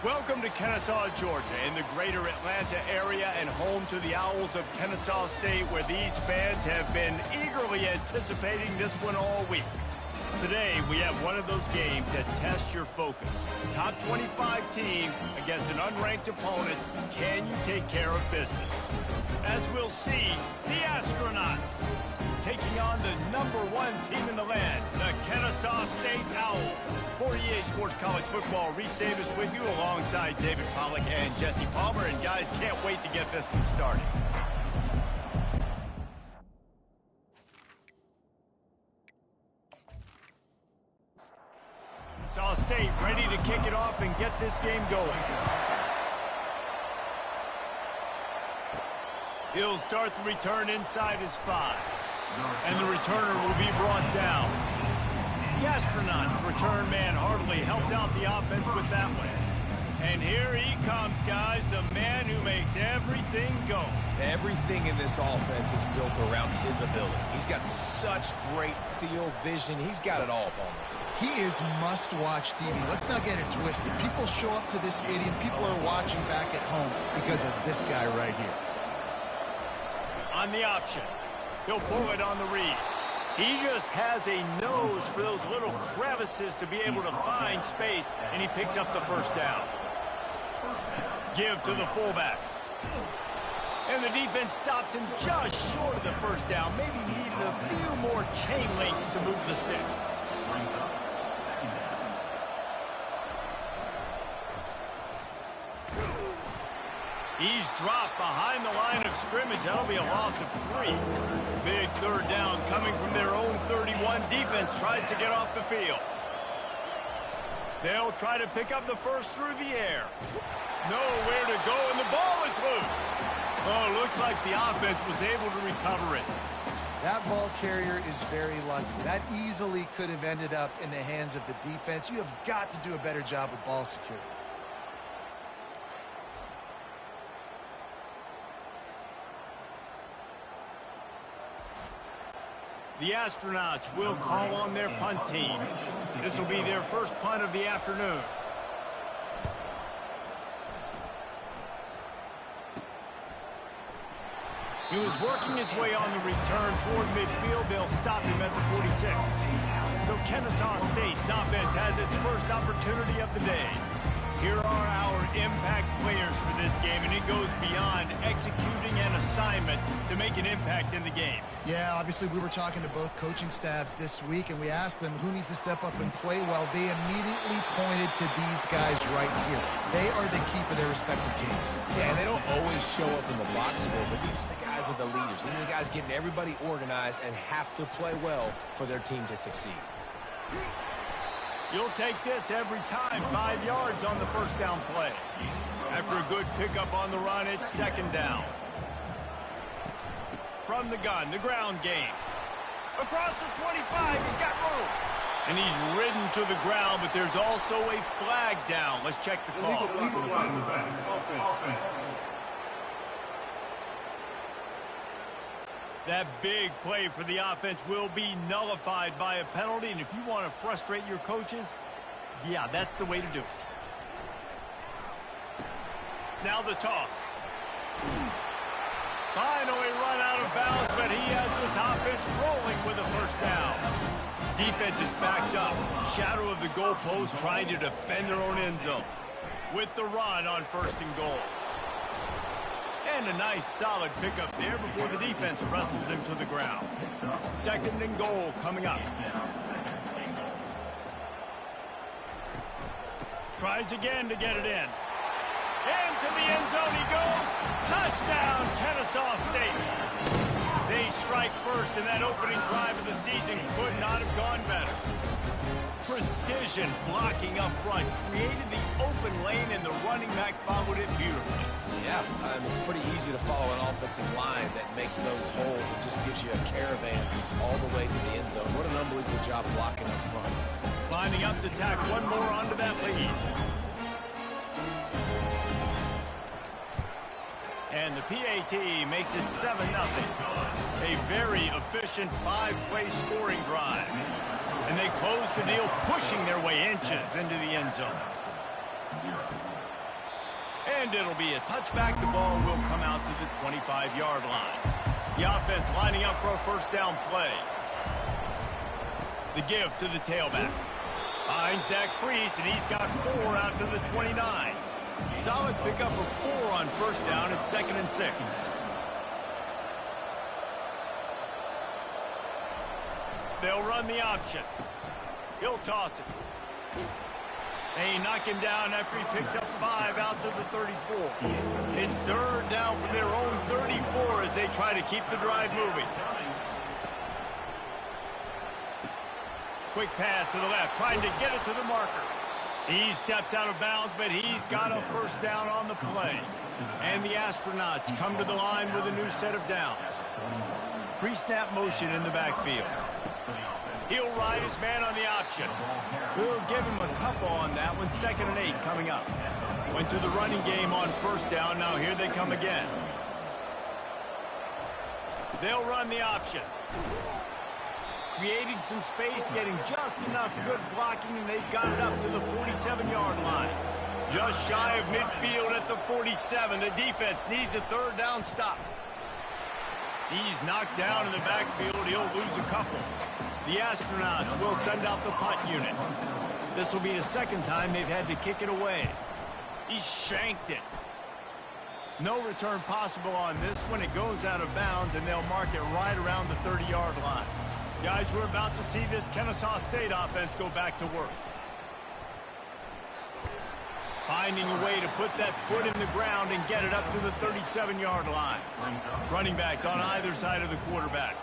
Welcome to Kennesaw, Georgia, in the greater Atlanta area and home to the Owls of Kennesaw State, where these fans have been eagerly anticipating this one all week. Today, we have one of those games that tests your focus. Top 25 team against an unranked opponent. Can you take care of business? As we'll see, the Astronauts taking on the #1 team in the land, the Kennesaw State Owls. For EA Sports College Football, Reese Davis with you alongside David Pollack and Jesse Palmer. And guys, can't wait to get this one started. Kennesaw State ready to kick it off and get this game going. He'll start the return inside his 5. And the returner will be brought down. The Astronauts return man hardly helped out the offense with that one. And here he comes, guys, the man who makes everything go. Everything in this offense is built around his ability. He's got such great field vision. He's got it all, Palmer. He is must-watch TV. Let's not get it twisted. People show up to this stadium. People are watching back at home because of this guy right here. On the option. He'll pull it on the read. He just has a nose for those little crevices to be able to find space, and he picks up the first down. Give to the fullback. And the defense stops him just short of the first down. Maybe needed a few more chain links to move the sticks. He's dropped behind the line of scrimmage. That'll be a loss of 3. Big third down coming from their own 31. Defense tries to get off the field. They'll try to pick up the first through the air. Nowhere to go, and the ball is loose. Oh, looks like the offense was able to recover it. That ball carrier is very lucky. That easily could have ended up in the hands of the defense. You have got to do a better job with ball security. The Astronauts will call on their punt team. This will be their first punt of the afternoon. He was working his way on the return toward midfield. They'll stop him at the 46. So Kennesaw State's offense has its first opportunity of the day. Here are our impact players for this game, and it goes beyond executing an assignment to make an impact in the game. Yeah, obviously we were talking to both coaching staffs this week, and we asked them who needs to step up and play well. They immediately pointed to these guys right here. They are the key for their respective teams. Yeah, and they don't always show up in the box score, but these are the guys are the leaders. These are the guys getting everybody organized and have to play well for their team to succeed. You'll take this every time. 5 yards on the first down play. After a good pickup on the run, it's second down. From the gun, the ground game. Across the 25, he's got room. And he's ridden to the ground, but there's also a flag down. Let's check the call. That big play for the offense will be nullified by a penalty, and if you want to frustrate your coaches, yeah, that's the way to do it. Now the toss. Finally run out of bounds, but he has this offense rolling with a first down. Defense is backed up. Shadow of the goalpost trying to defend their own end zone. With the run on first and goal. And a nice solid pickup there before the defense wrestles him to the ground. Second and goal coming up. Tries again to get it in. Into the end zone he goes. Touchdown, Kennesaw State. They strike first, and that opening drive of the season could not have gone better. Precision blocking up front created the open lane, and the running back followed it beautifully. Yeah, it's pretty easy to follow an offensive line that makes those holes and just gives you a caravan all the way to the end zone. What an unbelievable job blocking up front. Lining up to tack one more onto that lead. And the PAT makes it 7-0. A very efficient 5-play scoring drive. And they close the deal, pushing their way inches into the end zone. And it'll be a touchback. The ball will come out to the 25-yard line. The offense lining up for a first down play. The give to the tailback. Finds that crease, and he's got 4 out to the 29. Solid pickup of 4 on first down. It's 2nd and 6. They'll run the option. He'll toss it. They knock him down after he picks up 5 out to the 34. It's 3rd down from their own 34 as they try to keep the drive moving. Quick pass to the left, trying to get it to the marker. He steps out of bounds, but he's got a first down on the play. And the Astronauts come to the line with a new set of downs. Pre-snap motion in the backfield. He'll ride his man on the option. We'll give him a couple on that one. 2nd and 8 coming up. Went to the running game on first down. Now here they come again. They'll run the option. Creating some space, getting just enough good blocking, and they've got it up to the 47-yard line. Just shy of midfield at the 47. The defense needs a 3rd down stop. He's knocked down in the backfield. He'll lose a couple. The Astronauts will send out the punt unit. This will be the 2nd time they've had to kick it away. He shanked it. No return possible on this one. It goes out of bounds, and they'll mark it right around the 30-yard line. Guys, we're about to see this Kennesaw State offense go back to work. Finding a way to put that foot in the ground and get it up to the 37-yard line. Running backs on either side of the quarterback.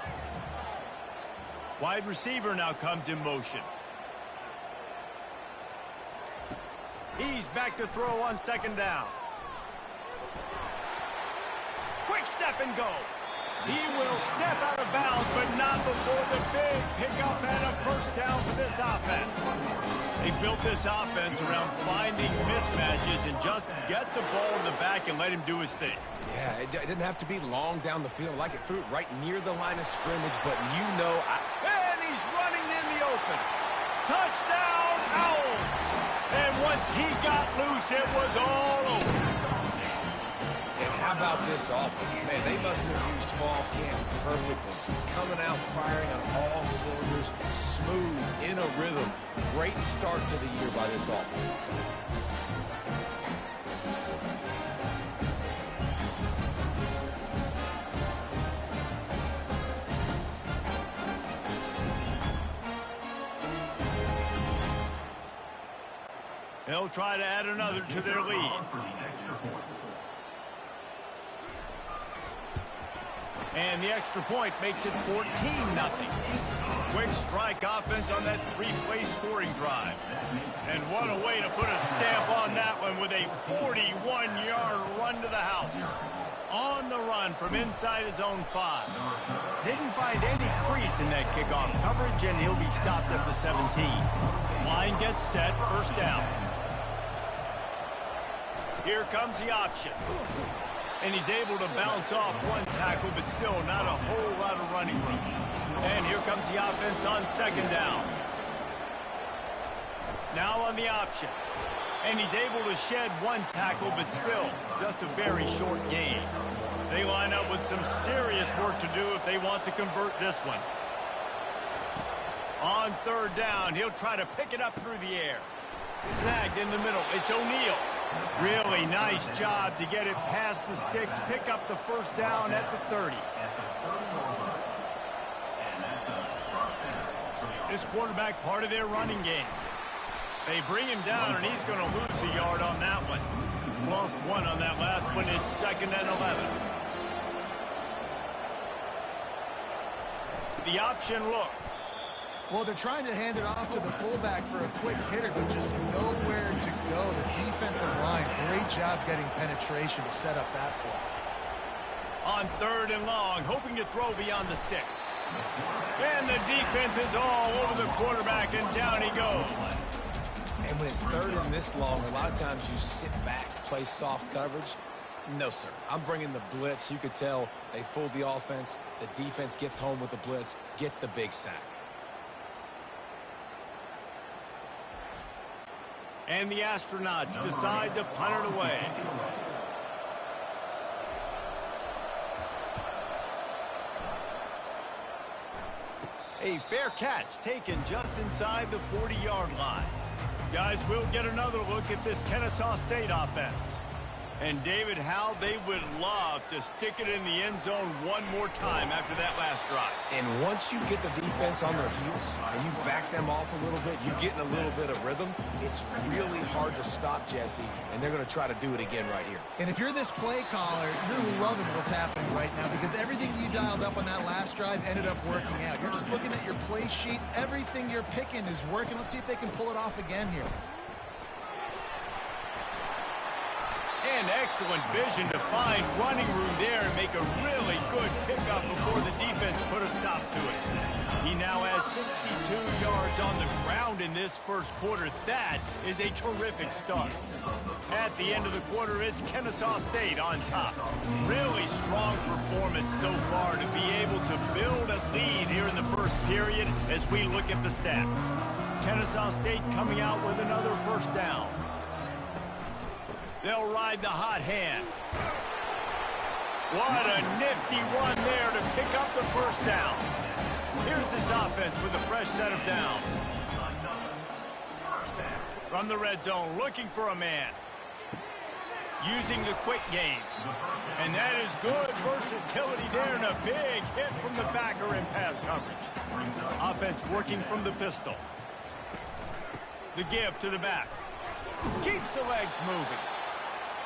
Wide receiver now comes in motion. He's back to throw on 2nd down. Quick step and go. He will step out of bounds, but not before the big pickup and a first down for this offense. They built this offense around finding mismatches and just get the ball in the back and let him do his thing. Yeah, it didn't have to be long down the field. Like it threw it right near the line of scrimmage, but you know... And he's running in the open. Touchdown, Owls! And once he got loose, it was all over. And how about this offense? Man, they must have used fall camp perfectly. Coming out firing on all cylinders, smooth, in a rhythm. Great start to the year by this offense. They'll try to add another to their lead. And the extra point makes it 14-0. Quick strike offense on that 3-play scoring drive. And what a way to put a stamp on that one with a 41-yard run to the house. On the run from inside his own 5. Didn't find any crease in that kickoff coverage, and he'll be stopped at the 17. Line gets set, first down. Here comes the option. And he's able to bounce off one tackle, but still not a whole lot of running room. And here comes the offense on 2nd down. Now on the option. And he's able to shed one tackle, but still just a very short gain. They line up with some serious work to do if they want to convert this one. On 3rd down, he'll try to pick it up through the air. Snagged in the middle. It's O'Neal. Really nice job to get it past the sticks, pick up the first down at the 30. This quarterback part of their running game. They bring him down, and he's going to lose a yard on that one. Lost 1 on that last one. It's 2nd and 11. The option look. Well, they're trying to hand it off to the fullback for a quick hitter, but just nowhere to go. The defensive line, great job getting penetration to set up that play. On 3rd and long, hoping to throw beyond the sticks. And the defense is all over the quarterback, and down he goes. And when it's 3rd and this long, a lot of times you sit back, play soft coverage. No, sir. I'm bringing the blitz. You could tell they fooled the offense. The defense gets home with the blitz, gets the big sack. And the Astronauts decide to punt it away. A fair catch taken just inside the 40-yard line. Guys, we'll get another look at this Kennesaw State offense. And David, how they would love to stick it in the end zone one more time after that last drive. And once you get the defense on their heels and you back them off a little bit, you get in a little bit of rhythm, it's really hard to stop, Jesse, and they're going to try to do it again right here. And if you're this play caller, you're loving what's happening right now because everything you dialed up on that last drive ended up working out. You're just looking at your play sheet. Everything you're picking is working. Let's see if they can pull it off again here. And excellent vision to find running room there and make a really good pickup before the defense put a stop to it. He now has 62 yards on the ground in this first quarter. That is a terrific start. At the end of the quarter, it's Kennesaw State on top. Really strong performance so far to be able to build a lead here in the first period as we look at the stats. Kennesaw State coming out with another first down. They'll ride the hot hand. What a nifty run there to pick up the first down. Here's this offense with a fresh set of downs. From the red zone, looking for a man. Using the quick game. And that is good versatility there and a big hit from the backer in pass coverage. Offense working from the pistol. The give to the back. Keeps the legs moving.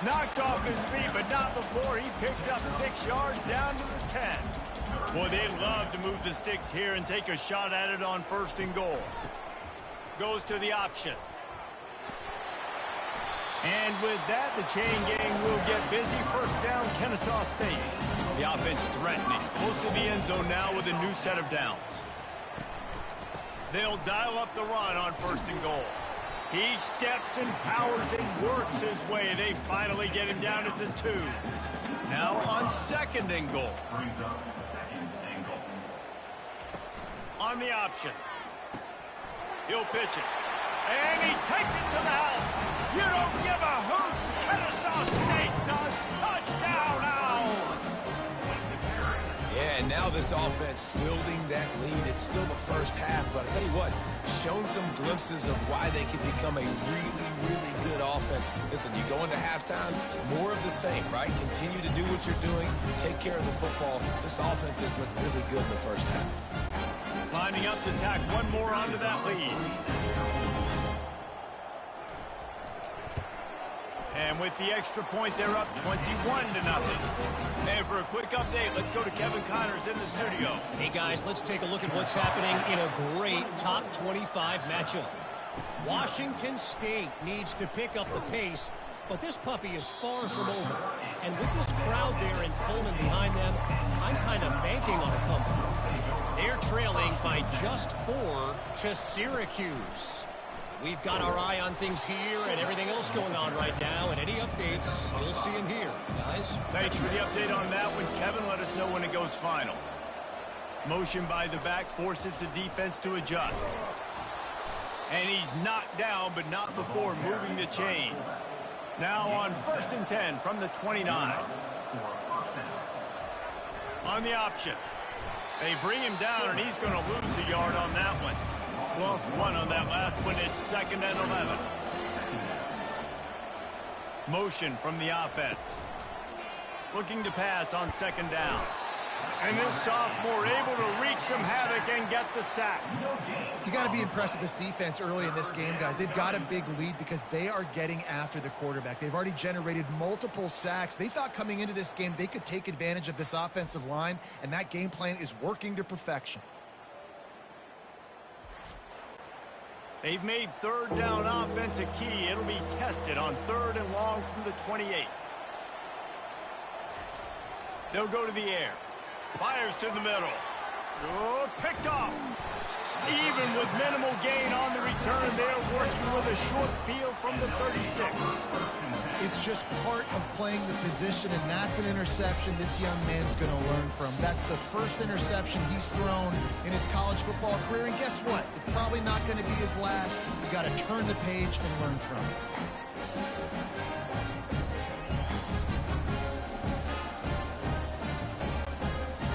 Knocked off his feet, but not before he picks up 6 yards down to the 10. Boy, they love to move the sticks here and take a shot at it on 1st and goal. Goes to the option. And with that, the chain gang will get busy. First down, Kennesaw State. The offense threatening. Close to the end zone now with a new set of downs. They'll dial up the run on 1st and goal. He steps and powers and works his way. They finally get him down at the 2. Now on 2nd and goal. On the option. He'll pitch it. And he takes it to the house. You don't give a hoot. Kennesaw State does. Touchdown, Owls. Yeah, and now this offense building that lead. It's still the first half, but I'll tell you what, shown some glimpses of why they can become a really, really good offense. Listen, you go into halftime, more of the same, right? Continue to do what you're doing, take care of the football. This offense has looked really good in the first half. Lining up to tack one more onto that lead. And with the extra point, they're up 21-0. And for a quick update, let's go to Kevin Connors in the studio. Hey, guys, let's take a look at what's happening in a great top 25 matchup. Washington State needs to pick up the pace, but this puppy is far from over. And with this crowd there in Pullman behind them, I'm kind of banking on a comeback. They're trailing by just 4 to Syracuse. We've got our eye on things here and everything else going on right now, and any updates, you'll see them here, guys. Thanks for the update on that one, Kevin. Let us know when it goes final. Motion by the back forces the defense to adjust. And he's knocked down, but not before moving the chains. Now on 1st and 10 from the 29. On the option. They bring him down, and he's going to lose a yard on that one. Lost 1 on that last one. It's 2nd and 11. Motion from the offense. Looking to pass on 2nd down. And this sophomore able to wreak some havoc and get the sack. You got to be impressed with this defense early in this game, guys. They've got a big lead because they are getting after the quarterback. They've already generated multiple sacks. They thought coming into this game they could take advantage of this offensive line, and that game plan is working to perfection. They've made 3rd down offense a key. It'll be tested on 3rd and long from the 28. They'll go to the air. Fires to the middle. Oh, picked off. Even with minimal gain on the return, they're working with a short field from the 36. It's just part of playing the position, and that's an interception this young man's going to learn from. That's the first interception he's thrown in his college football career, and guess what? It's probably not going to be his last. You got to turn the page and learn from it.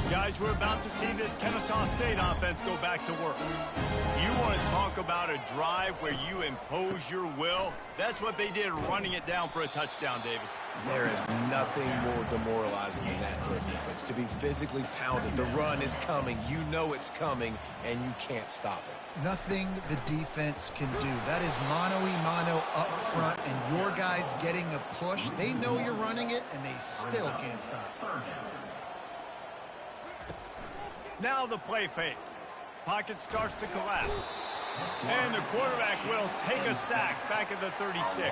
Guys, we're about to see this Kennesaw State offense go back to work. You want to talk about a drive where you impose your will? That's what they did, running it down for a touchdown, David. There is nothing more demoralizing than that for a defense, to be physically pounded. The run is coming. You know it's coming, and you can't stop it. Nothing the defense can do. That is mano-a-mano up front, and your guys getting a push. They know you're running it, and they still can't stop it. Now the play fake. Pocket starts to collapse. And the quarterback will take a sack back at the 36.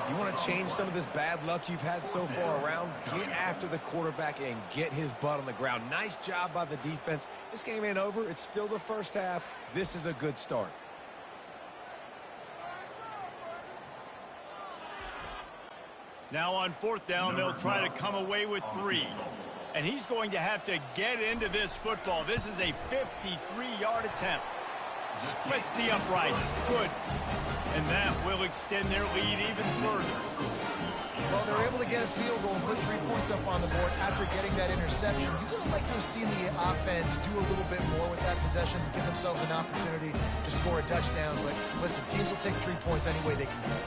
You want to change some of this bad luck you've had so far around? Get after the quarterback and get his butt on the ground. Nice job by the defense. This game ain't over. It's still the first half. This is a good start. Now on fourth down, they'll try to come away with 3. And he's going to have to get into this football. This is a 53-yard attempt. Splits the uprights. Good. And that will extend their lead even further. Well, they're able to get a field goal and put 3 points up on the board after getting that interception. You would like to have seen the offense do a little bit more with that possession, give themselves an opportunity to score a touchdown. But listen, teams will take 3 points any way they can get.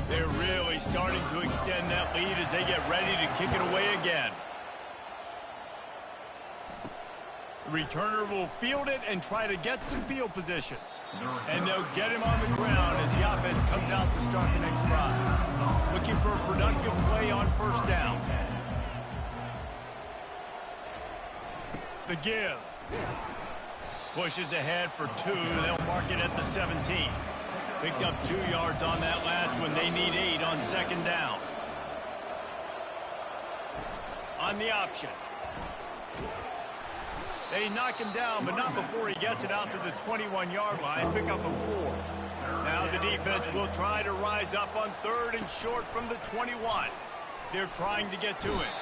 They're really starting to extend that lead as they get ready to kick it away again. The returner will field it and try to get some field position. And they'll get him on the ground as the offense comes out to start the next drive. Looking for a productive play on first down. The give. Pushes ahead for 2. They'll mark it at the 17. Picked up 2 yards on that last one. They need 8 on second down. On the option. They knock him down, but not before he gets it out to the 21-yard line. Pick up a 4. Now the defense will try to rise up on 3rd and short from the 21. They're trying to get to it.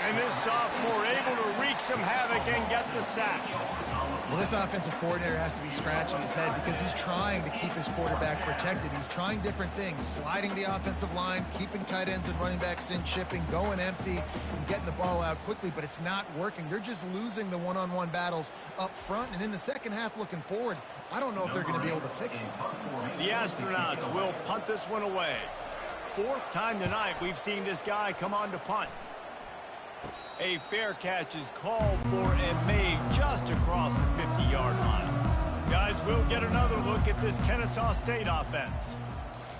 And this sophomore able to wreak some havoc and get the sack. Well, this offensive coordinator has to be scratching his head because he's trying to keep his quarterback protected. He's trying different things, sliding the offensive line, keeping tight ends and running backs in, chipping, going empty, and getting the ball out quickly, but it's not working. They're just losing the one-on-one battles up front, and in the second half looking forward, I don't know if they're going to be able to fix it. The Astronauts will punt this one away. 4th time tonight we've seen this guy come on to punt. A fair catch is called for and made just across the 50-yard line. Guys, we'll get another look at this Kennesaw State offense.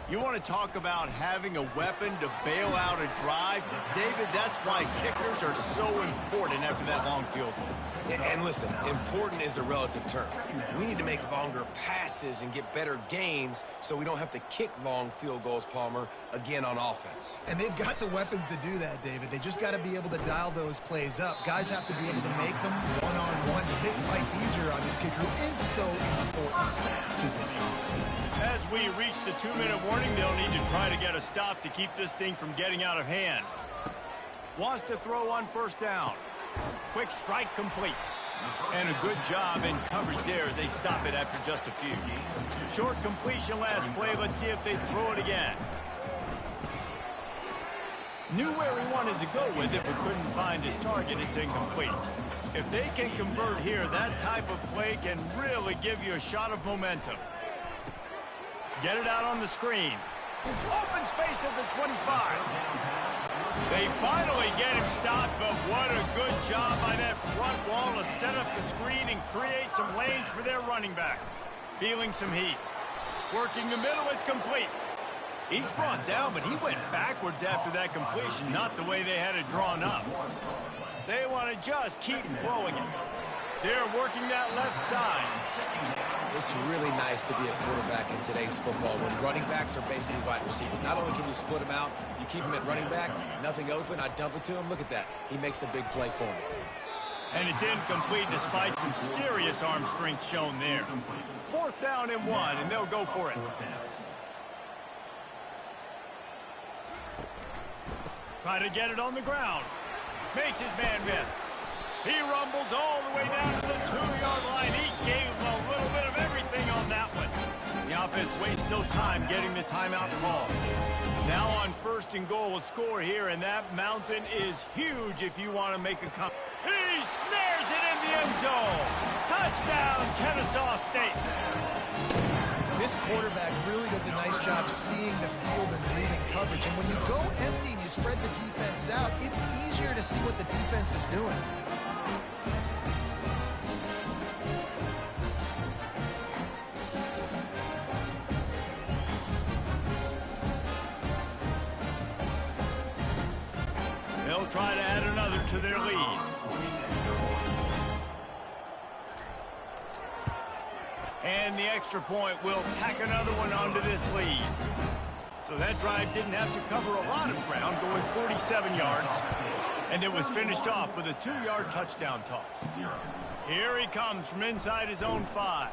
You want to talk about having a weapon to bail out a drive? David, that's why kickers are so important after that long field goal. And listen, important is a relative term. We need to make longer passes and get better gains so we don't have to kick long field goals, Palmer, again on offense. And they've got the weapons to do that, David. They just got to be able to dial those plays up. Guys have to be able to make them one-on-one to make life easier on this kicker, who is so important to this team. As we reach the 2-minute warning, they'll need to try to get a stop to keep this thing from getting out of hand. Wants to throw on first down. Quick strike complete. And a good job in coverage there as they stop it after just a few. Short completion last play. Let's see if they throw it again. Knew where he wanted to go with it, but couldn't find his target. It's incomplete. If they can convert here, that type of play can really give you a shot of momentum. Get it out on the screen. Open space at the 25. They finally get him stopped, but what a good job by that front wall to set up the screen and create some lanes for their running back. Feeling some heat. Working the middle, it's complete. He's brought down, but he went backwards after that completion, not the way they had it drawn up. They want to just keep throwing it. They're working that left side. It's really nice to be a quarterback in today's football when running backs are basically wide receivers. Not only can you split them out, you keep them at running back, nothing open, I dump it to him. Look at that. He makes a big play for me. And it's incomplete despite some serious arm strength shown there. 4th down and 1, and they'll go for it. Try to get it on the ground. Makes his man miss. He rumbles all the way down to the 2-yard line. He gave a little bit of everything on that one. The offense wastes no time getting the timeout call. Now on 1st and goal, a score here, and that mountain is huge if you want to make a comeback. He snares it in the end zone. Touchdown, Kennesaw State. This quarterback really does a nice job seeing the field and reading coverage. And when you go empty and you spread the defense out, it's easier to see what the defense is doing. They'll try to add another to their lead. And the extra point will tack another one onto this lead. So that drive didn't have to cover a lot of ground, going 47 yards. And it was finished off with a 2-yard touchdown toss. Here he comes from inside his own 5.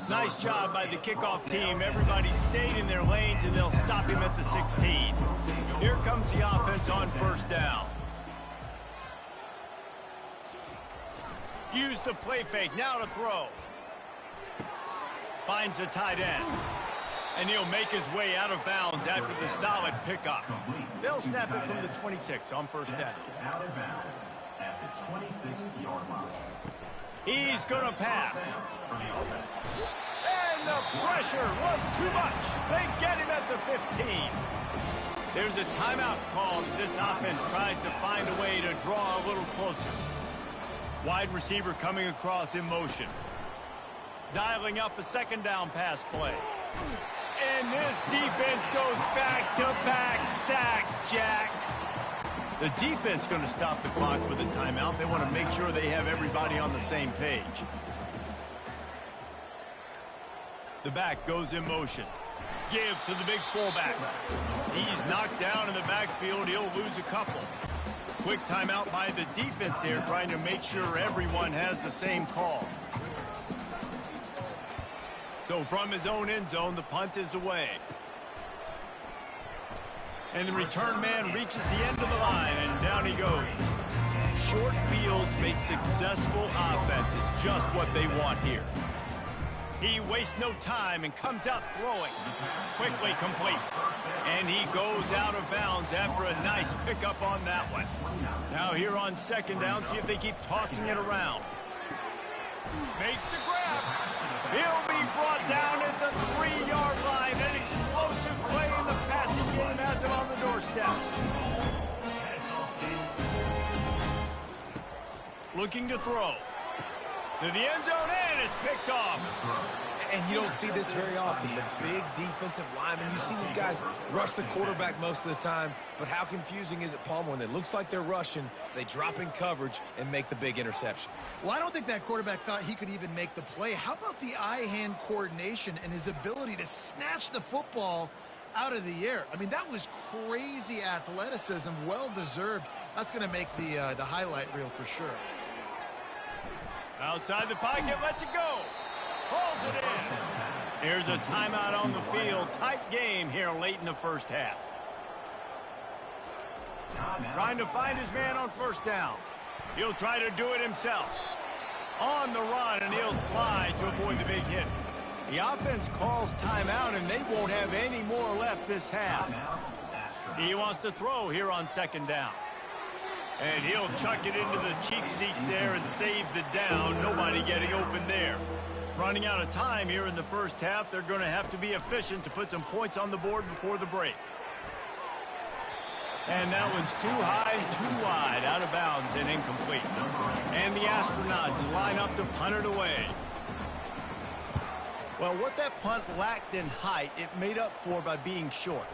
Nice job by the kickoff team. Everybody stayed in their lanes, and they'll stop him at the 16. Here comes the offense on 1st down. Use the play fake. Now to throw. Finds the tight end. And he'll make his way out of bounds after the solid pickup. They'll snap it from the 26 on 1st down. Out of bounds at the 26-yard line. He's going to pass. And the pressure was too much. They get him at the 15. There's a timeout called as this offense tries to find a way to draw a little closer. Wide receiver coming across in motion. Dialing up a 2nd down pass play. And this defense goes back-to-back sack, Jack. The defense going to stop the clock with a timeout. They want to make sure they have everybody on the same page. The back goes in motion. Give to the big fullback. He's knocked down in the backfield. He'll lose a couple. Quick timeout by the defense there, trying to make sure everyone has the same call. So from his own end zone, the punt is away. And the return man reaches the end of the line, and down he goes. Short fields make successful offenses just what they want here. He wastes no time and comes out throwing. Quickly complete. And he goes out of bounds after a nice pickup on that one. Now here on 2nd down, see if they keep tossing it around. Makes the grab. He'll be brought down at the 3-yard line. An explosive play in the passing game has him on the doorstep. Looking to throw. To the end zone, and it's picked off. And you don't see this very often. The big defensive linemen, you see these guys rush the quarterback most of the time, but how confusing is it, Palmer, when it looks like they're rushing, they drop in coverage and make the big interception? Well, I don't think that quarterback thought he could even make the play. How about the eye-hand coordination and his ability to snatch the football out of the air? I mean, that was crazy athleticism, well-deserved. That's going to make the highlight reel for sure. Outside the pocket, lets it go. Pulls it in. Here's a timeout on the field. Tight game here late in the 1st half. Trying to find his man on 1st down. He'll try to do it himself. On the run, and he'll slide to avoid the big hit. The offense calls timeout, and they won't have any more left this half. He wants to throw here on 2nd down. And he'll chuck it into the cheap seats there and save the down. Nobody getting open there. Running out of time here in the 1st half. They're going to have to be efficient to put some points on the board before the break. And that one's too high, too wide, out of bounds and incomplete. And the Astronauts line up to punt it away. Well, what that punt lacked in height, it made up for by being short.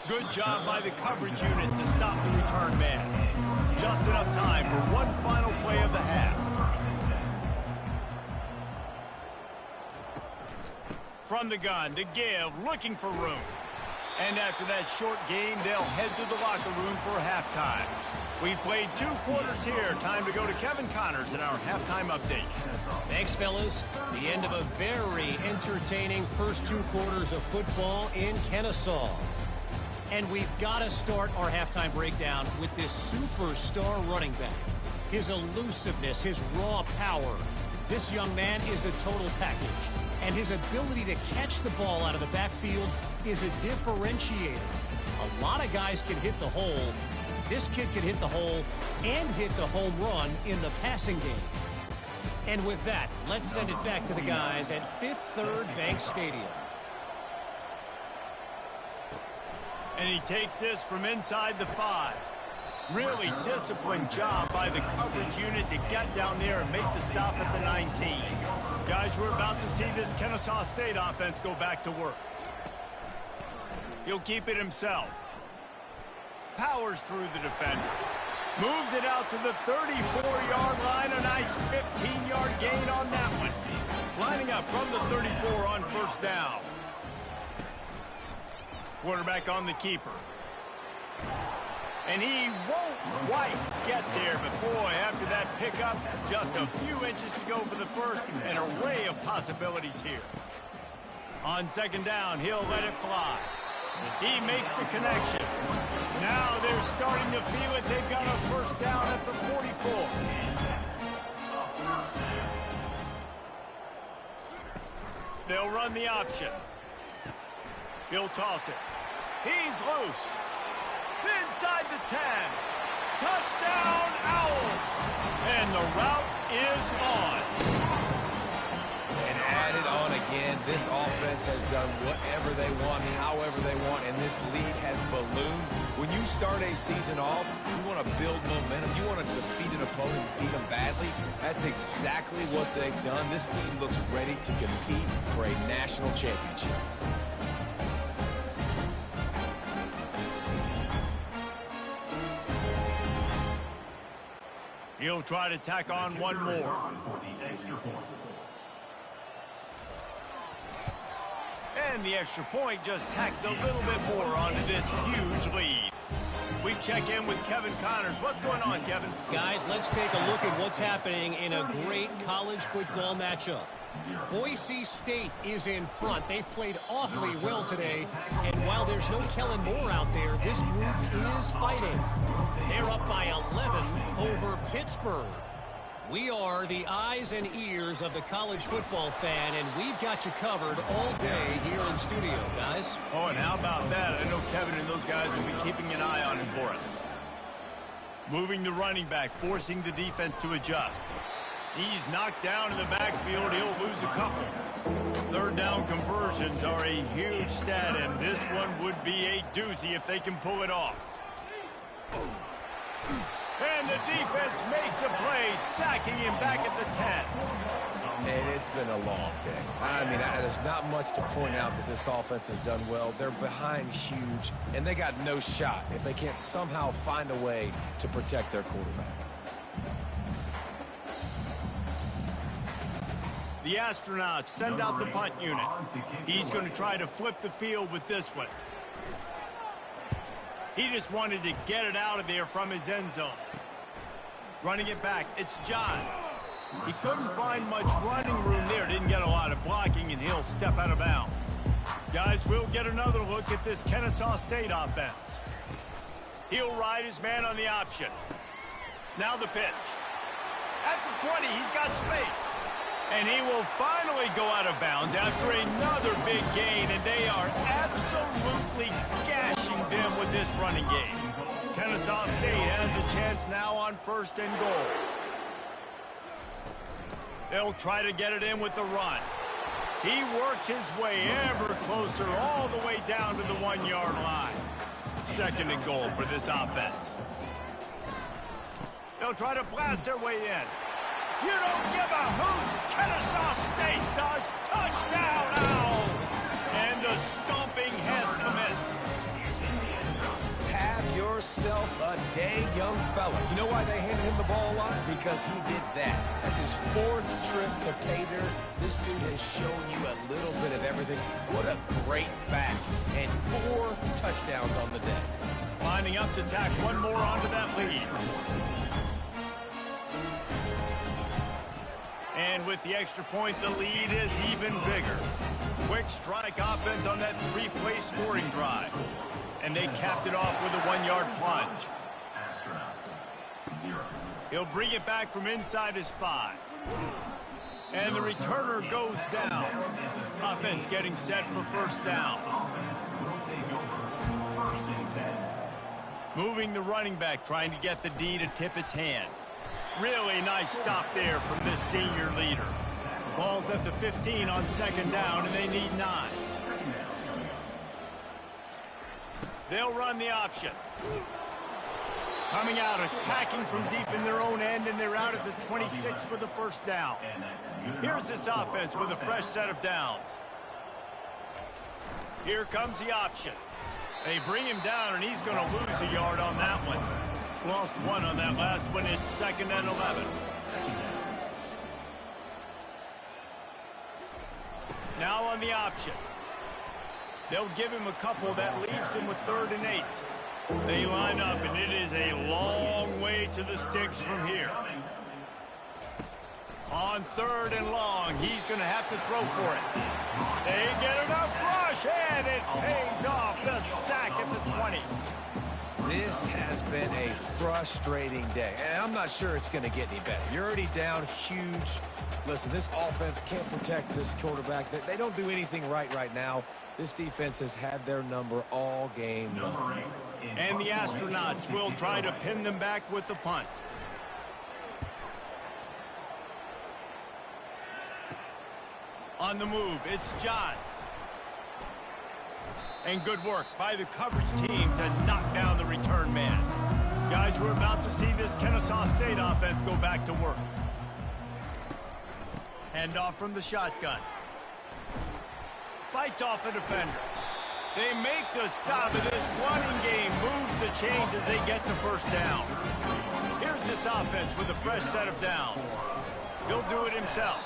Good job by the coverage unit to stop the return man. Just enough time for one final play of the half. From the gun to give, looking for room. And after that short game, they'll head to the locker room for halftime. We've played 2 quarters here. Time to go to Kevin Connors in our halftime update. Thanks, fellas. The end of a very entertaining first 2 quarters of football in Kennesaw. And we've got to start our halftime breakdown with this superstar running back. His elusiveness, his raw power. This young man is the total package. And his ability to catch the ball out of the backfield is a differentiator. A lot of guys can hit the hole. This kid can hit the hole and hit the home run in the passing game. And with that, let's send it back to the guys at Fifth Third Bank Stadium. And he takes this from inside the 5. Really disciplined job by the coverage unit to get down there and make the stop at the 19. Guys, we're about to see this Kennesaw State offense go back to work. He'll keep it himself. Powers through the defender. Moves it out to the 34-yard line. A nice 15-yard gain on that one. Lining up from the 34 on first down. Quarterback on the keeper. And he won't quite get there, but boy, after that pickup, just a few inches to go for the first. An array of possibilities here. On second down, he'll let it fly. He makes the connection. Now they're starting to feel it. They've got a first down at the 44. They'll run the option. He'll toss it. He's loose. Inside the 10. Touchdown, Owls. And the route is on. And added on again, this offense has done whatever they want, however they want, and this lead has ballooned. When you start a season off, you want to build momentum. You want to defeat an opponent and beat them badly. That's exactly what they've done. This team looks ready to compete for a national championship. He'll try to tack on one more. And the extra point just tacks a little bit more onto this huge lead. We check in with Kevin Connors. What's going on, Kevin? Guys, let's take a look at what's happening in a great college football matchup. Boise State is in front. They've played awfully well today. And while there's no Kellen Moore out there, this group is fighting. They're up by 11 over Pittsburgh. We are the eyes and ears of the college football fan, and we've got you covered all day here in studio, guys. Oh, and how about that? I know Kevin and those guys will be keeping an eye on him for us. Moving the running back, forcing the defense to adjust. He's knocked down in the backfield. He'll lose a couple. Third down conversions are a huge stat, and this one would be a doozy if they can pull it off. And the defense makes a play, sacking him back at the 10. And it's been a long day. I mean, there's not much to point out that this offense has done well. They're behind huge, and they got no shot if they can't somehow find a way to protect their quarterback. The astronauts send out the punt unit. He's going to try to flip the field with this one. He just wanted to get it out of there from his end zone. Running it back, it's Johns. He couldn't find much running room there. Didn't get a lot of blocking, and he'll step out of bounds. Guys, we'll get another look at this Kennesaw State offense. He'll ride his man on the option. Now the pitch. At the 20, he's got space. And he will finally go out of bounds after another big gain, and they are absolutely gashing them with this running game. Kennesaw State has a chance now on first and goal. They'll try to get it in with the run. He works his way ever closer all the way down to the 1-yard line. Second and goal for this offense. They'll try to blast their way in. You don't give a hoot. Kennesaw State does. Touchdown, Owls. And the stomping has commenced. Have yourself a day, young fella. You know why they handed him the ball a lot? Because he did that. That's his 4th trip to pay dirt. This dude has shown you a little bit of everything. What a great back. And 4 touchdowns on the day. Lining up to tack one more onto that lead. And with the extra point, the lead is even bigger. Quick strike offense on that three-play scoring drive. And they capped it off with a 1-yard plunge. He'll bring it back from inside his 5. And the returner goes down. Offense getting set for first down. Moving the running back, trying to get the D to tip its hand. Really nice stop there from this senior leader. Ball's at the 15 on second down, and they need 9. They'll run the option. Coming out, attacking from deep in their own end, and they're out at the 26 for the first down. Here's this offense with a fresh set of downs. Here comes the option. They bring him down, and he's going to lose a yard on that one. Lost 1 on that last one. It's 2nd and 11. Now on the option. They'll give him a couple that leaves him with 3rd and 8. They line up, and it is a long way to the sticks from here. On 3rd and long, he's going to have to throw for it. They get enough rush, and it pays off. The sack at the 20. This has been a frustrating day, and I'm not sure it's going to get any better. You're already down huge. Listen, this offense can't protect this quarterback. They don't do anything right now. This defense has had their number all game long. And the Astronauts will try to pin them back with the punt. On the move, it's Johns. And good work by the coverage team to knock down the return man. Guys, we're about to see this Kennesaw State offense go back to work. Handoff from the shotgun. Fights off a defender. They make the stop of this running game. Moves the chains as they get the first down. Here's this offense with a fresh set of downs. He'll do it himself.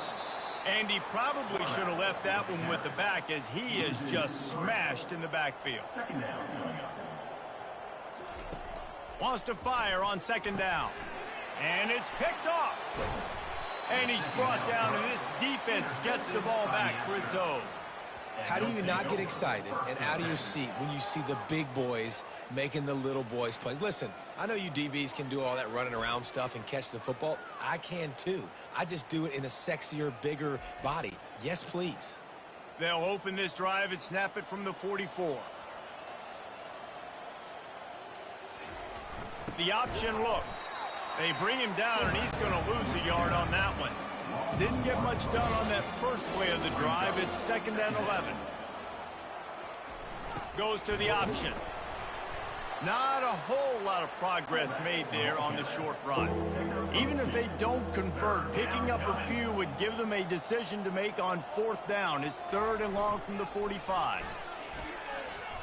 And he probably should have left that one with the back as he is just smashed in the backfield. Wants to fire on 2nd down. And it's picked off. And he's brought down, and this defense gets the ball back for its own. How do you not get excited and out of your seat when you see the big boys making the little boys play? Listen, I know you DBs can do all that running around stuff and catch the football. I can too. I just do it in a sexier, bigger body. Yes, please. They'll open this drive and snap it from the 44. The option look. They bring him down, and he's going to lose a yard on that one. Didn't get much done on that first play of the drive. It's 2nd and 11. Goes to the option. Not a whole lot of progress made there on the short run. Even if they don't convert, picking up a few would give them a decision to make on 4th down. It's 3rd and long from the 45.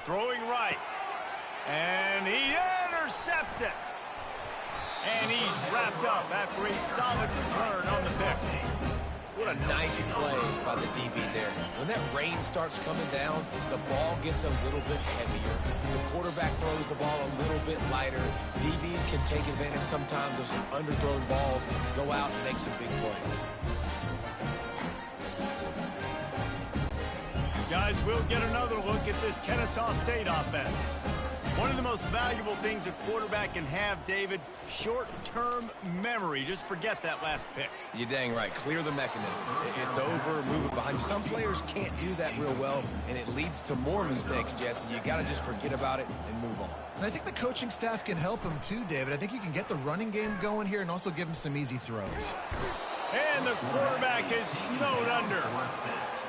Throwing right. And he intercepts it. And he's wrapped up after a solid return on the pick. What a nice play by the DB there. When that rain starts coming down, the ball gets a little bit heavier. The quarterback throws the ball a little bit lighter. DBs can take advantage sometimes of some underthrown balls, go out and make some big plays. Guys, we'll get another look at this Kennesaw State offense. One of the most valuable things a quarterback can have, David, short-term memory. Just forget that last pick. You're dang right. Clear the mechanism. It's over, move it behind you. Some players can't do that real well, and it leads to more mistakes, Jesse. You got to just forget about it and move on. And I think the coaching staff can help him too, David. I think you can get the running game going here and also give him some easy throws. And the quarterback is snowed under.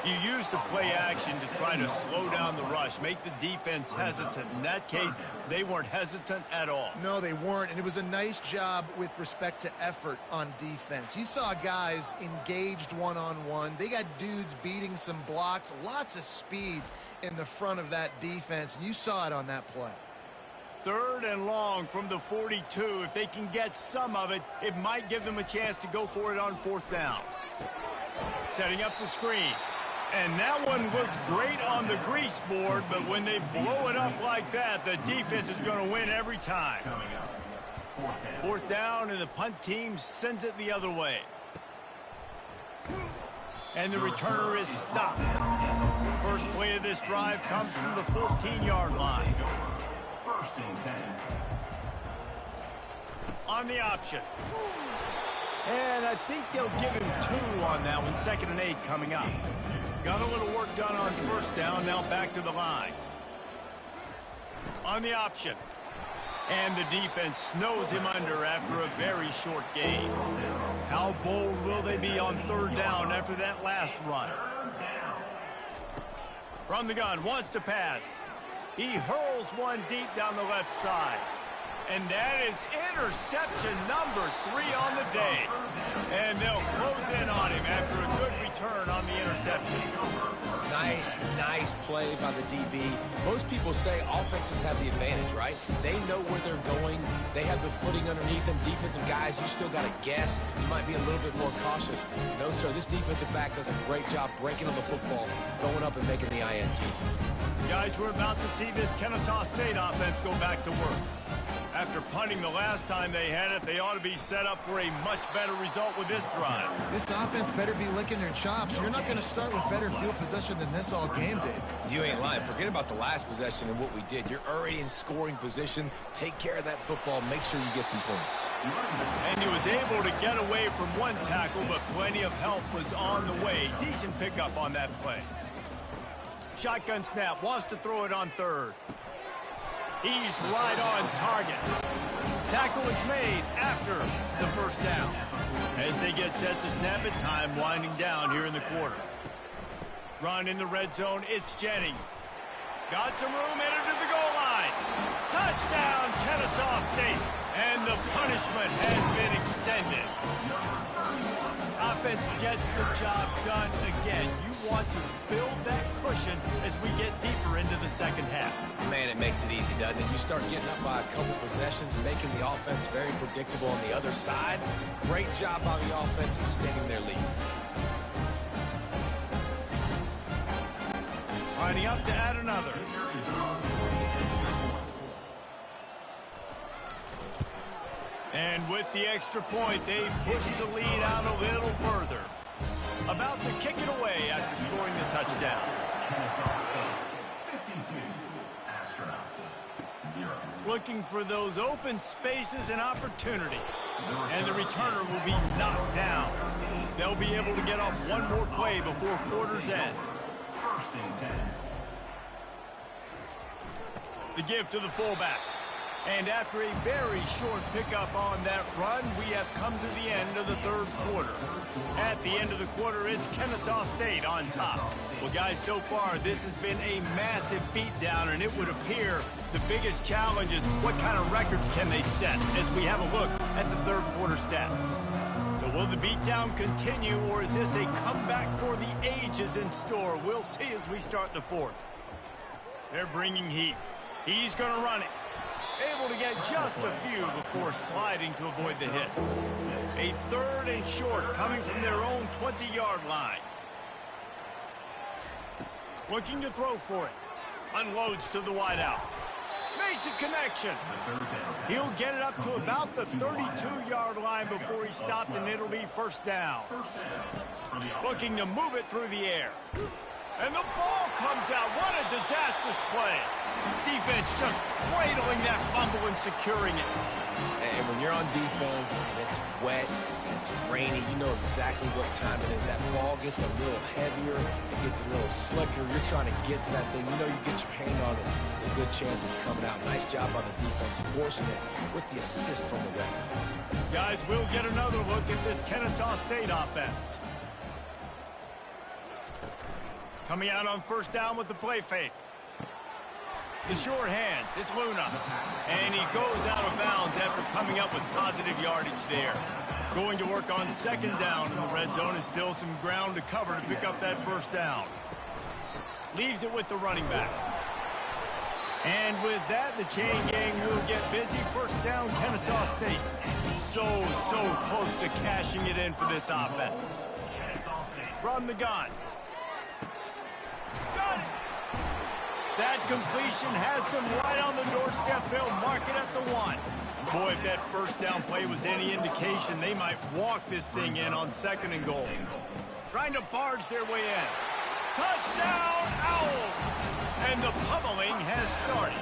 You used to play action to try to slow down the rush, make the defense hesitant. In that case, they weren't hesitant at all. No, they weren't, and it was a nice job with respect to effort on defense. You saw guys engaged one-on-one. They got dudes beating some blocks, lots of speed in the front of that defense, and you saw it on that play. 3rd and long from the 42. If they can get some of it, it might give them a chance to go for it on 4th down. Setting up the screen. And that one looked great on the grease board, but when they blow it up like that, the defense is going to win every time. Fourth down, and the punt team sends it the other way. And the returner is stopped. First play of this drive comes from the 14-yard line. First and 10. On the option. And I think they'll give him 2 on that one. 2nd and 8 coming up. Got a little work done on first down. Now back to the line. On the option. And the defense snows him under after a very short gain. How bold will they be on 3rd down after that last run? From the gun, wants to pass. He hurls one deep down the left side. And that is interception number 3 on the day. And they'll close in on him after a good return on the interception. Nice play by the DB. Most people say offenses have the advantage, right? They know where they're going. They have the footing underneath them. Defensive guys, you still got to guess. You might be a little bit more cautious. No, sir, this defensive back does a great job breaking on the football, going up and making the INT. Guys, we're about to see this Kennesaw State offense go back to work. After punting the last time they had it, they ought to be set up for a much better result with this drive. This offense better be licking their chops. You're not going to start with better field possession than this all game did. You ain't lying. Forget about the last possession and what we did. You're already in scoring position. Take care of that football. Make sure you get some points. And he was able to get away from one tackle, but plenty of help was on the way. Decent pickup on that play. Shotgun snap. Wants to throw it on 3rd. He's right on target. Tackle is made after the first down. As they get set to snap it, time winding down here in the quarter. Run in the red zone, it's Jennings. Got some room, headed to the goal line. Touchdown, Kennesaw State. And the punishment has been extended. Offense gets the job done again. You want to build that cushion as we get deeper into the second half. Man, it makes it easy, doesn't it? You start getting up by a couple possessions, making the offense very predictable on the other side. Great job by the offense extending their lead. Lining up to add another. And with the extra point, they push the lead out a little further. About to kick it away after scoring the touchdown. Kennesaw State 52. Astronauts 0. Looking for those open spaces and opportunity. And the returner will be knocked down. They'll be able to get off one more play before quarter's end. First and 10. The give to the fullback. And after a very short pickup on that run, we have come to the end of the 3rd quarter. At the end of the quarter, it's Kennesaw State on top. Well, guys, so far, this has been a massive beatdown, and it would appear the biggest challenge is what kind of records can they set as we have a look at the 3rd quarter stats. So will the beatdown continue, or is this a comeback for the ages in store? We'll see as we start the 4th. They're bringing heat. He's going to run it. Able to get just a few before sliding to avoid the hits. A 3rd and short coming from their own 20-yard line. Looking to throw for it. Unloads to the wideout. Makes a connection. He'll get it up to about the 32-yard line before he stopped, and it'll be first down. Looking to move it through the air. And the ball comes out. What a disastrous play. Defense just cradling that fumble and securing it. And when you're on defense and it's wet and it's rainy, you know exactly what time it is. That ball gets a little heavier, it gets a little slicker. You're trying to get to that thing. You know you get your hand on it. There's a good chance it's coming out. Nice job by the defense forcing it with the assist from the ref. Guys, we'll get another look at this Kennesaw State offense. Coming out on first down with the play fake. The short hands, it's Luna. And he goes out of bounds after coming up with positive yardage there. Going to work on 2nd down in the red zone, and still some ground to cover to pick up that first down. Leaves it with the running back. And with that, the chain gang will get busy. First down, Kennesaw State. So close to cashing it in for this offense. From the gun. That completion has them right on the doorstep. They'll mark it at the 1. Boy, if that first down play was any indication, they might walk this thing in on 2nd and goal. Trying to barge their way in. Touchdown, Owls! And the pummeling has started.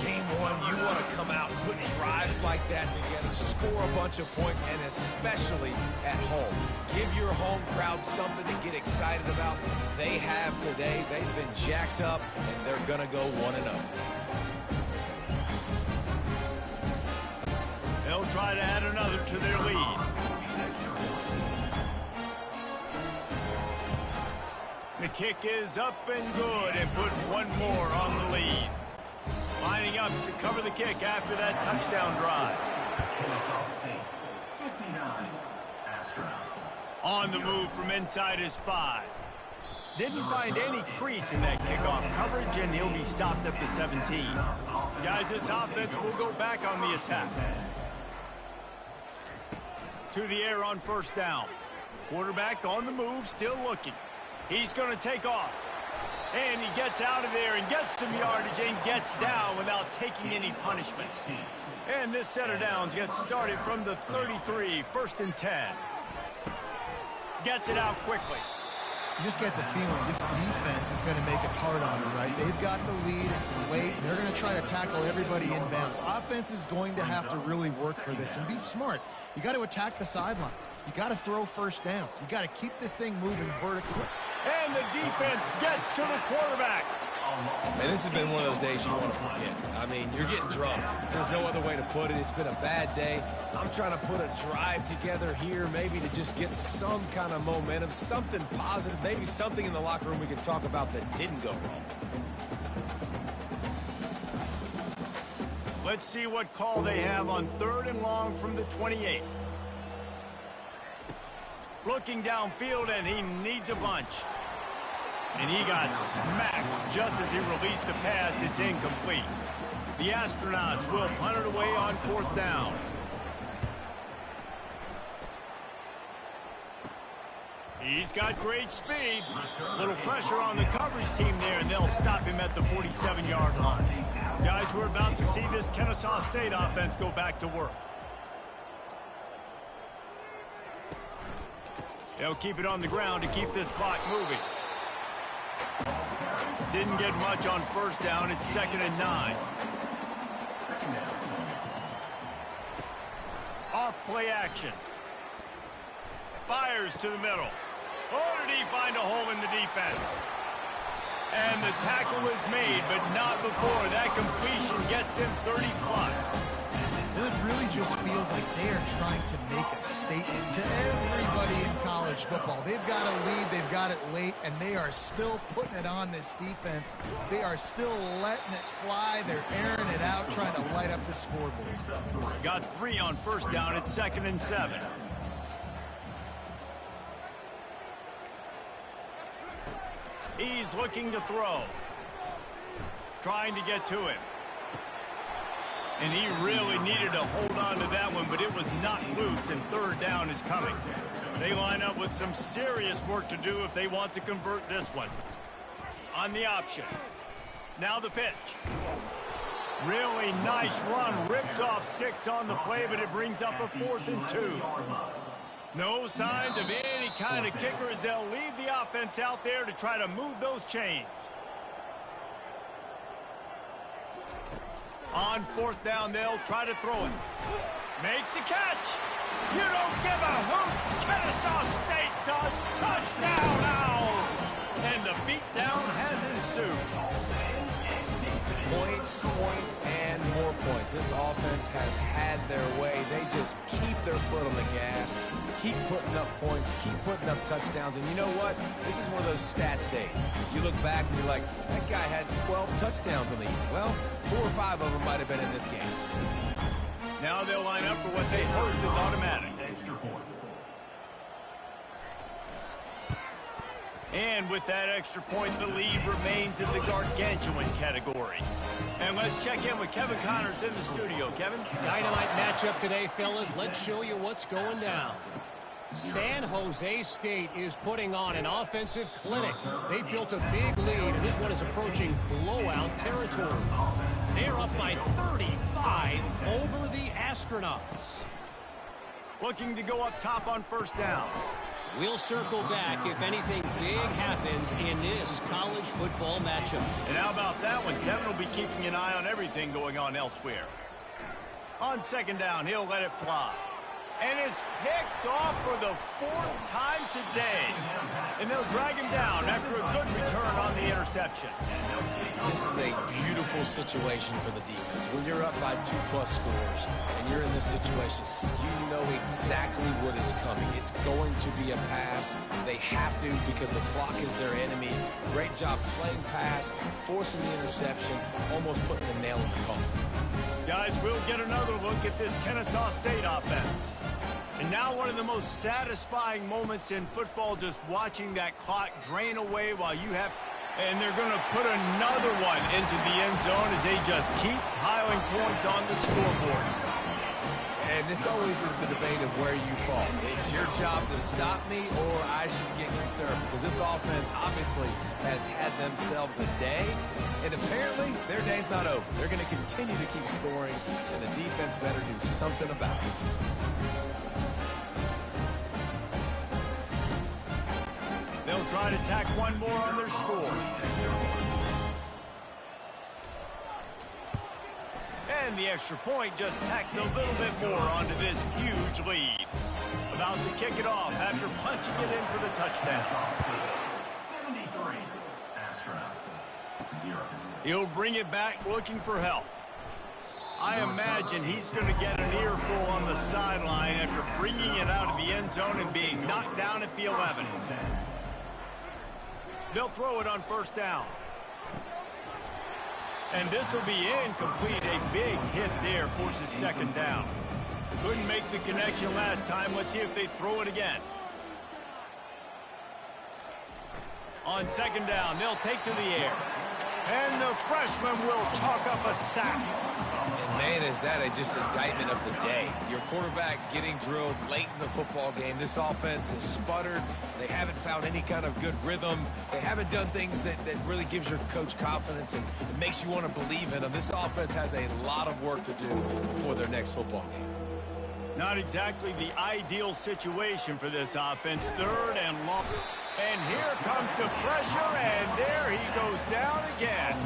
Game 1, you want to come out, put drives like that together, score a bunch of points, and especially at home. Give your home crowd something to get excited about. They have today. They've been jacked up, and they're going to go 1-0. They'll try to add another to their lead. The kick is up and good, and put one more on the lead. Lining up to cover the kick after that touchdown drive. Kennesaw State, 59, Astronauts. On the move from inside his 5. Didn't find any crease in that kickoff coverage, and he'll be stopped at the 17. Guys, this offense will go back on the attack. To the air on 1st down. Quarterback on the move, still looking. He's going to take off. And he gets out of there and gets some yardage and gets down without taking any punishment. And this set of downs gets started from the 33, 1st and 10. Gets it out quickly. You just get the feeling this defense is going to make it hard on them, right? They've got the lead, it's late, and they're going to try to tackle everybody inbounds. Offense is going to have to really work for this and be smart. You got to attack the sidelines. You got to throw 1st downs. You got to keep this thing moving vertically. And the defense gets to the quarterback. And this has been one of those days you want to forget. I mean, you're getting drunk. There's no other way to put it. It's been a bad day. I'm trying to put a drive together here, maybe to just get some kind of momentum, something positive, maybe something in the locker room we can talk about that didn't go wrong. Let's see what call they have on 3rd and long from the 28. Looking downfield, and he needs a bunch. And he got smacked just as he released the pass. It's incomplete. The Astronauts will punt it away on 4th down. He's got great speed. Little pressure on the coverage team there, and they'll stop him at the 47-yard line. Guys, we're about to see this Kennesaw State offense go back to work. They'll keep it on the ground to keep this clock moving. Didn't get much on 1st down. It's 2nd and 9. Off play action. Fires to the middle. Oh, did he find a hole in the defense? And the tackle is made, but not before. That completion gets them 30+. It really just feels like they are trying to make a statement to everybody in college football. They've got a lead, they've got it late, and they are still putting it on this defense. They are still letting it fly. They're airing it out, trying to light up the scoreboard. Got 3 on 1st down. It's 2nd and 7. He's looking to throw. Trying to get to him. And he really needed to hold on to that one, but it was not loose, and 3rd down is coming. They line up with some serious work to do if they want to convert this one. On the option. Now the pitch. Really nice run. Rips off 6 on the play, but it brings up a 4th and 2. No signs of any kind of kicker as they'll leave the offense out there to try to move those chains. On 4th down, they'll try to throw it. Makes the catch. You don't give a hoot. Kennesaw State does. Touchdown, Owls. And the beatdown has ensued. Points, points, and more points. This offense has had their way. They just keep their foot on the gas, keep putting up points, keep putting up touchdowns. And you know what? This is one of those stats days. You look back and you're like, that guy had 12 touchdowns in the year. Well, 4 or 5 of them might have been in this game. Now they'll line up for what they hope is automatic. And with that extra point, the lead remains in the gargantuan category. And let's check in with Kevin Connors in the studio. Kevin? Dynamite matchup today, fellas. Let's show you what's going down. San Jose State is putting on an offensive clinic. They've built a big lead, and this one is approaching blowout territory. They're up by 35 over the Astronauts. Looking to go up top on first down. We'll circle back if anything big happens in this college football matchup. And how about that one? Kevin will be keeping an eye on everything going on elsewhere. On second down, he'll let it fly. And it's picked off for the 4th time today. And they'll drag him down after a good return on the interception. This is a beautiful situation for the defense. When you're up by 2+ scores and you're in this situation, you know exactly what is coming. It's going to be a pass. They have to because the clock is their enemy. Great job playing pass, forcing the interception, almost putting the nail in the coffin. Guys, we'll get another look at this Kennesaw State offense. And now one of the most satisfying moments in football, just watching that clock drain away while you have... And they're going to put another one into the end zone as they just keep piling points on the scoreboard. And this always is the debate of where you fall. It's your job to stop me or I should get concerned because this offense obviously has had themselves a day. And apparently their day's not over. They're going to continue to keep scoring and the defense better do something about it. They'll try to tack one more on their score. And the extra point just tacks a little bit more onto this huge lead. About to kick it off after punching it in for the touchdown. 73. Astronauts, 0. He'll bring it back looking for help. I imagine he's going to get an earful on the sideline after bringing it out of the end zone and being knocked down at the 11. They'll throw it on first down. And this will be incomplete. A big hit there forces second down. Couldn't make the connection last time. Let's see if they throw it again. On second down, they'll take to the air. And the freshman will chalk up a sack. And man, is that just an indictment of the day. Your quarterback getting drilled late in the football game. This offense has sputtered. They haven't found any kind of good rhythm. They haven't done things that really gives your coach confidence and it makes you want to believe in them. This offense has a lot of work to do before their next football game. Not exactly the ideal situation for this offense. Third and long. And here comes the pressure, and there he goes down again.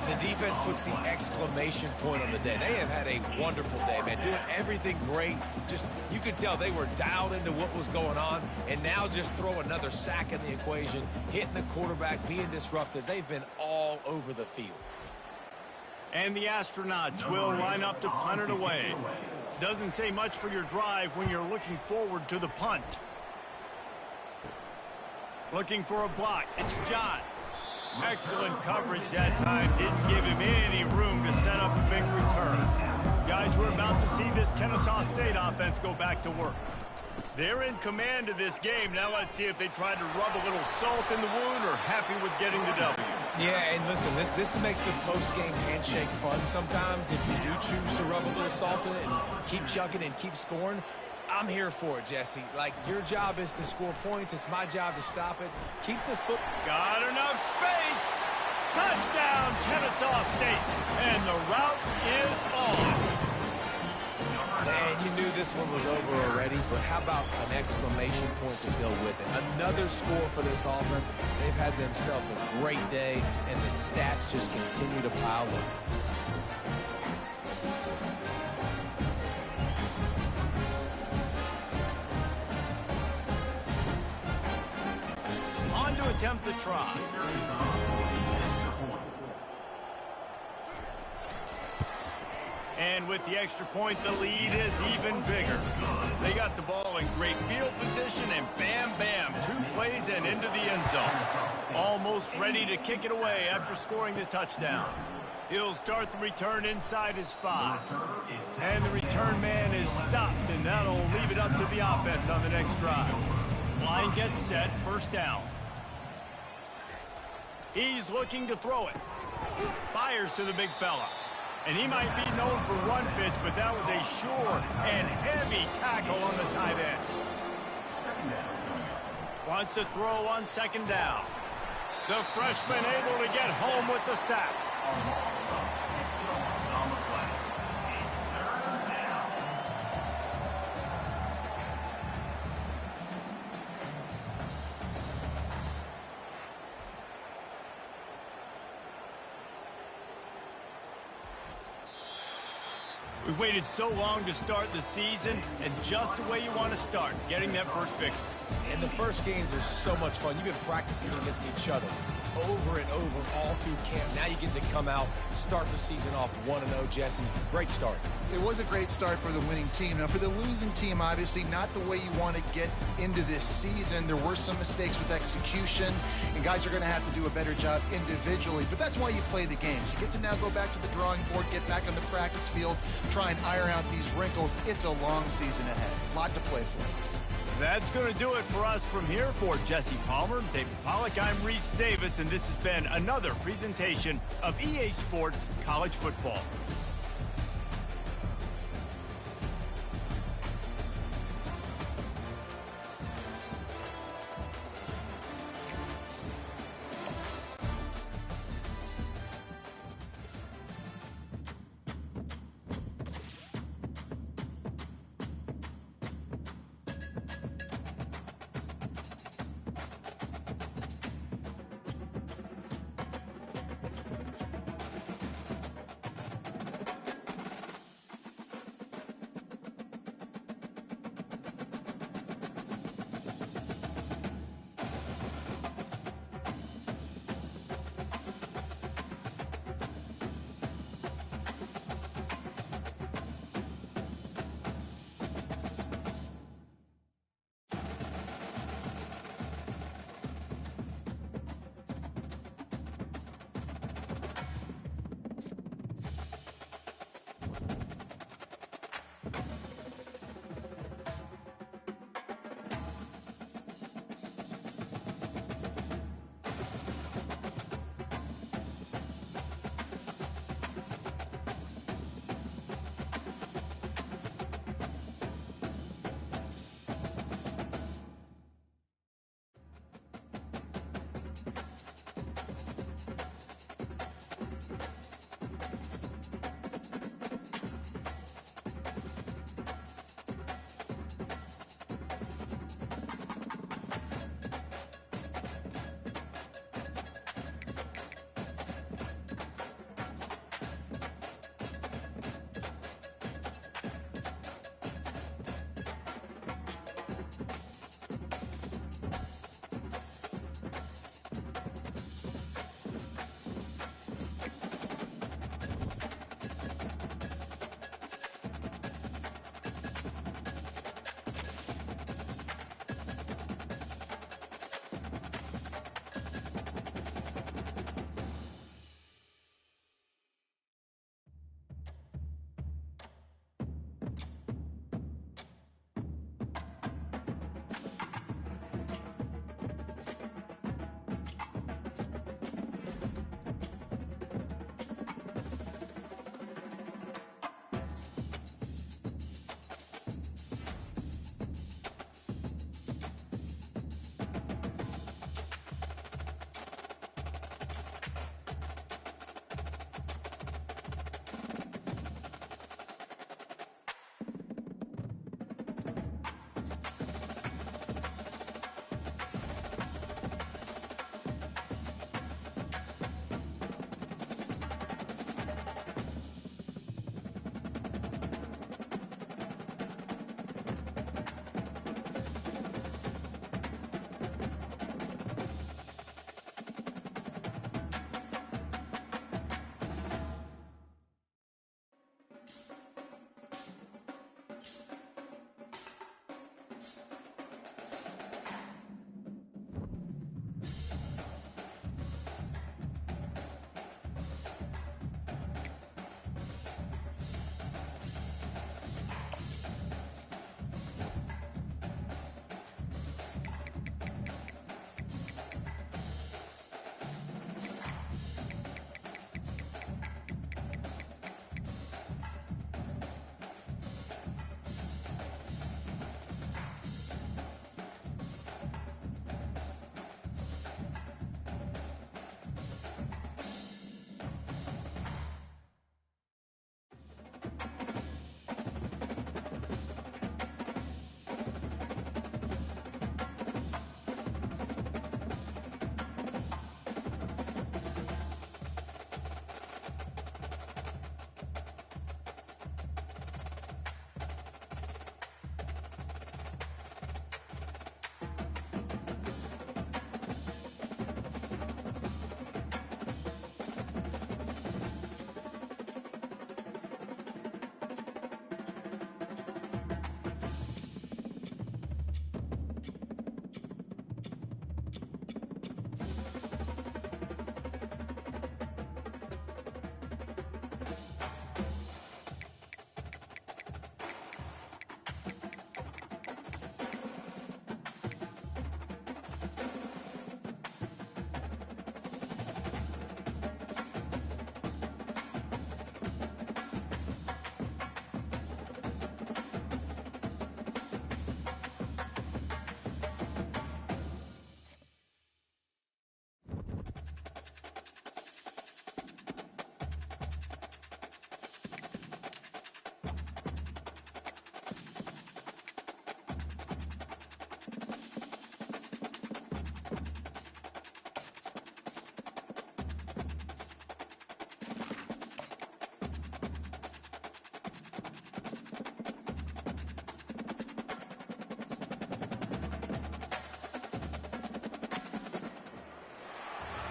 The defense puts the exclamation point on the day. They have had a wonderful day, man. Doing everything great. Just, you could tell they were dialed into what was going on, and now just throw another sack in the equation, hitting the quarterback, being disruptive. They've been all over the field. And the Astronauts will line up to punt it away. Doesn't say much for your drive when you're looking forward to the punt. Looking for a block. It's Johns. Excellent coverage that time. Didn't give him any room to set up a big return. Guys, we're about to see this Kennesaw State offense go back to work. They're in command of this game. Now let's see if they try to rub a little salt in the wound or happy with getting the W. Yeah, and listen, this makes the post-game handshake fun sometimes. If you do choose to rub a little salt in it and keep chugging and keep scoring, I'm here for it, Jesse. Like, your job is to score points. It's my job to stop it. Keep the foot. Got enough space. Touchdown, Kennesaw State. And the route is on. Man, you knew this one was over already, but how about an exclamation point to go with it? Another score for this offense. They've had themselves a great day, and the stats just continue to pile up. Attempt to try. And with the extra point, the lead is even bigger. They got the ball in great field position, and bam, bam, 2 plays and into the end zone. Almost ready to kick it away after scoring the touchdown. He'll start the return inside his 5. And the return man is stopped, and that'll leave it up to the offense on the next drive. Line gets set, first down. He's looking to throw it. Fires to the big fella. And he might be known for run fits, but that was a sure and heavy tackle on the tight end. Wants to throw on second down. The freshman able to get home with the sack. We waited so long to start the season, and just the way you want to start, getting that first victory. And the first games are so much fun. You've been practicing against each other over and over all through camp. Now you get to come out, start the season off 1-0, Jesse. Great start. It was a great start for the winning team. Now, for the losing team, obviously not the way you want to get into this season. There were some mistakes with execution, and guys are going to have to do a better job individually. But that's why you play the games. You get to now go back to the drawing board, get back on the practice field, try and iron out these wrinkles. It's a long season ahead. A lot to play for. That's going to do it for us from here. For Jesse Palmer, David Pollack, I'm Reese Davis, and this has been another presentation of EA Sports College Football.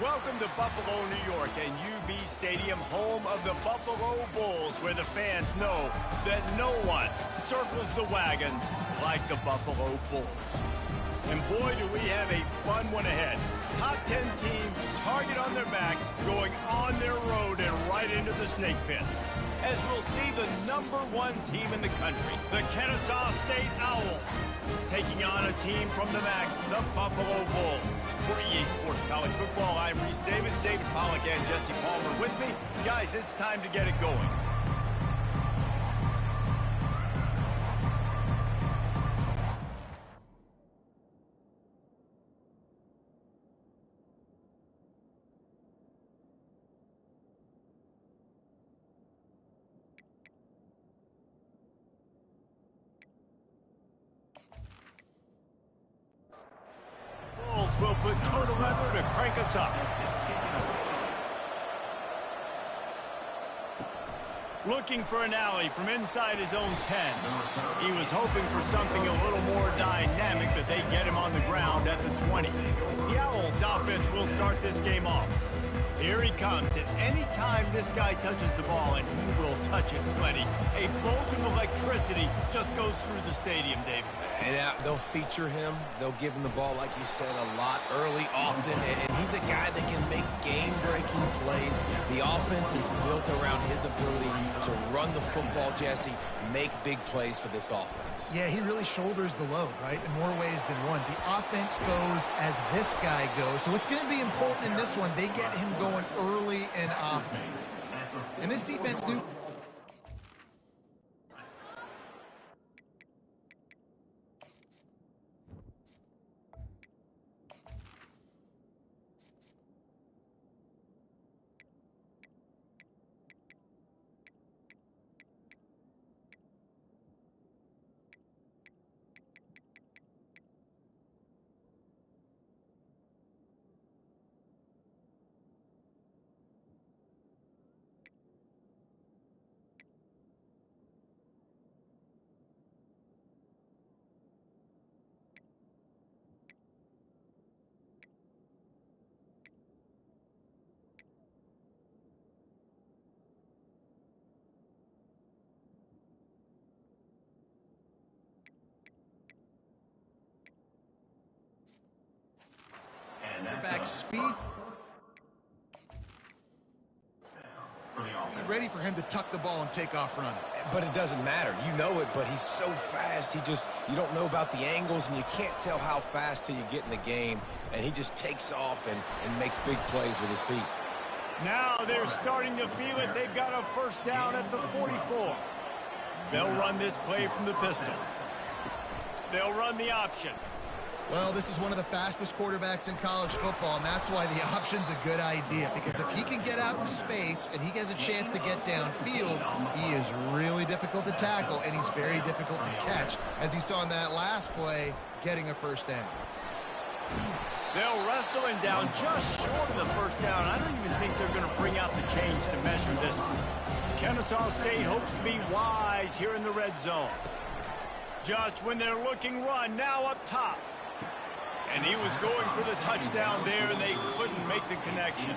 Welcome to Buffalo, New York, and UB Stadium, home of the Buffalo Bulls, where the fans know that no one circles the wagons like the Buffalo Bulls. And boy, do we have a fun one ahead. Top 10 team, target on their back, going on their road and right into the snake pit. As we'll see the #1 team in the country, the Kennesaw State Owls, taking on a team from the MAC, the Buffalo Bulls. For EA Sports College Football, I'm Reese Davis, David Pollack, and Jesse Palmer with me. Guys, it's time to get it going. Will put total leather to crank us up. Looking for an alley from inside his own 10. He was hoping for something a little more dynamic, but they get him on the ground at the 20. The Owls offense will start this game off. Here he comes, and any time this guy touches the ball, and he will touch it plenty, a bolt of electricity just goes through the stadium, David. And they'll feature him. They'll give him the ball, like you said, a lot, early, often. And he's a guy that can make game-breaking plays. The offense is built around his ability to run the football, Jesse, make big plays for this offense. Yeah, he really shoulders the load, right, in more ways than one. The offense goes as this guy goes. So it's going to be important in this one. They get him going early and often. And this defense knew... Back speed. Be ready for him to tuck the ball and take off running. But it doesn't matter. You know it, but he's so fast. You don't know about the angles, and you can't tell how fast till you get in the game. And he just takes off and makes big plays with his feet. Now they're starting to feel it. They've got a first down at the 44. They'll run this play from the pistol. They'll run the option. Well, this is one of the fastest quarterbacks in college football, and that's why the option's a good idea, because if he can get out in space and he has a chance to get downfield, he is really difficult to tackle, and he's very difficult to catch, as you saw in that last play, getting a first down. They'll wrestle him down just short of the first down. I don't even think they're going to bring out the chains to measure this one. Kennesaw State hopes to be wise here in the red zone. Just when they're looking run, now up top. And he was going for the touchdown there, and they couldn't make the connection.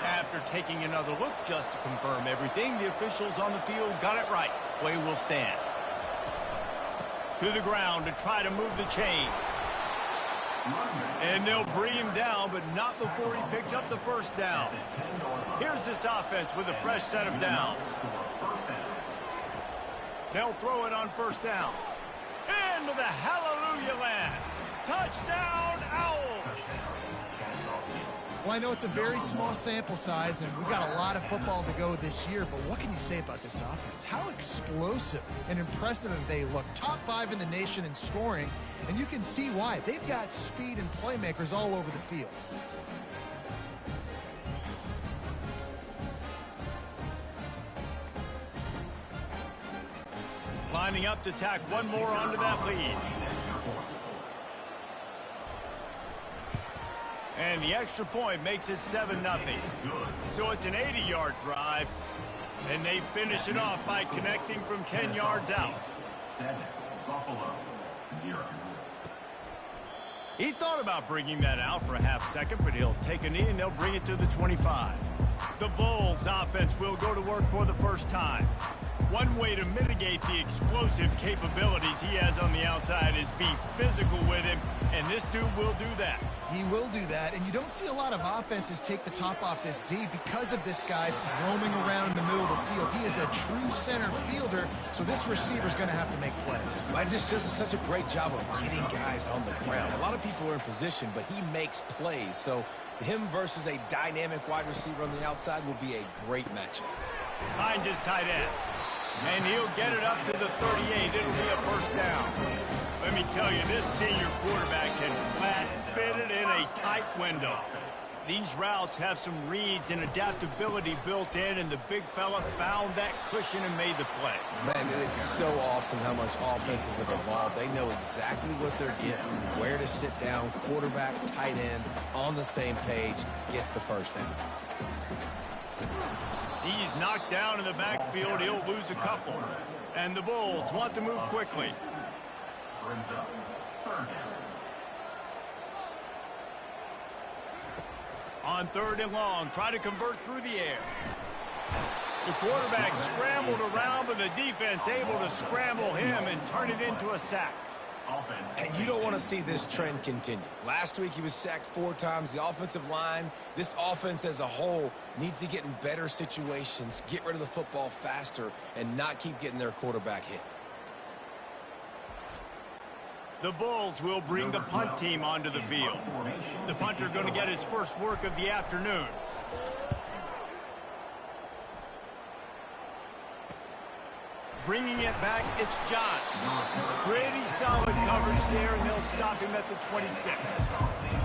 After taking another look just to confirm everything, the officials on the field got it right. Play will stand. To the ground to try to move the chains. And they'll bring him down, but not before he picks up the first down. Here's this offense with a fresh set of downs. They'll throw it on first down. Into the hallelujah land. Touchdown, Owls! Well, I know it's a very small sample size, and we've got a lot of football to go this year, but what can you say about this offense? How explosive and impressive they look. Top 5 in the nation in scoring, and you can see why. They've got speed and playmakers all over the field. Lining up to tack one more onto that lead. And the extra point makes it 7-0. So it's an 80-yard drive, and they finish it off by connecting from 10 yards out. 7, Buffalo, 0. He thought about bringing that out for a half second, but he'll take a knee and they'll bring it to the 25. The Bulls offense will go to work for the first time. One way to mitigate the explosive capabilities he has on the outside is be physical with him, and this dude will do that. He will do that, and you don't see a lot of offenses take the top off this D because of this guy roaming around in the middle of the field. He is a true center fielder, so this receiver's going to have to make plays. Mike just does such a great job of getting guys on the ground. A lot of people are in position, but he makes plays, so him versus a dynamic wide receiver on the outside will be a great matchup. Finds his tight end. And he'll get it up to the 38. It'll be a first down. Let me tell you, this senior quarterback can flat fit it in a tight window. These routes have some reads and adaptability built in, and the big fella found that cushion and made the play. Man, it's so awesome how much offenses have evolved. They know exactly what they're getting, where to sit down, quarterback, tight end, on the same page, gets the first down. He's knocked down in the backfield. He'll lose a couple. And the Bulls want to move quickly. Brings up third down. On 3rd and long, try to convert through the air. The quarterback scrambled around, but the defense able to scramble him and turn it into a sack. And you don't want to see this trend continue. Last week he was sacked 4 times. The offensive line, this offense as a whole, needs to get in better situations, get rid of the football faster, and not keep getting their quarterback hit. The Bulls will bring the punt team onto the field. The punter going to get his first work of the afternoon. Bringing it back, it's John. Pretty solid coverage there, and they'll stop him at the 26.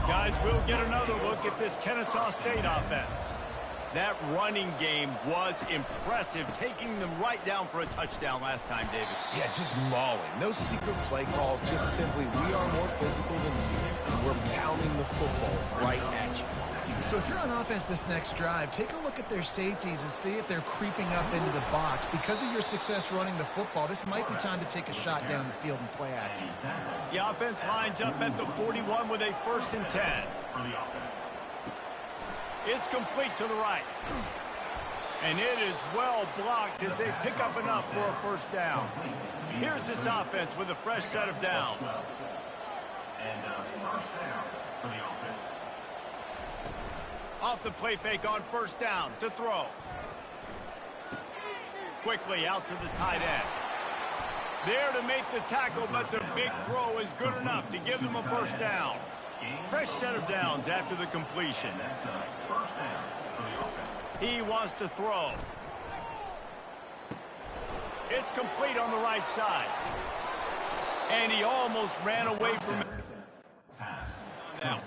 Guys, we'll get another look at this Kennesaw State offense. That running game was impressive, taking them right down for a touchdown last time, David. Yeah, just mauling. No secret play calls, just simply we are more physical than you, and we're pounding the football right at you. So if you're on offense this next drive, take a look at their safeties and see if they're creeping up into the box. Because of your success running the football, this might be time to take a shot down the field and play action. The offense lines up at the 41 with a 1st and 10. It's complete to the right. And it is well blocked as they pick up enough for a first down. Here's this offense with a fresh set of downs. And first down for the offense. Off the play fake on 1st down to throw. Quickly out to the tight end. There to make the tackle, but the big throw is good enough to give them a first down. Fresh set of downs after the completion. First down for the offense. He wants to throw. It's complete on the right side. And he almost ran away from it. Pass. Now.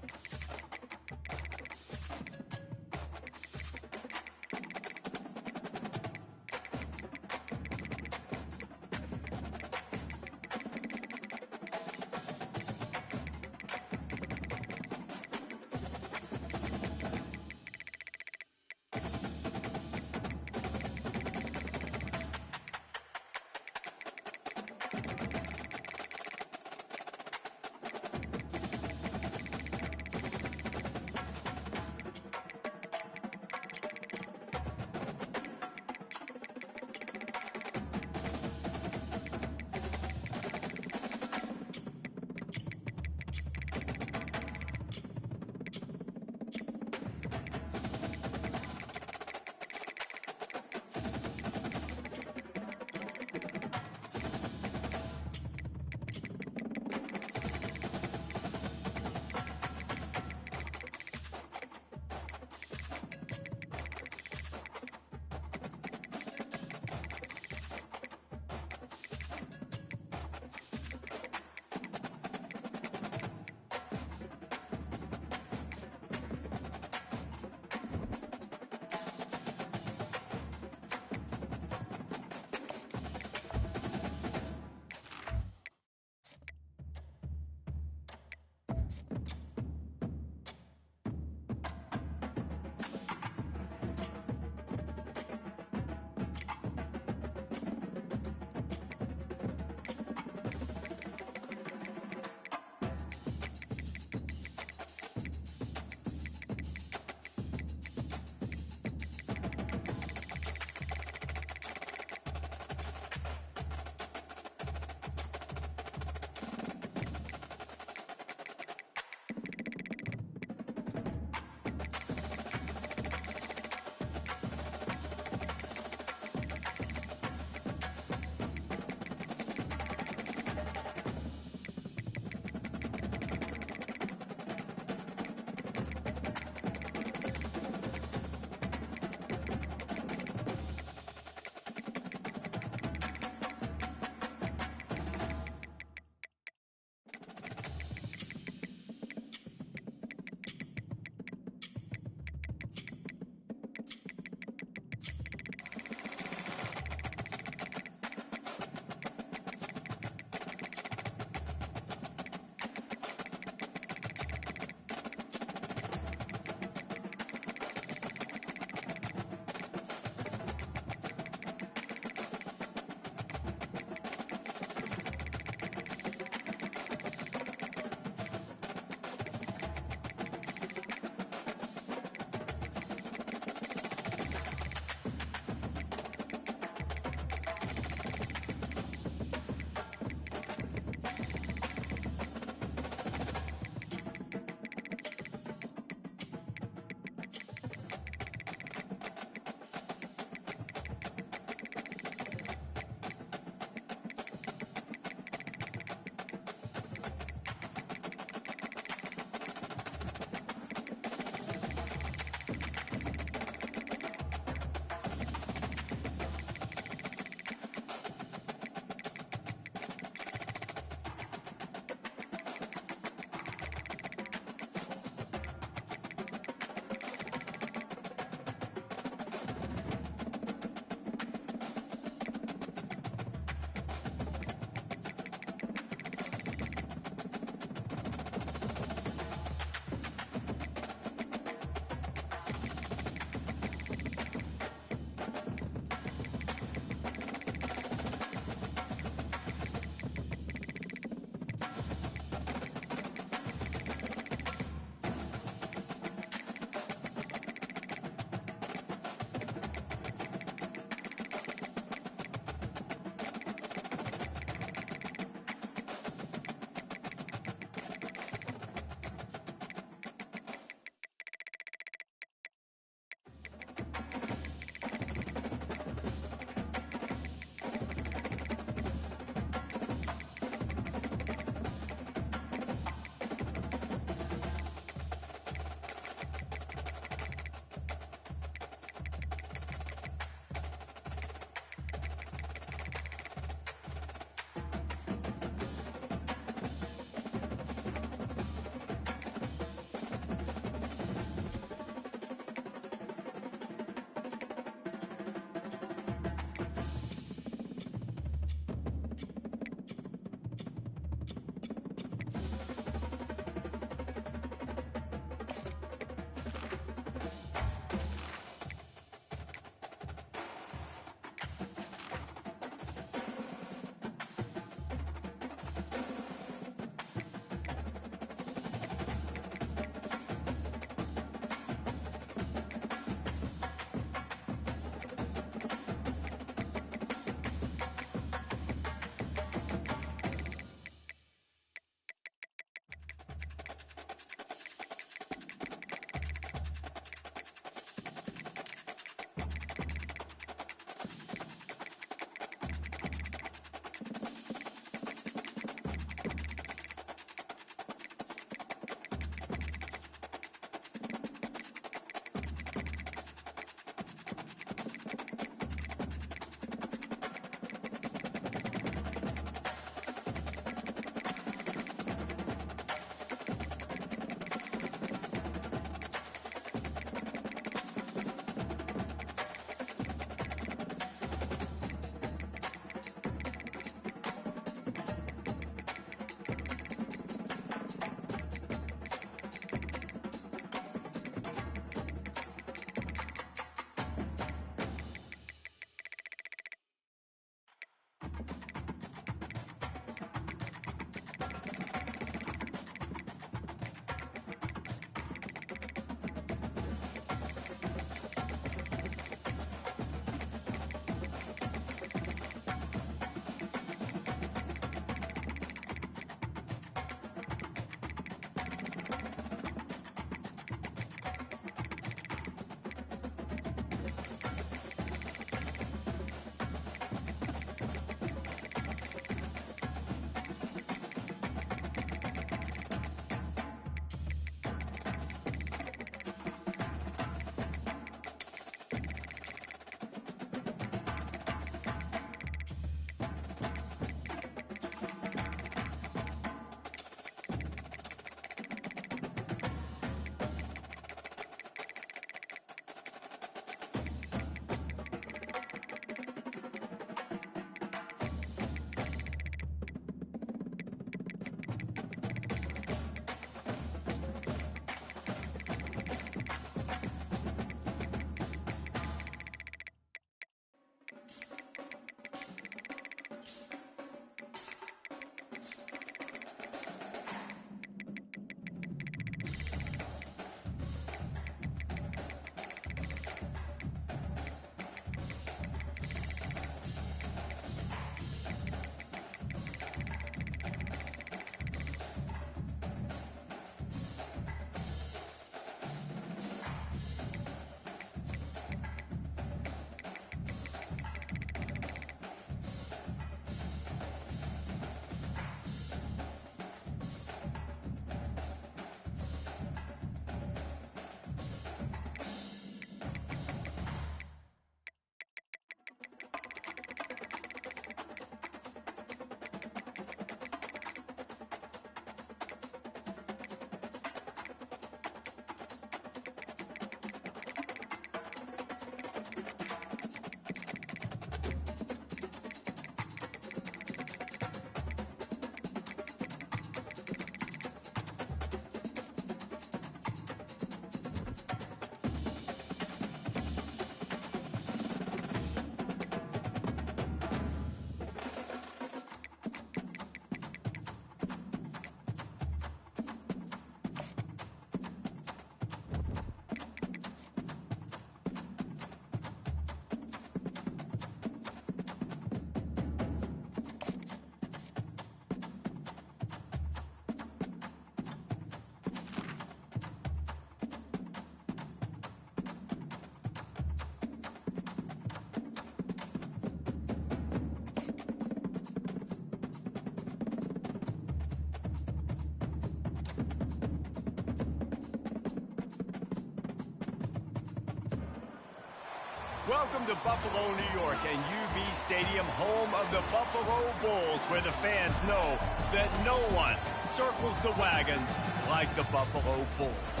Welcome to Buffalo, New York, and UB Stadium, home of the Buffalo Bulls, where the fans know that no one circles the wagons like the Buffalo Bulls.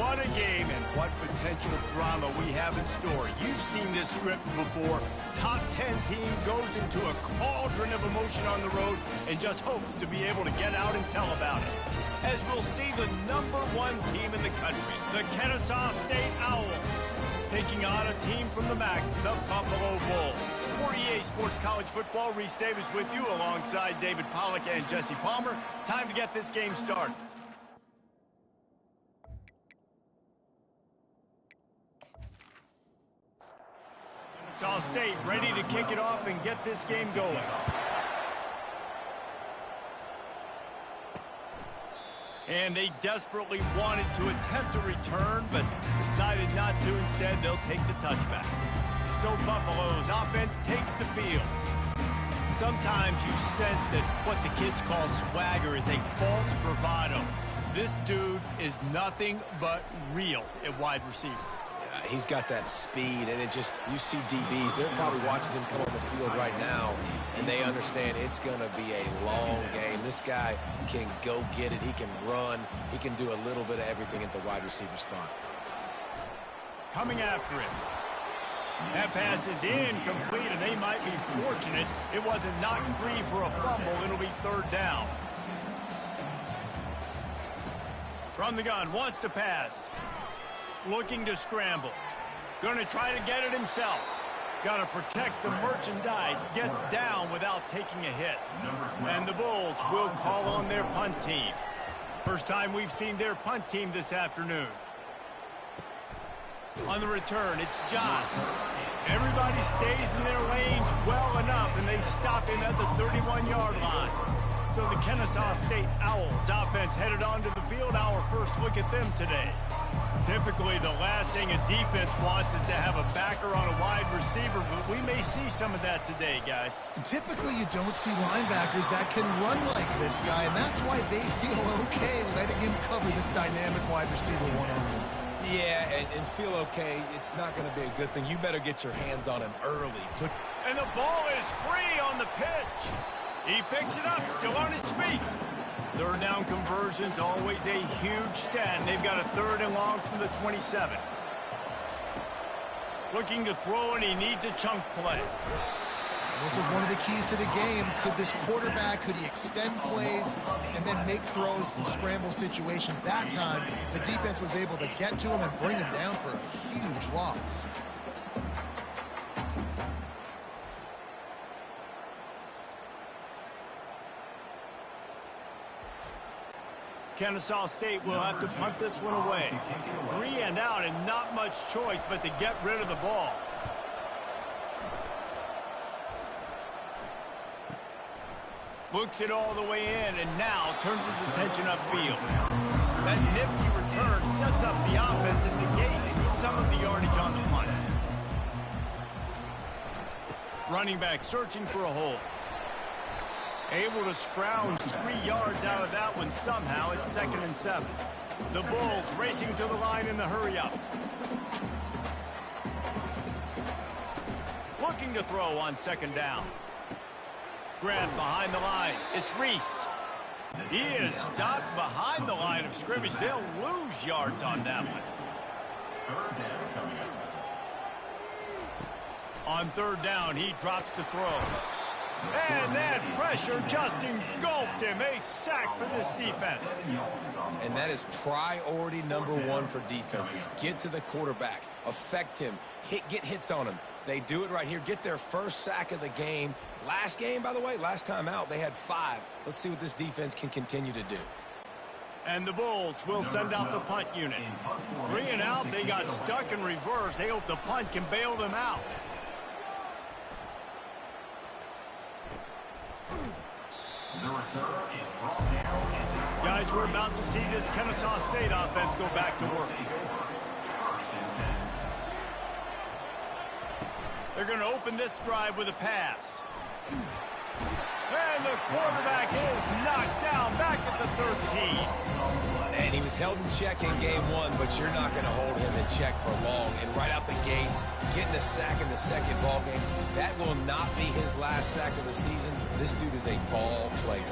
What a game and what potential drama we have in store. You've seen this script before. Top 10 team goes into a cauldron of emotion on the road and just hopes to be able to get out and tell about it. As we'll see the #1 team in the country, the Kennesaw State Owls, taking on a team from the MAC, the Buffalo Bulls. For EA Sports College Football, Reese Davis with you alongside David Pollack and Jesse Palmer. Time to get this game started. Kennesaw State ready to kick it off and get this game going. And they desperately wanted to attempt a return, but decided not to. Instead, they'll take the touchback. So Buffalo's offense takes the field. Sometimes you sense that what the kids call swagger is a false bravado. This dude is nothing but real at wide receiver. He's got that speed, and you see DBs, they're probably watching him come on the field right now, and they understand it's going to be a long game. This guy can go get it. He can run. He can do a little bit of everything at the wide receiver spot. Coming after it. That pass is incomplete, and they might be fortunate it wasn't knocked free for a fumble. It'll be 3rd down. From the gun, wants to pass. Looking to scramble. Going to try to get it himself. Got to protect the merchandise. Gets down without taking a hit. And the Bulls will call on their punt team. First time we've seen their punt team this afternoon. On the return, it's John. Everybody stays in their lanes well enough, and they stop him at the 31-yard line. So the Kennesaw State Owls offense headed onto the field. Our first look at them today. Typically, the last thing a defense wants is to have a backer on a wide receiver, but we may see some of that today, guys. Typically, you don't see linebackers that can run like this guy, and that's why they feel okay letting him cover this dynamic wide receiver one-on-one. Yeah, and feel okay. It's not going to be a good thing. You better get your hands on him early. And the ball is free on the pitch. He picks it up, still on his feet. 3rd down conversion's always a huge stat, and they've got a 3rd and long from the 27. Looking to throw, and he needs a chunk play. This was one of the keys to the game. Could this quarterback, could he extend plays and then make throws in scramble situations? That time, the defense was able to get to him and bring him down for a huge loss. Kennesaw State will have to punt this one away. 3 and out, and not much choice but to get rid of the ball. Looks it all the way in, and now turns his attention upfield. That nifty return sets up the offense and negates some of the yardage on the punt. Running back searching for a hole. Able to scrounge 3 yards out of that one somehow. It's 2nd and 7. The Bulls racing to the line in the hurry-up. Looking to throw on 2nd down. Grabbed behind the line. It's Reese. He is stopped behind the line of scrimmage. They'll lose yards on that one. On 3rd down, he drops to throw. And that pressure just engulfed him. A sack for this defense. And that is priority #1 for defenses. Get to the quarterback. Affect him. Get hits on him. They do it right here. Get their first sack of the game. Last game, by the way, last time out, they had 5. Let's see what this defense can continue to do. And the Bulls will send out the punt unit. 3 and out. They got stuck in reverse. They hope the punt can bail them out. Guys, we're about to see this Kennesaw State offense go back to work. They're going to open this drive with a pass. And the quarterback is knocked down back at the 13. And he was held in check in game one, but you're not going to hold him in check for long. And right out the gates, getting a sack in the second ball game, that will not be his last sack of the season. This dude is a ball player.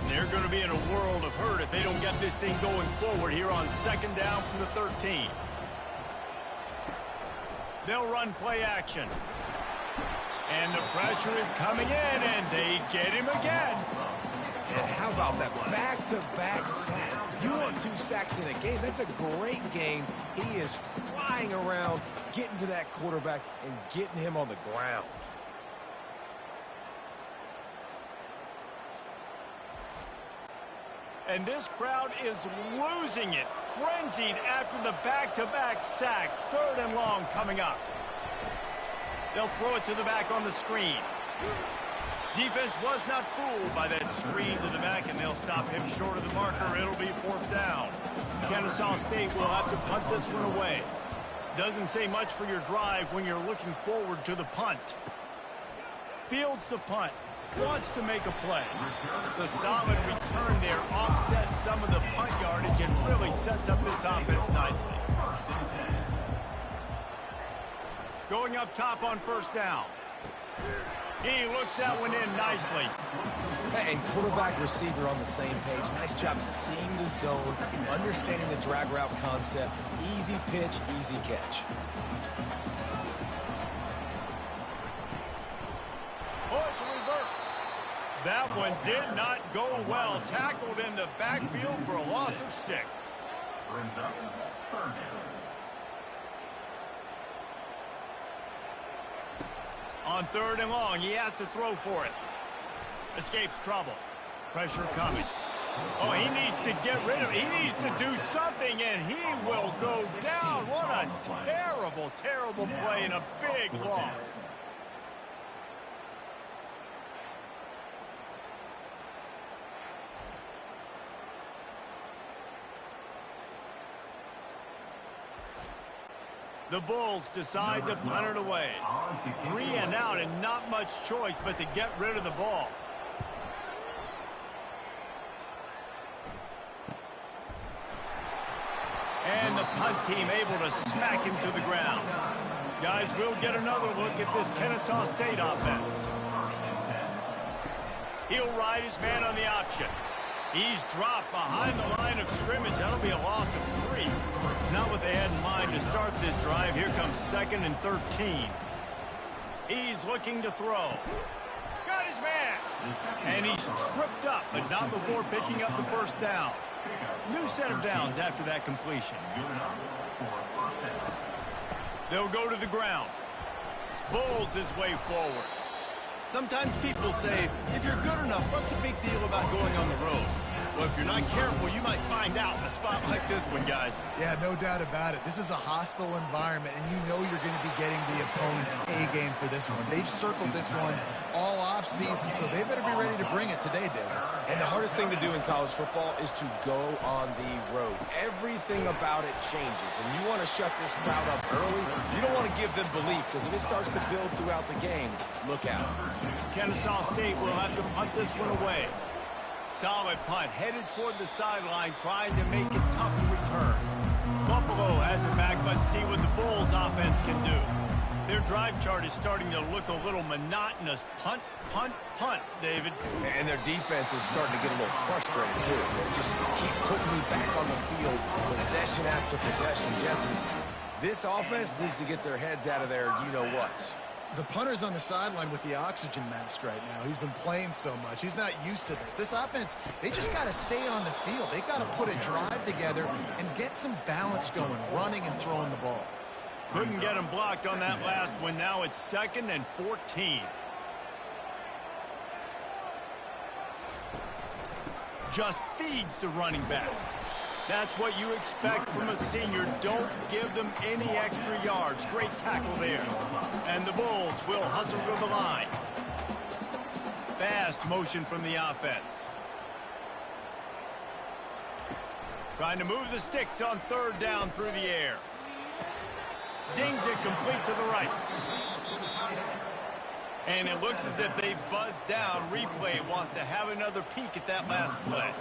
They're going to be in a world of hurt if they don't get this thing going forward here on second down from the 13. They'll run play action. And the pressure is coming in, and they get him again. And how about that back-to-back sack? You want 2 sacks in a game. That's a great game. He is flying around, getting to that quarterback and getting him on the ground. And this crowd is losing it, frenzied after the back-to-back sacks. Third and long coming up. They'll throw it to the back on the screen. Defense was not fooled by that screen to the back, and they'll stop him short of the marker. It'll be fourth down. Kennesaw State will have to punt this one away. Doesn't say much for your drive when you're looking forward to the punt. Fields the punt. Wants to make a play. The solid return there offsets some of the punt yardage and really sets up this offense nicely. Going up top on first down. He looks that one in nicely. And quarterback receiver on the same page. Nice job seeing the zone, understanding the drag route concept. Easy pitch, easy catch. Oh, it's a reverse. That one did not go well. Tackled in the backfield for a loss of 6. Brings up third down. On third and long, he has to throw for it. Escapes trouble. Pressure coming. Oh, he needs to get rid of it. He needs to do something, and he will go down. What a terrible, terrible play and a big loss. The Bulls decide to punt it away. 3 and out and not much choice but to get rid of the ball. And the punt team able to smack him to the ground. Guys, we'll get another look at this Kennesaw State offense. He'll ride his man on the option. He's dropped behind the line of scrimmage. That'll be a loss of 3. Not what they had in mind to start this drive. Here comes 2nd and 13. He's looking to throw. Got his man. And he's tripped up, but not before picking up the first down. New set of downs after that completion. They'll go to the ground. Bulls his way forward. Sometimes people say, if you're good enough, what's the big deal about going on the road? Well, if you're not careful, you might find out in a spot like this one, guys. Yeah, no doubt about it. This is a hostile environment, and you know you're going to be getting the opponent's A-game for this one. They've circled this one all off-season, so they better be ready to bring it today, David. And the hardest thing to do in college football is to go on the road. Everything about it changes, and you want to shut this crowd up early. You don't want to give them belief, because if it starts to build throughout the game, look out. Kennesaw State will have to punt this one away. Solid punt, headed toward the sideline, trying to make it tough to return. Buffalo has it back. Let's see what the Bulls offense can do. Their drive chart is starting to look a little monotonous. Punt, punt, punt, David. And their defense is starting to get a little frustrated, too. They just keep putting me back on the field, possession after possession. Jesse, this offense needs to get their heads out of their you-know-what. The punter's on the sideline with the oxygen mask right now. He's been playing so much. He's not used to this. This offense, they just got to stay on the field. They've got to put a drive together and get some balance going, running and throwing the ball. Couldn't get him blocked on that last one. Now it's 2nd and 14. Just feeds the running back. That's what you expect from a senior. Don't give them any extra yards. Great tackle there. And the Bulls will hustle to the line. Fast motion from the offense. Trying to move the sticks on third down through the air. Zings it complete to the right. And it looks as if they've buzzed down. Replay wants to have another peek at that last play.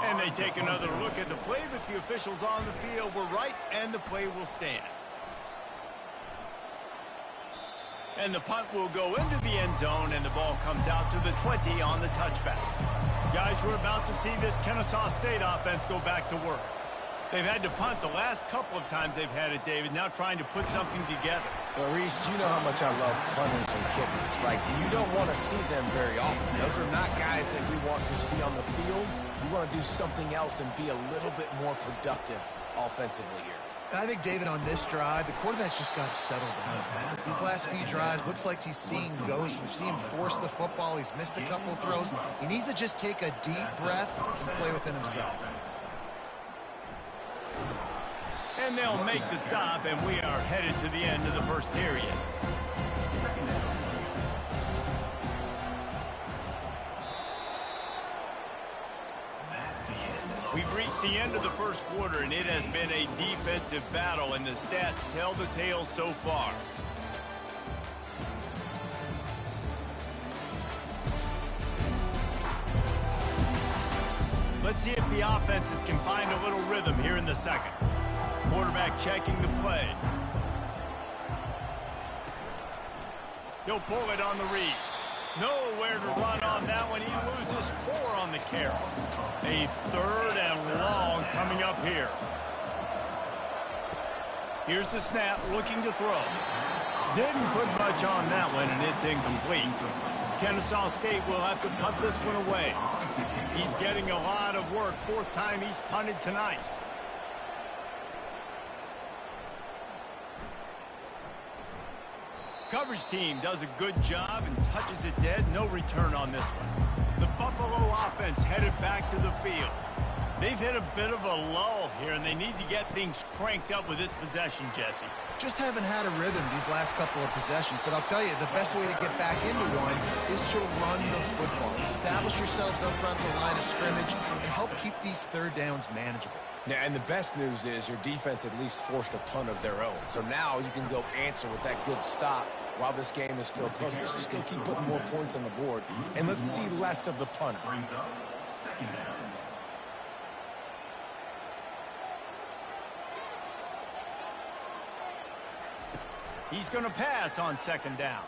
And they take another look at the play, but the officials on the field were right, and the play will stand. And the punt will go into the end zone, and the ball comes out to the 20 on the touchback. Guys, we're about to see this Kennesaw State offense go back to work. They've had to punt the last couple of times they've had it, David, now trying to put something together. Well, Reese, you know how much I love punters and kickers. Like, you don't want to see them very often. Those are not guys that we want to see on the field. We want to do something else and be a little bit more productive offensively here. I think, David, on this drive, the quarterback's just got to settle down. These last few drives, looks like he's seeing ghosts. We've seen him force the football. He's missed a couple of throws. He needs to just take a deep breath and play within himself. And they'll make the stop, and we are headed to the end of the first period. We've reached the end of the first quarter, and it has been a defensive battle, and the stats tell the tale so far. Let's see if the offenses can find a little rhythm here in the second. Quarterback checking the play. He'll pull it on the read. Nowhere to run on that one. He loses 4 on the carry. A third and long coming up here. Here's the snap, looking to throw. Didn't put much on that one, and it's incomplete. Kennesaw State will have to punt this one away. He's getting a lot of work. 4th time he's punted tonight. Coverage team does a good job and touches it dead. No return on this one. The Buffalo offense headed back to the field. They've hit a bit of a lull here, and they need to get things cranked up with this possession, Jesse. Just haven't had a rhythm these last couple of possessions, but I'll tell you, the best way to get back into one is to run the football. Establish yourselves up front of the line of scrimmage and help keep these third downs manageable. Yeah, and the best news is your defense at least forced a punt of their own. So now you can go answer with that good stop while this game is still close. Let's just go keep putting more points on the board, and let's see less of the punter. Brings up second down. He's going to pass on second down.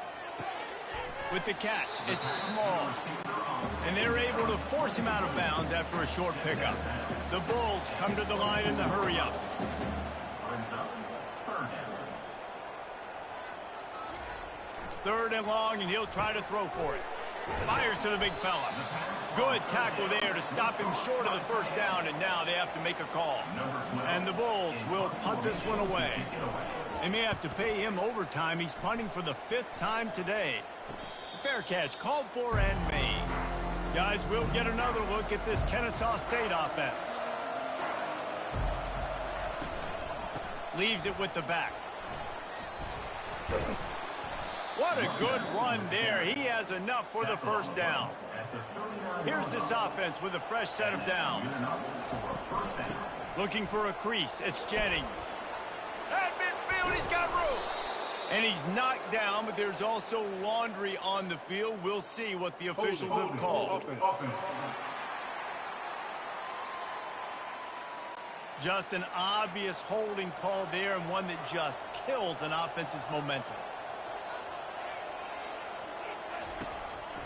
With the catch, it's small. And they're able to force him out of bounds after a short pickup. The Bulls come to the line in the hurry-up. Brings up third down. 3rd and long, and he'll try to throw for it. Fires to the big fella. Good tackle there to stop him short of the first down, and now they have to make a call. And the Bulls will punt this one away. They may have to pay him overtime. He's punting for the 5th time today. Fair catch called for and made. Guys, we'll get another look at this Kennesaw State offense. Leaves it with the back. What a good run there. He has enough for the first down. Here's this offense with a fresh set of downs. Looking for a crease. It's Jennings. At midfield, he's got room. And he's knocked down, but there's also laundry on the field. We'll see what the officials have called. Just an obvious holding call there, and one that just kills an offense's momentum.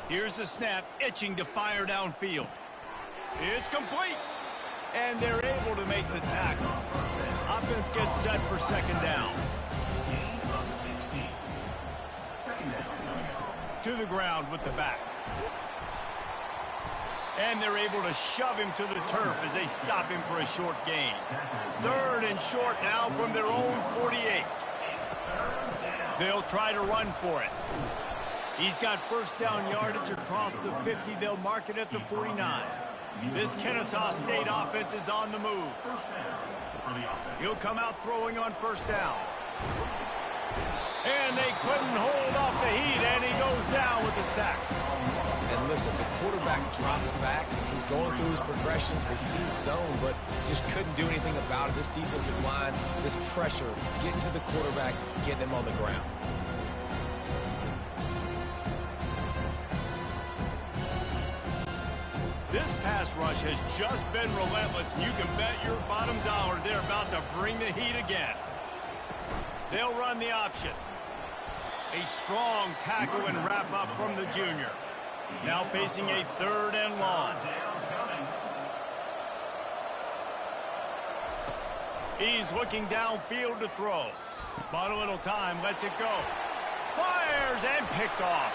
Here's the snap, itching to fire downfield. It's complete. And they're able to make the tackle. Offense gets set for second down. To the ground with the back. And they're able to shove him to the turf as they stop him for a short gain. 3rd and short now from their own 48. They'll try to run for it. He's got first down yardage across the 50. They'll mark it at the 49. This Kennesaw State offense is on the move. He'll come out throwing on first down. And they couldn't hold off the heat, and he goes down with the sack. And listen, the quarterback drops back. He's going through his progressions. We see zone, but just couldn't do anything about it. This defensive line, this pressure, getting to the quarterback, getting him on the ground. pass rush has just been relentless. You can bet your bottom dollar they're about to bring the heat again. They'll run the option. A strong tackle and wrap up from the junior. Now facing a 3rd and long. He's looking downfield to throw. Bought a little time, lets it go. Fires and picked off.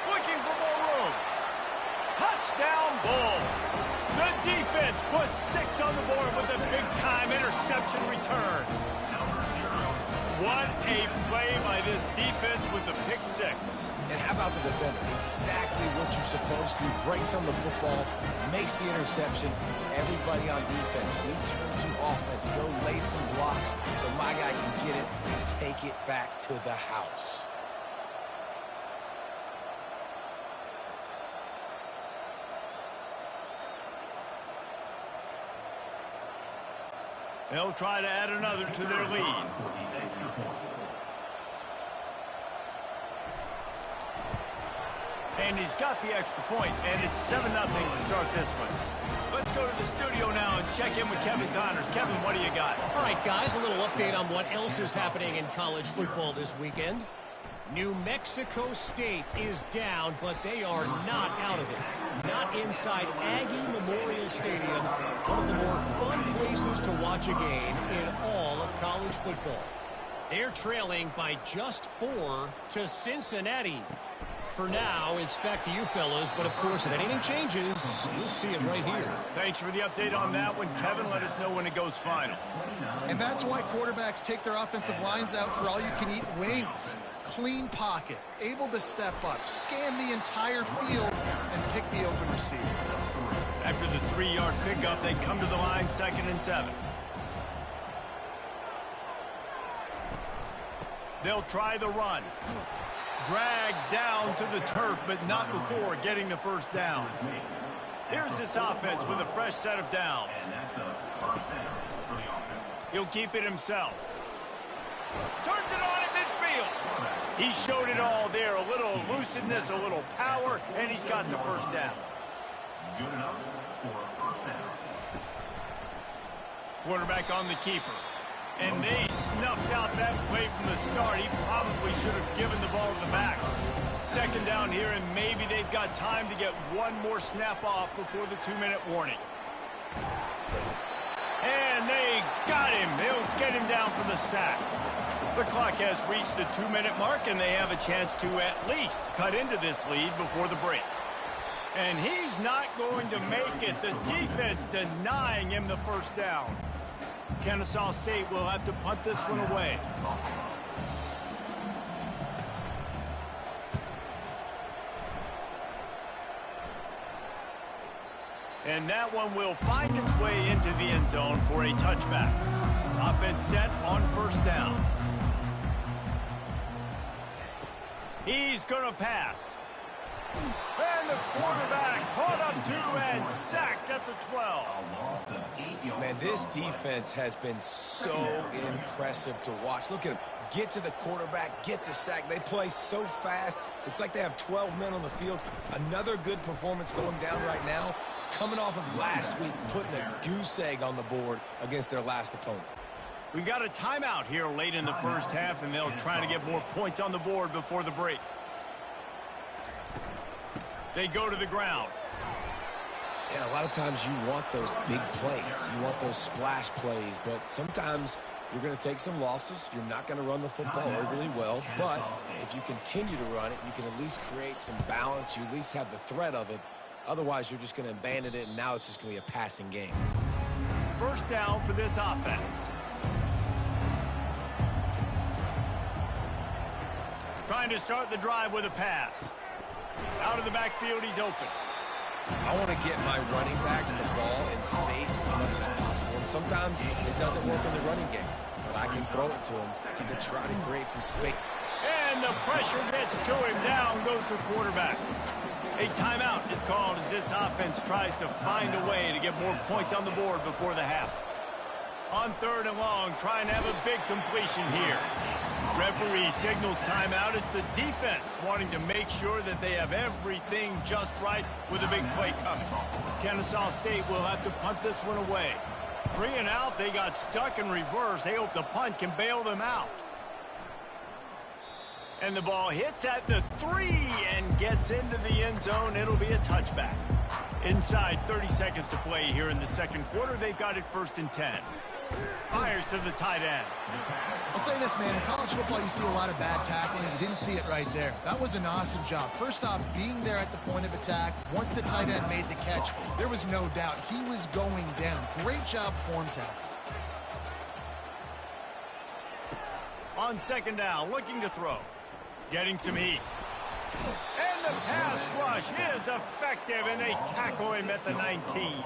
Looking for more room. Touchdown Bulls. The defense puts 6 on the board with a big-time interception return. What a play by this defense with the pick 6. And how about the defender? Exactly what you're supposed to. Breaks on the football, makes the interception. Everybody on defense, we turn to offense. Go lay some blocks so my guy can get it and take it back to the house. They'll try to add another to their lead. And he's got the extra point, and it's 7-0 to start this one. Let's go to the studio now and check in with Kevin Connors. Kevin, what do you got? All right, guys, a little update on what else is happening in college football this weekend. New Mexico State is down, but they are not out of it. Not inside Aggie Memorial Stadium, one of the more fun places to watch a game in all of college football. They're trailing by just 4 to Cincinnati. For now, it's back to you fellas, but of course, if anything changes, you'll see it right here. Thanks for the update on that one, Kevin. Let us know when it goes final. And that's why quarterbacks take their offensive lines out for all-you-can-eat wings. Clean pocket, able to step up, scan the entire field, and pick the open receiver. After the 3-yard pickup, they come to the line 2nd and 7. They'll try the run. Dragged down to the turf, but not before getting the first down. Here's this offense with a fresh set of downs. He'll keep it himself. Turns it on at midfield. He showed it all there. A little elusiveness, a little power, and he's got the first down. Good enough for a first down. Quarterback on the keeper. And they snuffed out that play from the start. He probably should have given the ball to the back. 2nd down here, and maybe they've got time to get one more snap off before the 2-minute warning. And they got him. They'll get him down for the sack. The clock has reached the 2-minute mark, and they have a chance to at least cut into this lead before the break. And he's not going to make it. The defense denying him the first down. Kennesaw State will have to punt this one away. And that one will find its way into the end zone for a touchback. Offense set on 1st down. He's going to pass. And the quarterback caught up to and sacked at the 12. Man, this defense has been so impressive to watch. Look at them. Get to the quarterback, get the sack. They play so fast. It's like they have 12 men on the field. Another good performance going down right now. Coming off of last week, putting a goose egg on the board against their last opponent. We got a timeout here late in the first half, and they'll try to get more points on the board before the break. They go to the ground. And a lot of times you want those big plays. You want those splash plays, but sometimes you're going to take some losses. You're not going to run the football overly well, but if you continue to run it, you can at least create some balance. You at least have the threat of it. Otherwise, you're just going to abandon it, and now it's just going to be a passing game. 1st down for this offense. Trying to start the drive with a pass. Out of the backfield, he's open. I want to get my running backs the ball in space as much as possible. And sometimes it doesn't work in the running game. But I can throw it to him. I can try to create some space. And the pressure gets to him. Down goes the quarterback. A timeout is called as this offense tries to find a way to get more points on the board before the half. On 3rd and long, trying to have a big completion here. Referee signals timeout. It's the defense wanting to make sure that they have everything just right with a big play coming. Kennesaw State will have to punt this one away. 3 and out. They got stuck in reverse. They hope the punt can bail them out. And the ball hits at the 3 and gets into the end zone. It'll be a touchback. Inside 30 seconds to play here in the second quarter. They've got it 1st and 10. Fires to the tight end. I'll say this, man. In college football, you see a lot of bad tackling. You didn't see it right there. That was an awesome job. First off, being there at the point of attack. Once the tight end made the catch, there was no doubt he was going down. Great job form tackle. On 2nd down, looking to throw. Getting some heat. And the pass rush is effective, and they tackle him at the 19.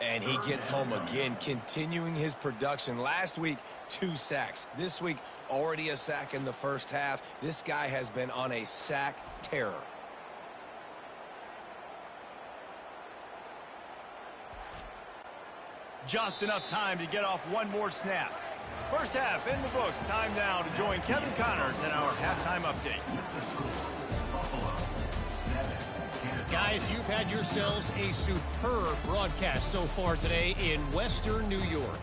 And he gets home again, continuing his production. Last week, 2 sacks. This week, already a sack in the first half. This guy has been on a sack terror. Just enough time to get off one more snap. First half in the books. Time now to join Kevin Connors in our halftime update. Guys, you've had yourselves a superb broadcast so far today in Western New York.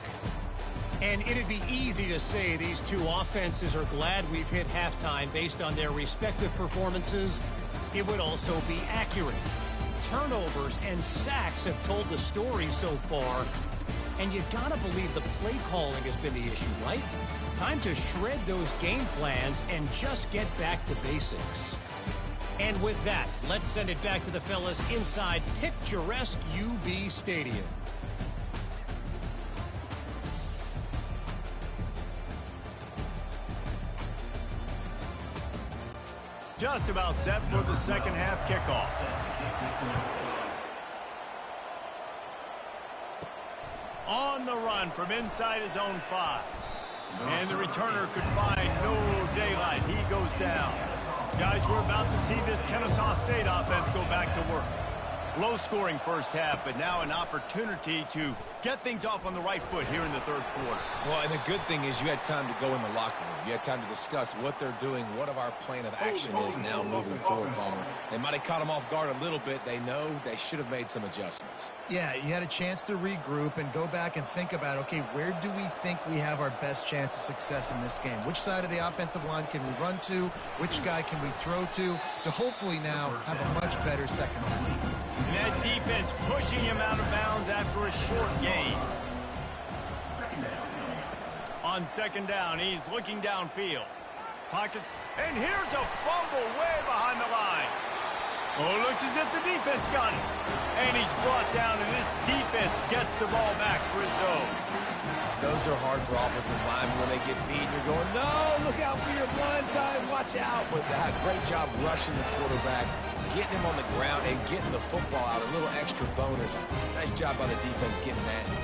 And it'd be easy to say these two offenses are glad we've hit halftime based on their respective performances. It would also be accurate. Turnovers and sacks have told the story so far. And you gotta believe the play calling has been the issue, right? Time to shred those game plans and just get back to basics. And with that, let's send it back to the fellas inside picturesque UB Stadium. Just about set for the second half kickoff. On the run from inside his own 5. And the returner could find no daylight. He goes down. Guys, we're about to see this Kennesaw State offense go back to work. Low-scoring first half, but now an opportunity to get things off on the right foot here in the third quarter. Well, and the good thing is you had time to go in the locker room. You had time to discuss what they're doing, what of our plan of action is now moving forward, Palmer. They might have caught them off guard a little bit. They know they should have made some adjustments. Yeah, you had a chance to regroup and go back and think about, okay, where do we think we have our best chance of success in this game? Which side of the offensive line can we run to? Which guy can we throw to hopefully now have a much better second half? And that defense pushing him out of bounds after a short gain. On 2nd down, he's looking downfield. Pocket, and here's a fumble way behind the line. Oh, looks as if the defense got it. And he's brought down, and this defense gets the ball back for its own. Those are hard for offensive linemen when they get beat. You're going, no, look out for your blind side, watch out. But that great job rushing the quarterback, getting him on the ground and getting the football out, a little extra bonus. Nice job by the defense getting nasty.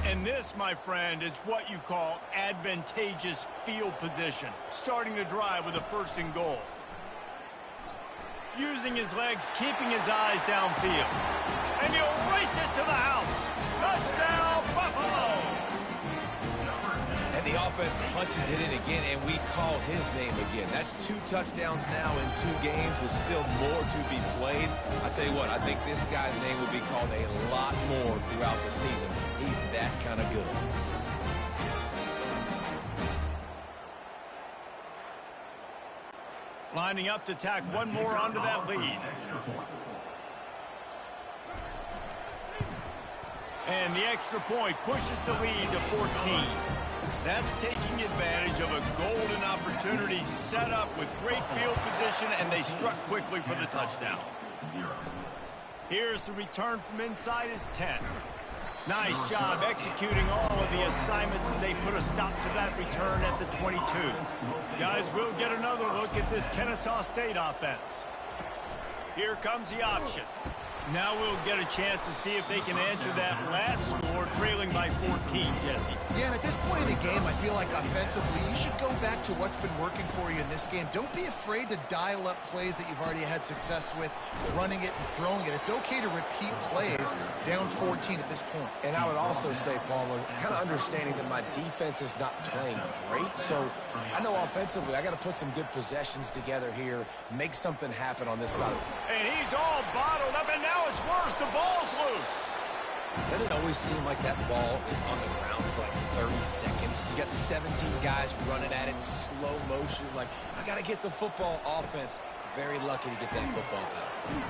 And this, my friend, is what you call advantageous field position. Starting the drive with a 1st and goal. Using his legs, keeping his eyes downfield. And he'll race it to the house. Touchdown, Buffalo! And the offense punches it in again, and we call his name again. That's 2 touchdowns now in 2 games with still more to be played. I tell you what, I think this guy's name will be called a lot more throughout the season. He's that kind of good. Lining up to tack one more onto that lead. And the extra point pushes the lead to 14. That's taking advantage of a golden opportunity set up with great field position, and they struck quickly for the touchdown. Here's the return from inside his 10. Nice job executing all of the assignments as they put a stop to that return at the 22. Guys, we'll get another look at this Kennesaw State offense. Here comes the option. Now we'll get a chance to see if they can answer that last score, trailing by 14, Jesse. Yeah, and at this point in the game, I feel like offensively, you should go back to what's been working for you in this game. Don't be afraid to dial up plays that you've already had success with, running it and throwing it. It's okay to repeat plays down 14 at this point. And I would also say, Palmer, kind of understanding that my defense is not playing great. So I know offensively, I got to put some good possessions together here, make something happen on this side. And he's all bottled up, and now it's worse. The ball's loose. Doesn't it always seem like that ball is on the ground for like 30 seconds? You got 17 guys running at it in slow motion. Like, I got to get the football. Offense, very lucky to get that football back.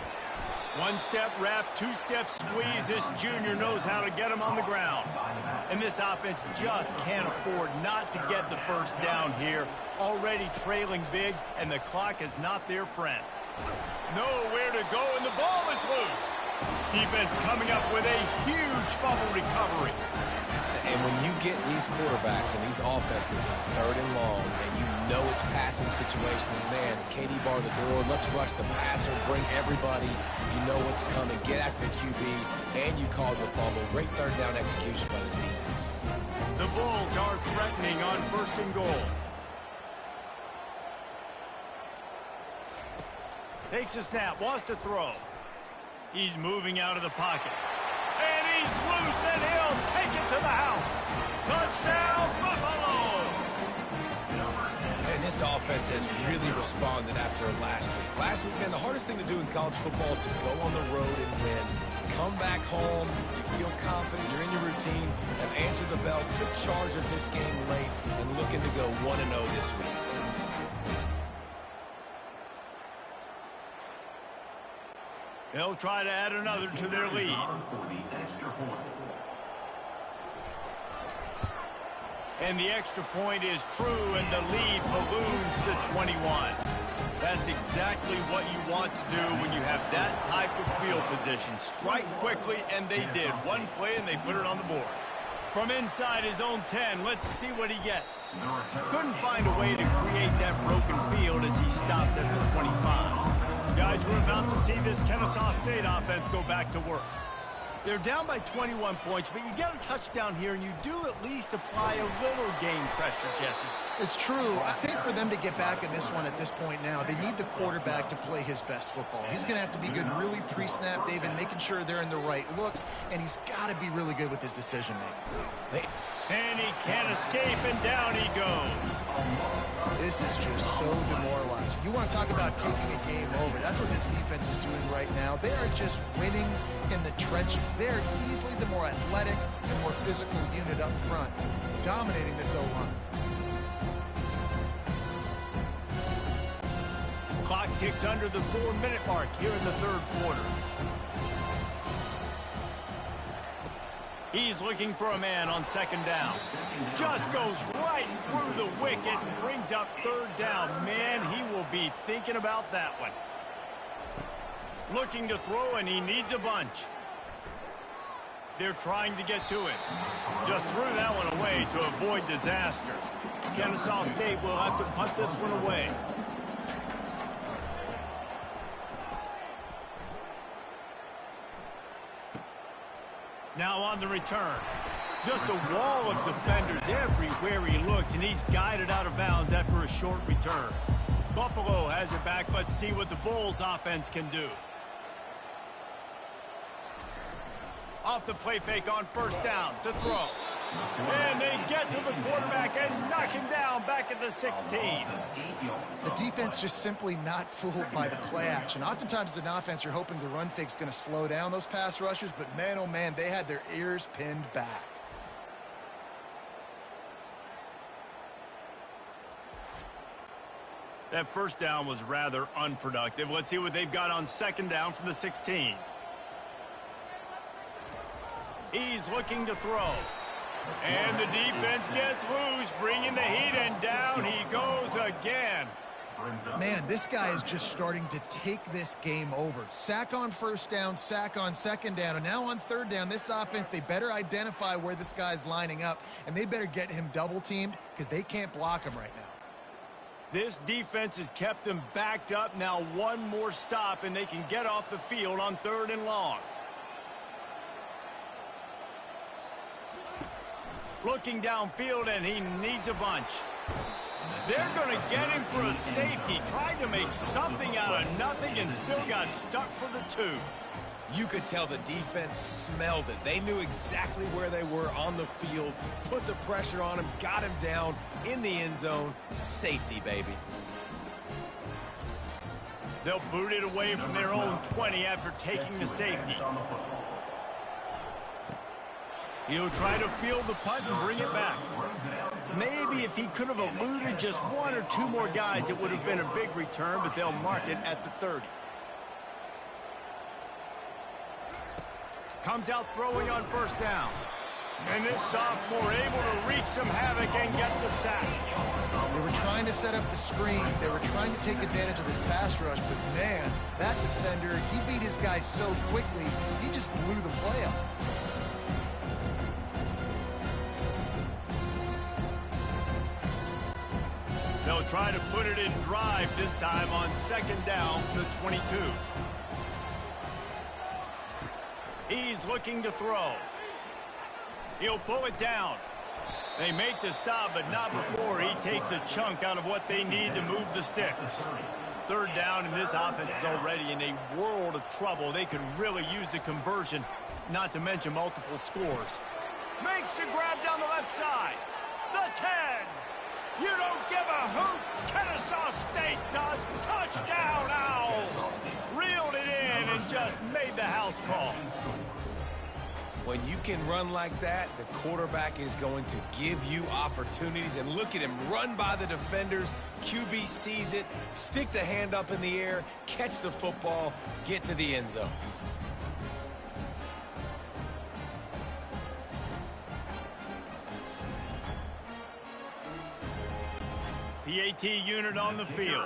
One-step wrap, two-step squeeze. This junior knows how to get him on the ground. And this offense just can't afford not to get the first down here. Already trailing big, and the clock is not their friend. Nowhere to go, and the ball is loose. Defense coming up with a huge fumble recovery. And when you get these quarterbacks and these offenses in 3rd and long, and you know it's passing situations, man, KD bar the door, let's rush the passer, bring everybody. You know what's coming. Get after the QB, and you cause a fumble. Great 3rd down execution by this defense. The Bulls are threatening on 1st and goal. Takes a snap, wants to throw. He's moving out of the pocket. And he's loose, and he'll take it to the house. Touchdown, Buffalo! And this offense has really responded after last week. Last week, man, the hardest thing to do in college football is to go on the road and win. Come back home, you feel confident, you're in your routine, have answered the bell, took charge of this game late, and looking to go 1-0 this week. They'll try to add another to their lead. And the extra point is true, and the lead balloons to 21. That's exactly what you want to do when you have that type of field position. Strike quickly, and they did. One play, and they put it on the board. From inside his own 10, let's see what he gets. Couldn't find a way to create that broken field as he stopped at the 25. Guys, we're about to see this Kennesaw State offense go back to work. They're down by 21 points, but you get a touchdown here, and you do at least apply a little game pressure, Jesse. It's true. I think for them to get back in this one at this point now, they need the quarterback to play his best football. He's going to have to be good really pre-snap, David, making sure they're in the right looks, and he's got to be really good with his decision-making. And he can't escape, and down he goes. This is just so demoralizing. You want to talk about taking a game over. That's what this defense is doing right now. They are just winning in the trenches. They're easily the more athletic and more physical unit up front, dominating this O-line. Clock ticks under the 4-minute mark here in the 3rd quarter. He's looking for a man on 2nd down. Just goes right through the wicket and brings up 3rd down. Man, he will be thinking about that one. Looking to throw, and he needs a bunch. They're trying to get to it. Just threw that one away to avoid disaster. Kennesaw State will have to punt this one away. Now on the return. Just a wall of defenders everywhere he looks, and he's guided out of bounds after a short return. Buffalo has it back. Let's see what the Bulls offense can do. Off the play fake on 1st down to throw. And they get to the quarterback and knock him down back at the 16. The defense just simply not fooled by the play action. Oftentimes as an offense, you're hoping the run fake's going to slow down those pass rushers, but man, oh man, they had their ears pinned back. That 1st down was rather unproductive. Let's see what they've got on 2nd down from the 16. He's looking to throw. And the defense gets loose, bringing the heat, and down he goes again. Man, this guy is just starting to take this game over. Sack on 1st down, sack on 2nd down, and now on 3rd down, this offense, they better identify where this guy's lining up, and they better get him double-teamed because they can't block him right now. This defense has kept them backed up. Now one more stop, and they can get off the field on 3rd and long. Looking downfield, and he needs a bunch. They're going to get him for a safety. Tried to make something out of nothing and still got stuck for the 2. You could tell the defense smelled it. They knew exactly where they were on the field, put the pressure on him, got him down in the end zone. Safety, baby. They'll boot it away from their own 20 after taking the safety. He'll try to field the punt and bring it back. Maybe if he could have eluded just 1 or 2 more guys, it would have been a big return, but they'll mark it at the 30. Comes out throwing on 1st down. And this sophomore able to wreak some havoc and get the sack. They were trying to set up the screen. They were trying to take advantage of this pass rush, but man, that defender, he beat his guy so quickly, he just blew the play up. They'll try to put it in drive this time on 2nd down from the 22. He's looking to throw. He'll pull it down. They make the stop, but not before he takes a chunk out of what they need to move the sticks. 3rd down, and this offense is already in a world of trouble. They could really use a conversion, not to mention multiple scores. Makes the grab down the left side. The 10. You don't give a hoot. Kennesaw State does. Touchdown, Owls. Reeled it in and just made the house call. When you can run like that, the quarterback is going to give you opportunities. And look at him run by the defenders. QB sees it, stick the hand up in the air, catch the football, get to the end zone. PAT unit on the field.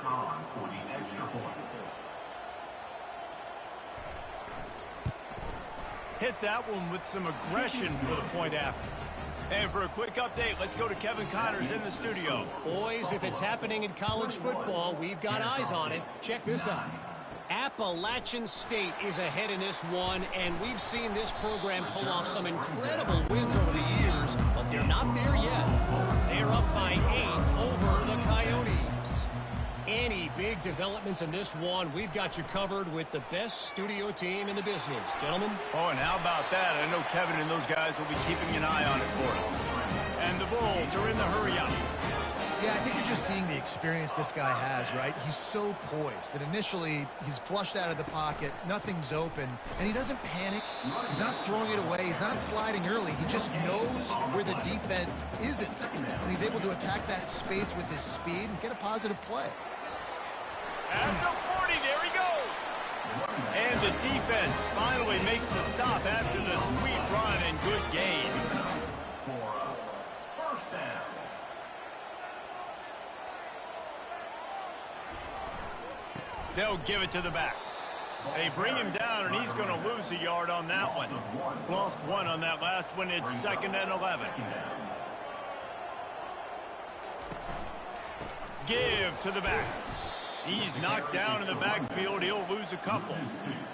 Hit that one with some aggression for the point after. And for a quick update, let's go to Kevin Connors in the studio. Boys, if it's happening in college football, we've got eyes on it. Check this out. Appalachian State is ahead in this one, and we've seen this program pull off some incredible wins over the years, but they're not there yet. They're up by 8 over the Coyotes. Any big developments in this one, we've got you covered with the best studio team in the business. Gentlemen? Oh, and how about that? I know Kevin and those guys will be keeping an eye on it for us. And the Bulls are in the hurry-up. Yeah, I think you're just seeing the experience this guy has, right? He's so poised that initially he's flushed out of the pocket, nothing's open, and he doesn't panic. He's not throwing it away. He's not sliding early. He just knows where the defense isn't, and he's able to attack that space with his speed and get a positive play. At the 40, there he goes. And the defense finally makes the stop after the sweet run and good gain. For first down. They'll give it to the back. They bring him down, and he's going to lose a yard on that one. Lost 1 on that last one. It's 2nd and 11. Give to the back. He's knocked down in the backfield. He'll lose a couple.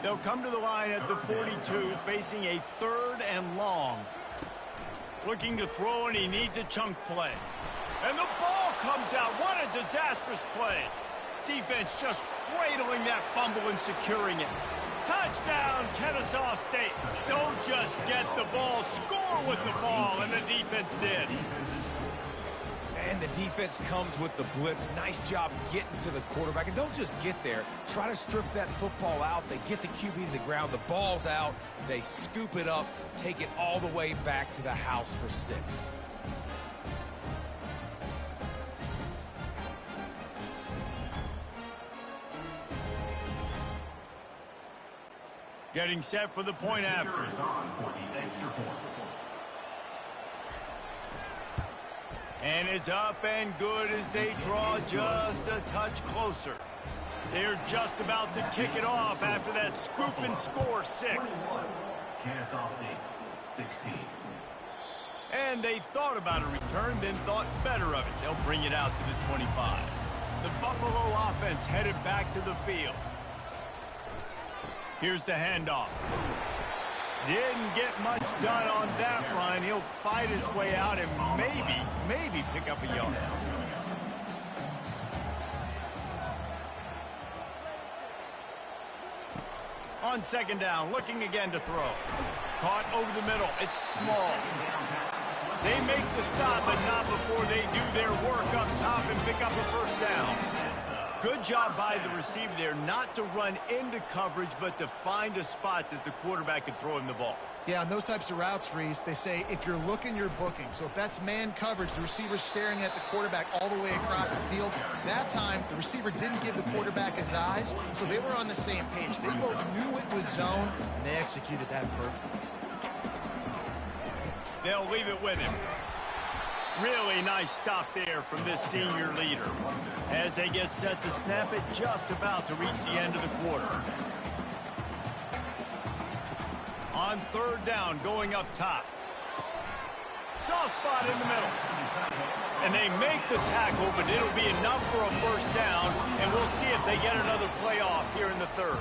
They'll come to the line at the 42, facing a 3rd and long. Looking to throw, and he needs a chunk play. And the ball comes out. What a disastrous play. Defense just cradling that fumble and securing it. Touchdown, Kennesaw State. Don't just get the ball, score with the ball, and the defense did. And the defense comes with the blitz. Nice job getting to the quarterback. And don't just get there. Try to strip that football out. They get the QB to the ground. The ball's out. They scoop it up, take it all the way back to the house for 6. Getting set for the point after. And it's up and good as they draw just a touch closer. They're just about to kick it off after that scoop and score 6. Kennesaw State, 16. And they thought about a return, then thought better of it. They'll bring it out to the 25. The Buffalo offense headed back to the field. Here's the handoff. Didn't get much done on that run. He'll fight his way out and maybe pick up a yard. On second down, looking again to throw. Caught over the middle. It's small. They make the stop, but not before they do their work up top and pick up a first down. Good job by the receiver there not to run into coverage, but to find a spot that the quarterback could throw him the ball. Yeah, on those types of routes, Reese, they say if you're looking, you're booking. So if that's man coverage, the receiver's staring at the quarterback all the way across the field. That time, the receiver didn't give the quarterback his eyes, so they were on the same page. They both knew it was zone, and they executed that perfectly. They'll leave it with him. Really nice stop there from this senior leader as they get set to snap it, just about to reach the end of the quarter. On third down, going up top. Soft spot in the middle. And they make the tackle, but it'll be enough for a first down, and we'll see if they get another play off here in the third.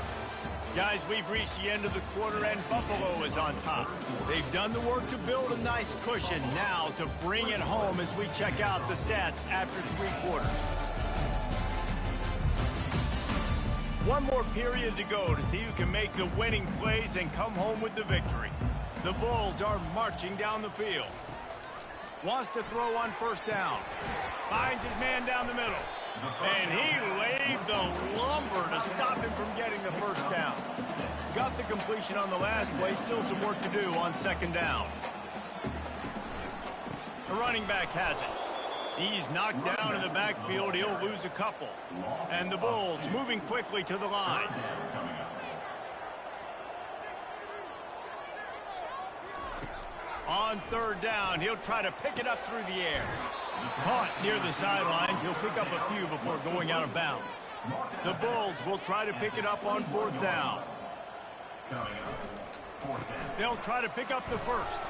Guys, we've reached the end of the quarter, and Buffalo is on top. They've done the work to build a nice cushion. Now to bring it home as we check out the stats after 3 quarters. One more period to go to see who can make the winning plays and come home with the victory. The Bulls are marching down the field. Wants to throw on first down. Finds his man down the middle. And he laid the lumber to stop him from getting the first down. Got the completion on the last play. Still some work to do on second down. The running back has it. He's knocked down in the backfield. He'll lose a couple. And the Bulls moving quickly to the line. On third down, he'll try to pick it up through the air. Caught near the sidelines. He'll pick up a few before going out of bounds. The Bulls will try to pick it up on fourth down. They'll try to pick up the first.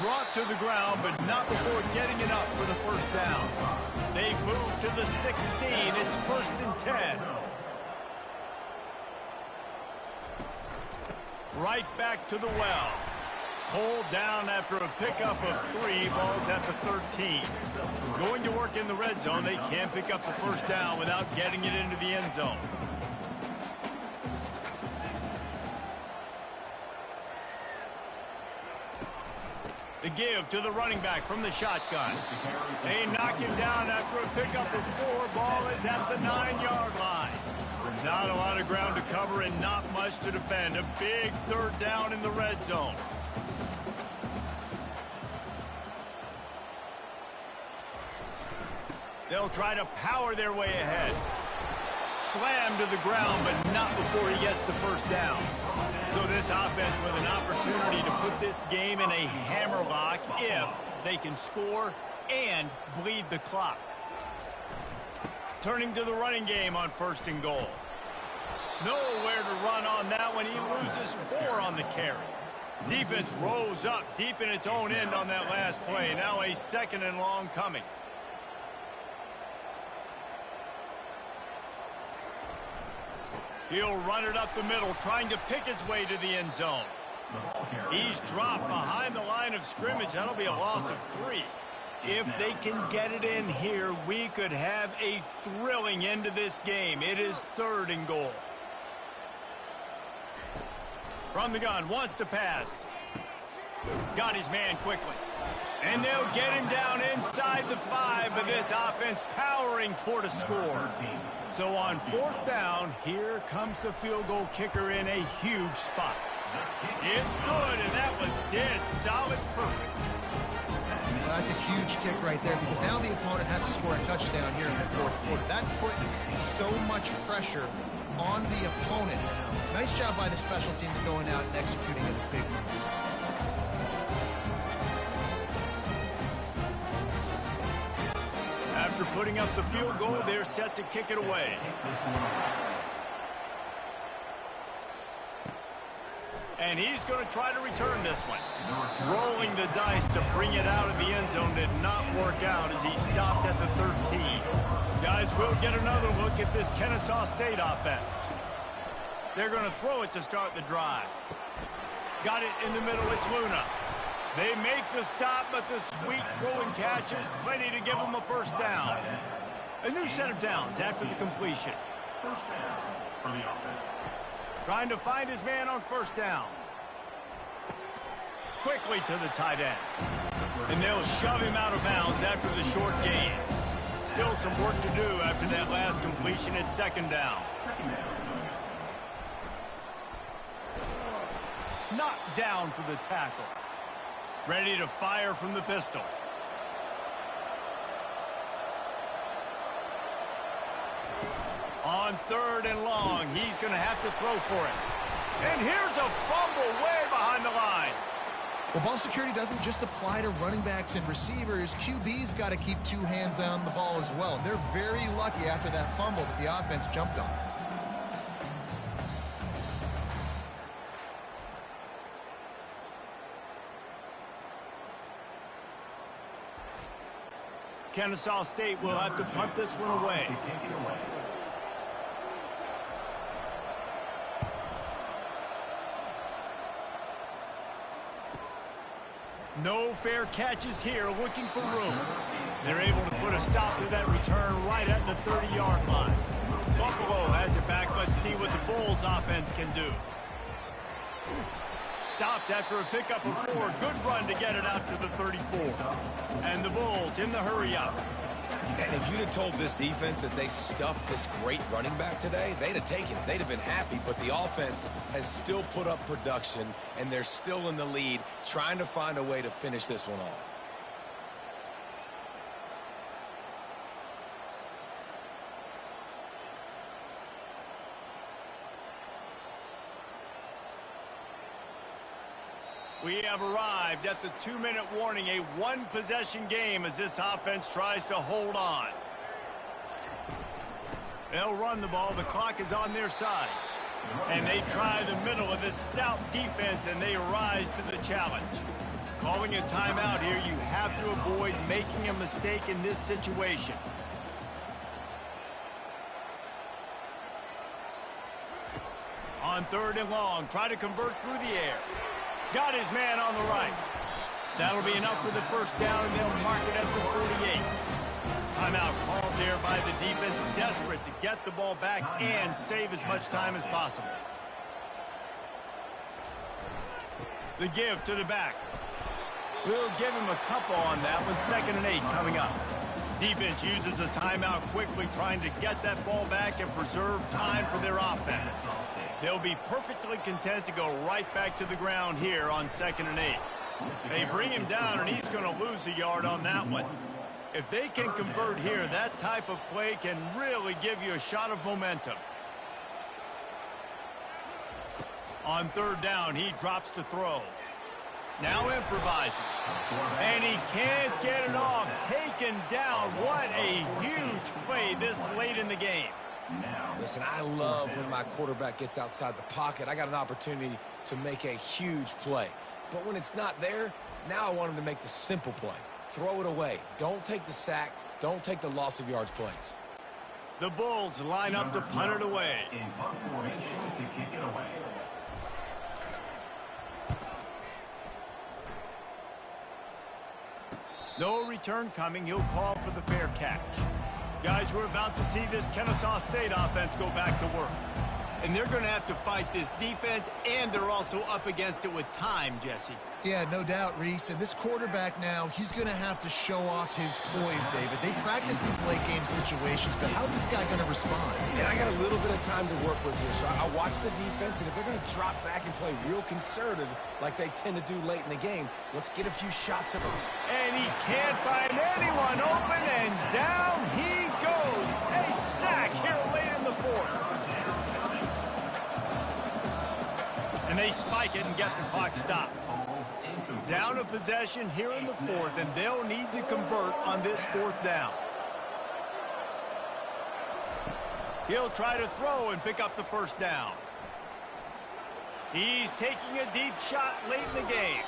Brought to the ground, but not before getting it up for the first down. They move to the 16. It's 1st and 10. Right back to the well. Pulled down after a pickup of 3. Ball's at the 13. Going to work in the red zone. They can't pick up the first down without getting it into the end zone. The give to the running back from the shotgun. They knock him down after a pickup of 4. Ball is at the 9-yard line. Not a lot of ground to cover and not much to defend. A big third down in the red zone. They'll try to power their way ahead. Slammed to the ground, but not before he gets the first down. So this offense with an opportunity to put this game in a hammerlock if they can score and bleed the clock. Turning to the running game on 1st and goal. Nowhere to run on that one. He loses 4 on the carry. Defense rose up deep in its own end on that last play. Now a 2nd and long coming. He'll run it up the middle, trying to pick his way to the end zone. He's dropped behind the line of scrimmage. That'll be a loss of 3. If they can get it in here, we could have a thrilling end to this game. It is 3rd and goal. From the gun, wants to pass. Got his man quickly. And they'll get him down inside the 5, but this offense powering toward a score. So on 4th down, here comes the field goal kicker in a huge spot. It's good, and that was dead solid perfect. Well, that's a huge kick right there because now the opponent has to score a touchdown here in the 4th quarter. That put so much pressure on the opponent. Nice job by the special teams going out and executing a big move. After putting up the field goal, they're set to kick it away. And he's going to try to return this one. Rolling the dice to bring it out of the end zone did not work out as he stopped at the 13. Guys, we'll get another look at this Kennesaw State offense. They're going to throw it to start the drive. Got it in the middle. It's Luna. They make the stop, but the sweet rolling catch is plenty to give them a first down. A new set of downs after the completion. First down for the offense. Trying to find his man on first down. Quickly to the tight end. And they'll shove him out of bounds after the short gain. Still some work to do after that last completion at second down. Knocked down for the tackle. Ready to fire from the pistol. On third and long, he's going to have to throw for it. And here's a fumble way behind the line. Well, ball security doesn't just apply to running backs and receivers. QB's got to keep two hands on the ball as well. And they're very lucky after that fumble that the offense jumped on. Kennesaw State will have to punt this one away. No fair catches here, looking for room. They're able to put a stop to that return right at the 30-yard line. Buffalo has it back. Let's see what the Bulls offense can do. Stopped after a pickup of 4. Good run to get it out to the 34. And the Bulls in the hurry up. And if you'd have told this defense that they stuffed this great running back today, they'd have taken it. They'd have been happy, but the offense has still put up production, and they're still in the lead, trying to find a way to finish this one off. We have arrived at the 2-minute warning, a one-possession game as this offense tries to hold on. They'll run the ball. The clock is on their side. And they try the middle of this stout defense, and they rise to the challenge. Calling a timeout here, you have to avoid making a mistake in this situation. On third and long, try to convert through the air. Got his man on the right. That'll be enough for the first down, and they'll mark it at the 48. Timeout called there by the defense, desperate to get the ball back and save as much time as possible. The give to the back. We'll give him a couple on that one. 2nd and 8 coming up. Defense uses a timeout quickly, trying to get that ball back and preserve time for their offense. They'll be perfectly content to go right back to the ground here on 2nd and 8. They bring him down, and he's going to lose a yard on that one. If they can convert here, that type of play can really give you a shot of momentum. On third down, he drops to throw. Now improvising. And he can't get it off. Taken down. What a huge play this late in the game. Listen, I love when my quarterback gets outside the pocket. I got an opportunity to make a huge play. But when it's not there, now I want him to make the simple play. Throw it away. Don't take the sack. Don't take the loss of yards plays. The Bulls line up to punt it away. In punt formation to kick it away. No return coming. He'll call for the fair catch. Guys, we're about to see this Kennesaw State offense go back to work. And they're going to have to fight this defense, and they're also up against it with time, Jesse. Yeah, no doubt, Reese. And this quarterback now, he's going to have to show off his poise, David. They practice these late-game situations, but how's this guy going to respond? And I got a little bit of time to work with here, so I watch the defense, and if they're going to drop back and play real conservative like they tend to do late in the game, let's get a few shots at him. And he can't find anyone open, and down he goes. A sack here late in the fourth. And they spike it and get the clock stopped. Down a possession here in the fourth, and they'll need to convert on this fourth down. He'll try to throw and pick up the first down. He's taking a deep shot late in the game.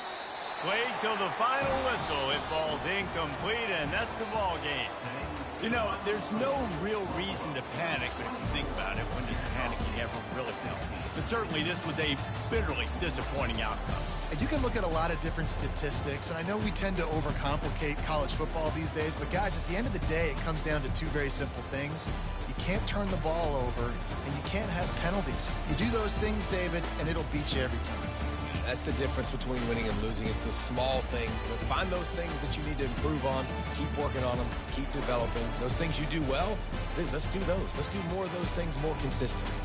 Played till the final whistle. It falls incomplete, and that's the ball game. You know, there's no real reason to panic, but if you think about it, when does panicking ever really help? But certainly this was a bitterly disappointing outcome. And you can look at a lot of different statistics, and I know we tend to overcomplicate college football these days, but guys, at the end of the day, it comes down to two very simple things. You can't turn the ball over, and you can't have penalties. You do those things, David, and it'll beat you every time. That's the difference between winning and losing. It's the small things. But find those things that you need to improve on. Keep working on them. Keep developing. Those things you do well, let's do those. Let's do more of those things more consistently.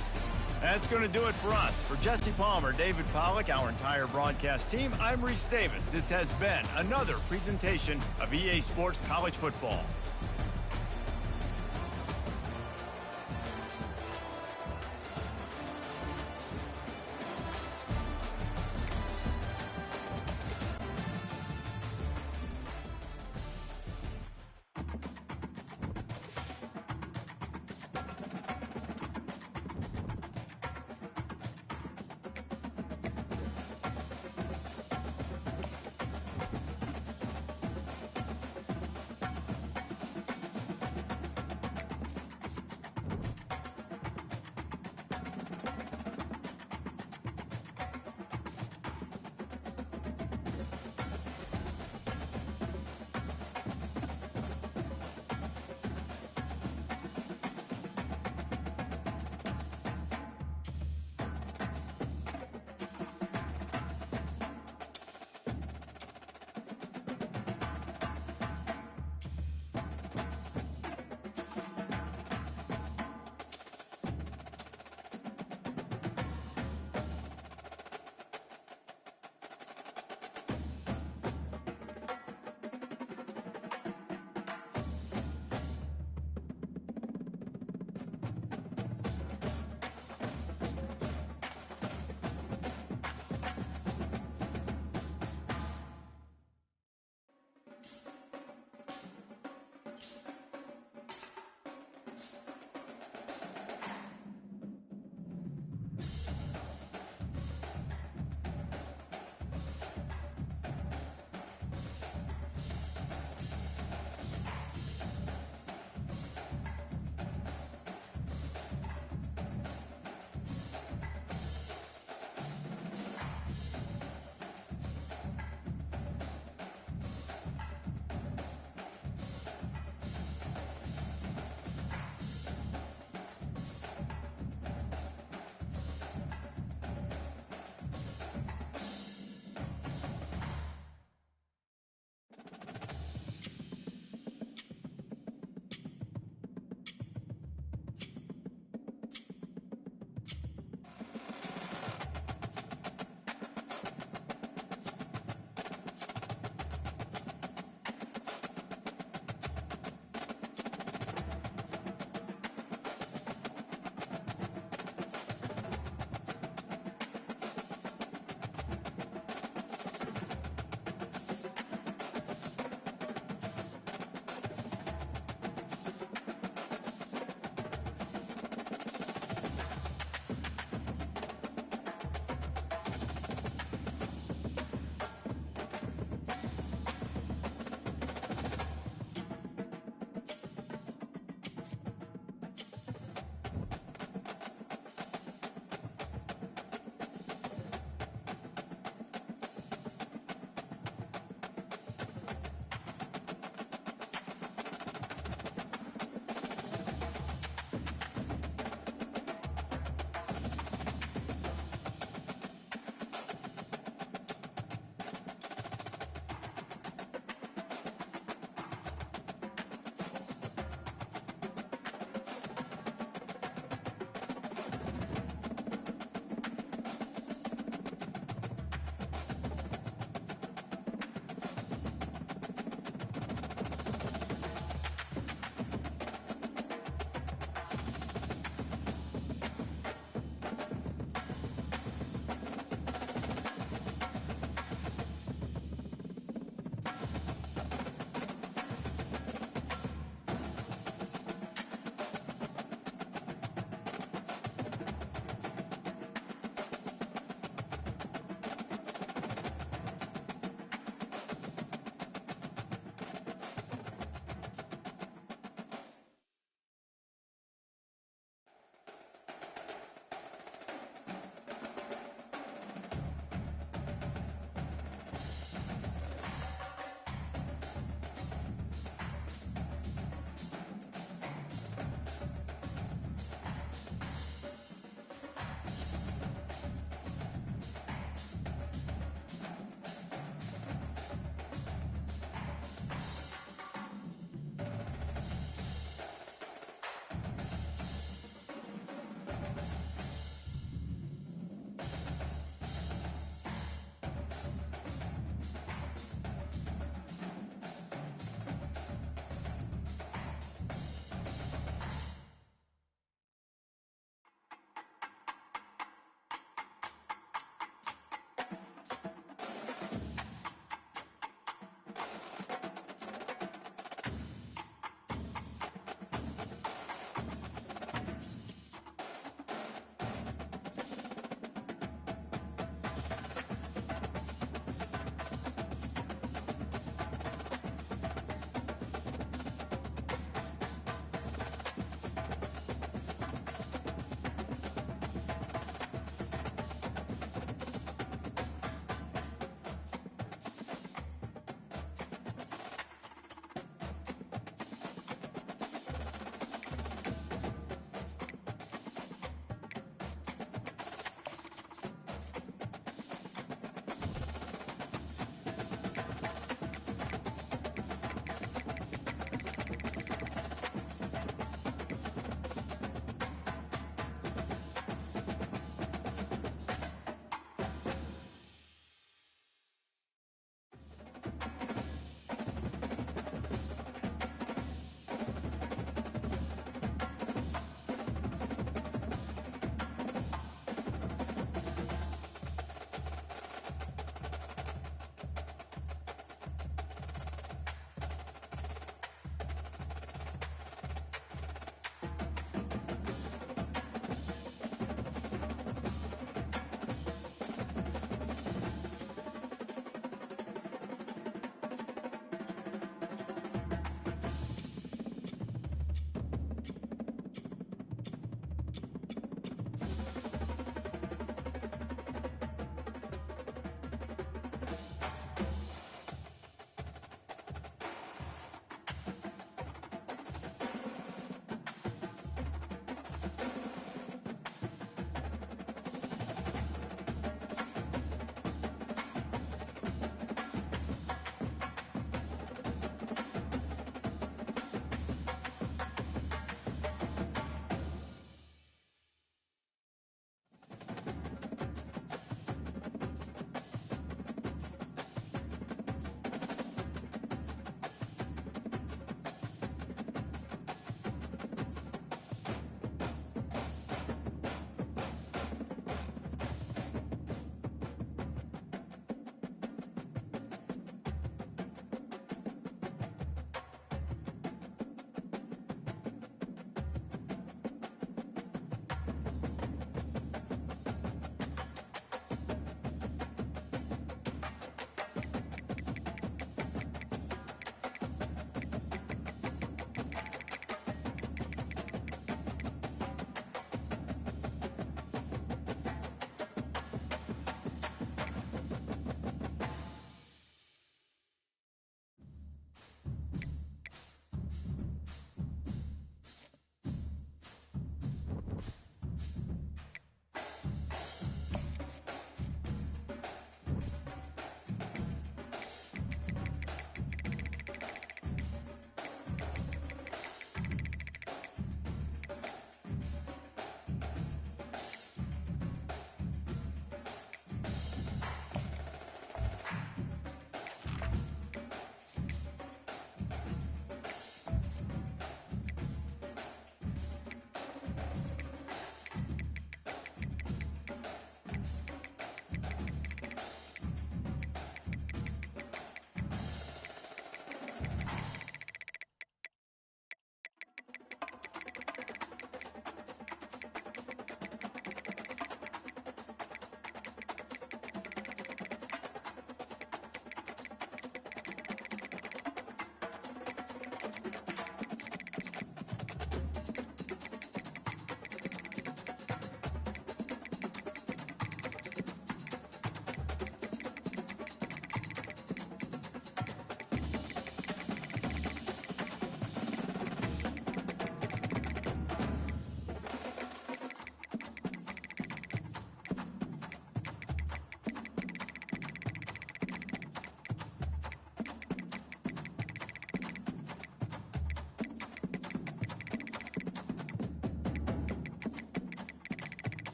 That's going to do it for us. For Jesse Palmer, David Pollack, our entire broadcast team, I'm Reese Davis. This has been another presentation of EA Sports College Football.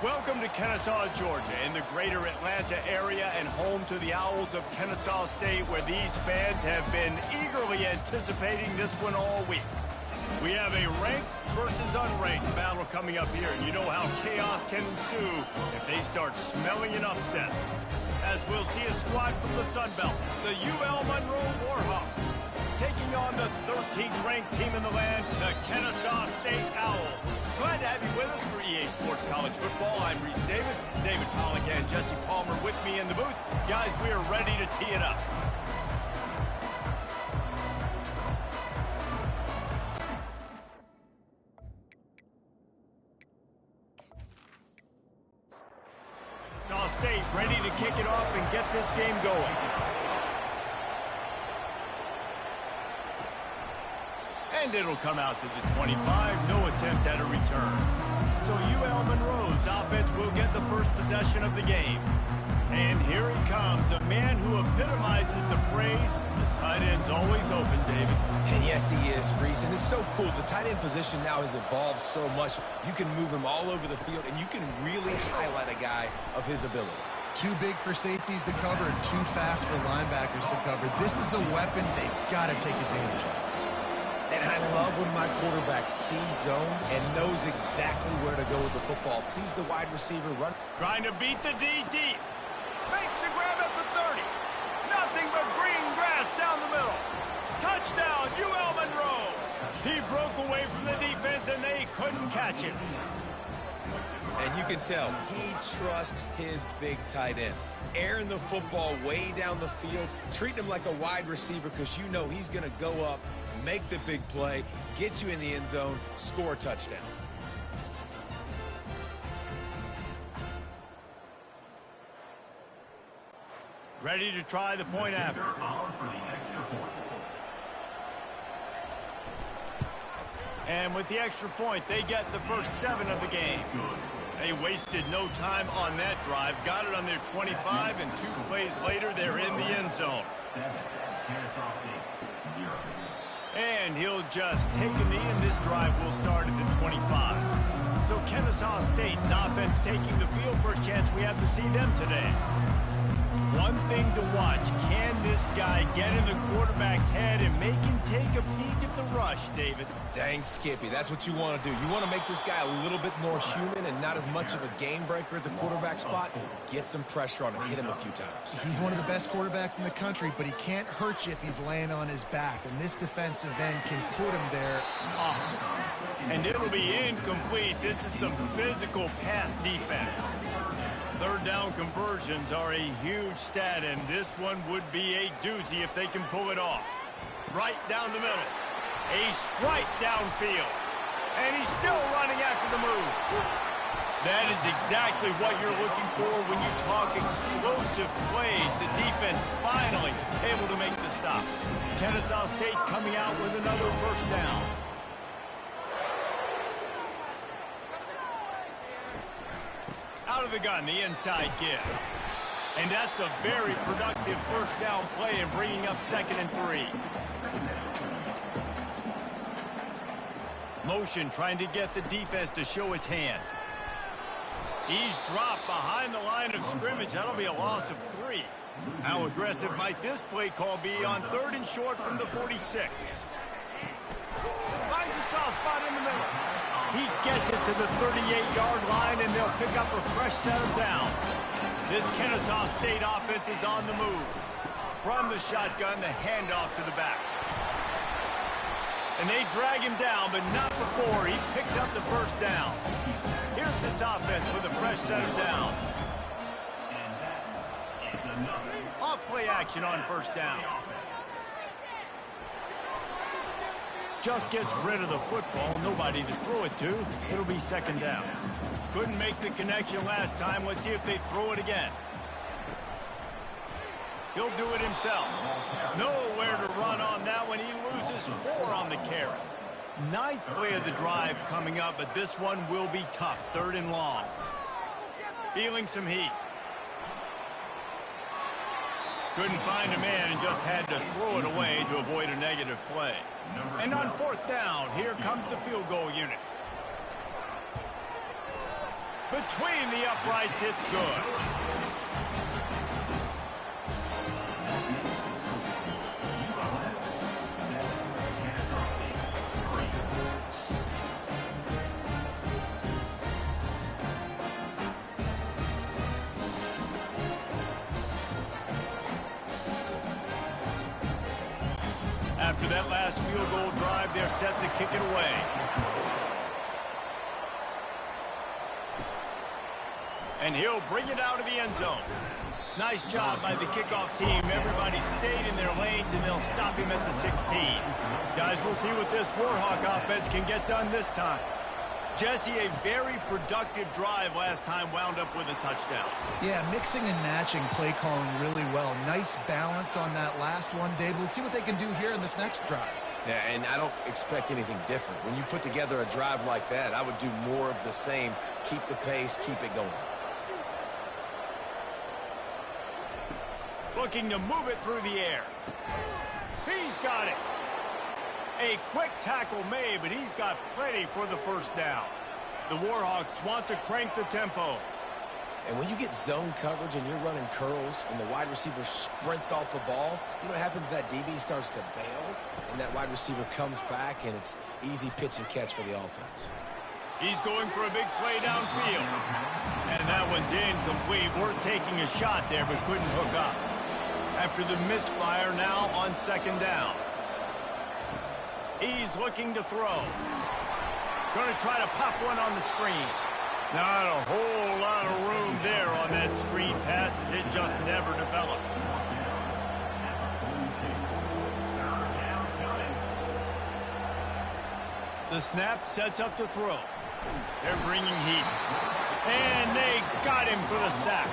Welcome to Kennesaw, Georgia, in the greater Atlanta area and home to the Owls of Kennesaw State, where these fans have been eagerly anticipating this one all week. We have a ranked versus unranked battle coming up here, and you know how chaos can ensue if they start smelling an upset. As we'll see a squad from the Sun Belt, the UL Monroe Warhawks, taking on the 13th ranked team in the land, the Kennesaw State Owls. Glad to have you with us for EA Sports College Football. I'm Reese Davis, David Pollock and Jesse Palmer with me in the booth. Guys, we are ready to tee it up. Kennesaw State ready to kick it off and get this game going. And it'll come out to the 25, no attempt at a return. So UL Monroe's offense will get the first possession of the game. And here he comes, a man who epitomizes the phrase, the tight end's always open, David. And yes, he is, Reese. And it's so cool. The tight end position now has evolved so much. You can move him all over the field, and you can really highlight a guy of his ability. Too big for safeties to cover and too fast for linebackers to cover. This is a weapon they've got to take advantage of. And I love when my quarterback sees zone and knows exactly where to go with the football. Sees the wide receiver run. Trying to beat the D deep. Makes the grab at the 30. Nothing but green grass down the middle. Touchdown, UL Monroe. He broke away from the defense and they couldn't catch him. And you can tell he trusts his big tight end. Airing the football way down the field. Treating him like a wide receiver because you know he's going to go up, make the big play, get you in the end zone, score a touchdown. Ready to try the point after. And with the extra point, they get the first 7 of the game. They wasted no time on that drive. Got it on their 25, and 2 plays later, they're in the end zone. And he'll just take a knee, and this drive will start at the 25. So Kennesaw State's offense taking the field for a chance we have to see them today. One thing to watch, can this guy get in the quarterback's head and make him take a peek at the rush, David? Dang, Skippy, that's what you want to do. You want to make this guy a little bit more human and not as much of a game breaker at the quarterback spot. Get some pressure on him, hit him a few times. He's one of the best quarterbacks in the country, but he can't hurt you if he's laying on his back, and this defensive end can put him there often. And it'll be incomplete. This is some physical pass defense. Third down conversions are a huge stat, and this one would be a doozy if they can pull it off. Right down the middle. A strike downfield. And he's still running after the move. That is exactly what you're looking for when you talk explosive plays. The defense finally able to make the stop. Kennesaw State coming out with another first down. Out of the gun, the inside give. And that's a very productive first down play and bringing up 2nd and 3. Motion trying to get the defense to show his hand. He's dropped behind the line of scrimmage. That'll be a loss of 3. How aggressive might this play call be on 3rd and short from the 46? Finds a soft spot in the middle. He gets it to the 38-yard line, and they'll pick up a fresh set of downs. This Kennesaw State offense is on the move. From the shotgun, the handoff to the back. And they drag him down, but not before he picks up the first down. Here's this offense with a fresh set of downs. Off-play action on first down. Just gets rid of the football. Nobody to throw it to. It'll be 2nd down. Couldn't make the connection last time. Let's see if they throw it again. He'll do it himself. Nowhere to run on that one. He loses 4 on the carry. 9th play of the drive coming up, but this one will be tough. 3rd and long. Feeling some heat. Couldn't find a man and just had to throw it away to avoid a negative play. And on 4th down, here comes the field goal unit. Between the uprights, it's good. After that last field goal drive, they're set to kick it away. And he'll bring it out of the end zone. Nice job by the kickoff team. Everybody stayed in their lanes, and they'll stop him at the 16. Guys, we'll see what this Warhawk offense can get done this time. Jesse, a very productive drive last time wound up with a touchdown. Yeah, mixing and matching play calling really well. Nice balance on that last one, Dave. Let's see what they can do here in this next drive. Yeah, and I don't expect anything different. When you put together a drive like that, I would do more of the same. Keep the pace, keep it going. Looking to move it through the air. He's got it. A quick tackle made, but he's got plenty for the first down. The Warhawks want to crank the tempo. And when you get zone coverage and you're running curls and the wide receiver sprints off the ball, you know what happens? That DB starts to bail, and that wide receiver comes back, and it's easy pitch and catch for the offense. He's going for a big play downfield. And that one's incomplete. We're taking a shot there, but couldn't hook up. After the misfire, now on second down. He's looking to throw. Going to try to pop one on the screen. Not a whole lot of room there on that screen pass, as it just never developed. The snap sets up to throw. They're bringing heat. And they got him for the sack.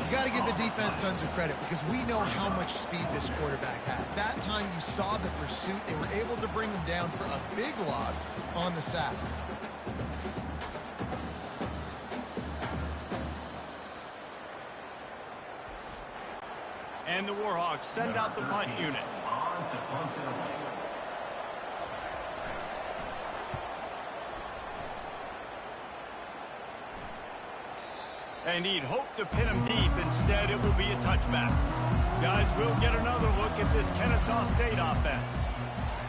You got to give the defense tons of credit because we know how much speed this quarterback has. That time you saw the pursuit. They were able to bring him down for a big loss on the sack. And the Warhawks send out the punt unit. And he'd hoped to pin him deep. Instead, it will be a touchback. Guys, we'll get another look at this Kennesaw State offense.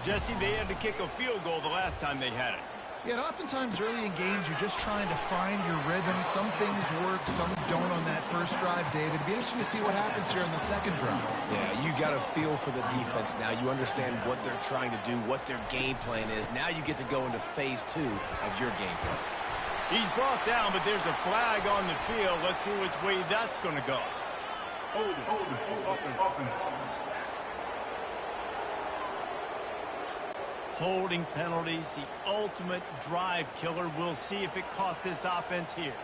Jesse, they had to kick a field goal the last time they had it. Yeah, and oftentimes early in games, you're just trying to find your rhythm. Some things work, some don't on that first drive, David. It'd be interesting to see what happens here in the second drive. Yeah, you got a feel for the defense now. You understand what they're trying to do, what their game plan is. Now you get to go into phase 2 of your game plan. He's brought down, but there's a flag on the field. Let's see which way that's going to go. Holding penalties, the ultimate drive killer. We'll see if it costs this offense here.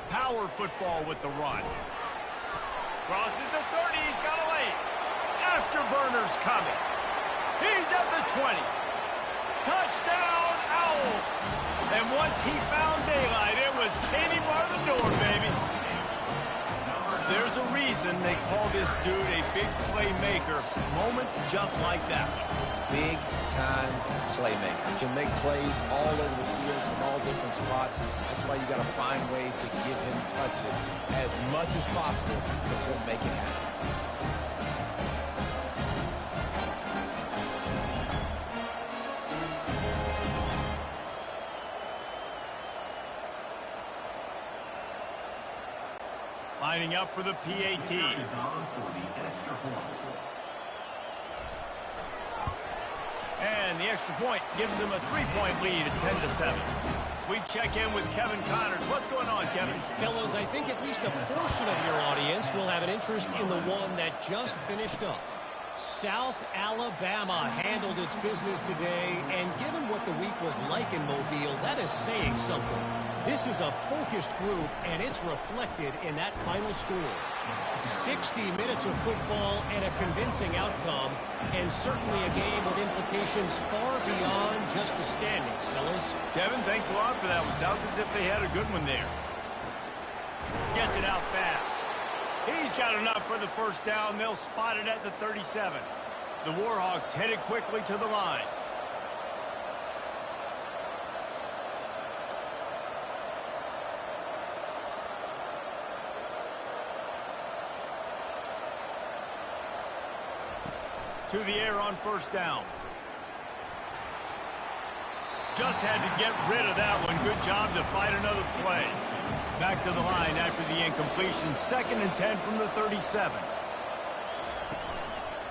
Power football with the run. Crosses the 30, he's got a lane. Afterburner's coming. He's at the 20. Touchdown, Owls. And once he found daylight, it was Katie bar the door, baby. There's a reason they call this dude a big playmaker. Moments just like that. Big-time playmaker. He can make plays all over the field from all different spots. That's why you got to find ways to give him touches as much as possible because he'll make it happen. Lining up for the PAT. And the extra point gives them a 3-point lead at 10-7. We check in with Kevin Connors. What's going on, Kevin? Fellows, I think at least a portion of your audience will have an interest in the one that just finished up. South Alabama handled its business today, and given what the week was like in Mobile, that is saying something. This is a focused group, and it's reflected in that final score. 60 minutes of football and a convincing outcome, and certainly a game with implications far beyond just the standings, fellas. Kevin, thanks a lot for that one. Sounds as if they had a good one there. Gets it out fast. He's got enough for the first down. They'll spot it at the 37. The Warhawks headed quickly to the line. to the air on first down. Just had to get rid of that one. Good job to fight another play. Back to the line after the incompletion. 2nd and 10 from the 37.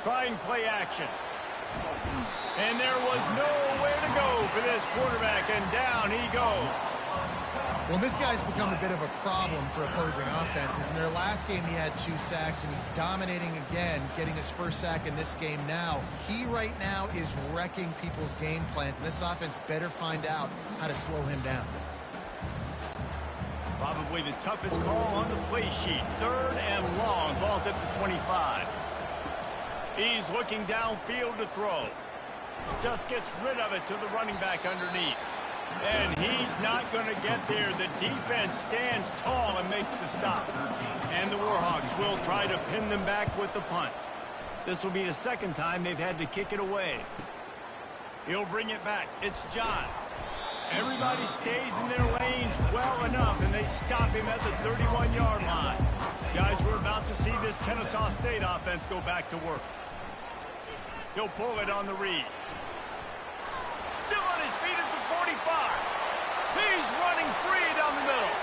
Trying play action. And there was nowhere to go for this quarterback, and down he goes. Well, this guy's become a bit of a problem for opposing offenses. In their last game, he had 2 sacks, and he's dominating again, getting his first sack in this game now. He right now is wrecking people's game plans, and this offense better find out how to slow him down. Probably the toughest call on the play sheet. 3rd and long. Ball's at the 25. He's looking downfield to throw. Just gets rid of it to the running back underneath. And he's not going to get there. The defense stands tall and makes the stop. And the Warhawks will try to pin them back with the punt. This will be the 2nd time they've had to kick it away. He'll bring it back. It's Johns. Everybody stays in their lanes well enough, and they stop him at the 31-yard line. Guys, we're about to see this Kennesaw State offense go back to work. He'll pull it on the read. Still on his feet at the 45. He's running free down the middle.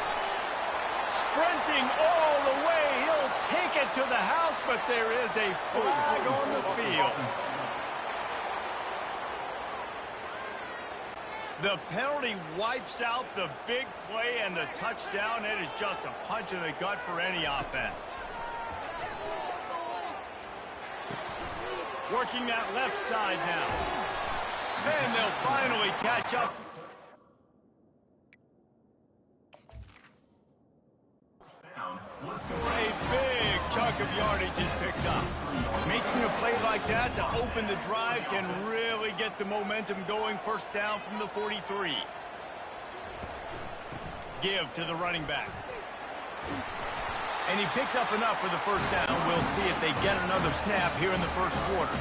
Sprinting all the way. He'll take it to the house, but there is a flag on the field. The penalty wipes out the big play and the touchdown. It is just a punch in the gut for any offense. Working that left side now. And they'll finally catch up. A big chunk of yardage is picked up. Making a play like that to open the drive can really get the momentum going. First down from the 43. Give to the running back. And he picks up enough for the first down. We'll see if they get another snap here in the first quarter.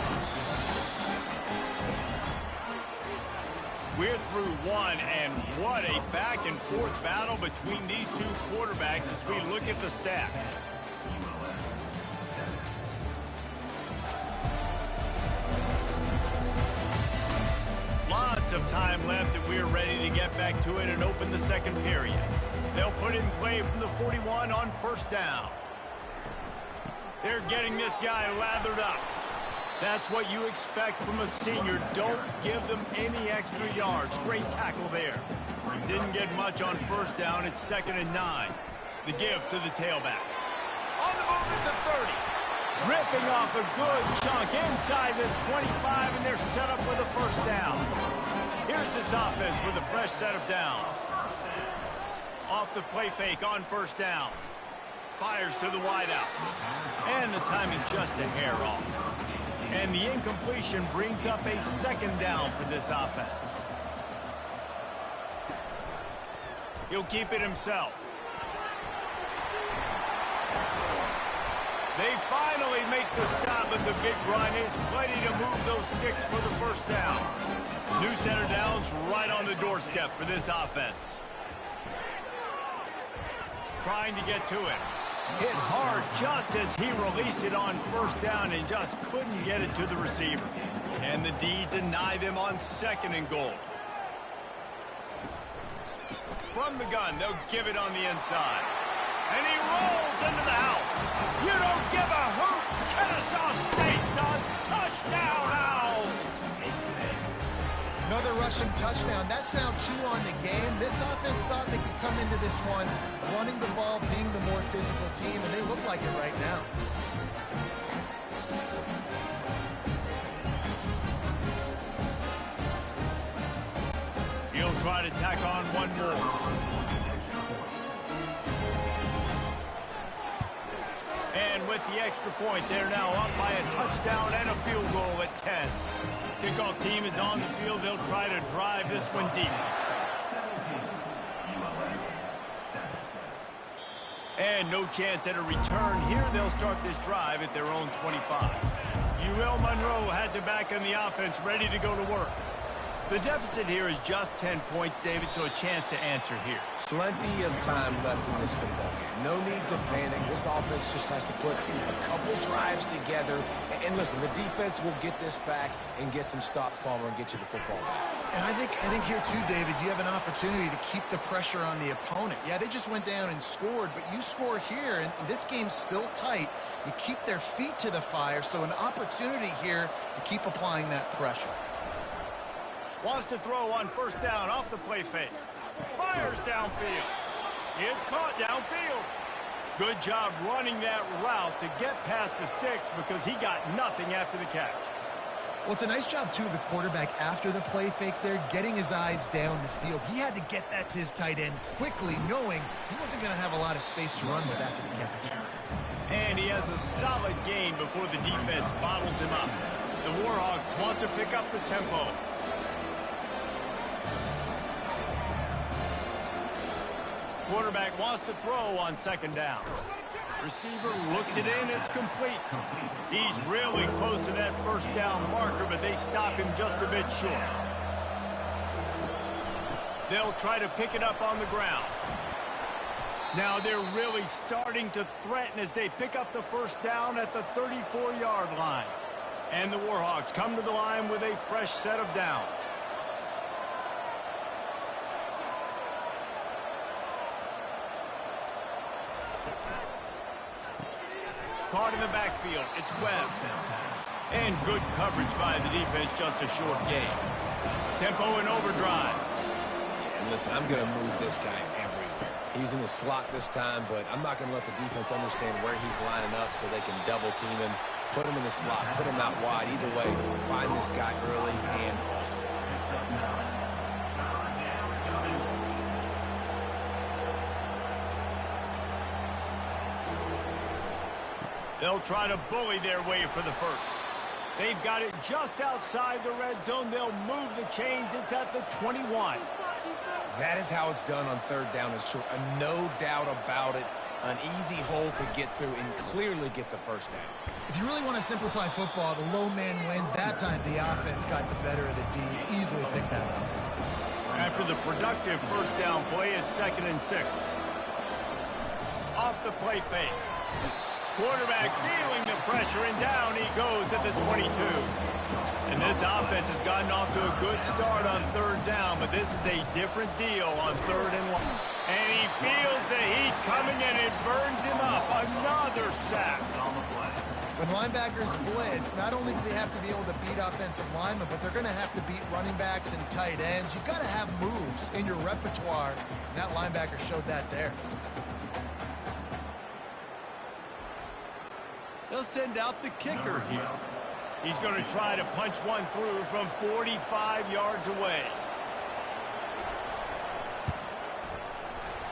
We're through one, and what a back-and-forth battle between these two quarterbacks as we look at the stats. Lots of time left, and we're ready to get back to it and open the 2nd period. They'll put in play from the 41 on first down. They're getting this guy lathered up. That's what you expect from a senior. Don't give them any extra yards. Great tackle there. Didn't get much on first down. It's 2nd and 9. The give to the tailback. On the move at the 30. Ripping off a good chunk inside the 25, and they're set up with a first down. Here's this offense with a fresh set of downs. Off the play fake on first down. Fires to the wideout. And the timing just a hair off. And the incompletion brings up a 2nd down for this offense. He'll keep it himself. They finally make the stop, but the big run is plenty to move those sticks for the first down. New center downs right on the doorstep for this offense. Trying to get to it. Hit hard just as he released it on first down and just couldn't get it to the receiver. And the D deny them on 2nd and goal. From the gun, they'll give it on the inside. And he rolls into the house. You don't give a hoot. Kennesaw State does. Touchdown, Owls. Another rushing touchdown. That's now 2 on the game. This offense thought they could come into this one running the ball, being the more physical team, and they look like it right now. He'll try to tack on one more. And with the extra point, they're now up by a touchdown and a field goal at 10. Kickoff team is on the field. They'll try to drive this one deep. And no chance at a return here. They'll start this drive at their own 25. UL Monroe has it back in the offense, ready to go to work. The deficit here is just 10 points, David, so a chance to answer here. Plenty of time left in this football game. No need to panic. This offense just has to put a couple drives together. And listen, the defense will get this back and get some stops, Palmer, and get you the football back. And I think here too, David, you have an opportunity to keep the pressure on the opponent. Yeah, they just went down and scored, but you score here, and this game's still tight. You keep their feet to the fire, so an opportunity here to keep applying that pressure. Wants to throw on first down off the play fake. Fires downfield. It's caught downfield. Good job running that route to get past the sticks because he got nothing after the catch. Well, it's a nice job, too, of the quarterback after the play fake there, getting his eyes down the field. He had to get that to his tight end quickly, knowing he wasn't going to have a lot of space to run with after the catch. And he has a solid gain before the defense bottles him up. The Warhawks want to pick up the tempo. Quarterback wants to throw on second down. Receiver looks it in. It's complete. He's really close to that first down marker, but they stop him just a bit short. They'll try to pick it up on the ground. Now they're really starting to threaten as they pick up the first down at the 34-yard line. And the Warhawks come to the line with a fresh set of downs. Caught in the backfield. It's Webb. And good coverage by the defense, just a short gain. Tempo and overdrive. Yeah, and listen, I'm going to move this guy everywhere. He's in the slot this time, but I'm not going to let the defense understand where he's lining up so they can double team him, put him in the slot, put him out wide. Either way, find this guy early and often. They'll try to bully their way for the first. They've got it just outside the red zone. They'll move the chains. It's at the 21. That is how it's done on third down and short. No doubt about it. An easy hole to get through and clearly get the first down. If you really want to simplify football, the low man wins. That time the offense got the better of the D. Easily picked that up. After the productive first down play, it's 2nd and 6. Off the play fake. Quarterback feeling the pressure, and down he goes at the 22. And this offense has gotten off to a good start on third down, but this is a different deal on 3rd and 1. And he feels the heat coming, and it burns him up. Another sack on the play. When linebackers blitz, not only do they have to be able to beat offensive linemen, but they're going to have to beat running backs and tight ends. You've got to have moves in your repertoire. And that linebacker showed that there. They'll send out the kicker here. He's going to try to punch one through from 45 yards away.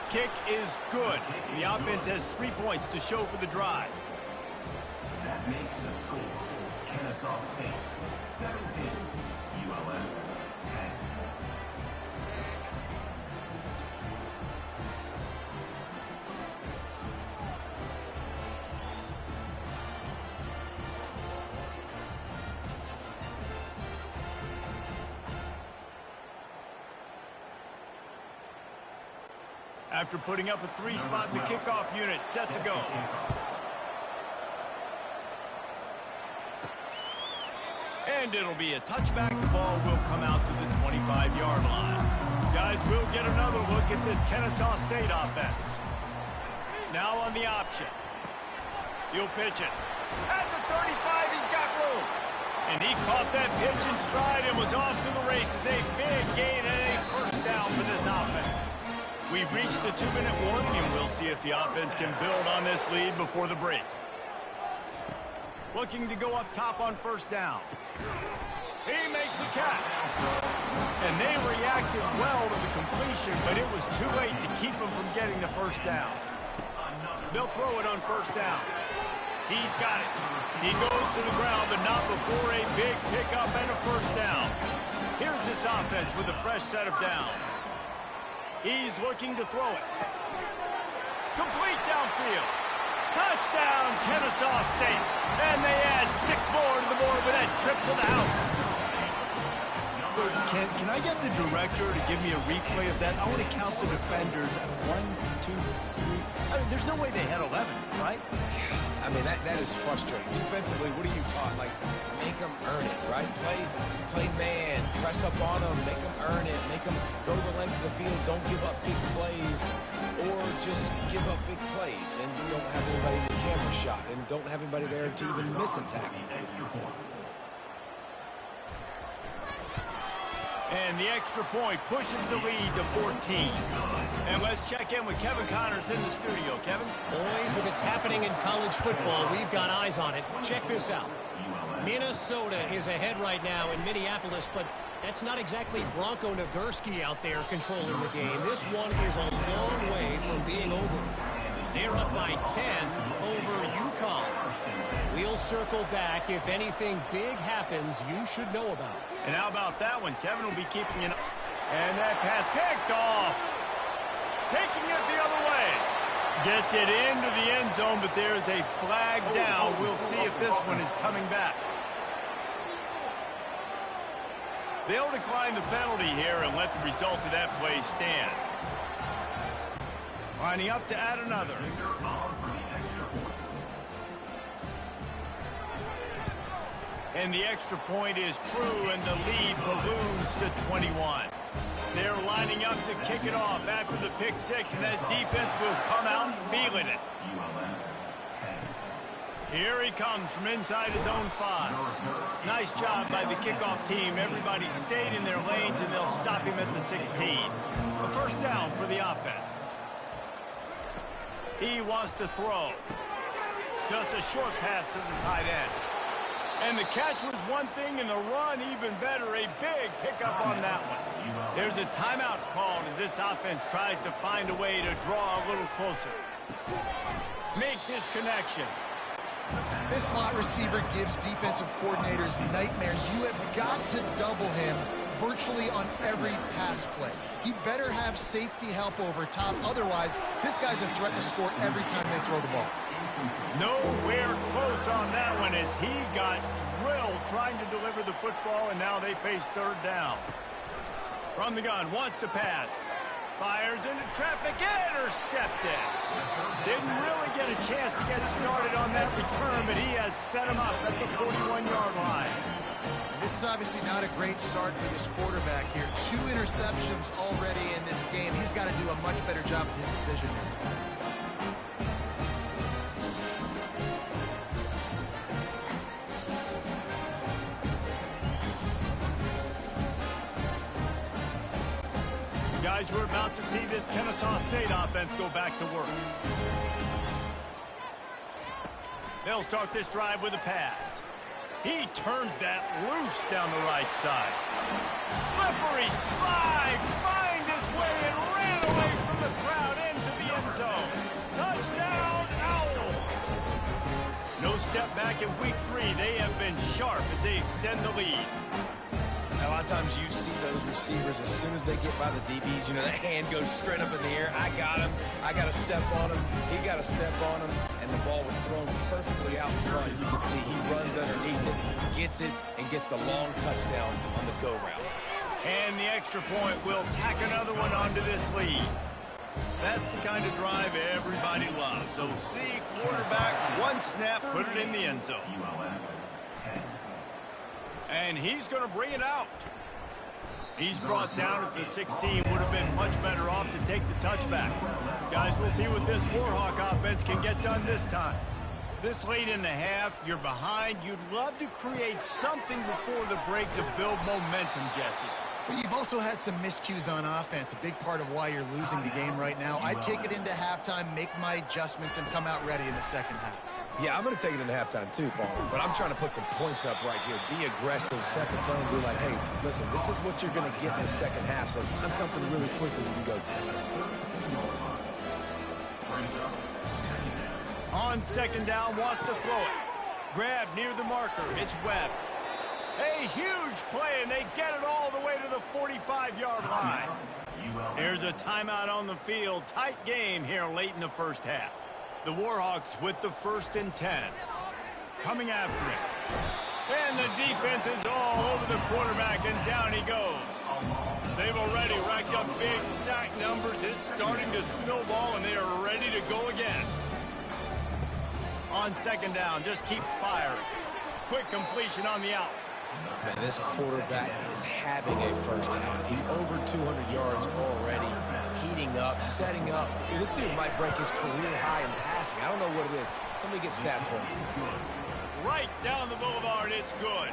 Kick is good. The offense has 3 points to show for the drive. That makes the score Kennesaw State 17, ULM 10. After putting up a 3-spot, the kickoff unit set to go. And it'll be a touchback. The ball will come out to the 25-yard line. Guys, we'll get another look at this Kennesaw State offense. Now on the option. He'll pitch it. At the 35, he's got room. And he caught that pitch in stride and was off to the races. A big gain and a first down for this offense. We've reached the 2-minute warning, and we'll see if the offense can build on this lead before the break. Looking to go up top on first down. He makes the catch. And they reacted well to the completion, but it was too late to keep him from getting the first down. They'll throw it on first down. He's got it. He goes to the ground, but not before a big pickup and a first down. Here's this offense with a fresh set of downs. He's looking to throw it. Complete downfield. Touchdown, Kennesaw State. And they add 6 more to the board with that trip to the house. Can I get the director to give me a replay of that? I want to count the defenders at 1, 2, 3. I mean, there's no way they had 11, right? I mean, that is frustrating. Defensively, what are you taught? Like, make them earn it, right? Play man, press up on them, make them earn it, make them go the length of the field, don't give up big plays, or just give up big plays and don't have anybody in the camera shot and don't have anybody there to even miss a tackle. And the extra point pushes the lead to 14. And let's check in with Kevin Connors in the studio. Kevin? Boys, if it's happening in college football, we've got eyes on it. Check this out. Minnesota is ahead right now in Minneapolis, but that's not exactly Bronco Nagurski out there controlling the game. This one is a long way from being over. They're up by 10 over UConn. We'll circle back. If anything big happens, you should know about it. And how about that one? Kevin will be keeping an eye. And that pass picked off. Taking it the other way. Gets it into the end zone, but there's a flag down. We'll see if this one is coming back. They'll decline the penalty here and let the result of that play stand. Lining up to add another. And the extra point is true, and the lead balloons to 21. They're lining up to kick it off after the pick six, and that defense will come out feeling it. Here he comes from inside his own 5. Nice job by the kickoff team. Everybody stayed in their lanes, and they'll stop him at the 16. A first down for the offense. He wants to throw. Just a short pass to the tight end. And the catch was one thing, and the run even better. A big pickup on that one. There's a timeout called as this offense tries to find a way to draw a little closer. Makes his connection. This slot receiver gives defensive coordinators nightmares. You have got to double him virtually on every pass play. He better have safety help over top. Otherwise, this guy's a threat to score every time they throw the ball. Nowhere close on that one as he got drilled trying to deliver the football, and now they face third down. From the gun, wants to pass. Fires into traffic, intercepted. Didn't really get a chance to get started on that return, but he has set him up at the 41-yard line. This is obviously not a great start for this quarterback here. 2 interceptions already in this game. He's got to do a much better job with his decision here. Guys, we're about to see this Kennesaw State offense go back to work. They'll start this drive with a pass. He turns that loose down the right side. Slippery slide, find his way and ran away from the crowd into the end zone. Touchdown, Owls! No step back in week 3. They have been sharp as they extend the lead. A lot of times you see those receivers, as soon as they get by the DBs, you know, that hand goes straight up in the air. I got him. I got to step on him. He got to step on him. And the ball was thrown perfectly out in front. You can see he runs underneath it, gets it, and gets the long touchdown on the go route. And the extra point will tack another one onto this lead. That's the kind of drive everybody loves. So see, quarterback, one snap, put it in the end zone. And he's going to bring it out. He's brought down at the 16. Would have been much better off to take the touchback. Guys, we'll see what this Warhawk offense can get done this time. This late in the half, you're behind. You'd love to create something before the break to build momentum, Jesse. But you've also had some miscues on offense, a big part of why you're losing the game right now. I'd take it into halftime, make my adjustments, and come out ready in the second half. Yeah, I'm going to take it into halftime too, Paul. But I'm trying to put some points up right here. Be aggressive, set the tone, be like, hey, listen, this is what you're going to get in the second half, so find something really quickly you can go to. On second down, wants to throw it. Grab near the marker. It's Webb. A huge play, and they get it all the way to the 45-yard line. Here's a timeout on the field. Tight game here late in the first half. The Warhawks with the 1st and 10. Coming after it. And the defense is all over the quarterback, and down he goes. They've already racked up big sack numbers. It's starting to snowball, and they are ready to go again. On second down, just keeps firing. Quick completion on the out. Man, this quarterback is having a first half. He's over 200 yards already, heating up, setting up. Dude, this dude might break his career high in passing. I don't know what it is. Somebody get stats for him. Right down the boulevard, it's good.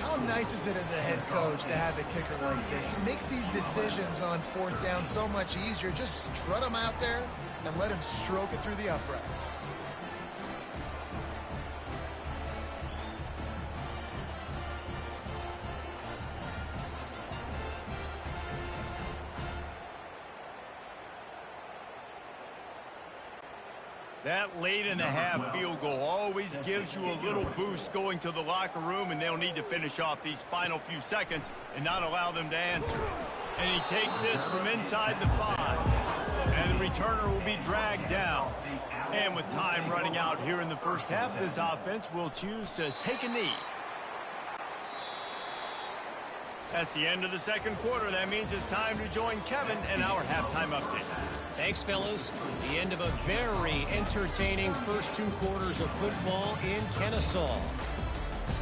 How nice is it as a head coach to have a kicker like this? It makes these decisions on fourth down so much easier. Just strut him out there and let him stroke it through the uprights. That late in the half field goal always gives you a little boost going to the locker room, and they'll need to finish off these final few seconds and not allow them to answer. And he takes this from inside the 5. And the returner will be dragged down. And with time running out here in the first half, this offense will choose to take a knee. That's the end of the second quarter. That means it's time to join Kevin and our halftime update. Thanks, fellas. The end of a very entertaining first 2 quarters of football in Kennesaw.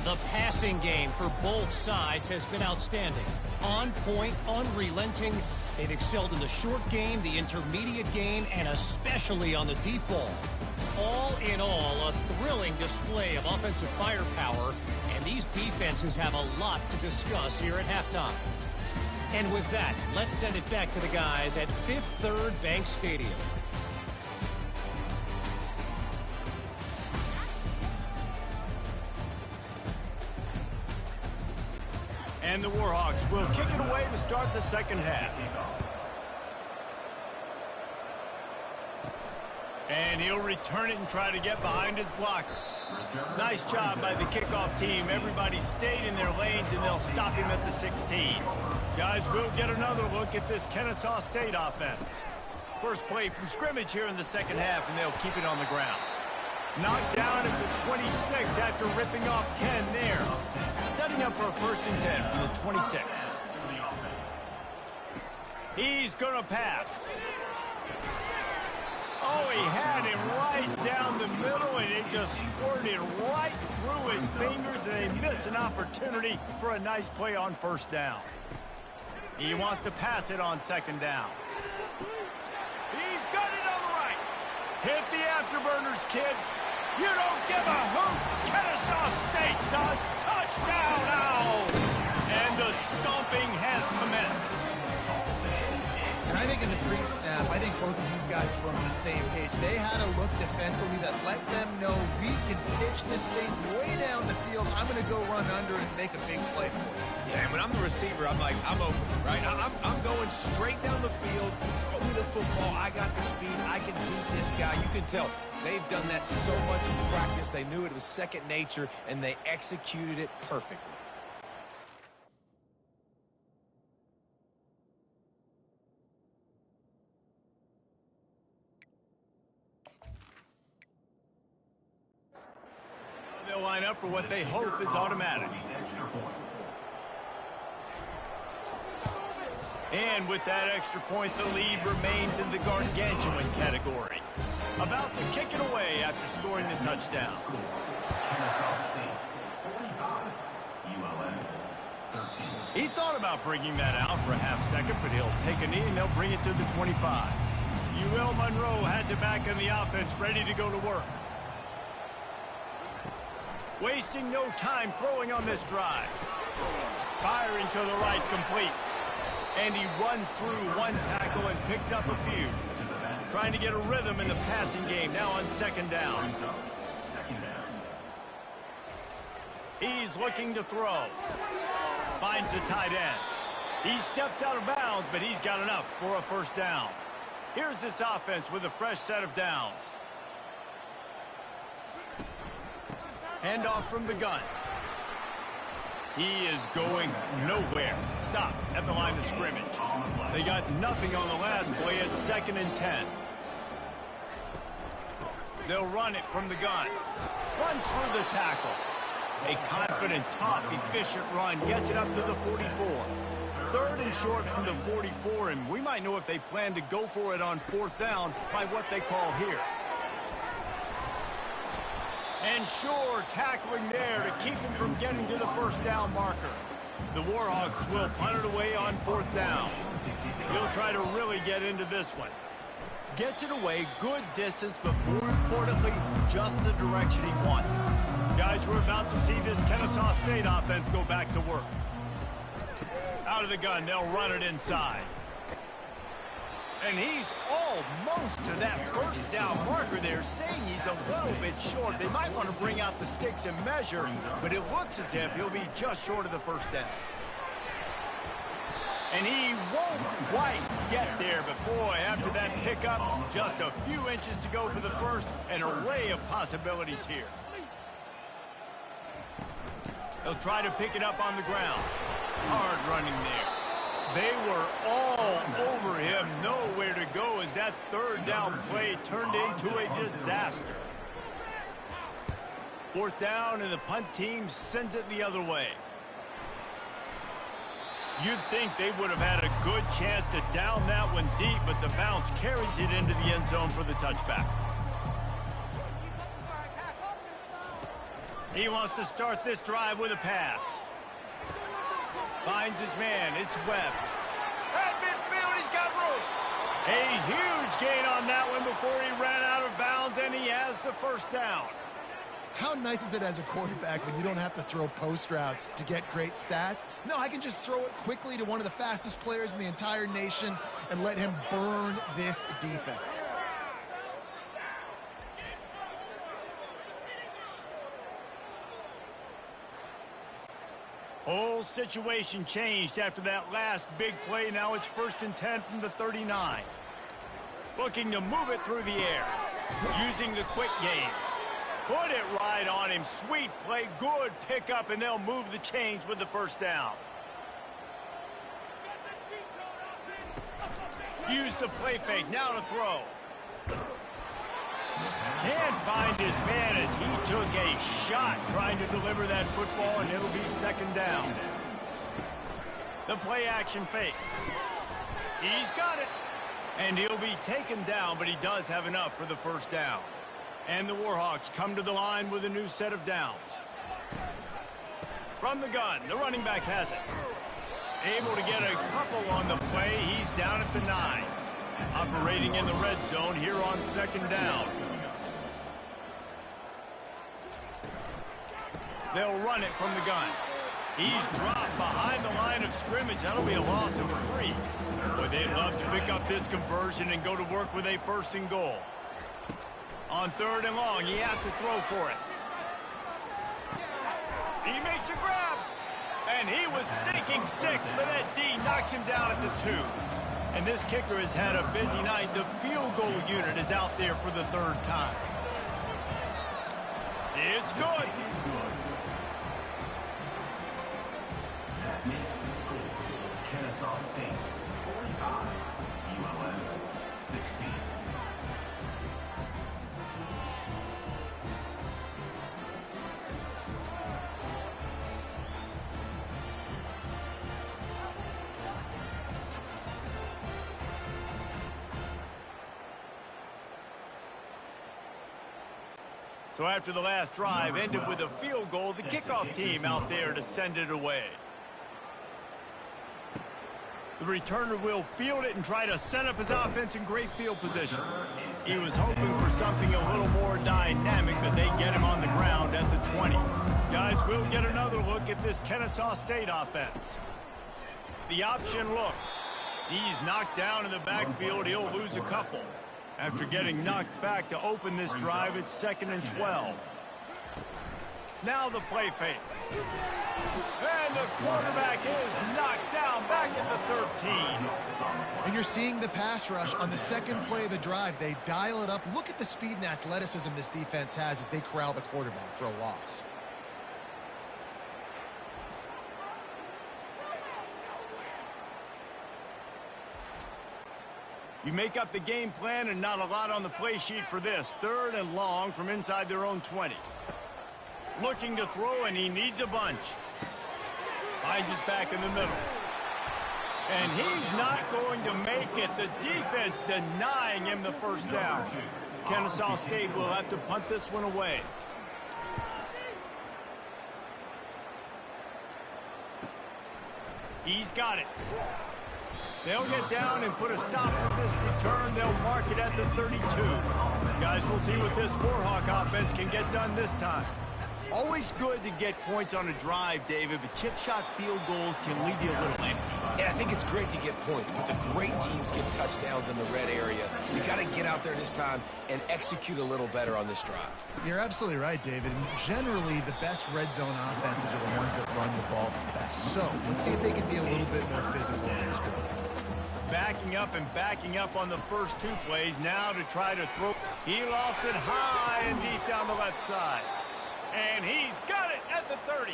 The passing game for both sides has been outstanding. On point, unrelenting. They've excelled in the short game, the intermediate game, and especially on the deep ball. All in all, a thrilling display of offensive firepower, and these defenses have a lot to discuss here at halftime. And with that, let's send it back to the guys at Fifth Third Bank Stadium. And the Warhawks will kick it away to start the second half. And he'll return it and try to get behind his blockers. Nice job by the kickoff team. Everybody stayed in their lanes, and they'll stop him at the 16. Guys, we'll get another look at this Kennesaw State offense. First play from scrimmage here in the second half, and they'll keep it on the ground. Knocked down at the 26 after ripping off 10 there. Setting up for a 1st and 10 from the 26. He's going to pass. Oh, he had him right down the middle, and it just squirted right through his fingers, and they miss an opportunity for a nice play on 1st down. He wants to pass it on 2nd down. He's got it on the right. Hit the afterburners, kid. You don't give a hoot. Kennesaw State does. Touchdown, Owls. And the stomping has commenced. And I think in the pre-snap, I think both of these guys were on the same page. They had a look defensively that let them know we can pitch this thing way down the field. I'm going to go run under and make a big play for it. Yeah, and when I'm the receiver, I'm like, I'm open, right? I'm going straight down the field. Throw me the football. I got the speed. I can beat this guy. You can tell they've done that so much in practice. They knew it was second nature, and they executed it perfectly. They'll line up for what they hope is automatic. And with that extra point, the lead remains in the gargantuan category. About to kick it away after scoring the touchdown. Kennesaw State, 45, ULM, 13. He thought about bringing that out for a half second, but he'll take a knee and they'll bring it to the 25. UL Monroe has it back in the offense, ready to go to work. Wasting no time throwing on this drive. Firing to the right, complete. And he runs through one tackle and picks up a few. Trying to get a rhythm in the passing game, now on 2nd down. He's looking to throw. Finds the tight end. He steps out of bounds, but he's got enough for a 1st down. Here's this offense with a fresh set of downs. Handoff from the gun. He is going nowhere. Stop at the line of scrimmage. They got nothing on the last play at 2nd and 10. They'll run it from the gun. Runs through the tackle. A confident, tough, efficient run gets it up to the 44. Third and short from the 44, and we might know if they plan to go for it on fourth down by what they call here. And sure, tackling there to keep him from getting to the first down marker. The Warhawks will punt it away on fourth down. He'll try to really get into this one. Gets it away, good distance, but more importantly, just the direction he wanted. Guys, we're about to see this Kennesaw State offense go back to work. Out of the gun, they'll run it inside. And he's almost to that first down marker there, saying he's a little bit short. They might want to bring out the sticks and measure, but it looks as if he'll be just short of the first down. And he won't quite get there, but boy, after that pickup, just a few inches to go for the first, an array of possibilities here. They'll try to pick it up on the ground. Hard running there. They were all over him, nowhere to go as that third down play turned into a disaster. Fourth down, and the punt team sends it the other way. You'd think they would have had a good chance to down that one deep, but the bounce carries it into the end zone for the touchback. He wants to start this drive with a pass. Finds his man. It's Webb. At midfield, he's got room. A huge gain on that one before he ran out of bounds, and he has the first down. How nice is it as a quarterback when you don't have to throw post routes to get great stats? No, I can just throw it quickly to one of the fastest players in the entire nation and let him burn this defense. Whole situation changed after that last big play. Now it's 1st and 10 from the 39. Looking to move it through the air. Using the quick game. Put it right on him. Sweet play. Good pickup, and they'll move the chains with the first down. Use the play fake. Now to throw. Can't find his man as he took a shot trying to deliver that football, and it'll be second down. The play action fake. He's got it. And he'll be taken down, but he does have enough for the first down. And the Warhawks come to the line with a new set of downs. From the gun, the running back has it. Able to get a couple on the play. He's down at the 9. Operating in the red zone here on second down. They'll run it from the gun. He's dropped behind the line of scrimmage. That'll be a loss of 3. But they'd love to pick up this conversion and go to work with a 1st and goal. On 3rd and long, he has to throw for it. He makes a grab. And he was thinking 6, but that D knocks him down at the 2. And this kicker has had a busy night. The field goal unit is out there for the 3rd time. It's good. That makes the score Kennesaw State 45, ULM 16. So after the last drive ended with a field goal, the kickoff team out there to send it away. The returner will field it and try to set up his offense in great field position. He was hoping for something a little more dynamic, but they get him on the ground at the 20. Guys, we'll get another look at this Kennesaw State offense. The option look. He's knocked down in the backfield. He'll lose a couple. After getting knocked back to open this drive, it's 2nd and 12. Now the play fake. And the quarterback is knocked down back at the 13. And you're seeing the pass rush on the second play of the drive. They dial it up. Look at the speed and athleticism this defense has as they corral the quarterback for a loss. You make up the game plan and not a lot on the play sheet for this. 3rd and long from inside their own 20. Looking to throw, and he needs a bunch. Finds his back in the middle. And he's not going to make it. The defense denying him the first down. Kennesaw State will have to punt this one away. He's got it. They'll get down and put a stop to this return. They'll mark it at the 32. Guys, we'll see what this Warhawk offense can get done this time. Always good to get points on a drive, David, but chip shot field goals can leave you a little empty. And I think it's great to get points, but the great teams get touchdowns in the red area. You got to get out there this time and execute a little better on this drive. You're absolutely right, David. And generally, the best red zone offenses are the ones that run the ball the best. So let's see if they can be a little bit more physical in this group. Backing up on the first two plays. Now to try to throw. He lofts it high and deep down the left side. And he's got it at the 30.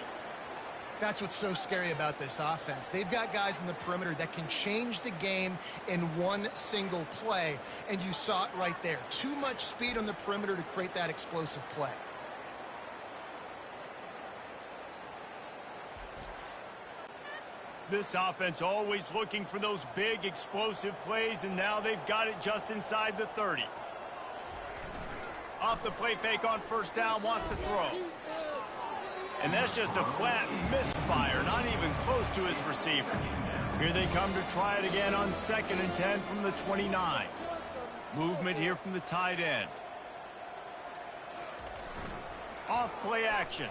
That's what's so scary about this offense. They've got guys in the perimeter that can change the game in one single play. And you saw it right there. Too much speed on the perimeter to create that explosive play. This offense always looking for those big explosive plays, and now they've got it just inside the 30. Off the play fake on first down, wants to throw. And that's just a flat misfire, not even close to his receiver. Here they come to try it again on 2nd and 10 from the 29. Movement here from the tight end. Off play action.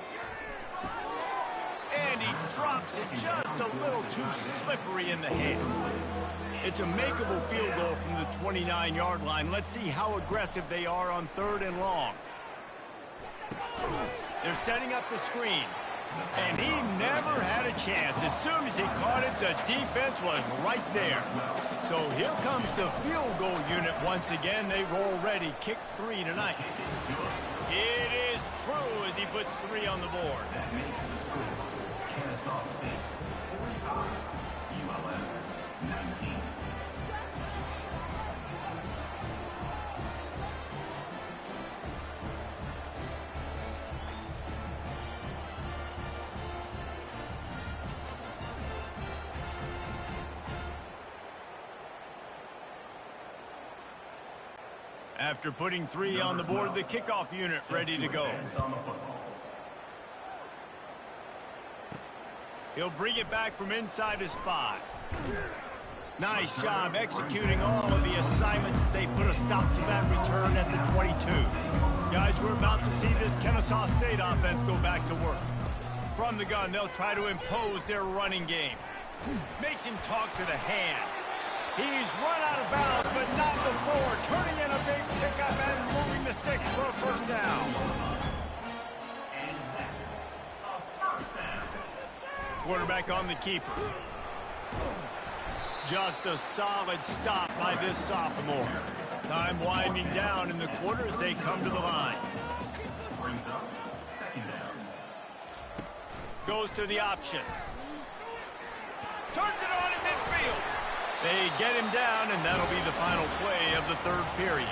And he drops it just a little too slippery in the hands. It's a makeable field goal from the 29-yard line. Let's see how aggressive they are on 3rd and long. They're setting up the screen. And he never had a chance. As soon as he caught it, the defense was right there. So here comes the field goal unit once again. They roll ready. Kick 3 tonight. It is true as he puts 3 on the board. That makes the score Kennesaw State 45, ULM 19. After putting 3 on the board, the kickoff unit ready to go. He'll bring it back from inside his 5. Nice job executing all of the assignments as they put a stop to that return at the 22. Guys, we're about to see this Kennesaw State offense go back to work. From the gun, they'll try to impose their running game. Makes him talk to the hand. He's run out of bounds, but not before. Turning in a big pickup and moving the sticks for a first down. Quarterback on the keeper. Just a solid stop by this sophomore. Time winding down in the quarter as they come to the line. Brings up 2nd down. Goes to the option. Turns it on in midfield. They get him down, and that'll be the final play of the 3rd period.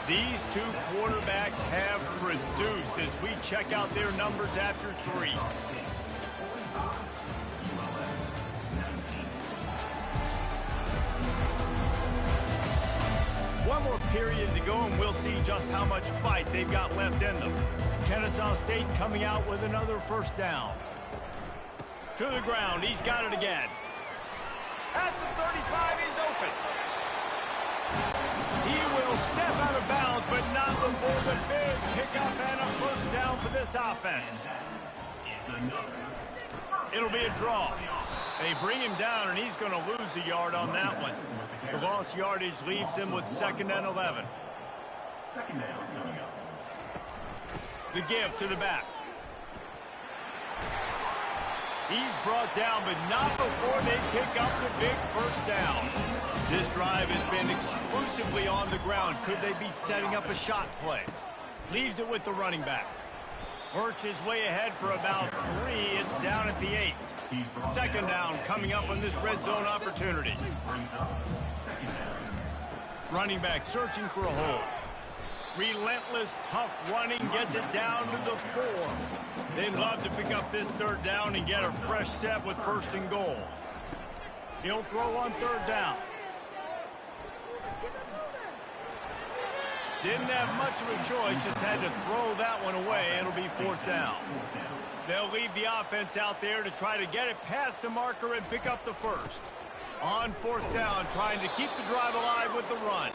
These two quarterbacks have produced as we check out their numbers after 3. One more period to go, and we'll see just how much fight they've got left in them. Kennesaw State coming out with another first down. To the ground, he's got it again. At the 35, he's open. He will step out of bounds, but not before the big pickup and a first down for this offense. It'll be a draw. They bring him down, and he's going to lose a yard on that one. The lost yardage leaves him with 2nd and 11. 2nd down coming up. The give to the back. He's brought down, but not before they pick up the big first down. This drive has been exclusively on the ground. Could they be setting up a shot play? Leaves it with the running back. Works his way ahead for about 3. It's down at the 8. 2nd down coming up on this red zone opportunity. Running back searching for a hole. Relentless, tough running gets it down to the 4. They'd love to pick up this third down and get a fresh set with 1st and goal. He'll throw on 3rd down. Didn't have much of a choice, just had to throw that one away. It'll be 4th down. They'll leave the offense out there to try to get it past the marker and pick up the 1st. On 4th down, trying to keep the drive alive with the run.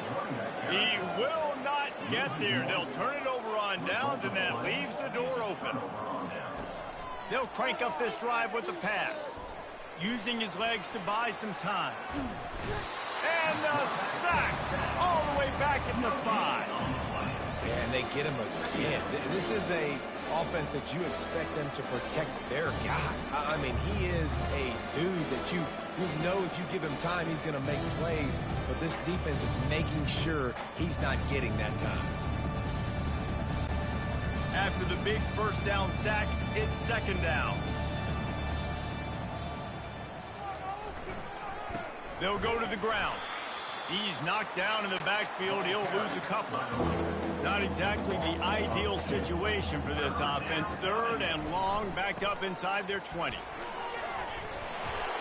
He will not get there. They'll turn it over on downs, and that leaves the door open. They'll crank up this drive with the pass, using his legs to buy some time. And a sack all the way back at the 5. Yeah, and they get him again. This is a offense that you expect them to protect their guy. I mean, he is a dude that you know if you give him time, he's going to make plays. But this defense is making sure he's not getting that time. After the big 1st down sack, it's 2nd down. They'll go to the ground. He's knocked down in the backfield. He'll lose a couple. Not exactly the ideal situation for this offense. 3rd and long, backed up inside their 20.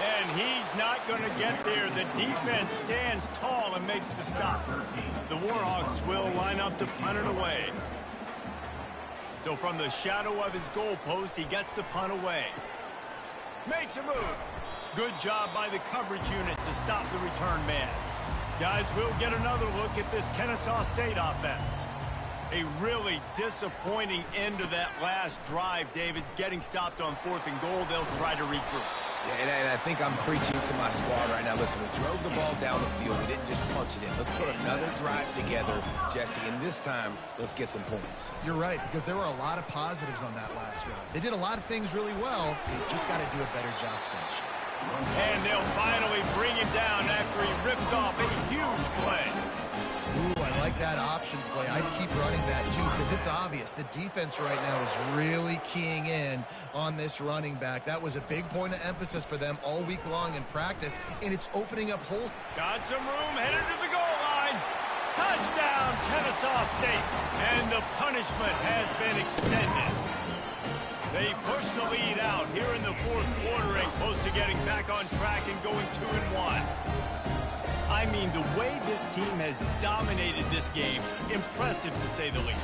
And he's not going to get there. The defense stands tall and makes the stop. The Warhawks will line up to punt it away. So from the shadow of his goalpost, he gets the punt away. Makes a move. Good job by the coverage unit to stop the return man. Guys, we'll get another look at this Kennesaw State offense. A really disappointing end to that last drive, David. Getting stopped on 4th and goal, they'll try to regroup. Yeah, and I think I'm preaching to my squad right now. Listen, we drove the ball down the field. We didn't just punch it in. Let's put another drive together, Jesse, and this time, let's get some points. You're right, because there were a lot of positives on that last drive. They did a lot of things really well. They just got to do a better job finishing. And they'll finally bring him down after he rips off a huge play. Ooh, I like that option play. I'd keep running that, too, because it's obvious. The defense right now is really keying in on this running back. That was a big point of emphasis for them all week long in practice, and it's opening up holes. Got some room, headed to the goal line. Touchdown, Kennesaw State. And the punishment has been extended. They push the lead out here in the 4th quarter and close to getting back on track and going 2-1. I mean, the way this team has dominated this game, impressive to say the least.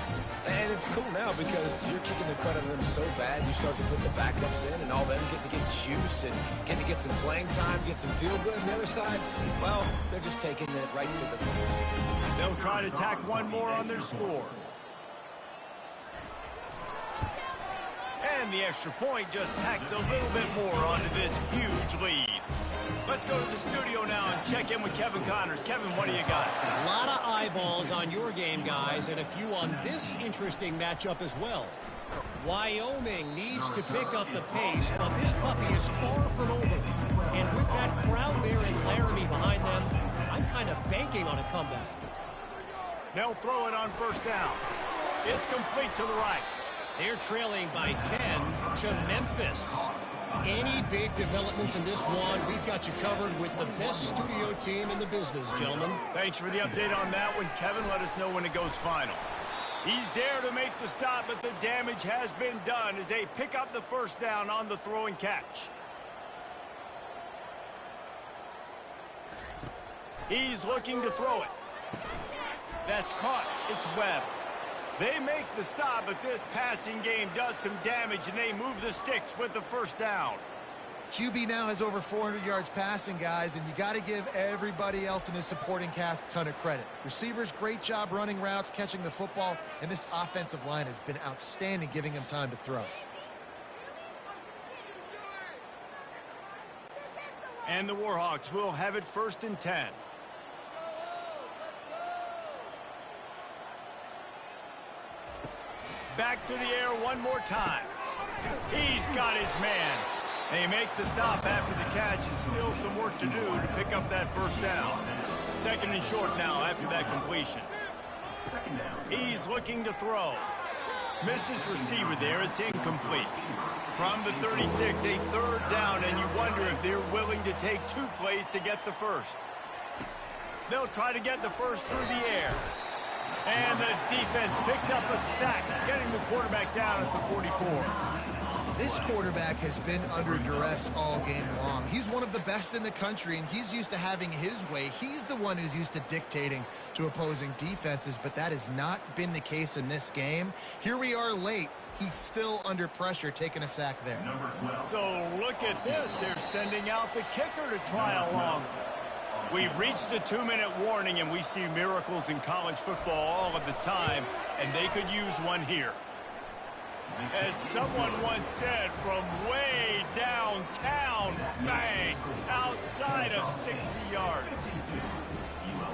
And it's cool now because you're kicking the crud out of them so bad, you start to put the backups in, and all them get to get juice and get to get some playing time, get some feel good. On the other side, well, they're just taking it right to the face. They'll try to tack one more on their score. And the extra point just tacks a little bit more onto this huge lead. Let's go to the studio now and check in with Kevin Connors. Kevin, what do you got? A lot of eyeballs on your game, guys, and a few on this interesting matchup as well. Wyoming needs to pick up the pace, but this puppy is far from over. And with that crowd there in Laramie behind them, I'm kind of banking on a comeback. They'll throw it on 1st down. It's complete to the right. They're trailing by 10 to Memphis. Any big developments in this one, we've got you covered with the best studio team in the business, gentlemen. Thanks for the update on that one, Kevin. Let us know when it goes final. He's there to make the stop, but the damage has been done as they pick up the 1st down on the throw and catch. He's looking to throw it. That's caught. It's Webb. They make the stop, but this passing game does some damage, and they move the sticks with the 1st down. QB now has over 400 yards passing, guys, and you got to give everybody else in his supporting cast a ton of credit. Receivers, great job running routes, catching the football, and this offensive line has been outstanding, giving him time to throw. And the Warhawks will have it 1st and 10. Back to the air one more time. He's got his man. They make the stop after the catch, and still some work to do to pick up that 1st down. 2nd and short now after that completion. He's looking to throw. Missed his receiver there. It's incomplete. From the 36, a 3rd down, and you wonder if they're willing to take 2 plays to get the 1st. They'll try to get the 1st through the air. And the defense picks up a sack, getting the quarterback down at the 44. This quarterback has been under duress all game long. He's one of the best in the country, and he's used to having his way. He's the one who's used to dictating to opposing defenses, but that has not been the case in this game. Here we are late. He's still under pressure, taking a sack there. So look at this. They're sending out the kicker to try along. We've reached the 2-minute warning, and we see miracles in college football all of the time, and they could use one here. As someone once said, from way downtown, bang, outside of 60 yards.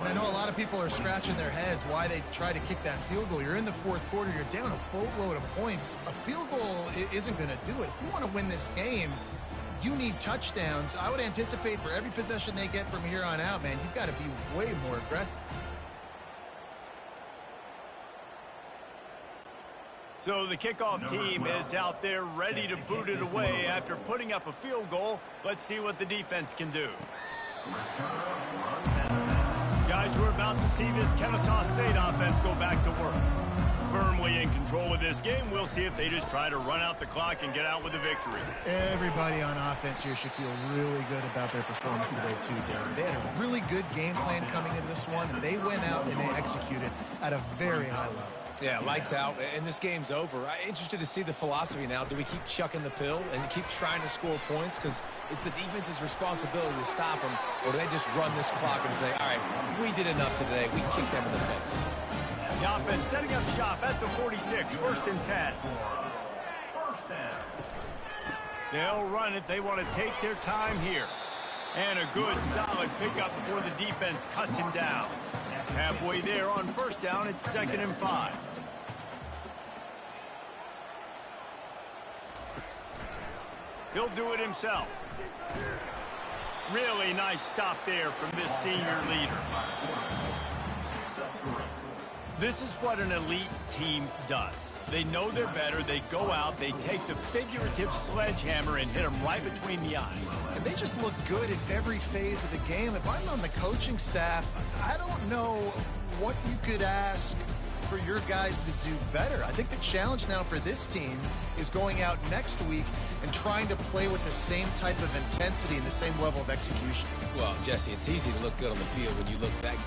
And I know a lot of people are scratching their heads why they try to kick that field goal. You're in the fourth quarter. You're down a boatload of points. A field goal isn't going to do it. If you want to win this game, you need touchdowns. I would anticipate for every possession they get from here on out, man, you've got to be way more aggressive. So the kickoff team is out there ready to boot it away after putting up a field goal. Let's see what the defense can do. Guys, we're about to see this Kennesaw State offense go back to work. Firmly in control of this game. We'll see if they just try to run out the clock and get out with a victory. Everybody on offense here should feel really good about their performance today, too, Dave. They had a really good game plan coming into this one, and they went out and they executed at a very high level. Yeah, lights out, and this game's over. I'm interested to see the philosophy now. Do we keep chucking the pill and keep trying to score points? Because it's the defense's responsibility to stop them. Or do they just run this clock and say, all right, we did enough today. We kicked them in the face. The offense setting up shop at the 46, 1st and 10. They'll run it. They want to take their time here. And a good, solid pickup before the defense cuts him down. Halfway there on 1st down, it's 2nd and 5. He'll do it himself. Really nice stop there from this senior leader. This is what an elite team does. They know they're better. They go out. They take the figurative sledgehammer and hit them right between the eyes. And they just look good in every phase of the game. If I'm on the coaching staff, I don't know what you could ask for your guys to do better. I think the challenge now for this team is going out next week and trying to play with the same type of intensity and the same level of execution. Well, Jesse, it's easy to look good on the field when you look that good.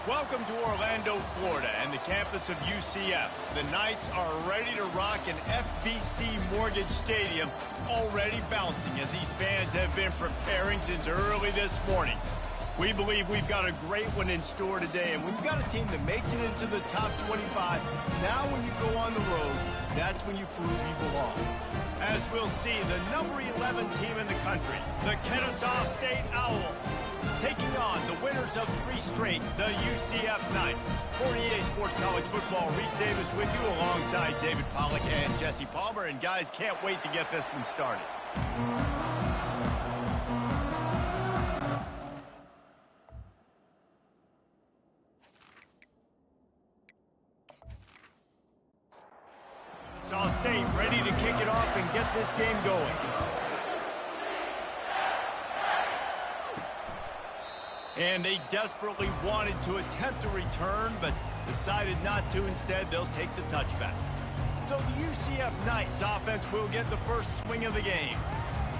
Welcome to Orlando, Florida, and the campus of UCF. The Knights are ready to rock an FBC Mortgage Stadium, already bouncing as these fans have been preparing since early this morning. We believe we've got a great one in store today, and when you've got a team that makes it into the top 25, now when you go on the road, that's when you prove you belong. As we'll see, the number 11 team in the country, the Kennesaw State Owls, taking on the winners of 3 straight, the UCF Knights. For EA Sports College Football, Reese Davis with you alongside David Pollack and Jesse Palmer. And guys, can't wait to get this one started. Kennesaw State ready to kick it off and get this game going. And they desperately wanted to attempt a return, but decided not to. Instead, they'll take the touchback. So the UCF Knights offense will get the first swing of the game.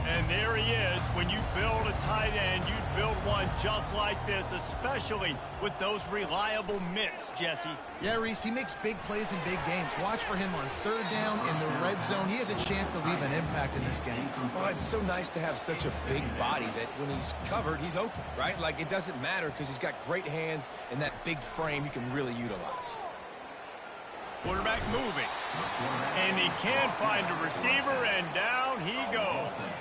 And there he is. When you build a tight end, you build one just like this, especially with those reliable mitts, Jesse. Yeah, Reese, he makes big plays in big games. Watch for him on 3rd down in the red zone. He has a chance to leave an impact in this game. Well, it's so nice to have such a big body that when he's covered, he's open, right? Like, it doesn't matter because he's got great hands and that big frame you can really utilize. Quarterback moving. And he can find a receiver, and down he goes.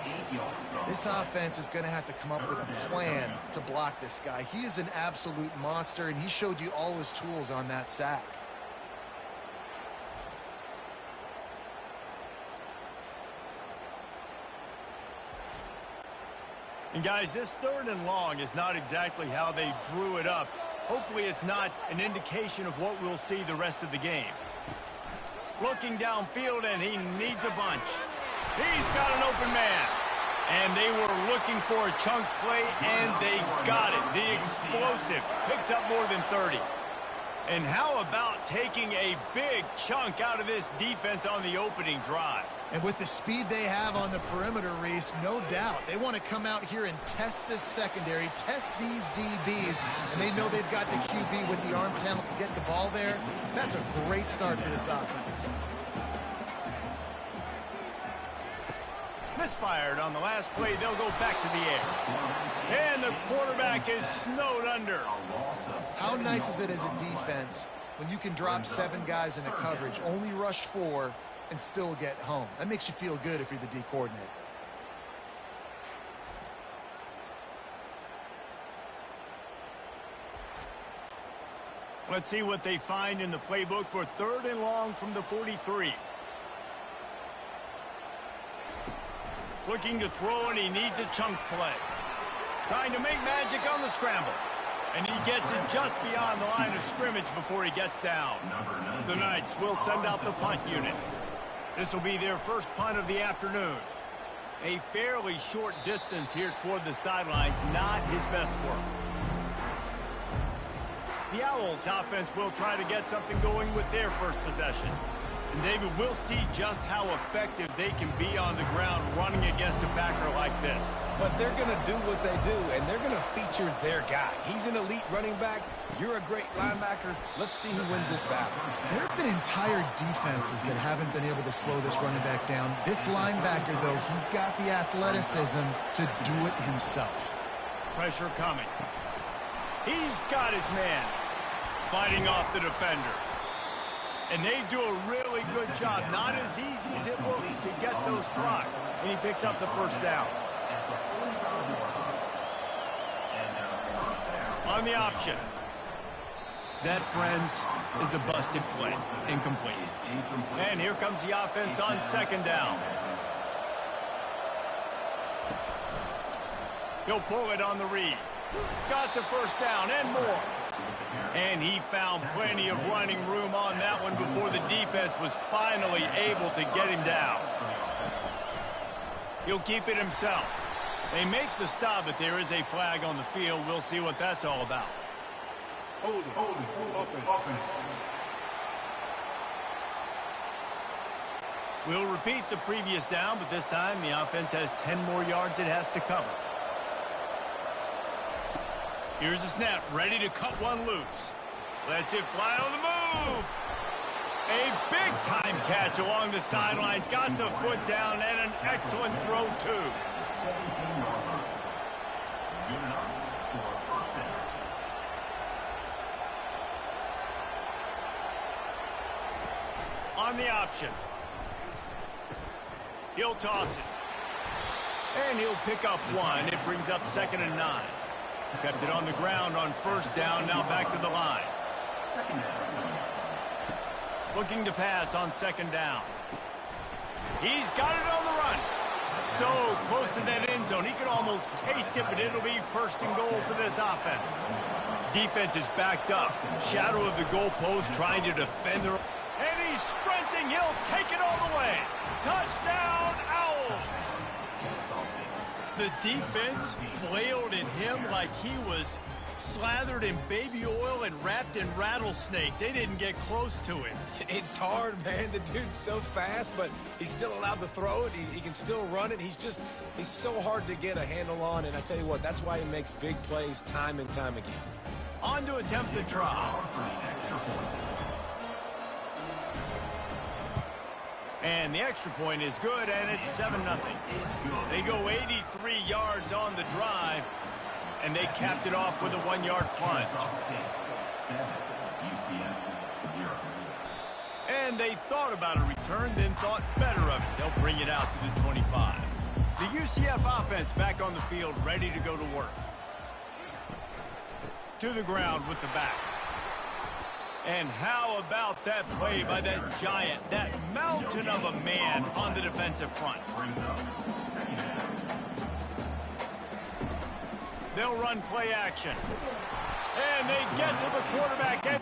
This offense is going to have to come up with a plan to block this guy. He is an absolute monster, and he showed you all his tools on that sack. And guys, this 3rd and long is not exactly how they drew it up. Hopefully it's not an indication of what we'll see the rest of the game. Looking downfield, and he needs a bunch. He's got an open man. And they were looking for a chunk play, and they got it. The explosive picks up more than 30. And how about taking a big chunk out of this defense on the opening drive? And with the speed they have on the perimeter, Reese, no doubt, they want to come out here and test this secondary, test these DBs, and they know they've got the QB with the arm talent to get the ball there. That's a great start for this offense. Misfired on the last play. They'll go back to the air. And the quarterback is snowed under. How nice is it as a defense when you can drop 7 guys in a coverage, only rush 4, and still get home? That makes you feel good if you're the D coordinator. Let's see what they find in the playbook for 3rd and long from the 43. Looking to throw, and he needs a chunk play. Trying to make magic on the scramble. And he gets it just beyond the line of scrimmage before he gets down. The Knights will send out the punt unit. This will be their first punt of the afternoon. A fairly short distance here toward the sidelines, not his best work. The Owls offense will try to get something going with their first possession. And David, we'll see just how effective they can be on the ground running against a backer like this. But they're going to do what they do, and they're going to feature their guy. He's an elite running back. You're a great linebacker. Let's see who wins this battle. There have been entire defenses that haven't been able to slow this running back down. This linebacker, though, he's got the athleticism to do it himself. Pressure coming. He's got his man fighting off the defender. And they do a really good job. Not as easy as it looks to get those blocks. And he picks up the first down. On the option. That, friends, is a busted play. Incomplete. And here comes the offense on 2nd down. He'll pull it on the read. Got the first down and more. And he found plenty of running room on that one before the defense was finally able to get him down. He'll keep it himself. They make the stop, but there is a flag on the field. We'll see what that's all about. Hold it, open. We'll repeat the previous down, but this time the offense has 10 more yards it has to cover. Here's the snap, ready to cut one loose. Lets it fly on the move. A big-time catch along the sidelines. Got the foot down and an excellent throw, too. On the option. He'll toss it. And he'll pick up one. It brings up 2nd and 9. Kept it on the ground on 1st down. Now back to the line. Looking to pass on 2nd down. He's got it on the run. So close to that end zone. He can almost taste it, but it'll be 1st and goal for this offense. Defense is backed up. Shadow of the goalpost trying to defend the... And he's sprinting. He'll take it all the way. Touchdown, Owls. The defense flailed at him like he was slathered in baby oil and wrapped in rattlesnakes. They didn't get close to him. It's hard, man. The dude's so fast, but he's still allowed to throw it. He can still run it. He's so hard to get a handle on, and I tell you what, that's why he makes big plays time and time again. On to attempt the try. And the extra point is good, and it's 7-0. They go 83 yards on the drive, and they capped it off with a 1-yard plunge. And they thought about a return, then thought better of it. They'll bring it out to the 25. The UCF offense back on the field, ready to go to work. To the ground with the back. And how about that play by that giant, that mountain of a man on the defensive front? They'll run play action. And they get to the quarterback.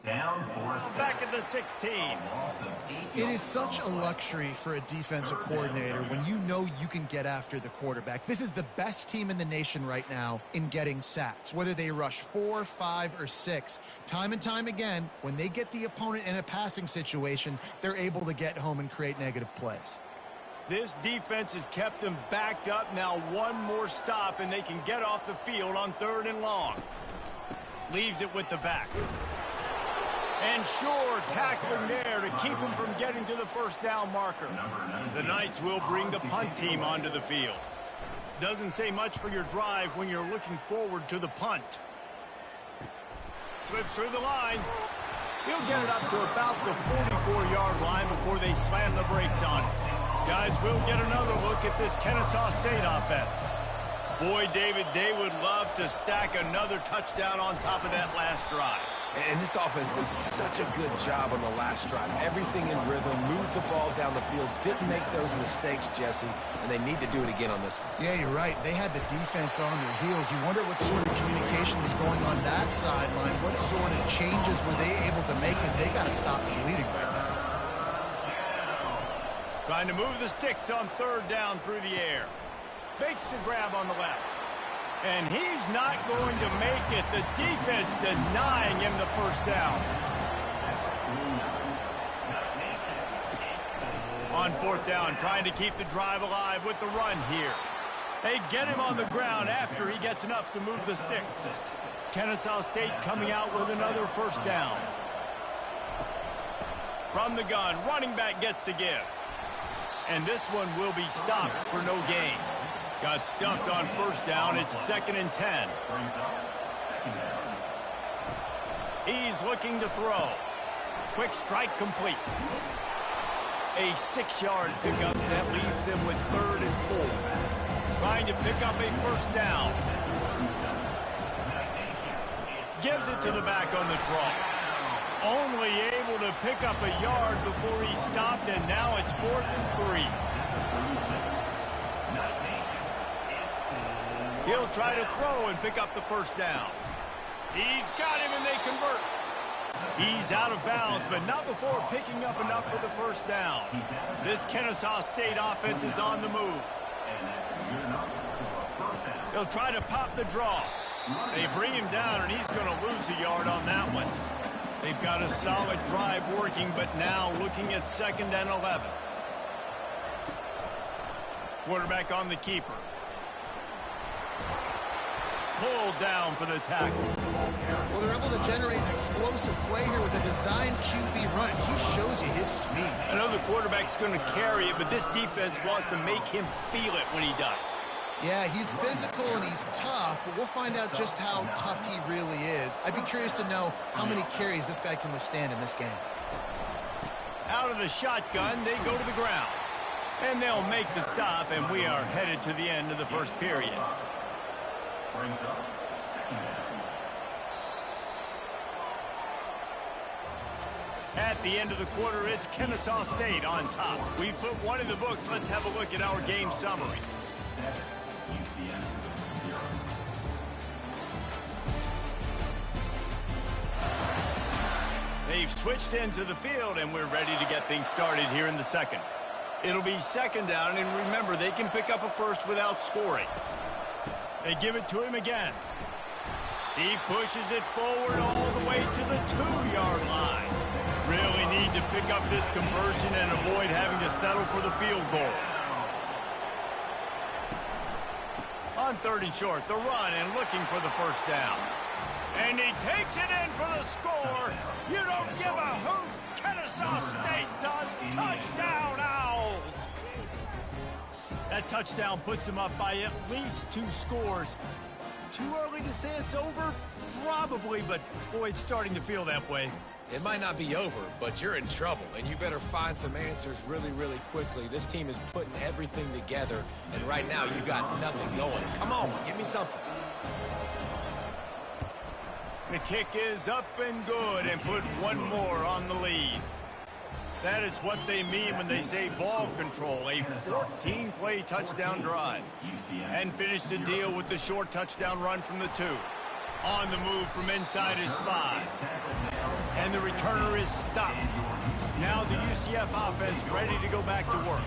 Down for a Back at the 16. It is such a luxury for a defensive coordinator when you know you can get after the quarterback. This is the best team in the nation right now in getting sacks, whether they rush 4, 5, or 6. Time and time again, when they get the opponent in a passing situation, they're able to get home and create negative plays. This defense has kept them backed up. Now one more stop, and they can get off the field on 3rd and long. Leaves it with the back. And sure, tackling there to keep him from getting to the first down marker. The Knights will bring the punt team onto the field. Doesn't say much for your drive when you're looking forward to the punt. Slips through the line. He'll get it up to about the 44-yard line before they slam the brakes on it. Guys, we'll get another look at this Kennesaw State offense. Boy, David, they would love to stack another touchdown on top of that last drive. And this offense did such a good job on the last drive. Everything in rhythm, moved the ball down the field, didn't make those mistakes, Jesse, and they need to do it again on this one. Yeah, you're right. They had the defense on their heels. You wonder what sort of communication was going on that sideline. What sort of changes were they able to make as they got to stop the bleeding right now. Trying to move the sticks on 3rd down through the air. Makes the grab on the left. And he's not going to make it. The defense denying him the first down. On 4th down, trying to keep the drive alive with the run here. They get him on the ground after he gets enough to move the sticks. Kennesaw State coming out with another first down. From the gun, running back gets to give. And this one will be stopped for no gain. Got stuffed on 1st down. It's 2nd and 10. He's looking to throw. Quick strike complete. A 6-yard pickup that leaves him with 3rd and 4. Trying to pick up a first down. Gives it to the back on the draw. Only able to pick up a yard before he stopped, and now it's 4th and 3. He'll try to throw and pick up the first down. He's got him, and they convert. He's out of bounds, but not before picking up enough for the first down. This Kennesaw State offense is on the move. He'll try to pop the draw. They bring him down, and he's going to lose a yard on that one. They've got a solid drive working, but now looking at 2nd and 11. Quarterback on the keeper. Pulled down for the tackle. Well, they're able to generate an explosive play here with a designed QB run. He shows you his speed. I know the quarterback's going to carry it, but this defense wants to make him feel it when he does. Yeah, he's physical and he's tough, but we'll find out just how tough he really is. I'd be curious to know how many carries this guy can withstand in this game. Out of the shotgun, they go to the ground. And they'll make the stop, and we are headed to the end of the first period. At the end of the quarter, it's Kennesaw State on top. We put one in the books. Let's have a look at our game summary. They've switched into the field, and we're ready to get things started here in the second. It'll be 2nd down, and remember, they can pick up a first without scoring. They give it to him again. He pushes it forward all the way to the 2-yard line. Really need to pick up this conversion and avoid having to settle for the field goal. On 3rd and short, the run and looking for the first down. And he takes it in for the score. You don't give a hoot. Kennesaw State does. Touchdown, Owls. That touchdown puts them up by at least 2 scores. Too early to say it's over? Probably, but boy, it's starting to feel that way. It might not be over, but you're in trouble, and you better find some answers really, really quickly. This team is putting everything together, and right now you got nothing going. Come on, give me something. The kick is up and good, and put one more on the lead. That is what they mean when they say ball control, a 14-play touchdown drive. And finish the deal with the short touchdown run from the 2. On the move from inside his 5. And the returner is stopped. Now the UCF offense ready to go back to work.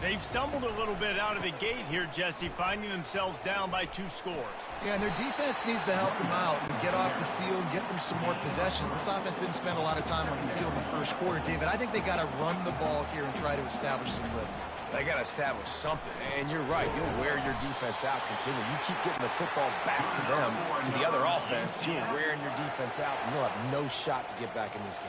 They've stumbled a little bit out of the gate here, Jesse, finding themselves down by 2 scores. Yeah, and their defense needs to help them out and get off the field and get them some more possessions. This offense didn't spend a lot of time on the field in the first quarter, David. I think they got to run the ball here and try to establish some rhythm. They got to establish something, and you're right. You'll wear your defense out continually. You keep getting the football back to them, to the other offense, you're wearing your defense out, and you'll have no shot to get back in this game.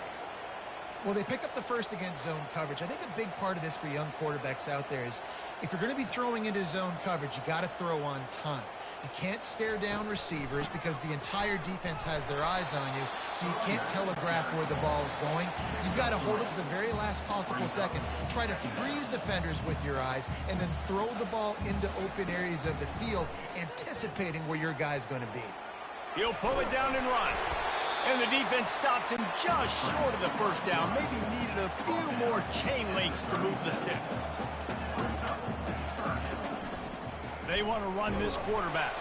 Well, they pick up the first against zone coverage. I think a big part of this for young quarterbacks out there is if you're going to be throwing into zone coverage, you got to throw on time. You can't stare down receivers because the entire defense has their eyes on you, so you can't telegraph where the ball is going. You've got to hold it to the very last possible second. Try to freeze defenders with your eyes and then throw the ball into open areas of the field, anticipating where your guy's going to be. He'll pull it down and run. And the defense stops him just short of the first down. Maybe needed a few more chain links to move the sticks. They want to run this quarterback.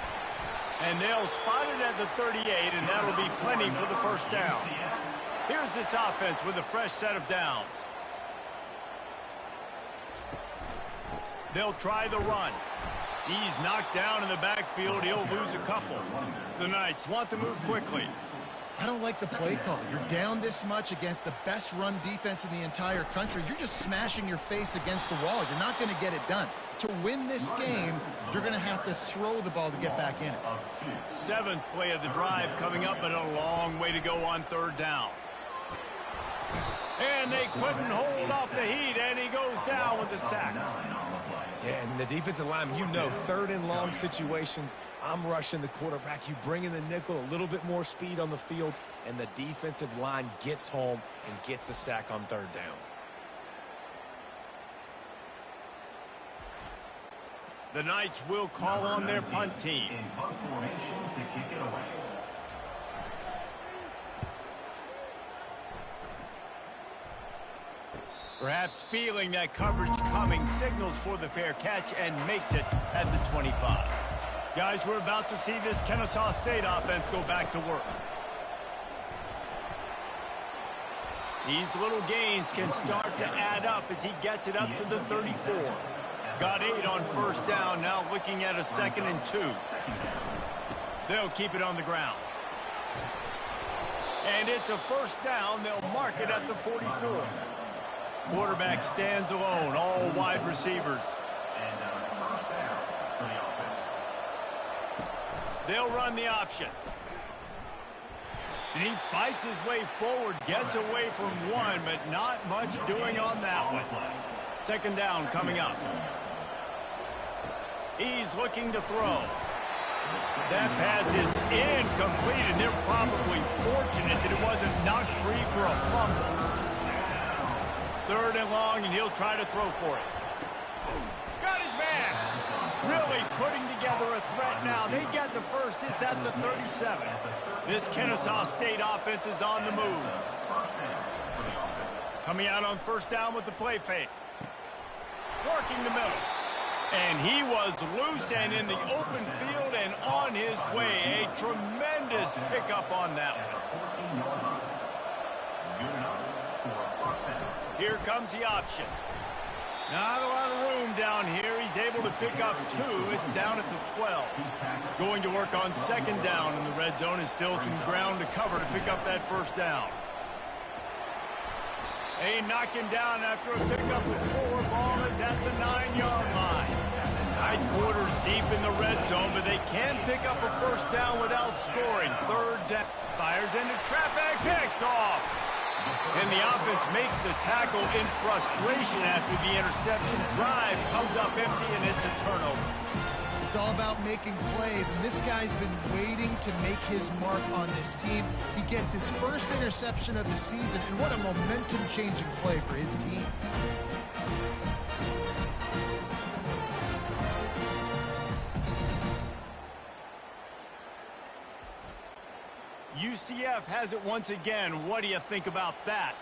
And they'll spot it at the 38, and that'll be plenty for the first down. Here's this offense with a fresh set of downs. They'll try the run. He's knocked down in the backfield. He'll lose a couple. The Knights want to move quickly. I don't like the play call. You're down this much against the best run defense in the entire country. You're just smashing your face against the wall. You're not going to get it done. To win this game, you're going to have to throw the ball to get back in it. 7th play of the drive coming up, but a long way to go on 3rd down. And they couldn't hold off the heat, and he goes down with the sack. Yeah, and the defensive lineman, 3rd and long situations, I'm rushing the quarterback. You bring in the nickel, a little bit more speed on the field, and the defensive line gets home and gets the sack on 3rd down. The Knights will call on their punt team. In punt formation to kick it away. Perhaps feeling that coverage coming, signals for the fair catch and makes it at the 25. Guys, we're about to see this Kennesaw State offense go back to work. These little gains can start to add up as he gets it up to the 34. Got 8 on 1st down, now looking at a 2nd and 2. They'll keep it on the ground. And it's a 1st down. They'll mark it at the 44. Quarterback stands alone, all wide receivers. And first down for the offense. They'll run the option. And he fights his way forward, gets away from one, but not much doing on that one. 2nd down coming up. He's looking to throw. That pass is incomplete, and they're probably fortunate that it wasn't knocked free for a fumble. 3rd and long, and he'll try to throw for it. Got his man. Really putting together a threat now. They get the first. It's at the 37. This Kennesaw State offense is on the move. Coming out on 1st down with the play fake. Working the middle. And he was loose and in the open field and on his way. A tremendous pickup on that one. Here comes the option. Not a lot of room down here. He's able to pick up 2. It's down at the 12. Going to work on 2nd down in the red zone. Is still some ground to cover to pick up that 1st down. They knock him down after a pickup with 4. Ball is at the 9-yard line. Hindquarters deep in the red zone, but they can pick up a 1st down without scoring. 3rd down. Fires into traffic. Picked off. And the offense makes the tackle in frustration after the interception. Drive comes up empty, and it's a turnover. It's all about making plays, and this guy's been waiting to make his mark on this team. He gets his first interception of the season, and what a momentum-changing play for his team. UCF has it once again. What do you think about that?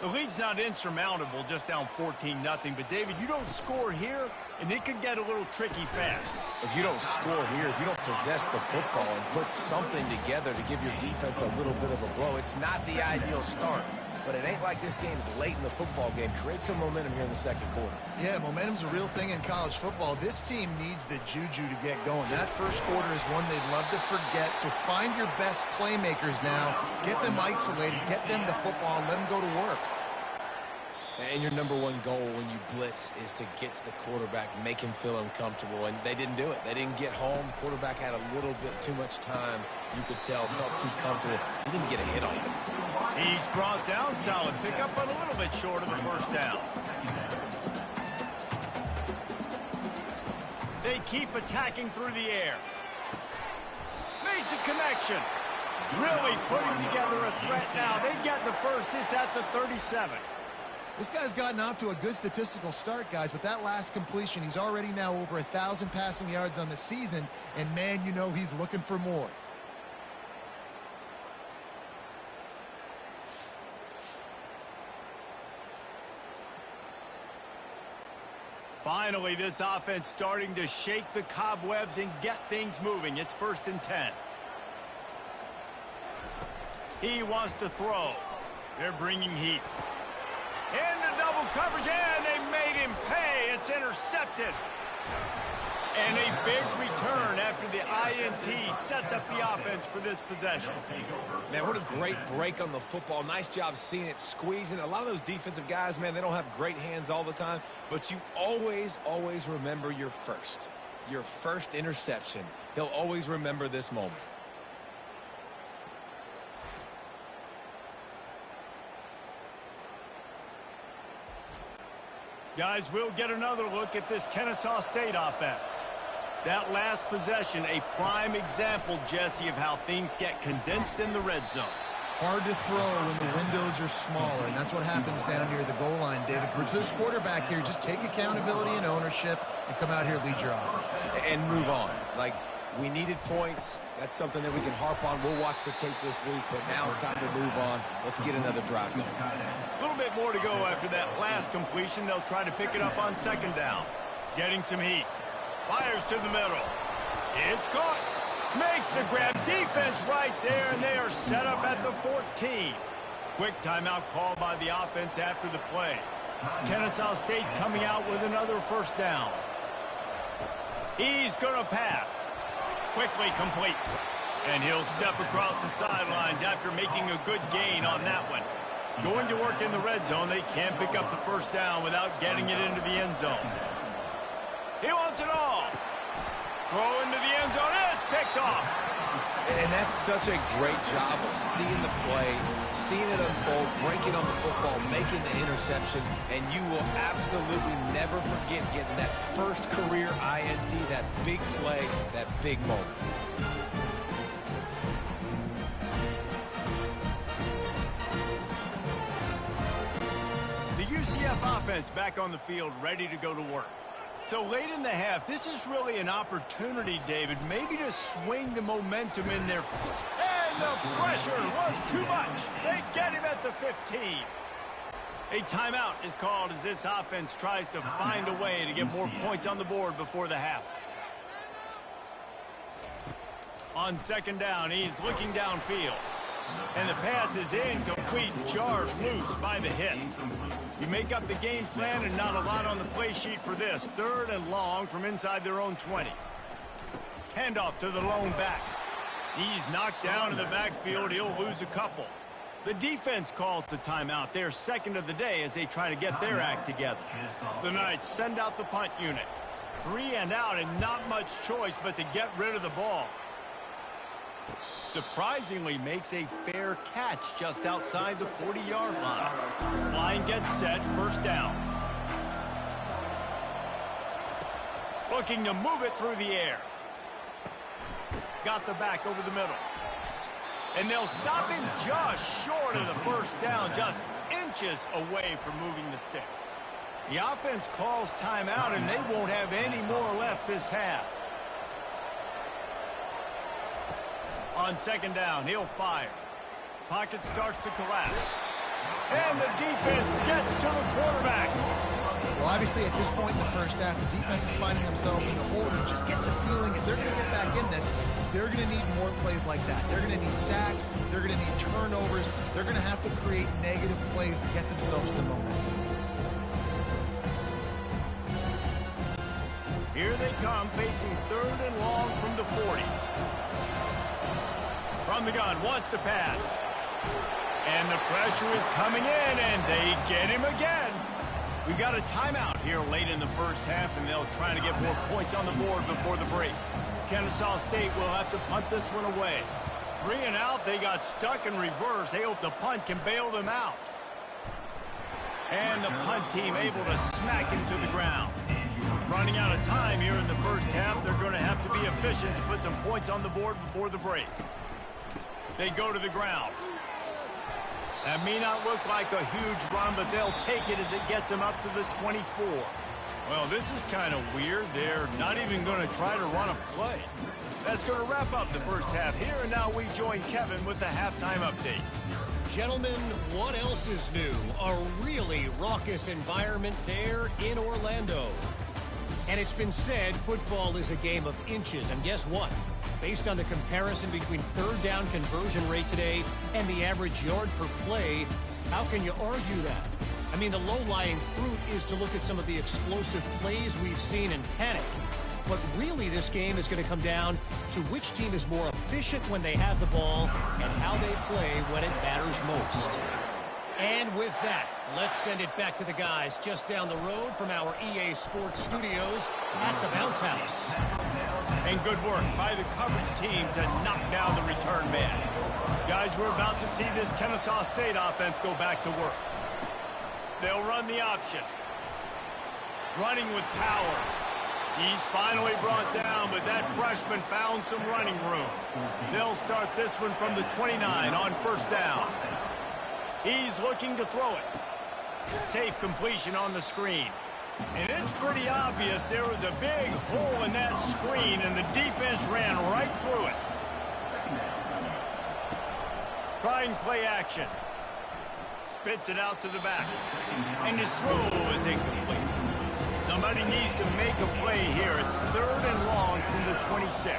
The lead's not insurmountable, just down 14-0. But, David, you don't score here, and it can get a little tricky fast. If you don't score here, if you don't possess the football and put something together to give your defense a little bit of a blow, it's not the ideal start. But it ain't like this game's late in the football game. Create some momentum here in the second quarter. Yeah, momentum's a real thing in college football. This team needs the juju to get going. That first quarter is one they'd love to forget. So find your best playmakers now. Get them isolated. Get them the football and let them go to work. And your number one goal when you blitz is to get to the quarterback, make him feel uncomfortable. And they didn't do it. They didn't get home. Quarterback had a little bit too much time. You could tell, felt too comfortable. He didn't get a hit on him. He's brought down. Solid pickup, but a little bit short of the first down. They keep attacking through the air. Makes a connection. Really putting together a threat now. They get the first. It's at the 37. This guy's gotten off to a good statistical start, guys, but that last completion, he's already now over 1,000 passing yards on the season, and, man, you know he's looking for more. Finally, this offense starting to shake the cobwebs and get things moving. It's 1st and 10. He wants to throw. They're bringing heat. Into double coverage, and they made him pay. It's intercepted. And a big return after the INT sets up the offense for this possession. Man, what a great break on the football. Nice job seeing it, squeezing. A lot of those defensive guys, man, they don't have great hands all the time, but you always, always remember your first interception. He'll always remember this moment. Guys, we'll get another look at this Kennesaw State offense. That last possession, a prime example, Jesse, of how things get condensed in the red zone. Hard to throw when the windows are smaller, and that's what happens down near the goal line, David. For this quarterback here, just take accountability and ownership and come out here and lead your offense. And move on. Like, we needed points. That's something that we can harp on. We'll watch the tape this week, but now it's time to move on. Let's get another drive going. A little bit more to go after that last completion. They'll try to pick it up on 2nd down. Getting some heat. Fires to the middle. It's caught. Makes the grab. Defense right there, and they are set up at the 14. Quick timeout call by the offense after the play. Kennesaw State coming out with another 1st down. He's going to pass. Quickly complete. And he'll step across the sidelines after making a good gain on that one. Going to work in the red zone. They can't pick up the 1st down without getting it into the end zone. He wants it all. Throw into the end zone. It's picked off. And that's such a great job of seeing the play, seeing it unfold, breaking on the football, making the interception, and you will absolutely never forget getting that first career INT, that big play, that big moment. The UCF offense back on the field, ready to go to work. So late in the half, this is really an opportunity, David, maybe to swing the momentum in their foot. And the pressure was too much. They get him at the 15. A timeout is called as this offense tries to find a way to get more points on the board before the half. On 2nd down, he's looking downfield. And the pass is incomplete, jarred loose by the hit. You make up the game plan and not a lot on the play sheet for this. 3rd and long from inside their own 20. Handoff to the lone back. He's knocked down in the backfield. He'll lose a couple. The defense calls the timeout. They're 2nd of the day as they try to get their act together. The Knights send out the punt unit. 3 and out and not much choice but to get rid of the ball. Surprisingly makes a fair catch just outside the 40-yard line. Line gets set, 1st down. Looking to move it through the air. Got the back over the middle. And they'll stop him just short of the 1st down, just inches away from moving the sticks. The offense calls timeout, and they won't have any more left this half. On 2nd down, he'll fire. Pocket starts to collapse. And the defense gets to the quarterback. Well, obviously, at this point in the first half, the defense is finding themselves in a hole. You just get the feeling if they're going to get back in this, they're going to need more plays like that. They're going to need sacks. They're going to need turnovers. They're going to have to create negative plays to get themselves some momentum. Here they come, facing 3rd and long from the 40. From the gun, wants to pass. And the pressure is coming in, and they get him again. We've got a timeout here late in the first half, and they'll try to get more points on the board before the break. Kennesaw State will have to punt this one away. 3 and out, they got stuck in reverse. They hope the punt can bail them out. And the punt team able to smack him to the ground. Running out of time here in the first half, they're going to have to be efficient to put some points on the board before the break. They go to the ground. That may not look like a huge run, but they'll take it as it gets them up to the 24. Well, this is kind of weird. They're not even going to try to run a play. That's going to wrap up the first half here, and now we join Kevin with the halftime update. Gentlemen, what else is new? A really raucous environment there in Orlando. And it's been said football is a game of inches, and guess what? Based on the comparison between 3rd down conversion rate today and the average yard per play, how can you argue that? I mean, the low-lying fruit is to look at some of the explosive plays we've seen in panic. But really, this game is going to come down to which team is more efficient when they have the ball and how they play when it matters most. And with that, let's send it back to the guys just down the road from our EA Sports studios at the Bounce House. And good work by the coverage team to knock down the return man. Guys, we're about to see this Kennesaw State offense go back to work. They'll run the option. Running with power. He's finally brought down, but that freshman found some running room. They'll start this one from the 29 on 1st down. He's looking to throw it. Safe completion on the screen. And it's pretty obvious there was a big hole in that screen, and the defense ran right through it. Trying play action. Spits it out to the back. And his throw is incomplete. Somebody needs to make a play here. It's 3rd and long from the 26.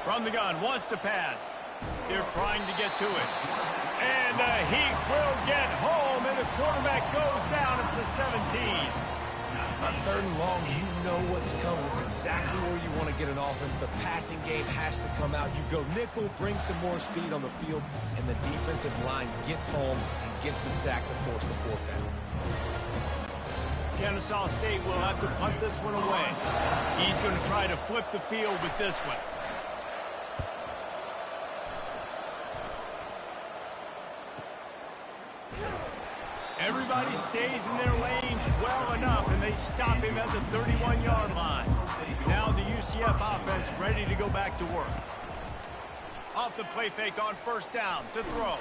From the gun, wants to pass. They're trying to get to it. And the Heat will get home, and the quarterback goes down at the 17. On 3rd and long, you know what's coming. It's exactly where you want to get an offense. The passing game has to come out. You go nickel, bring some more speed on the field, and the defensive line gets home and gets the sack to force the 4th down. Kennesaw State will have to punt this one away. He's going to try to flip the field with this one. Everybody stays in their lanes well enough, and they stop him at the 31-yard line. Now the UCF offense ready to go back to work. Off the play fake on 1st down to throw.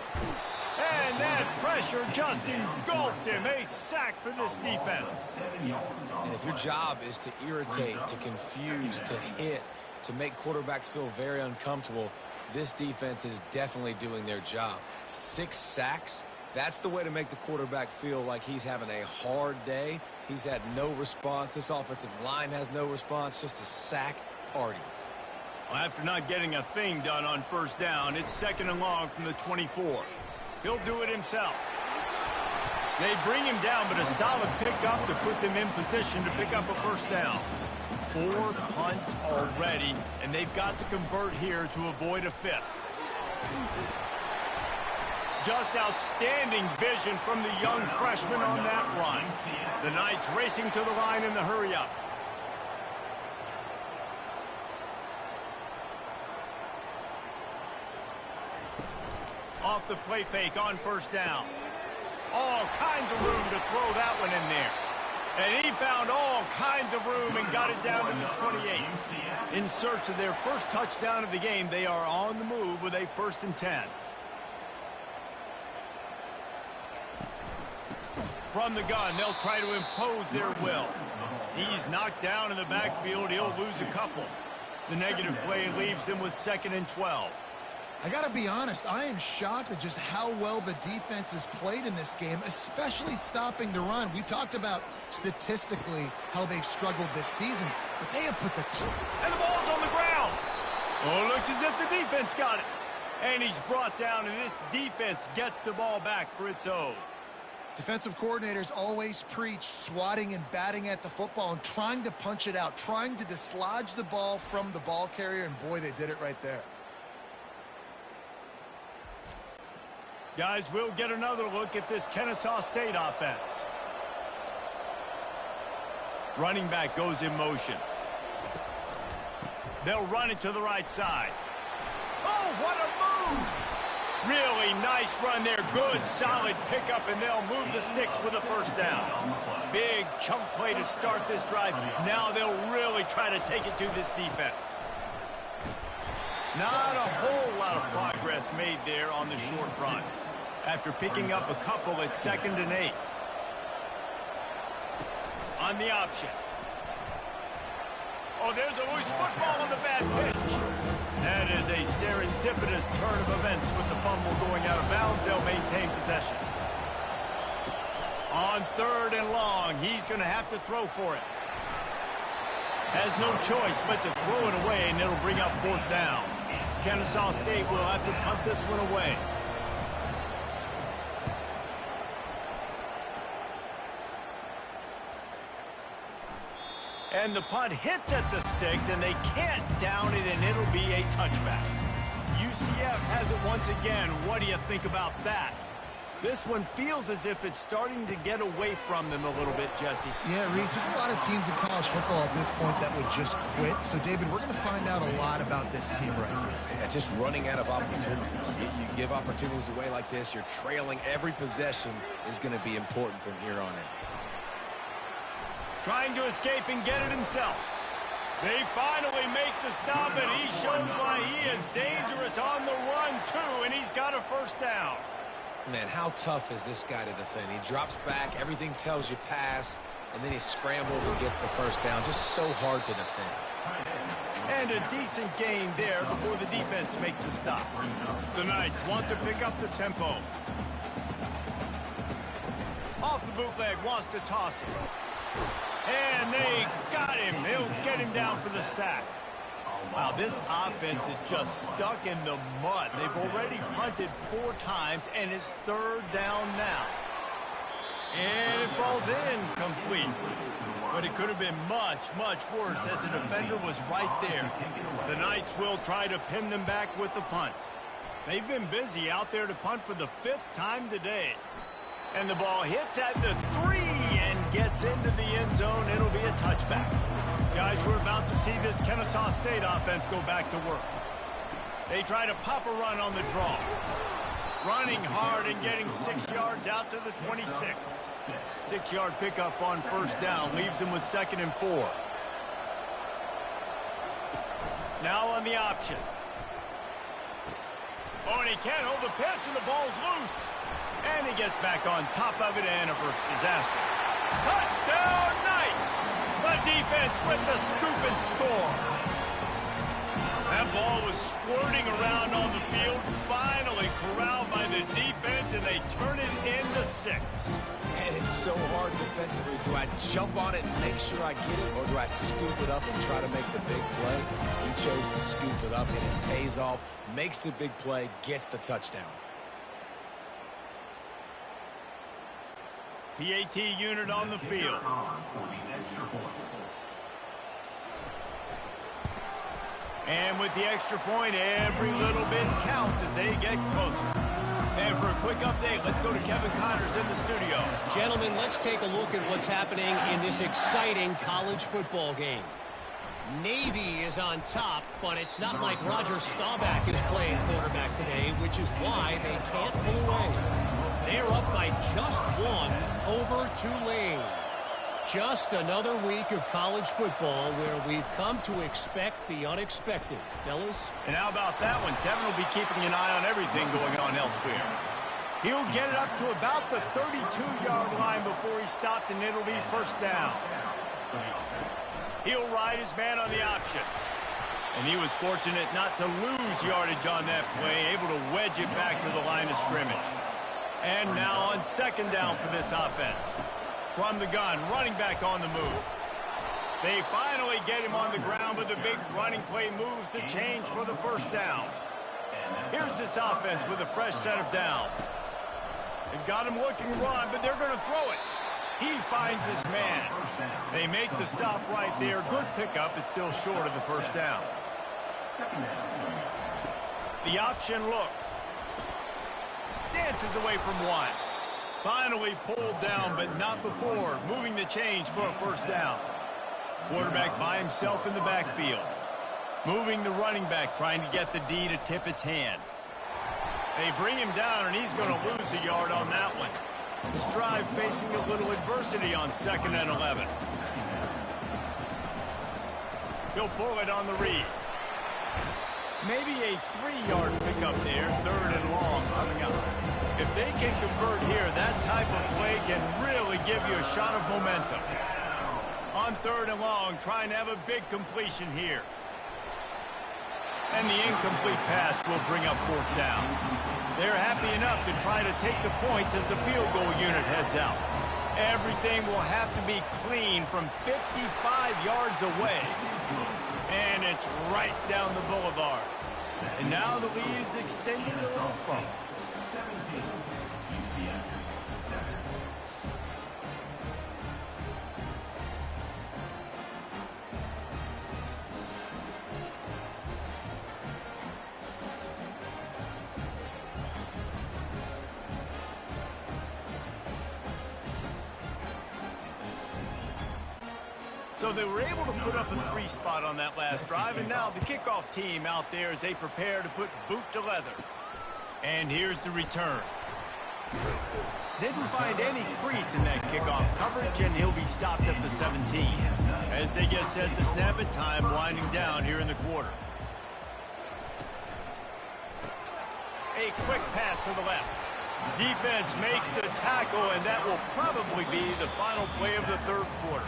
And that pressure just engulfed him. A sack for this defense. And if your job is to irritate, to confuse, to hit, to make quarterbacks feel very uncomfortable, this defense is definitely doing their job. 6 sacks. That's the way to make the quarterback feel like he's having a hard day. He's had no response. This offensive line has no response. Just a sack party. Well, after not getting a thing done on 1st down, it's 2nd and long from the 24. He'll do it himself. They bring him down, but a solid pickup to put them in position to pick up a 1st down. 4 punts already, and they've got to convert here to avoid a 5th. Just outstanding vision from the young freshman on that run. The Knights racing to the line in the hurry-up. Off the play fake on 1st down. All kinds of room to throw that one in there. And he found all kinds of room and got it down to the 28. In search of their first touchdown of the game, they are on the move with a 1st and 10. From the gun, they'll try to impose their will. He's knocked down in the backfield. He'll lose a couple. The negative play leaves them with 2nd and 12. I got to be honest, I am shocked at just how well the defense has played in this game, especially stopping the run. We talked about statistically how they've struggled this season, but they have put the... And the ball's on the ground. Oh, looks as if the defense got it. And he's brought down, and this defense gets the ball back for its own. Defensive coordinators always preach swatting and batting at the football and trying to punch it out, trying to dislodge the ball from the ball carrier, and boy, they did it right there. Guys, we'll get another look at this Kennesaw State offense. Running back goes in motion. They'll run it to the right side. Oh, what a move! Really nice run there. Good, solid pickup, and they'll move the sticks with a first down. Big chunk play to start this drive. Now they'll really try to take it to this defense. Not a whole lot of progress made there on the short run, after picking up a couple at 2nd and 8. On the option. Oh, there's a loose football on the bad pitch. That is a serendipitous turn of events with the fumble going out of bounds. They'll maintain possession. On 3rd and long, he's going to have to throw for it. Has no choice but to throw it away, and it'll bring up 4th down. Kennesaw State will have to punt this one away. And the punt hits at the 6, and they can't down it, and it'll be a touchback. UCF has it once again. What do you think about that? This one feels as if it's starting to get away from them a little bit, Jesse. Yeah, Reese, there's a lot of teams in college football at this point that would just quit. So, David, we're going to find out a lot about this team right now. Yeah, just running out of opportunities. You give opportunities away like this, you're trailing. Every possession is going to be important from here on in. Trying to escape and get it himself. They finally make the stop, and he shows why he is dangerous on the run, too, and he's got a first down. Man, how tough is this guy to defend? He drops back, everything tells you pass, and then he scrambles and gets the first down. Just so hard to defend. And a decent gain there before the defense makes the stop. The Knights want to pick up the tempo. Off the bootleg, wants to toss it. And they got him. They'll get him down for the sack. Wow, this offense is just stuck in the mud. They've already punted 4 times, and it's 3rd down now. And it falls incomplete. But it could have been much, much worse as the defender was right there. The Knights will try to pin them back with the punt. They've been busy out there to punt for the 5th time today. And the ball hits at the 3 and gets into the end zone. It'll be a touchback. Guys, we're about to see this Kennesaw State offense go back to work. They try to pop a run on the draw. Running hard and getting 6 yards out to the 26. 6-yard pickup on first down. Leaves them with 2nd and 4. Now on the option. Oh, and he can't hold the pitch, and the ball's loose. And he gets back on top of it, and averts disaster. Touchdown, Knights! The defense with the scoop and score. That ball was squirting around on the field, finally corralled by the defense, and they turn it into 6. And it's so hard defensively. Do I jump on it and make sure I get it, or do I scoop it up and try to make the big play? He chose to scoop it up, and it pays off, makes the big play, gets the touchdown. PAT unit on the field. And with the extra point, every little bit counts as they get closer. And for a quick update, let's go to Kevin Connors in the studio. Gentlemen, let's take a look at what's happening in this exciting college football game. Navy is on top, but it's not like Roger Staubach is playing quarterback today, which is why they can't pull away. They're up by just 1 over Tulane. Just another week of college football where we've come to expect the unexpected. Fellas? And how about that one? Kevin will be keeping an eye on everything going on elsewhere. He'll get it up to about the 32-yard line before he's stopped, and it'll be first down. He'll ride his man on the option. And he was fortunate not to lose yardage on that play, able to wedge it back to the line of scrimmage. And now on second down for this offense. From the gun, running back on the move. They finally get him on the ground, but the big running play moves the change for the first down. Here's this offense with a fresh set of downs. They've got him looking to run, but they're going to throw it. He finds his man. They make the stop right there. Good pickup. It's still short of the first down. The option look. Dances away from one. Finally pulled down, but not before. Moving the chains for a first down. Quarterback by himself in the backfield. Moving the running back, trying to get the D to tip its hand. They bring him down, and he's going to lose a yard on that one. This drive facing a little adversity on 2nd and 11. He'll pull it on the read. Maybe a 3-yard pickup there, 3rd and long coming up. If they can convert here, that type of play can really give you a shot of momentum. On 3rd and long, trying to have a big completion here. And the incomplete pass will bring up 4th down. They're happy enough to try to take the points as the field goal unit heads out. Everything will have to be clean from 55 yards away. And it's right down the boulevard. And now the lead is extended a little further. So they were able to put up a 3 spot on that last drive, and now the kickoff team out there as they prepare to put boot to leather. And here's the return. Didn't find any crease in that kickoff coverage, and he'll be stopped at the 17. As they get set to snap it, time winding down here in the quarter. A quick pass to the left. Defense makes the tackle, and that will probably be the final play of the 3rd quarter.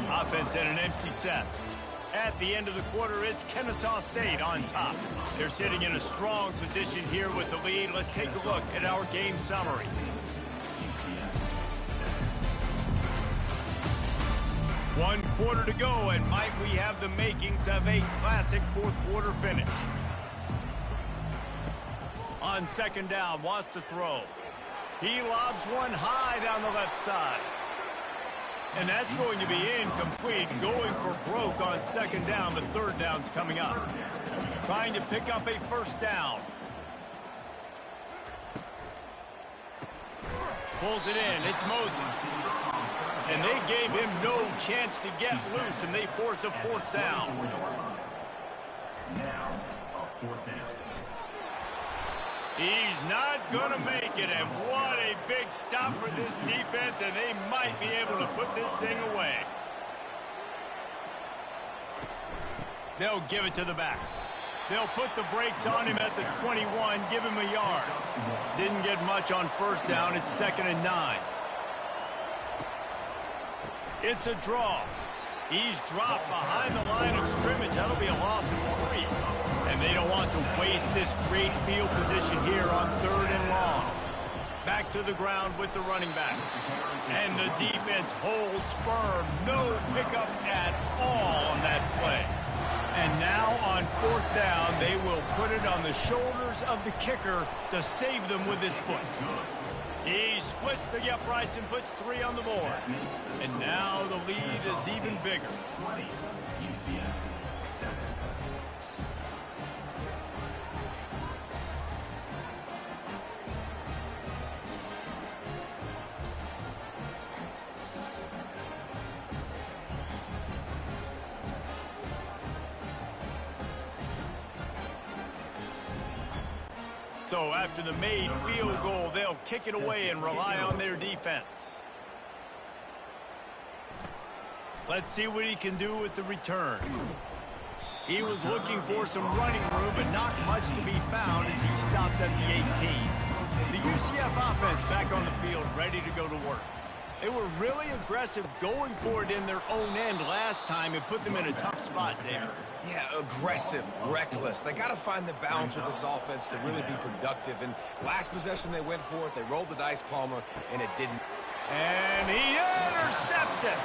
Offense at an empty set. At the end of the quarter, it's Kennesaw State on top. They're sitting in a strong position here with the lead. Let's take a look at our game summary. One quarter to go, and might we have the makings of a classic 4th quarter finish. On 2nd down, wants to throw. He lobs one high down the left side. And that's going to be incomplete, going for broke on 2nd down, but 3rd down's coming up. Trying to pick up a 1st down. Pulls it in, it's Moses. And they gave him no chance to get loose, and they force a 4th down. Now, a 4th down. He's not going to make it, and what a big stop for this defense, and they might be able to put this thing away. They'll give it to the back. They'll put the brakes on him at the 21, give him a yard. Didn't get much on 1st down. It's 2nd and 9. It's a draw. He's dropped behind the line of scrimmage. That'll be a loss of 3. And they don't want to waste this great field position here on 3rd and long. Back to the ground with the running back. And the defense holds firm. No pickup at all on that play. And now on 4th down, they will put it on the shoulders of the kicker to save them with his foot. He splits the uprights and puts 3 on the board. And now the lead is even bigger. 20, UCF, 7. So after the made field goal, they'll kick it away and rely on their defense. Let's see what he can do with the return. He was looking for some running room, but not much to be found as he stopped at the 18. The UCF offense back on the field, ready to go to work. They were really aggressive going for it in their own end last time and put them in a tough spot, David. Yeah, aggressive, reckless. They got to find the balance with this offense to really be productive. And last possession they went for it, they rolled the dice, Palmer, and it didn't. And he intercepts it.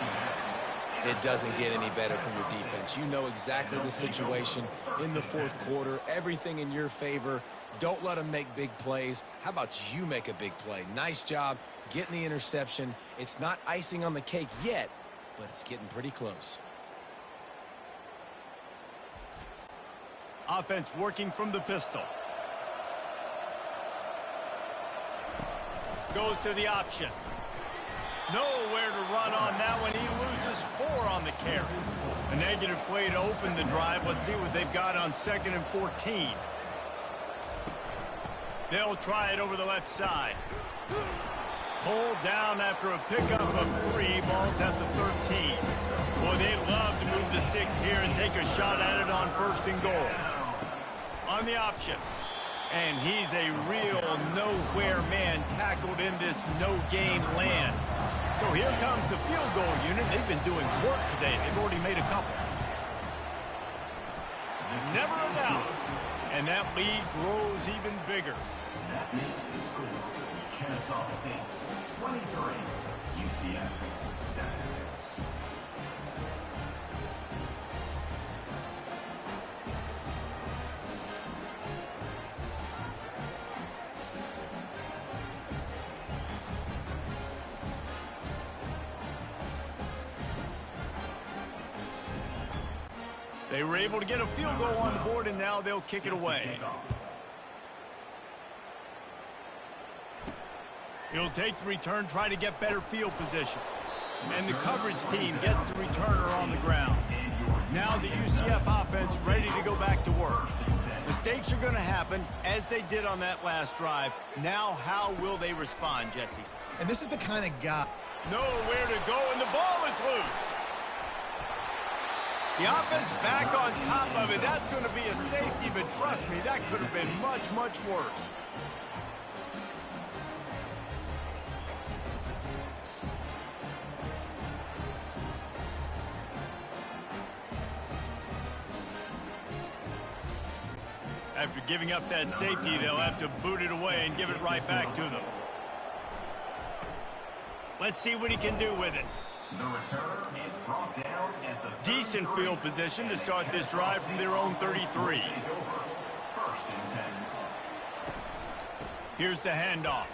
It doesn't get any better from your defense. You know exactly the situation in the fourth quarter, everything in your favor. Don't let them make big plays. How about you make a big play? Nice job getting the interception. It's not icing on the cake yet, but it's getting pretty close. Offense working from the pistol. Goes to the option. Nowhere to run on that one. He loses 4 on the carry. A negative play to open the drive. Let's see what they've got on 2nd and 14. They'll try it over the left side. Pulled down after a pickup of 3. Ball's at the 13. Boy, they'd love to move the sticks here and take a shot at it on 1st and goal. On the option. And he's a real nowhere man tackled in this no-gain land. So here comes the field goal unit. They've been doing work today. They've already made a couple. Never a doubt. And that lead grows even bigger. That makes the score Kennesaw State 23, UCF 7. They were able to get a field goal on the board, and now they'll kick it away. He'll take the return, try to get better field position. And the coverage team gets the returner on the ground. Now the UCF offense ready to go back to work. Mistakes are going to happen, as they did on that last drive. Now how will they respond, Jesse? And this is the kind of guy. Nowhere to go, and the ball is loose. The offense back on top of it. That's going to be a safety, but trust me, that could have been much, much worse. After giving up that safety, they'll have to boot it away and give it right back to them. Let's see what he can do with it. The return is brought down at the Decent field position to start this drive from their own 33. First and 10. Here's the handoff.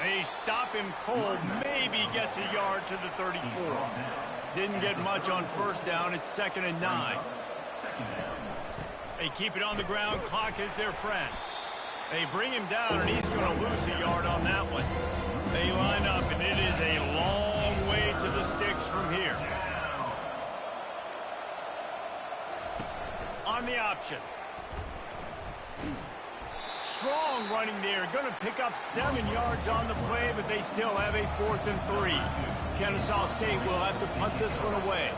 They stop him cold, maybe gets a yard to the 34. Didn't get much on 1st down. It's 2nd and 9. They keep it on the ground. Clock is their friend. They bring him down, and he's going to lose a yard on that one. They line up, and it is a long way to the sticks from here. On the option. Strong running there. Going to pick up 7 yards on the play, but they still have a 4th and 3. Kennesaw State will have to punt this one away.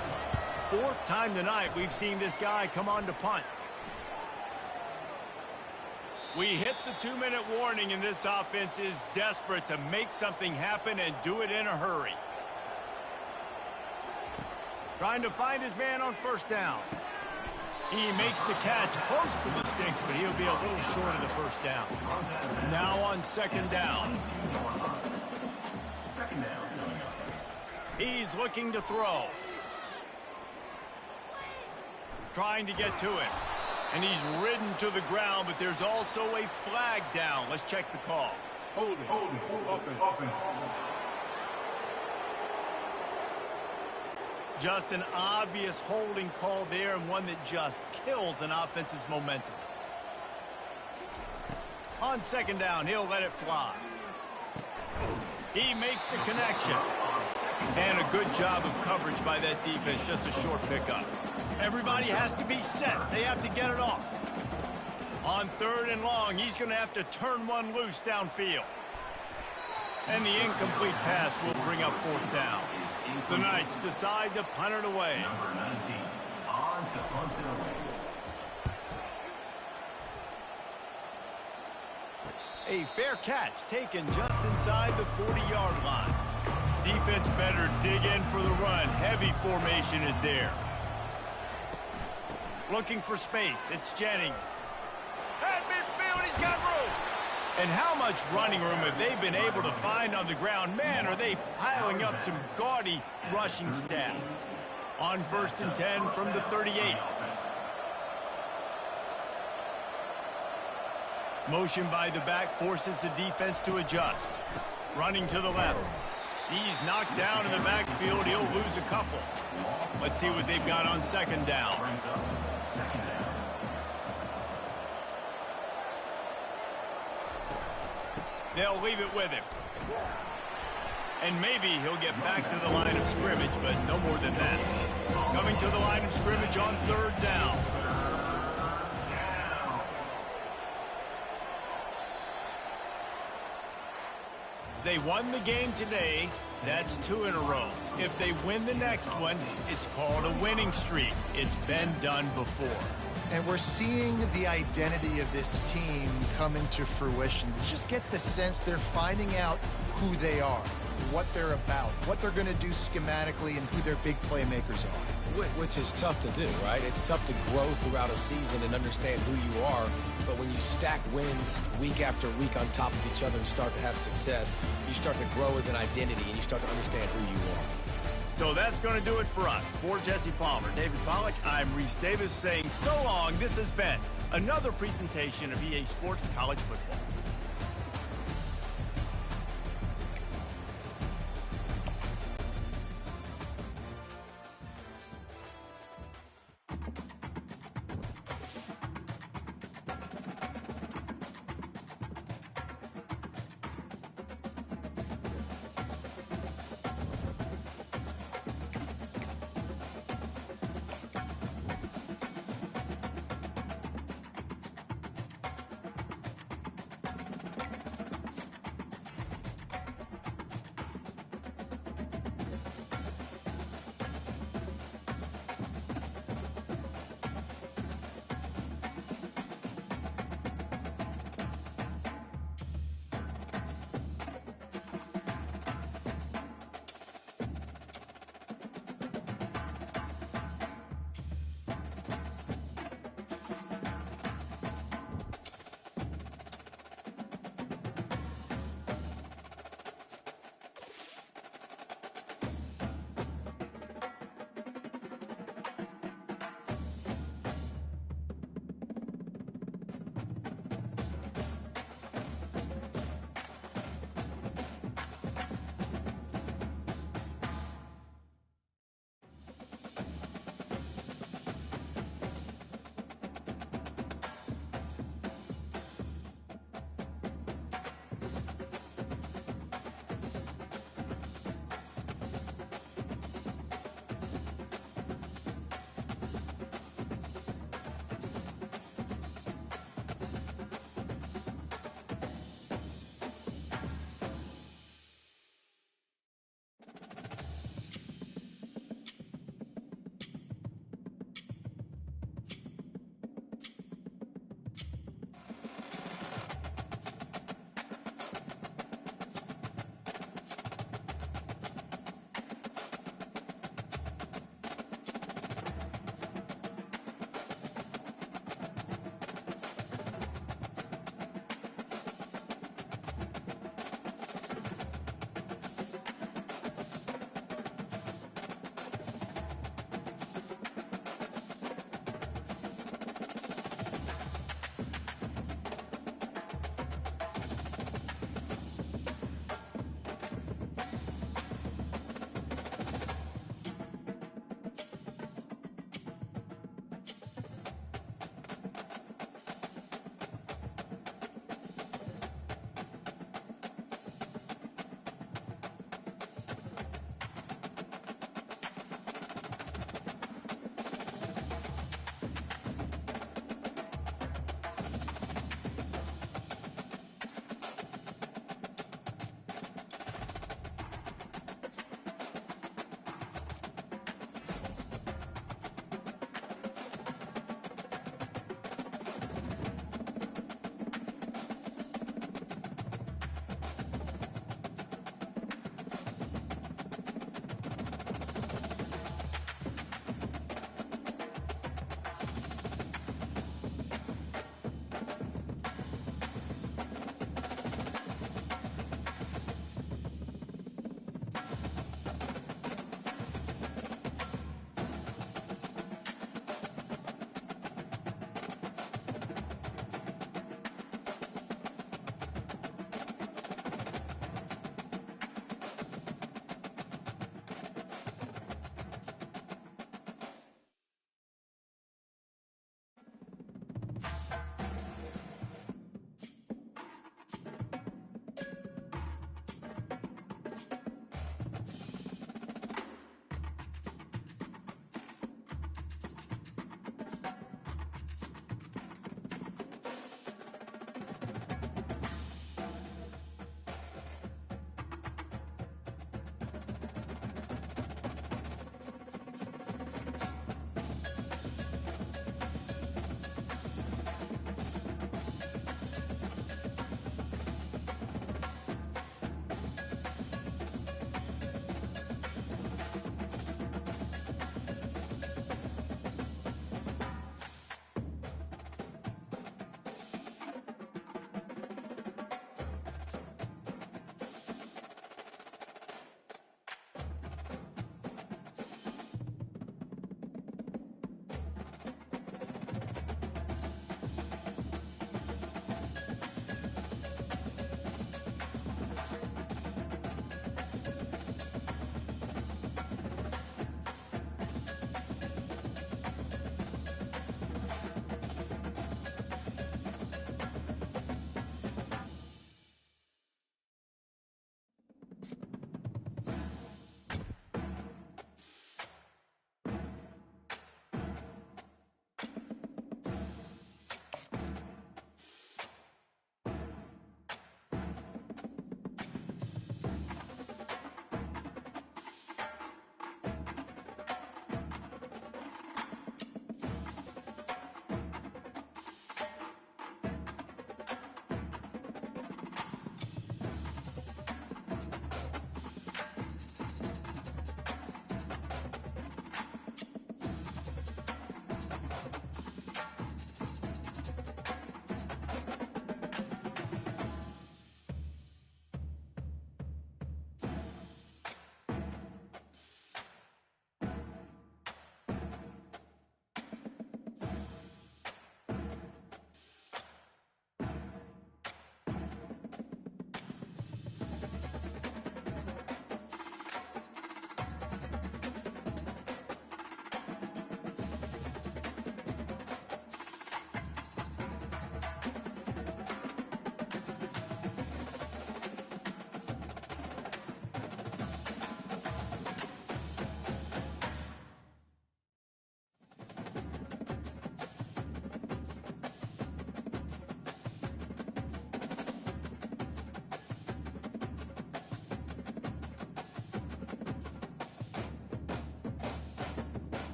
4th time tonight we've seen this guy come on to punt. We hit the 2-minute warning, and this offense is desperate to make something happen and do it in a hurry. Trying to find his man on 1st down. He makes the catch close to the sticks, but he'll be a little short of the 1st down. Now on 2nd down. He's looking to throw. Trying to get to it. And he's ridden to the ground, but there's also a flag down. Let's check the call. Holding, open. Just an obvious holding call there, and one that just kills an offense's momentum. On 2nd down, he'll let it fly. He makes the connection. And a good job of coverage by that defense, just a short pickup. Everybody has to be set. They have to get it off. On 3rd and long, he's going to have to turn one loose downfield. And the incomplete pass will bring up 4th down. The Knights decide to punt it away. Number 19 on to punt it away. A fair catch taken just inside the 40-yard line. defense better dig in for the run. Heavy formation is there. Looking for space. It's Jennings. At midfield, he's got room. And how much running room have they been able to find on the ground? Man, are they piling up some gaudy rushing stats. On 1st and 10 from the 38. Motion by the back forces the defense to adjust. Running to the left. He's knocked down in the backfield. He'll lose a couple. Let's see what they've got on 2nd down. They'll leave it with him. And maybe he'll get back to the line of scrimmage, but no more than that. Coming to the line of scrimmage on 3rd down. They won the game today. That's 2 in a row. If they win the next one, it's called a winning streak. It's been done before. And we're seeing the identity of this team come into fruition. You just get the sense they're finding out who they are, what they're about, what they're going to do schematically, and who their big playmakers are. Which is tough to do, right? It's tough to grow throughout a season and understand who you are. But when you stack wins week after week on top of each other and start to have success, you start to grow as an identity and you start to understand who you are. So that's going to do it for us. For Jesse Palmer, David Pollack, I'm Reese Davis saying so long. This has been another presentation of EA Sports College Football.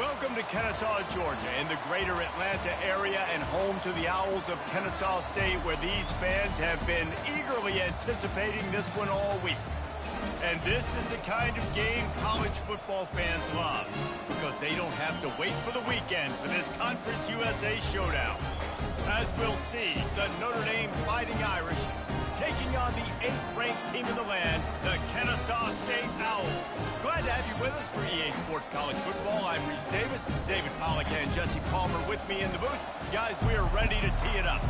Welcome to Kennesaw, Georgia, in the greater Atlanta area and home to the Owls of Kennesaw State, where these fans have been eagerly anticipating this one all week. And this is the kind of game college football fans love, because they don't have to wait for the weekend for this Conference USA showdown. As we'll see, the Notre Dame Fighting Irish taking on the 8th-ranked team in the land, the Kennesaw State Owls. Glad to have you with us for EA Sports College Football. I'm Reese Davis, David Pollack and Jesse Palmer with me in the booth. Guys, we are ready to tee it up.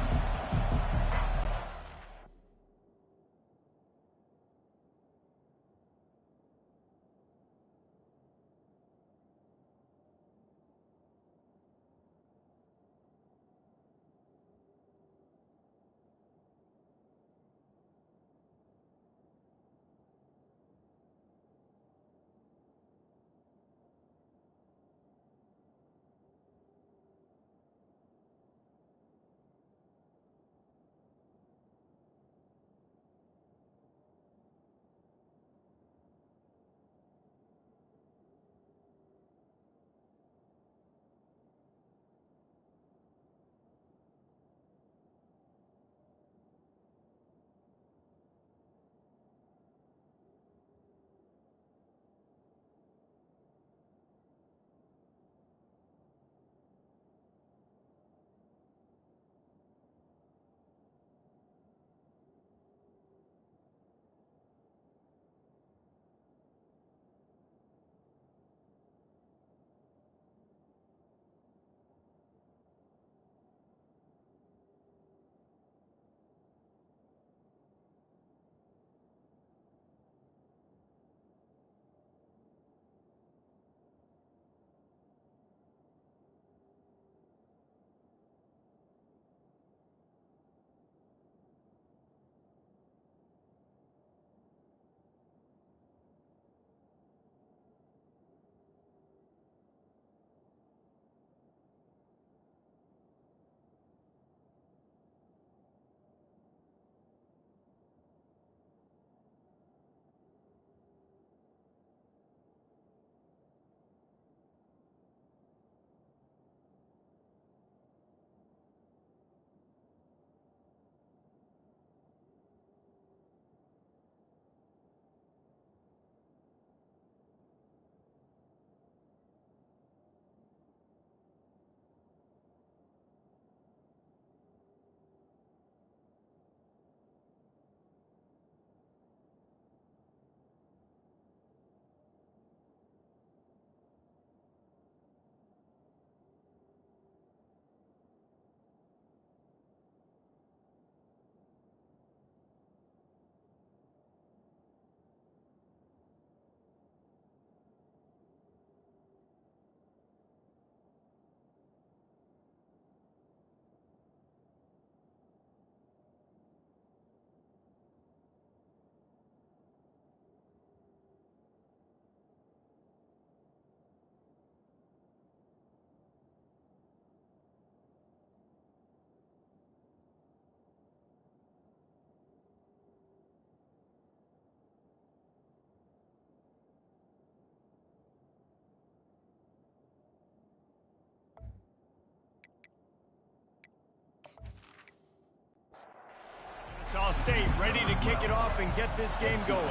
Kennesaw State ready to kick it off and get this game going.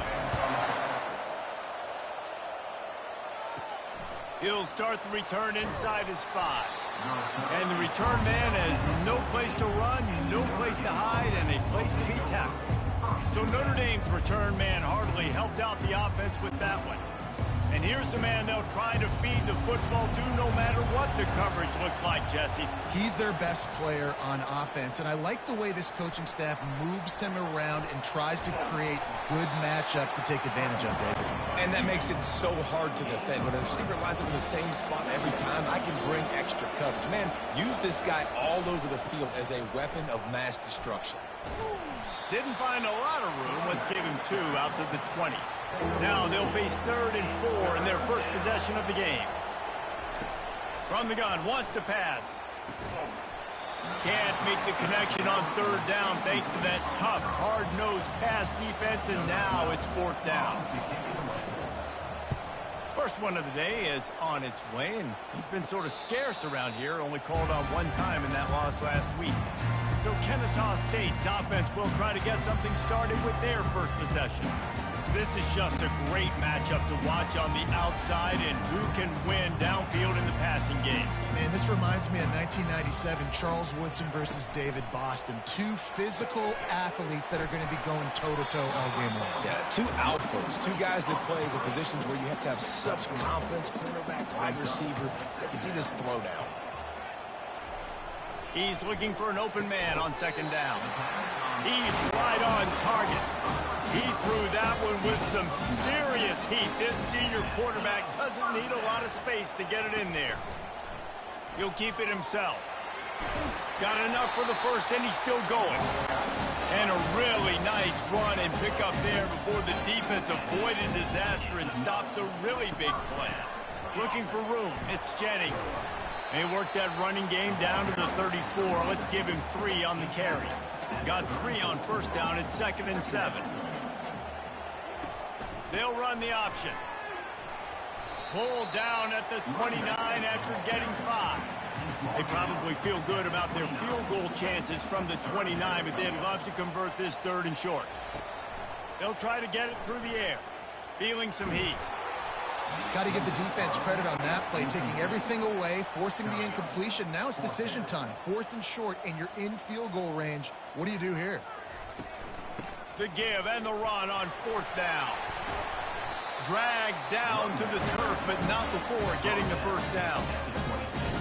He'll start the return inside his 5. And the return man has no place to run, no place to hide, and a place to be tackled. So Notre Dame's return man hardly helped out the offense with that one. And here's the man they'll try to feed the football to no matter what the coverage looks like, Jesse. He's their best player on offense, and I like the way this coaching staff moves him around and tries to create good matchups to take advantage of, David. And that makes it so hard to defend. When a receiver lines up in the same spot every time, I can bring extra coverage. Man, use this guy all over the field as a weapon of mass destruction. Didn't find a lot of room. Let's give him 2 out to the 20. Now they'll face 3rd and 4 in their first possession of the game. From the gun, wants to pass. Can't make the connection on 3rd down thanks to that tough, hard-nosed pass defense, and now it's 4th down. First one of the day is on its way, and he's been sort of scarce around here, only called on one time in that loss last week. So Kennesaw State's offense will try to get something started with their first possession. This is just a great matchup to watch on the outside and who can win downfield in the passing game. Man, this reminds me of 1997, Charles Woodson versus David Boston. Two physical athletes that are going to be going toe-to-toe all game long. Yeah, two alphas, two guys that play the positions where you have to have such confidence, cornerback, wide receiver. Let's see this throw down. He's looking for an open man on second down. He's right on target. He threw that one with some serious heat. This senior quarterback doesn't need a lot of space to get it in there. He'll keep it himself. Got enough for the first, and he's still going. And a really nice run and pick up there before the defense avoided disaster and stopped the really big play. Looking for room. It's Jennings. They worked that running game down to the 34. Let's give him 3 on the carry. Got 3 on first down at 2nd and 7. They'll run the option. Pull down at the 29 after getting 5. They probably feel good about their field goal chances from the 29, but they'd love to convert this 3rd and short. They'll try to get it through the air. Feeling some heat. Got to give the defense credit on that play, taking everything away, forcing the incompletion. Now it's decision time. 4th and short, and you're in field goal range. What do you do here? The give and the run on 4th down. Dragged down to the turf, but not before getting the first down.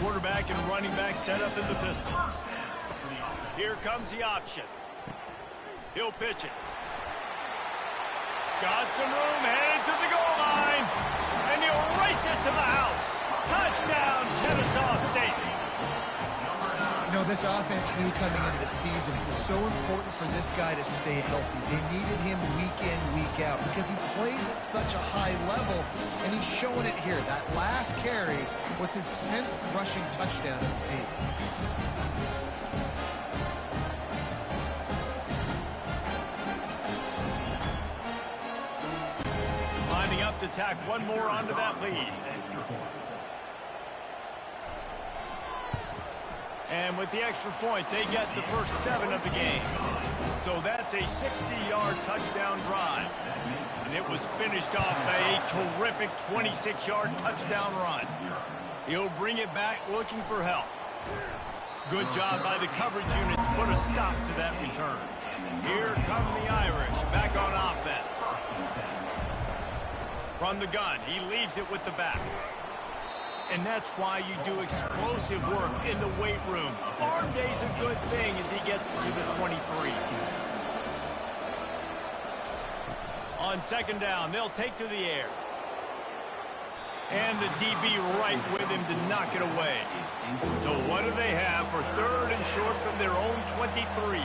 Quarterback and running back set up in the pistol. Here comes the option. He'll pitch it. Got some room, headed to the goal line. And he'll race it to the house. Touchdown, Kennesaw State. You know, this offense knew coming into the season it was so important for this guy to stay healthy. They needed him week in, week out because he plays at such a high level, and he's showing it here. That last carry was his 10th rushing touchdown of the season. Lining up to tack one more onto that lead. And with the extra point, they get the first 7 of the game. So that's a 60-yard touchdown drive. And it was finished off by a terrific 26-yard touchdown run. He'll bring it back looking for help. Good job by the coverage unit to put a stop to that return. Here come the Irish back on offense. From the gun, he leaves it with the back. And that's why you do explosive work in the weight room. Arm day's a good thing as he gets to the 23. On second down, they'll take to the air. And the DB right with him to knock it away. So what do they have for 3rd and short from their own 23?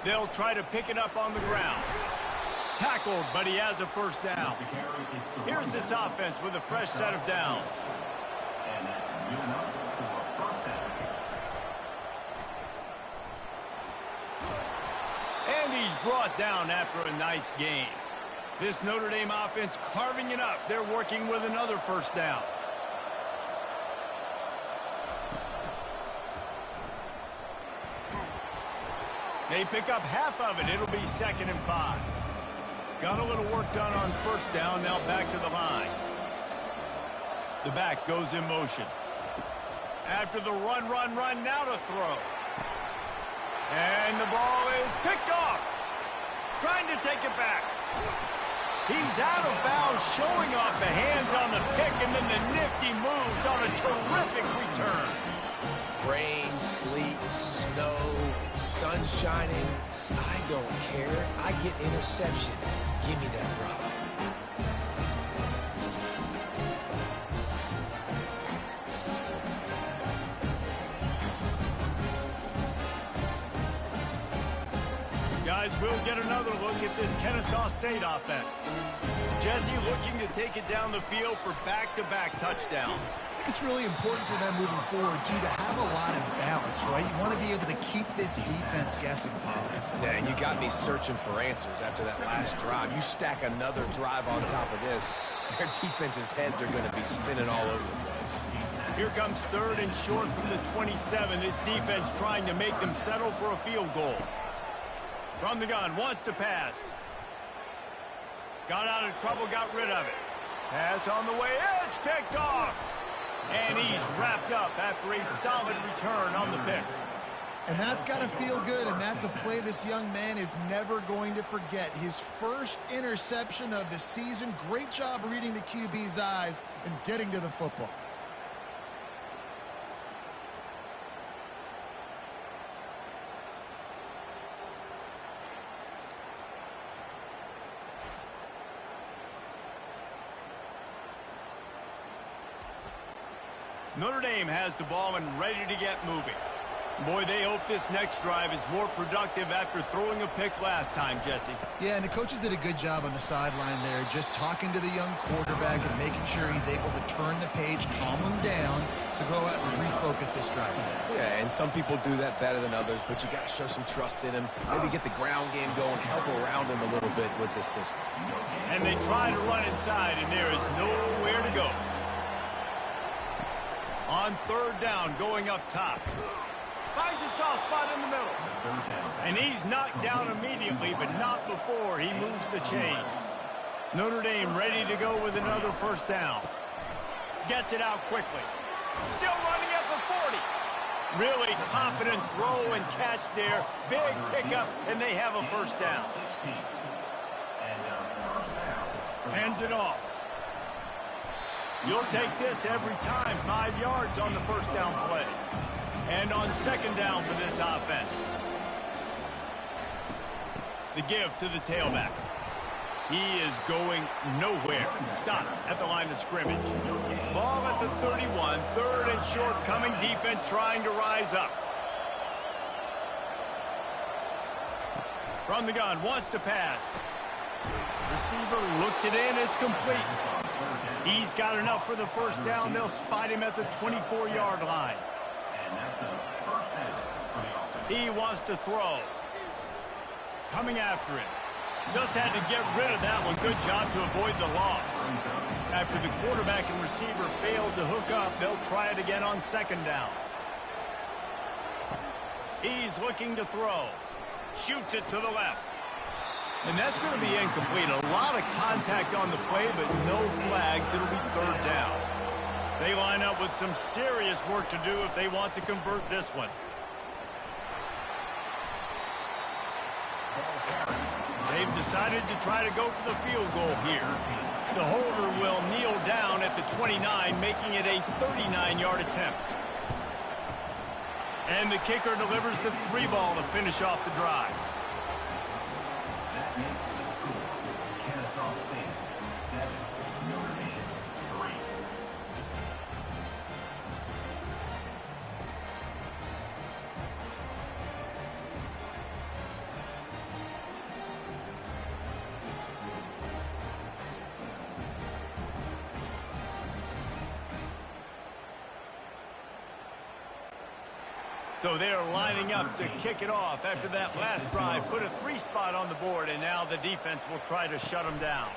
They'll try to pick it up on the ground. Tackled, but he has a first down. Here's this offense with a fresh set of downs. And he's brought down after a nice gain. This Notre Dame offense carving it up. They're working with another first down. They pick up half of it. It'll be 2nd and 5. Got a little work done on first down. Now back to the line. The back goes in motion. After the run, now to throw. And the ball is picked off. Trying to take it back. He's out of bounds, showing off the hands on the pick, and then the nifty moves on a terrific return. Rain, sleet, snow, sun shining. I don't care. I get interceptions. Give me that rock. Guys, we'll get another look at this Kennesaw State offense. Jesse looking to take it down the field for back-to-back touchdowns. think it's really important for them moving forward, too, to have a lot of balance, right? You want to be able to keep this defense guessing, Paul. Yeah, and you got me searching for answers after that last drive. You stack another drive on top of this, their defense's heads are going to be spinning all over the place. Here comes 3rd and short from the 27. This defense trying to make them settle for a field goal. From the gun, wants to pass. Got out of trouble, got rid of it. Pass on the way, it's picked off. And he's wrapped up after a solid return on the pick. And that's got to feel good, and that's a play this young man is never going to forget. His first interception of the season. Great job reading the QB's eyes and getting to the football. Notre Dame has the ball and ready to get moving. Boy, they hope this next drive is more productive after throwing a pick last time, Jesse. Yeah, and the coaches did a good job on the sideline there, just talking to the young quarterback and making sure he's able to turn the page, calm him down, to go out and refocus this drive. Yeah, and some people do that better than others, but you got to show some trust in him. Maybe get the ground game going, help around him a little bit with this system. And they try to run inside, and there is nowhere to go. On 3rd down, going up top. Finds a soft spot in the middle. And he's knocked down immediately, but not before he moves the chains. Notre Dame ready to go with another 1st down. Gets it out quickly. Still running at the 40. Really confident throw and catch there. Big pickup, and they have a 1st down. Hands it off. You'll take this every time. 5 yards on the 1st down play. And on 2nd down for this offense. The give to the tailback. He is going nowhere. Stop at the line of scrimmage. Ball at the 31. 3rd and short coming. Defense trying to rise up. From the gun. Wants to pass. Receiver looks it in. It's complete. He's got enough for the 1st down. They'll spot him at the 24-yard line. He wants to throw. Coming after him. Just had to get rid of that one. Good job to avoid the loss. After the quarterback and receiver failed to hook up, they'll try it again on 2nd down. He's looking to throw. Shoots it to the left. And that's going to be incomplete. A lot of contact on the play, but no flags. It'll be 3rd down. They line up with some serious work to do if they want to convert this one. They've decided to try to go for the field goal here. The holder will kneel down at the 29, making it a 39-yard attempt. And the kicker delivers the 3 ball to finish off the drive. That makes the score Kennesaw State 7, Notre Dame 3. So they're lining up to kick it off after that last drive. Put a 3 spot on the board, and now the defense will try to shut them down.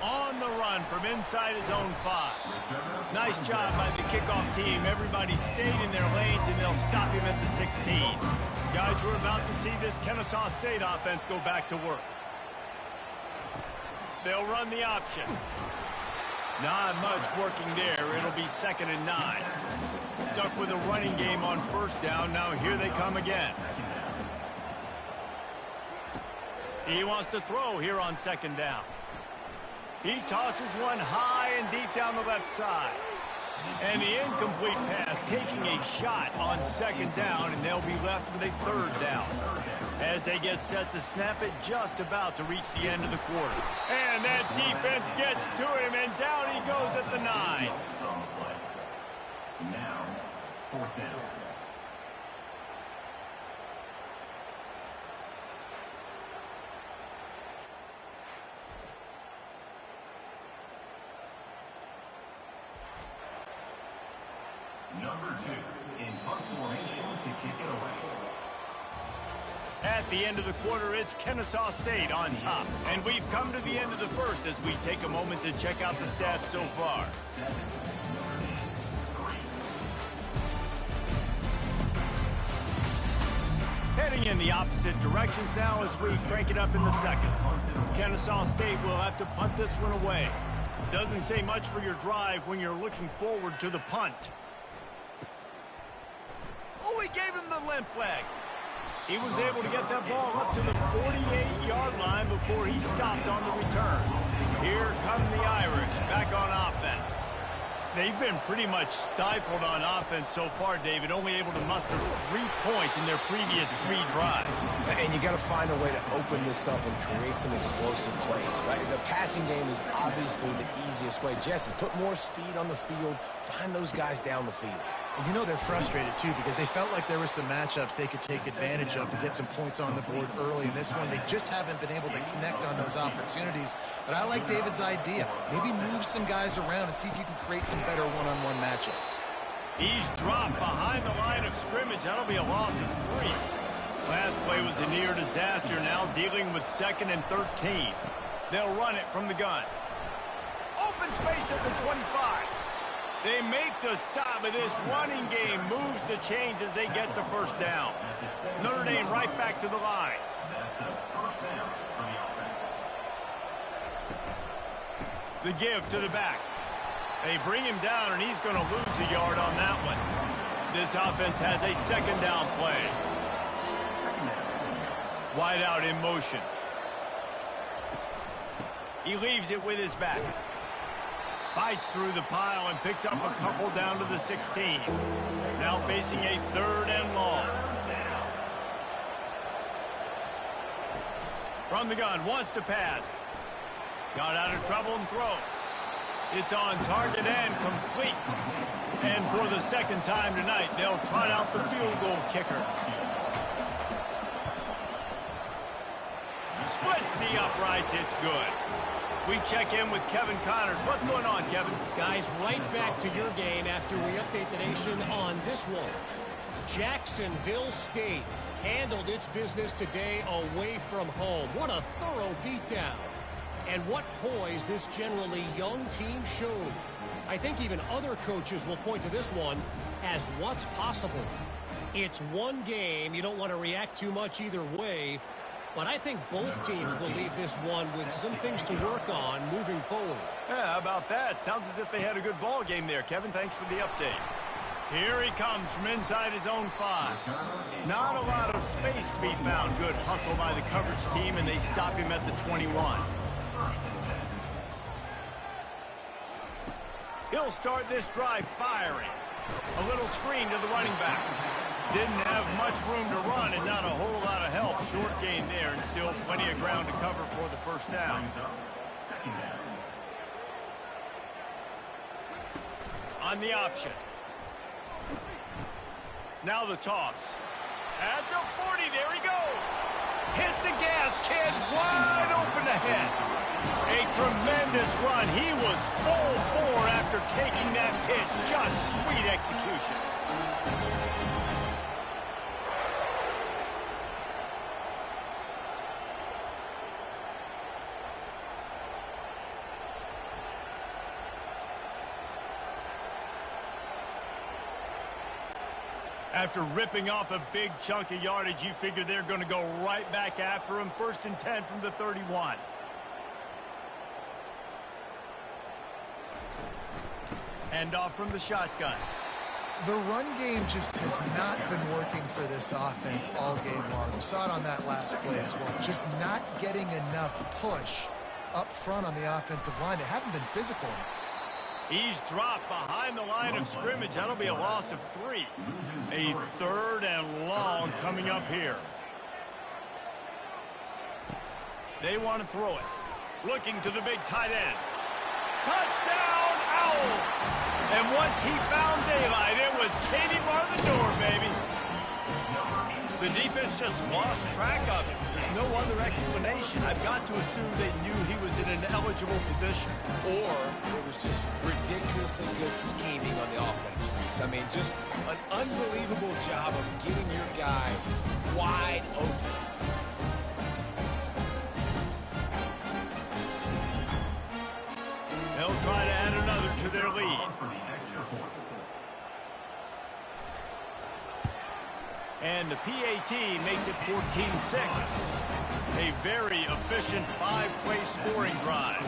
On the run from inside his own 5. Nice job by the kickoff team. Everybody stayed in their lanes, and they'll stop him at the 16. Guys, we're about to see this Kennesaw State offense go back to work. They'll run the option. Not much working there. It'll be 2nd and 9. Stuck with a running game on 1st down. Now here they come again. He wants to throw here on 2nd down. He tosses one high and deep down the left side. And the incomplete pass taking a shot on 2nd down, and they'll be left with a 3rd down. As they get set to snap it, just about to reach the end of the quarter. And that defense gets to him, and down he goes at the 9. Now, 4th down. Number 2 in punt formation to kick it away. At the end of the quarter, it's Kennesaw State on top. And we've come to the end of the first as we take a moment to check out the stats so far. Heading in the opposite directions now as we crank it up in the second. Kennesaw State will have to punt this one away. Doesn't say much for your drive when you're looking forward to the punt. Oh, he gave him the limp leg. He was able to get that ball up to the 48-yard line before he stopped on the return. Here come the Irish back on offense. They've been pretty much stifled on offense so far, David, only able to muster 3 points in their previous 3 drives. And you got to find a way to open this up and create some explosive plays. Right? The passing game is obviously the easiest way. Jesse, put more speed on the field, find those guys down the field. And you know they're frustrated, too, because they felt like there were some matchups they could take advantage of to get some points on the board early. In this one, they just haven't been able to connect on those opportunities. But I like David's idea. Maybe move some guys around and see if you can create some better one-on-one matchups. He's dropped behind the line of scrimmage. That'll be a loss of 3. Last play was a near disaster, now dealing with 2nd and 13. They'll run it from the gun. Open space at the 25. They make the stop, but this running game moves the chains as they get the first down. Notre Dame right back to the line. That's a first down for the offense. The give to the back. They bring him down, and he's going to lose a yard on that one. This offense has a 2nd down play. Wide out in motion. He leaves it with his back. Fights through the pile and picks up a couple down to the 16. Now facing a 3rd and long. From the gun, wants to pass. Got out of trouble and throws. It's on target and complete. And for the 2nd time tonight, they'll trot out the field goal kicker. Splits the uprights, it's good. We check in with Kevin Connors. What's going on, Kevin? Guys, right back to your game after we update the nation on this one. Jacksonville State handled its business today away from home. What a thorough beatdown. And what poise this generally young team showed. I think even other coaches will point to this one as what's possible. It's one game. You don't want to react too much either way. But I think both teams will leave this one with some things to work on moving forward. Yeah, how about that? Sounds as if they had a good ball game there, Kevin. Thanks for the update. Here he comes from inside his own 5. Not a lot of space to be found. Good hustle by the coverage team, and they stop him at the 21. He'll start this drive firing. A little screen to the running back. Didn't have much room to run and not a whole lot of help. Short gain there and still plenty of ground to cover for the first down. On the option. Now the toss. At the 40, there he goes. Hit the gas, kid, wide open ahead. A tremendous run. He was full bore after taking that pitch. Just sweet execution. After ripping off a big chunk of yardage, you figure they're going to go right back after him. 1st and 10 from the 31. Hand off from the shotgun. The run game just has not been working for this offense all game long. We saw it on that last play as well. Just not getting enough push up front on the offensive line. They haven't been physical enough. He's dropped behind the line of scrimmage. That'll be a loss of 3. A 3rd and long coming up here. They want to throw it. Looking to the big tight end. Touchdown, Owls! And once he found daylight, it was Katie bar the door, baby. The defense just lost track of it. There's no other explanation. I've got to assume they knew he was in an eligible position. Or it was just ridiculously good scheming on the offense. Warhawks. I mean, just an unbelievable job of getting your guy wide open. They'll try to add another to their lead. And the PAT makes it 14-6. A very efficient 5-play scoring drive.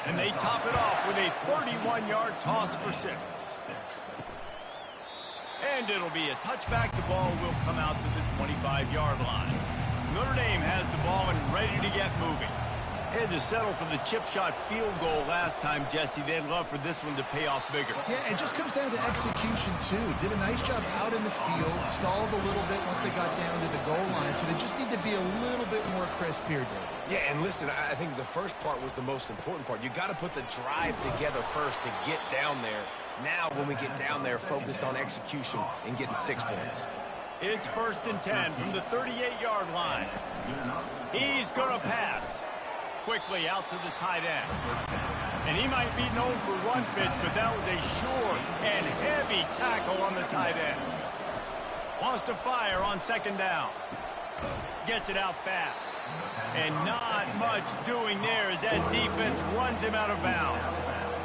And they top it off with a 31-yard toss for 6. And it'll be a touchback. The ball will come out to the 25-yard line. Notre Dame has the ball and ready to get moving. They had to settle for the chip shot field goal last time, Jesse. They'd love for this one to pay off bigger. Yeah, it just comes down to execution, too. Did a nice job out in the field, stalled a little bit once they got down to the goal line, so they just need to be a little bit more crisp here, Dave. Yeah, and listen, I think the first part was the most important part. You got to put the drive together first to get down there. Now, when we get down there, focus on execution and getting 6 points. It's 1st and 10 from the 38-yard line. He's going to pass. Quickly out to the tight end. And he might be known for run fits, but that was a short and heavy tackle on the tight end. Wants to fire on 2nd down. Gets it out fast. And not much doing there as that defense runs him out of bounds.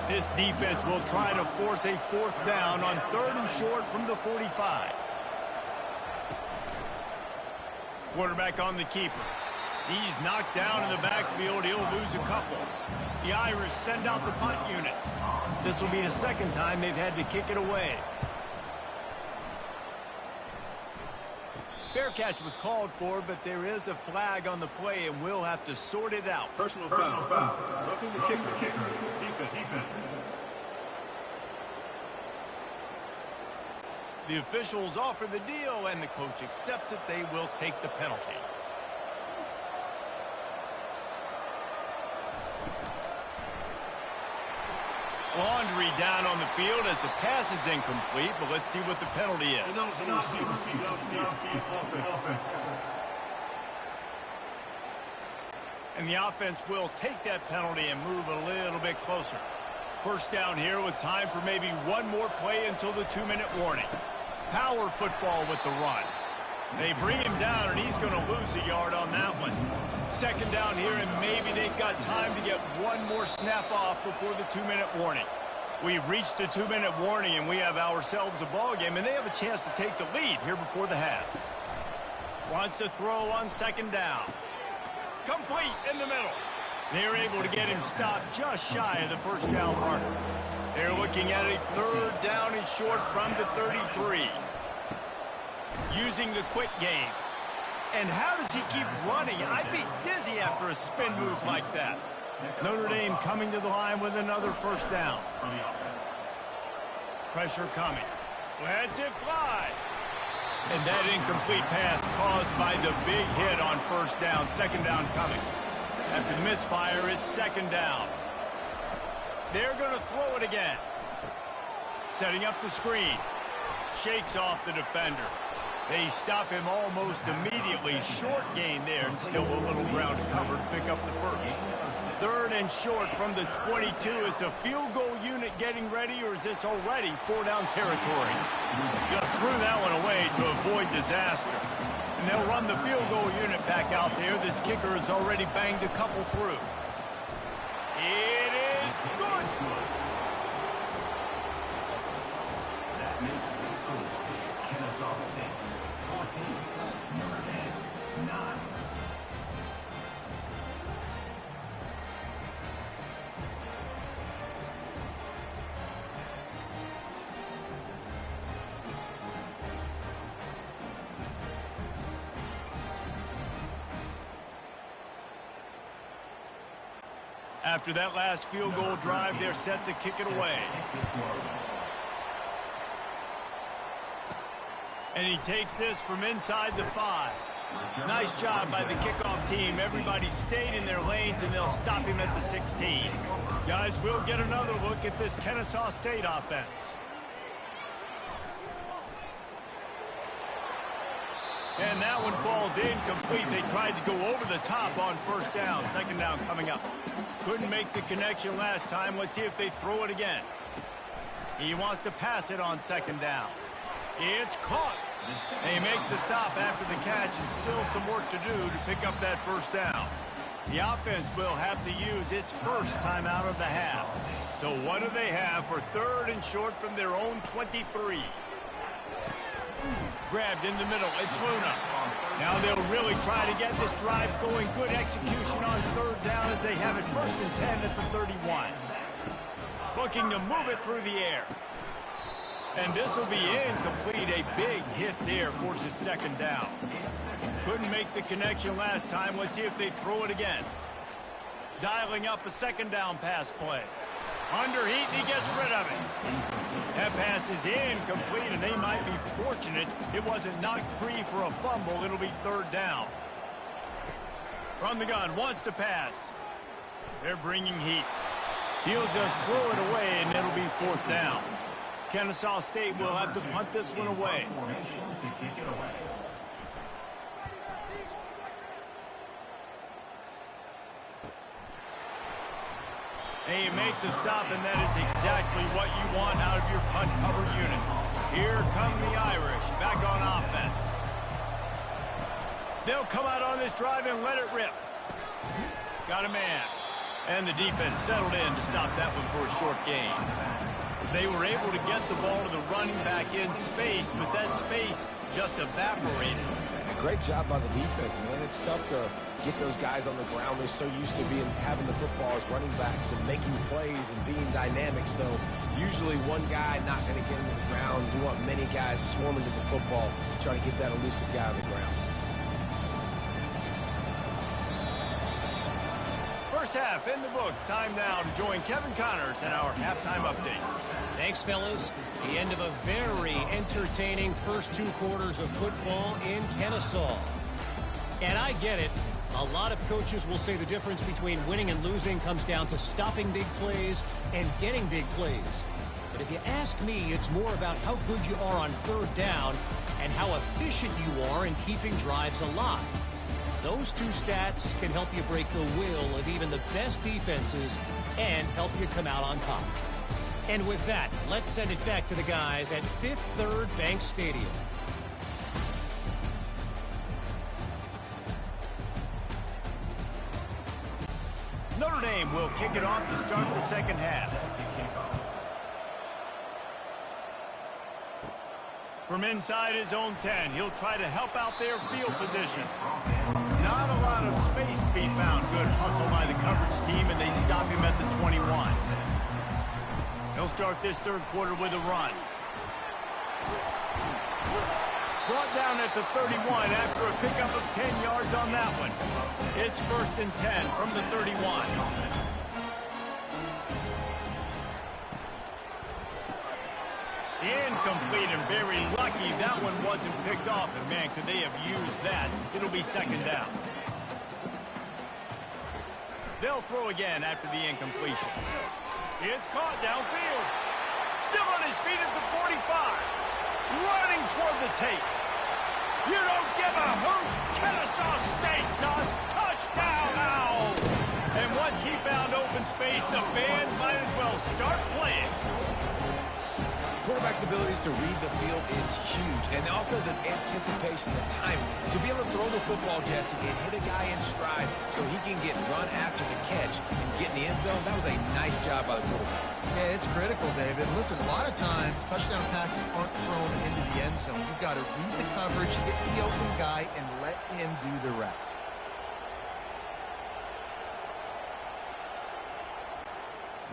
This defense will try to force a 4th down on 3rd and short from the 45. Quarterback on the keeper. He's knocked down in the backfield. He'll lose a couple. The Irish send out the punt unit. This will be the 2nd time they've had to kick it away. Fair catch was called for, but there is a flag on the play, and we'll have to sort it out. Personal foul. Roughing the kicker. Defense. The officials offer the deal, and the coach accepts it. They will take the penalty. Laundry down on the field as the pass is incomplete, but let's see what the penalty is. And the offense will take that penalty and move a little bit closer. 1st down here with time for maybe one more play until the 2-minute warning. Power football with the run. They bring him down, and he's going to lose a yard on that one. 2nd down here, and maybe they've got time to get one more snap off before the 2-minute warning. We've reached the 2-minute warning, and we have ourselves a ball game, and they have a chance to take the lead here before the half. Wants to throw on 2nd down. Complete in the middle. They're able to get him stopped just shy of the 1st down marker. They're looking at a 3rd down and short from the 33. Using the quick game. And how does he keep running? I'd be dizzy after a spin move like that. Notre Dame coming to the line with another 1st down. Pressure coming. Lets it fly. And that incomplete pass caused by the big hit on 1st down. 2nd down coming. After the misfire, it's 2nd down. They're going to throw it again. Setting up the screen. Shakes off the defender. They stop him almost immediately. Short gain there, and still a little ground to cover to pick up the 1st. 3rd and short from the 22. Is the field goal unit getting ready, or is this already 4-down territory? Just threw that one away to avoid disaster. And they'll run the field goal unit back out there. This kicker has already banged a couple through. It is good. That makes the score. Kennesaw State 14, Notre Dame 9. After that last field goal drive, they're set to kick it away. And he takes this from inside the 5. Nice job by the kickoff team. Everybody stayed in their lanes, and they'll stop him at the 16. Guys, we'll get another look at this Kennesaw State offense. And that one falls incomplete. They tried to go over the top on 1st down. 2nd down coming up. Couldn't make the connection last time. Let's see if they throw it again. He wants to pass it on second down. It's caught. They make the stop after the catch and still some work to do to pick up that first down. The offense will have to use its first timeout of the half. So what do they have for third and short from their own 23? Grabbed in the middle. It's Luna. Now they'll really try to get this drive going. Good execution on third down as they have it first and 10 at the 31. Looking to move it through the air. And this will be incomplete. A big hit there forces second down. Couldn't make the connection last time. Let's see if they throw it again. Dialing up a second down pass play. Under heat, and he gets rid of it. That pass is incomplete, and they might be fortunate it wasn't knocked free for a fumble. It'll be third down. From the gun, wants to pass. They're bringing heat. He'll just throw it away, and it'll be fourth down. Kennesaw State will have to punt this one away. They make the stop, and that is exactly what you want out of your punt cover unit. Here come the Irish, back on offense. They'll come out on this drive and let it rip. Got a man. And the defense settled in to stop that one for a short gain. They were able to get the ball to the running back in space, but that space just evaporated. Great job by the defense, man. It's tough to get those guys on the ground. They're so used to having the football as running backs and making plays and being dynamic. So usually one guy not going to get into the ground. You want many guys swarming to the football, trying to get that elusive guy on the ground. First half in the books. Time now to join Kevin Connors in our halftime update. Thanks, fellas. The end of a very entertaining first two quarters of football in Kennesaw. And I get it. A lot of coaches will say the difference between winning and losing comes down to stopping big plays and getting big plays. But if you ask me, it's more about how good you are on third down and how efficient you are in keeping drives alive. Those two stats can help you break the will of even the best defenses and help you come out on top. And with that, let's send it back to the guys at Fifth Third Bank Stadium. Notre Dame will kick it off to start the second half. From inside his own 10, he'll try to help out their field position. Not a lot of space to be found. Good hustle by the coverage team, and they stop him at the 21. He'll start this third quarter with a run. Brought down at the 31 after a pickup of 10 yards on that one. It's first and 10 from the 31. Incomplete, and very lucky that one wasn't picked off. And man, could they have used that. It'll be second down. They'll throw again after the incompletion. It's caught downfield. Still on his feet at the 45. Running toward the tape. You don't give a hoot. Kennesaw State does. Touchdown Owls. And once he found open space, the band might as well start playing. Quarterback's abilities to read the field is huge, and also the anticipation, the timing. To be able to throw the football, Jesse, and hit a guy in stride so he can get run after the catch and get in the end zone, that was a nice job by the quarterback. Yeah, it's critical, David. Listen, a lot of times, touchdown passes aren't thrown into the end zone. You've got to read the coverage, get the open guy, and let him do the rest.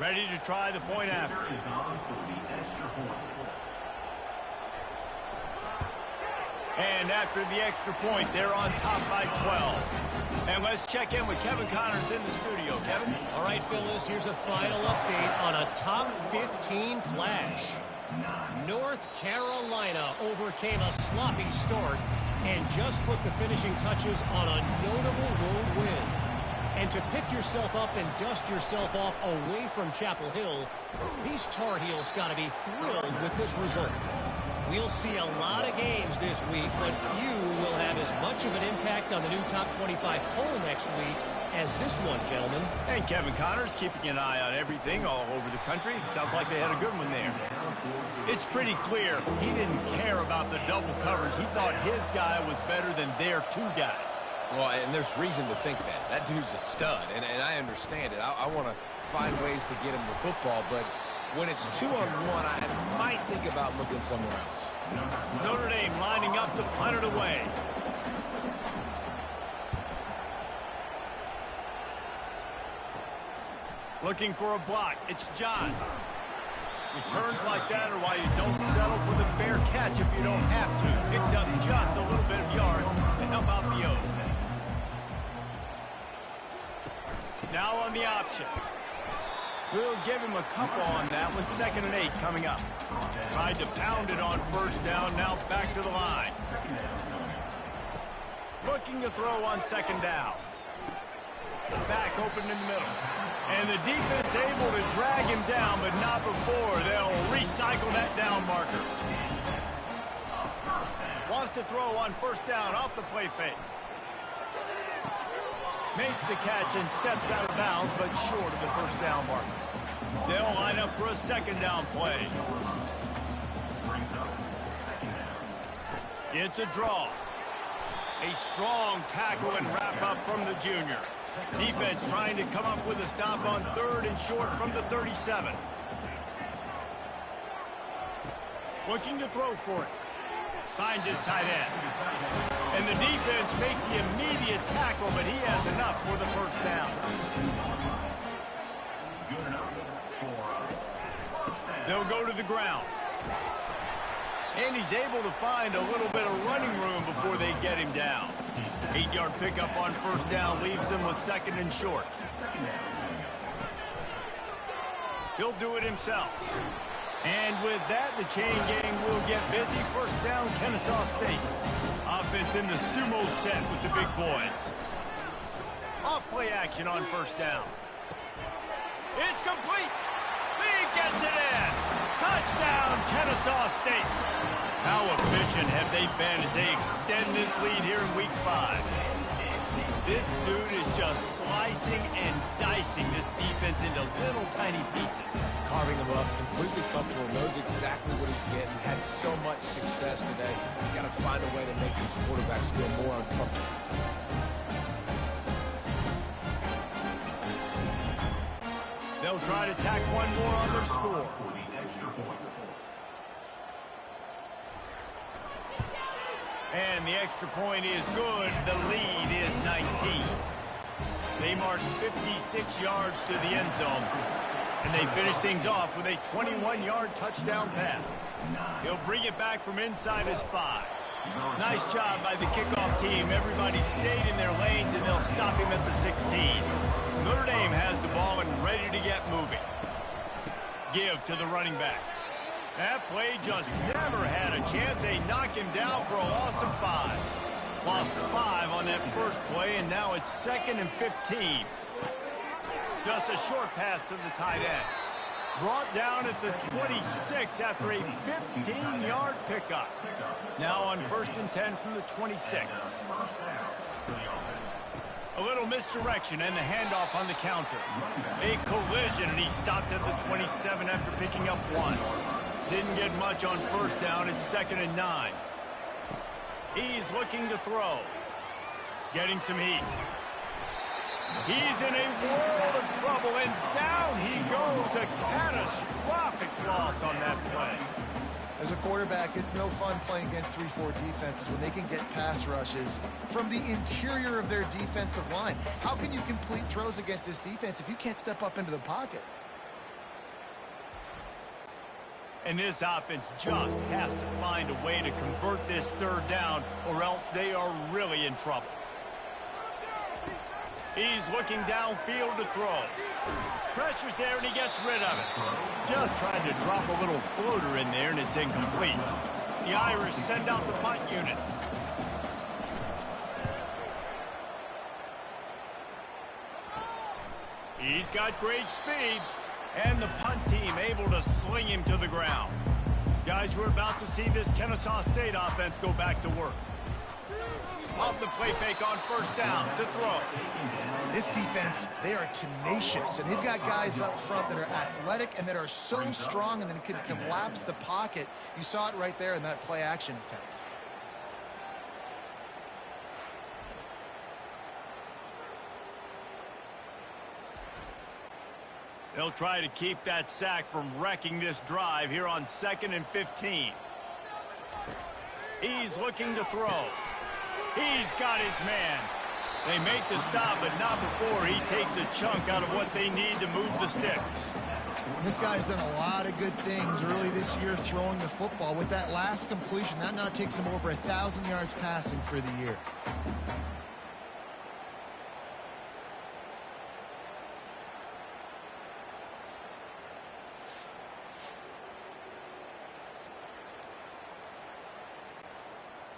Ready to try the point after. And after the extra point, they're on top by 12. And let's check in with Kevin Connors in the studio. Kevin? All right, fellas, here's a final update on a top 15 clash. North Carolina overcame a sloppy start and just put the finishing touches on a notable road win. And to pick yourself up and dust yourself off away from Chapel Hill, these Tar Heels got to be thrilled with this result. We'll see a lot of games this week, but few will have as much of an impact on the new top 25 poll next week as this one, gentlemen. And Kevin Connors keeping an eye on everything all over the country. Sounds like they had a good one there. It's pretty clear he didn't care about the double coverage. He thought his guy was better than their two guys. Well, and there's reason to think that. That dude's a stud, and I understand it. I want to find ways to get him the football, but when it's 2-on-1, I might think about looking somewhere else. Notre Dame lining up to punt it away. Looking for a block. It's John. Returns like that are why you don't settle for the fair catch if you don't have to. Picks up just a little bit of yards to help out the O's. Now on the option. We'll give him a couple on that one. 2nd and 8 coming up. Tried to pound it on first down. Now back to the line. Looking to throw on 2nd down. Back open in the middle. And the defense able to drag him down, but not before. They'll recycle that down marker. Wants to throw on 1st down off the play fake. Makes the catch and steps out of bounds, but short of the 1st down marker. They'll line up for a 2nd down play. It's a draw. A strong tackle and wrap up from the junior. Defense trying to come up with a stop on 3rd and short from the 37. Looking to throw for it. Finds his tight end. And the defense makes the immediate tackle, but he has enough for the 1st down. They'll go to the ground. And he's able to find a little bit of running room before they get him down. 8-yard pickup on 1st down leaves him with 2nd and short. He'll do it himself. And with that, the chain gang will get busy. 1st down, Kennesaw State. Offense in the sumo set with the big boys. Off play action on 1st down. It's complete. He gets it in. Touchdown, Kennesaw State. How efficient have they been as they extend this lead here in week 5? This dude is just slicing and dicing this defense into little tiny pieces. Carving them up, completely comfortable, knows exactly what he's getting, had so much success today. You got to find a way to make these quarterbacks feel more uncomfortable. They'll try to tack one more on their score. And the extra point is good. The lead is 19. They marched 56 yards to the end zone. And they finish things off with a 21-yard touchdown pass. He'll bring it back from inside his 5. Nice job by the kickoff team. Everybody stayed in their lanes, and they'll stop him at the 16. Notre Dame has the ball and ready to get moving. Give to the running back. That play just never had a chance. They knock him down for a loss of 5. Lost 5 on that first play, and now it's 2nd and 15. Just a short pass to the tight end. Brought down at the 26 after a 15-yard pickup. Now on 1st and 10 from the 26. A little misdirection and the handoff on the counter. A collision, and he stopped at the 27 after picking up 1. Didn't get much on 1st down. It's 2nd and 9. He's looking to throw. Getting some heat. He's in a world of trouble, and down he goes. A catastrophic loss on that play. As a quarterback, it's no fun playing against 3-4 defenses when they can get pass rushes from the interior of their defensive line. How can you complete throws against this defense if you can't step up into the pocket? And this offense just has to find a way to convert this 3rd down, or else they are really in trouble. He's looking downfield to throw. Pressure's there, and he gets rid of it. Just tried to drop a little floater in there, and it's incomplete. The Irish send out the punt unit. He's got great speed, and the punt team able to sling him to the ground. Guys, we're about to see this Kennesaw State offense go back to work. Off the play fake on first down to throw. This defense, they are tenacious, and they've got guys up front that are athletic and that are so strong and then can collapse the pocket. You saw it right there in that play action attempt. They'll try to keep that sack from wrecking this drive here on 2nd and 15. He's looking to throw. He's got his man. They make the stop, but not before he takes a chunk out of what they need to move the sticks. This guy's done a lot of good things early this year throwing the football. With that last completion, that now takes him over 1,000 yards passing for the year.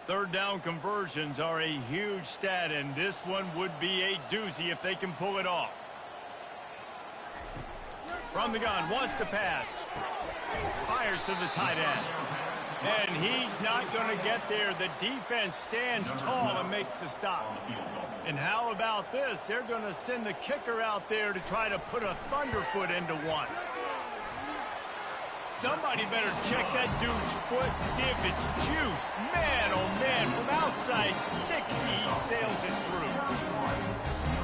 Third down conversions are a huge stat, and this one would be a doozy if they can pull it off. From the gun, wants to pass. Fires to the tight end. And he's not going to get there. The defense stands tall and makes the stop. And how about this? They're going to send the kicker out there to try to put a thunderfoot into one. Somebody better check that dude's foot, see if it's juice. Man, oh man, from outside 60, he sails it through.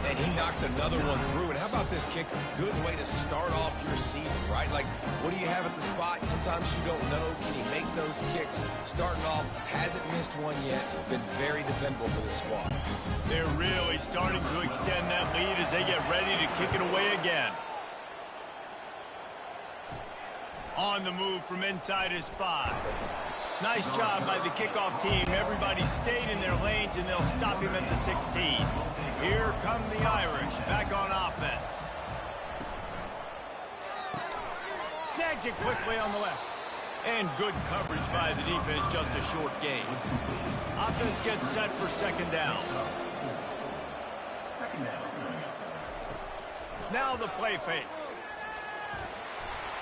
And he knocks another one through. And how about this kicker? Good way to start off your season, right? Like, what do you have at the spot? Sometimes you don't know. Can he make those kicks? Starting off, hasn't missed one yet. Been very dependable for the squad. They're really starting to extend that lead as they get ready to kick it away again. On the move from inside his 5. Nice job by the kickoff team. Everybody stayed in their lanes, and they'll stop him at the 16. Here come the Irish, back on offense. Snags it quickly on the left. And good coverage by the defense, just a short gain. Offense gets set for 2nd down. Now the play fake.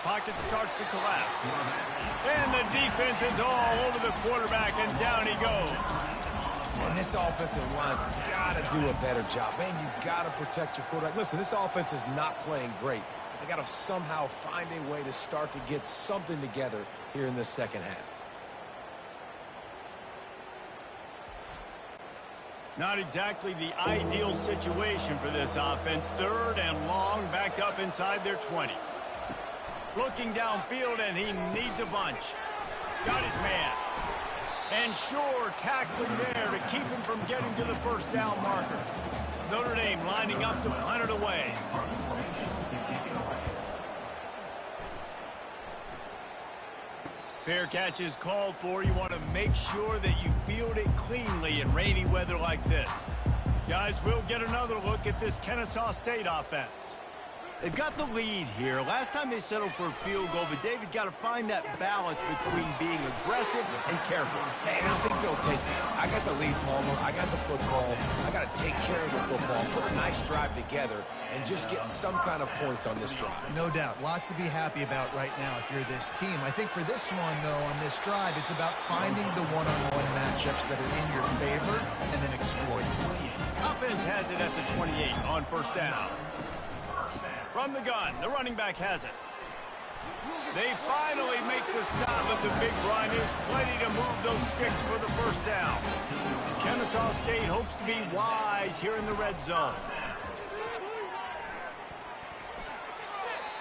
Pocket starts to collapse. And the defense is all over the quarterback, and down he goes. And this offensive line's got to do a better job. Man, you got to protect your quarterback. Listen, this offense is not playing great. They got to somehow find a way to start to get something together here in the second half. Not exactly the ideal situation for this offense. 3rd and long, backed up inside their 20. Looking downfield, and he needs a bunch. Got his man. And sure, tackling there to keep him from getting to the 1st down marker. Notre Dame lining up to punt it away. Fair catch is called for. You want to make sure that you field it cleanly in rainy weather like this. Guys, we'll get another look at this Kennesaw State offense. They've got the lead here. Last time they settled for a field goal, but David got to find that balance between being aggressive and careful. And I think they'll take it. I got the lead, Palmer. I got the football. I got to take care of the football, put a nice drive together, and just get some kind of points on this drive. No doubt. Lots to be happy about right now if you're this team. I think for this one, though, on this drive, it's about finding the one-on-one matchups that are in your favor and then exploiting them. Offense has it at the 28 on 1st down. From the gun, the running back has it. They finally make the stop, but the big run is plenty to move those sticks for the 1st down. Kennesaw State hopes to be wise here in the red zone.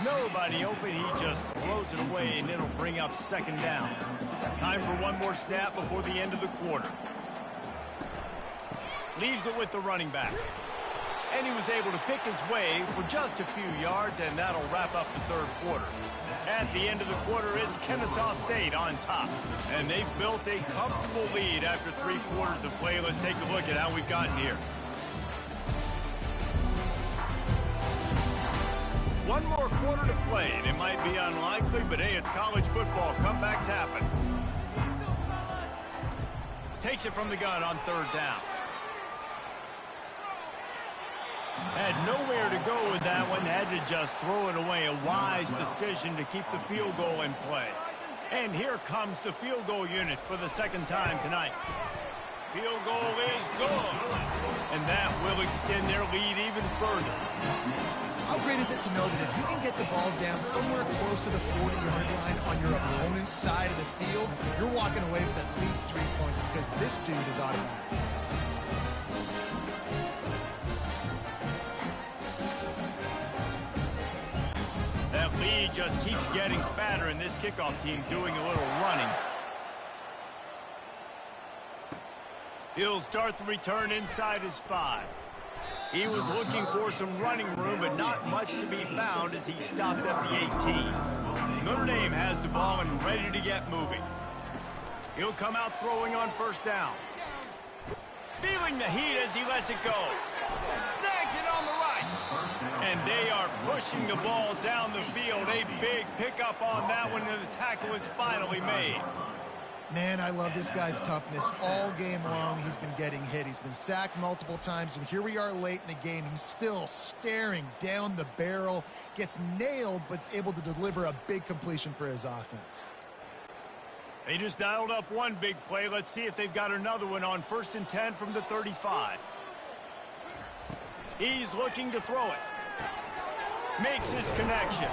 Nobody open, he just throws it away, and it'll bring up 2nd down. Time for one more snap before the end of the quarter. Leaves it with the running back. And he was able to pick his way for just a few yards, and that'll wrap up the 3rd quarter. At the end of the quarter, it's Kennesaw State on top. And they've built a comfortable lead after 3 quarters of play. Let's take a look at how we've gotten here. One more quarter to play, and it might be unlikely, but hey, it's college football. Comebacks happen. Takes it from the gun on 3rd down. Had nowhere to go with that one. Had to just throw it away. A wise decision to keep the field goal in play. And here comes the field goal unit for the second time tonight. Field goal is good. And that will extend their lead even further. How great is it to know that if you can get the ball down somewhere close to the 40-yard line on your opponent's side of the field, you're walking away with at least 3 points because this dude is automatic. That lead just keeps getting fatter, and this kickoff team doing a little running. He'll start the return inside his 5. He was looking for some running room, but not much to be found as he stopped at the 18. Notre Dame has the ball and ready to get moving. He'll come out throwing on first down. Feeling the heat as he lets it go. Snags it on the right. And they are pushing the ball down the field. A big pickup on that one, and the tackle is finally made. Man, I love this guy's toughness. All game long, he's been getting hit. He's been sacked multiple times, and here we are late in the game. He's still staring down the barrel, gets nailed, but's able to deliver a big completion for his offense. They just dialed up one big play. Let's see if they've got another one on 1st and 10 from the 35. He's looking to throw it. Makes his connection.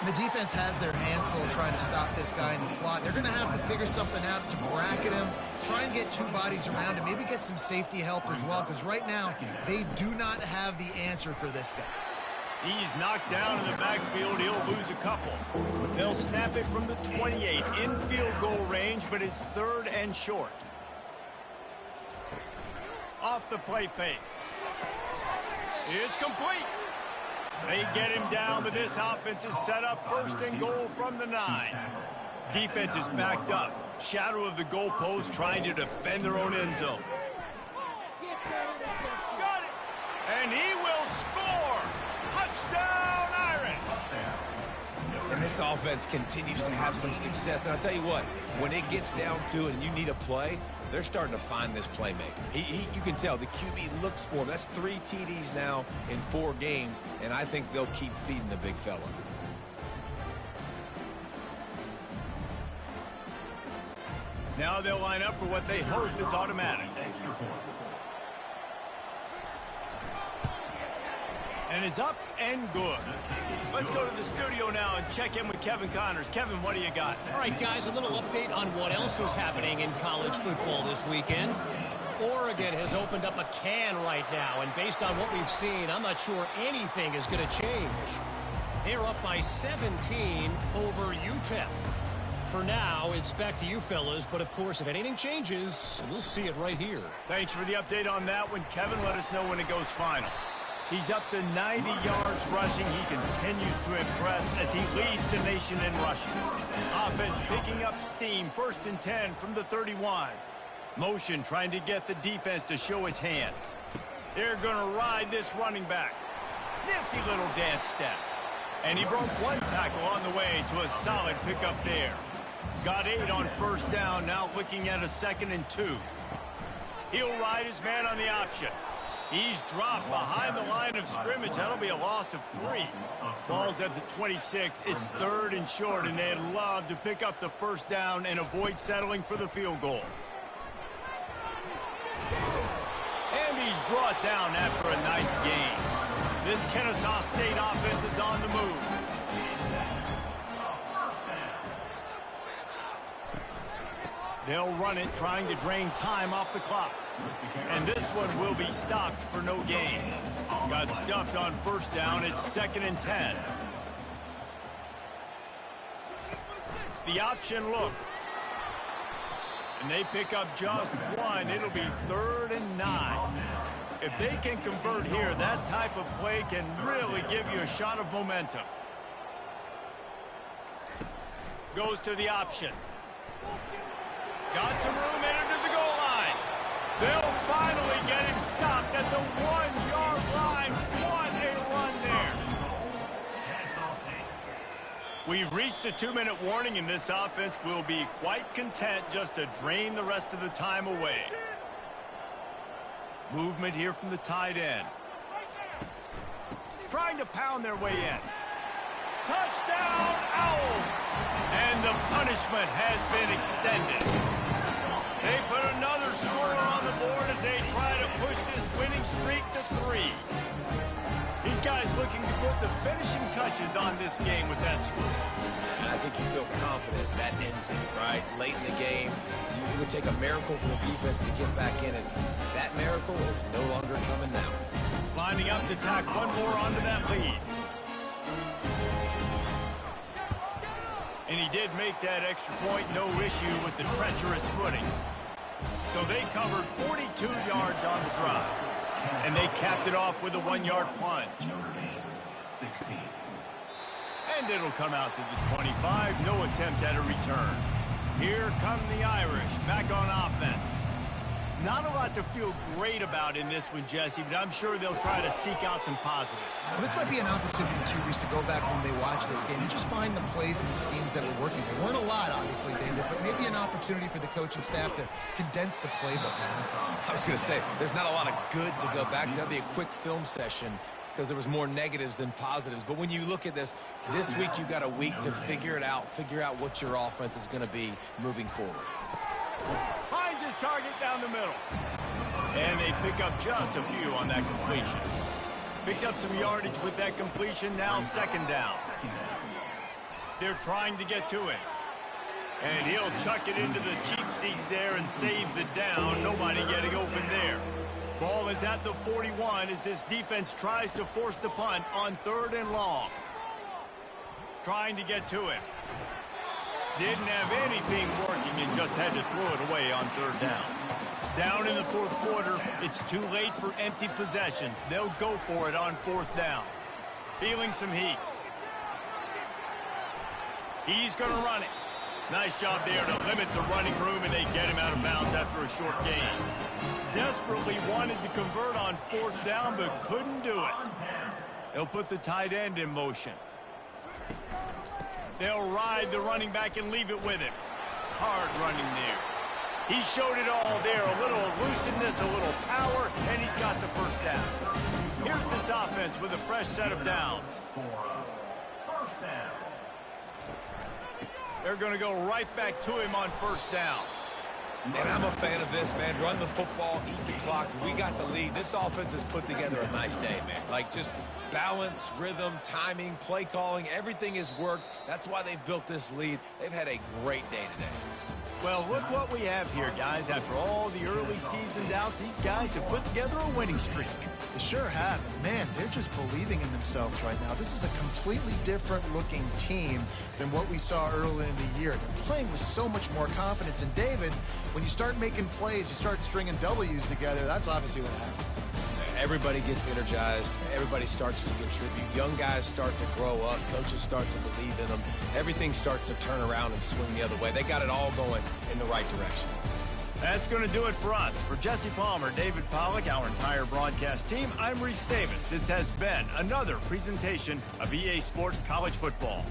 The defense has their hands full trying to stop this guy in the slot. They're going to have to figure something out to bracket him, try and get 2 bodies around him, maybe get some safety help as well, because right now they do not have the answer for this guy. He's knocked down in the backfield. He'll lose a couple. They'll snap it from the 28 in field goal range, but it's 3rd and short. Off the play fake. It's complete. They get him down, but this offense is set up 1st and goal from the 9. Defense is backed up. Shadow of the goalpost trying to defend their own end zone. Got it. And he will score. Touchdown, Irish. And this offense continues to have some success. And I'll tell you what, when it gets down to it and you need a play, they're starting to find this playmaker. You can tell the QB looks for him. That's 3 TDs now in 4 games, and I think they'll keep feeding the big fella. Now they'll line up for what they hope is automatic. And it's up and good. Let's go to the studio now and check in with Kevin Connors. Kevin, what do you got? All right, guys, a little update on what else is happening in college football this weekend. Oregon has opened up a can right now, and based on what we've seen, I'm not sure anything is going to change. They're up by 17 over UTEP. For now, it's back to you fellas, but of course, if anything changes, we'll see it right here. Thanks for the update on that one, Kevin. Let us know when it goes final. He's up to 90 yards rushing. He continues to impress as he leads the nation in rushing. Offense picking up steam. 1st and 10 from the 31. Motion trying to get the defense to show his hand. They're going to ride this running back. Nifty little dance step. And he broke 1 tackle on the way to a solid pickup there. Got 8 on 1st down. Now looking at a 2nd and 2. He'll ride his man on the option. He's dropped behind the line of scrimmage. That'll be a loss of 3. Ball's at the 26. It's 3rd and short, and they'd love to pick up the 1st down and avoid settling for the field goal. And he's brought down after a nice gain. This Kennesaw State offense is on the move. They'll run it, trying to drain time off the clock. And this one will be stopped for no gain. Got stuffed on 1st down. It's 2nd and 10. The option look. And they pick up just 1. It'll be 3rd and 9. If they can convert here, that type of play can really give you a shot of momentum. Goes to the option. Got some room, entered the goal line. They'll finally get him stopped at the 1-yard line. What a run there. We've reached the 2-minute warning, and this offense will be quite content just to drain the rest of the time away. Movement here from the tight end. Trying to pound their way in. Touchdown, Owls! And the punish punishment has been extended. They put another score on the board as they try to push this winning streak to 3. These guys looking to put the finishing touches on this game with that score. And I think you feel confident that ends it, right? Late in the game, it would take a miracle for the defense to get back in it. That miracle is no longer coming now. Lining up to tack one more onto that lead. And he did make that extra point, no issue with the treacherous footing. So they covered 42 yards on the drive. And they capped it off with a 1-yard plunge. And it'll come out to the 25, no attempt at a return. Here come the Irish, back on offense. Not a lot to feel great about in this one, Jesse, but I'm sure they'll try to seek out some positives. Well, this might be an opportunity, too, Reese, to go back when they watch this game and just find the plays and the schemes that were working. There weren't a lot, obviously, David, but maybe an opportunity for the coaching staff to condense the playbook. I was going to say, there's not a lot of good to go back to. That'd be a quick film session because there was more negatives than positives. But when you look at this week you've got a week to figure it out, figure out what your offense is going to be moving forward. Finds his target down the middle. And they pick up just a few on that completion. Picked up some yardage with that completion, now second down. They're trying to get to it. And he'll chuck it into the cheap seats there and save the down. Nobody getting open there. Ball is at the 41 as this defense tries to force the punt on 3rd and long. Trying to get to him. Didn't have anything working and just had to throw it away on 3rd down. Down in the 4th quarter, it's too late for empty possessions. They'll go for it on 4th down. Feeling some heat. He's going to run it. Nice job there to limit the running room, and they get him out of bounds after a short gain. Desperately wanted to convert on 4th down, but couldn't do it. They'll put the tight end in motion. They'll ride the running back and leave it with him. Hard running there. He showed it all there. A little elusiveness, a little power, and he's got the first down. Here's this offense with a fresh set of downs. They're going to go right back to him on 1st down. And I'm a fan of this, man. Run the football, eat the clock. We got the lead. This offense has put together a nice day, man. Like, just balance, rhythm, timing, play calling, everything has worked. That's why they've built this lead. They've had a great day today. Well, look what we have here, guys. After all the early season doubts, these guys have put together a winning streak. They sure have. Man, they're just believing in themselves right now. This is a completely different-looking team than what we saw early in the year. They're playing with so much more confidence. And, David, when you start making plays, you start stringing W's together, that's obviously what happens. Everybody gets energized. Everybody starts to contribute. Young guys start to grow up. Coaches start to believe in them. Everything starts to turn around and swing the other way. They got it all going in the right direction. That's going to do it for us. For Jesse Palmer, David Pollack, our entire broadcast team, I'm Reese Davis. This has been another presentation of EA Sports College Football.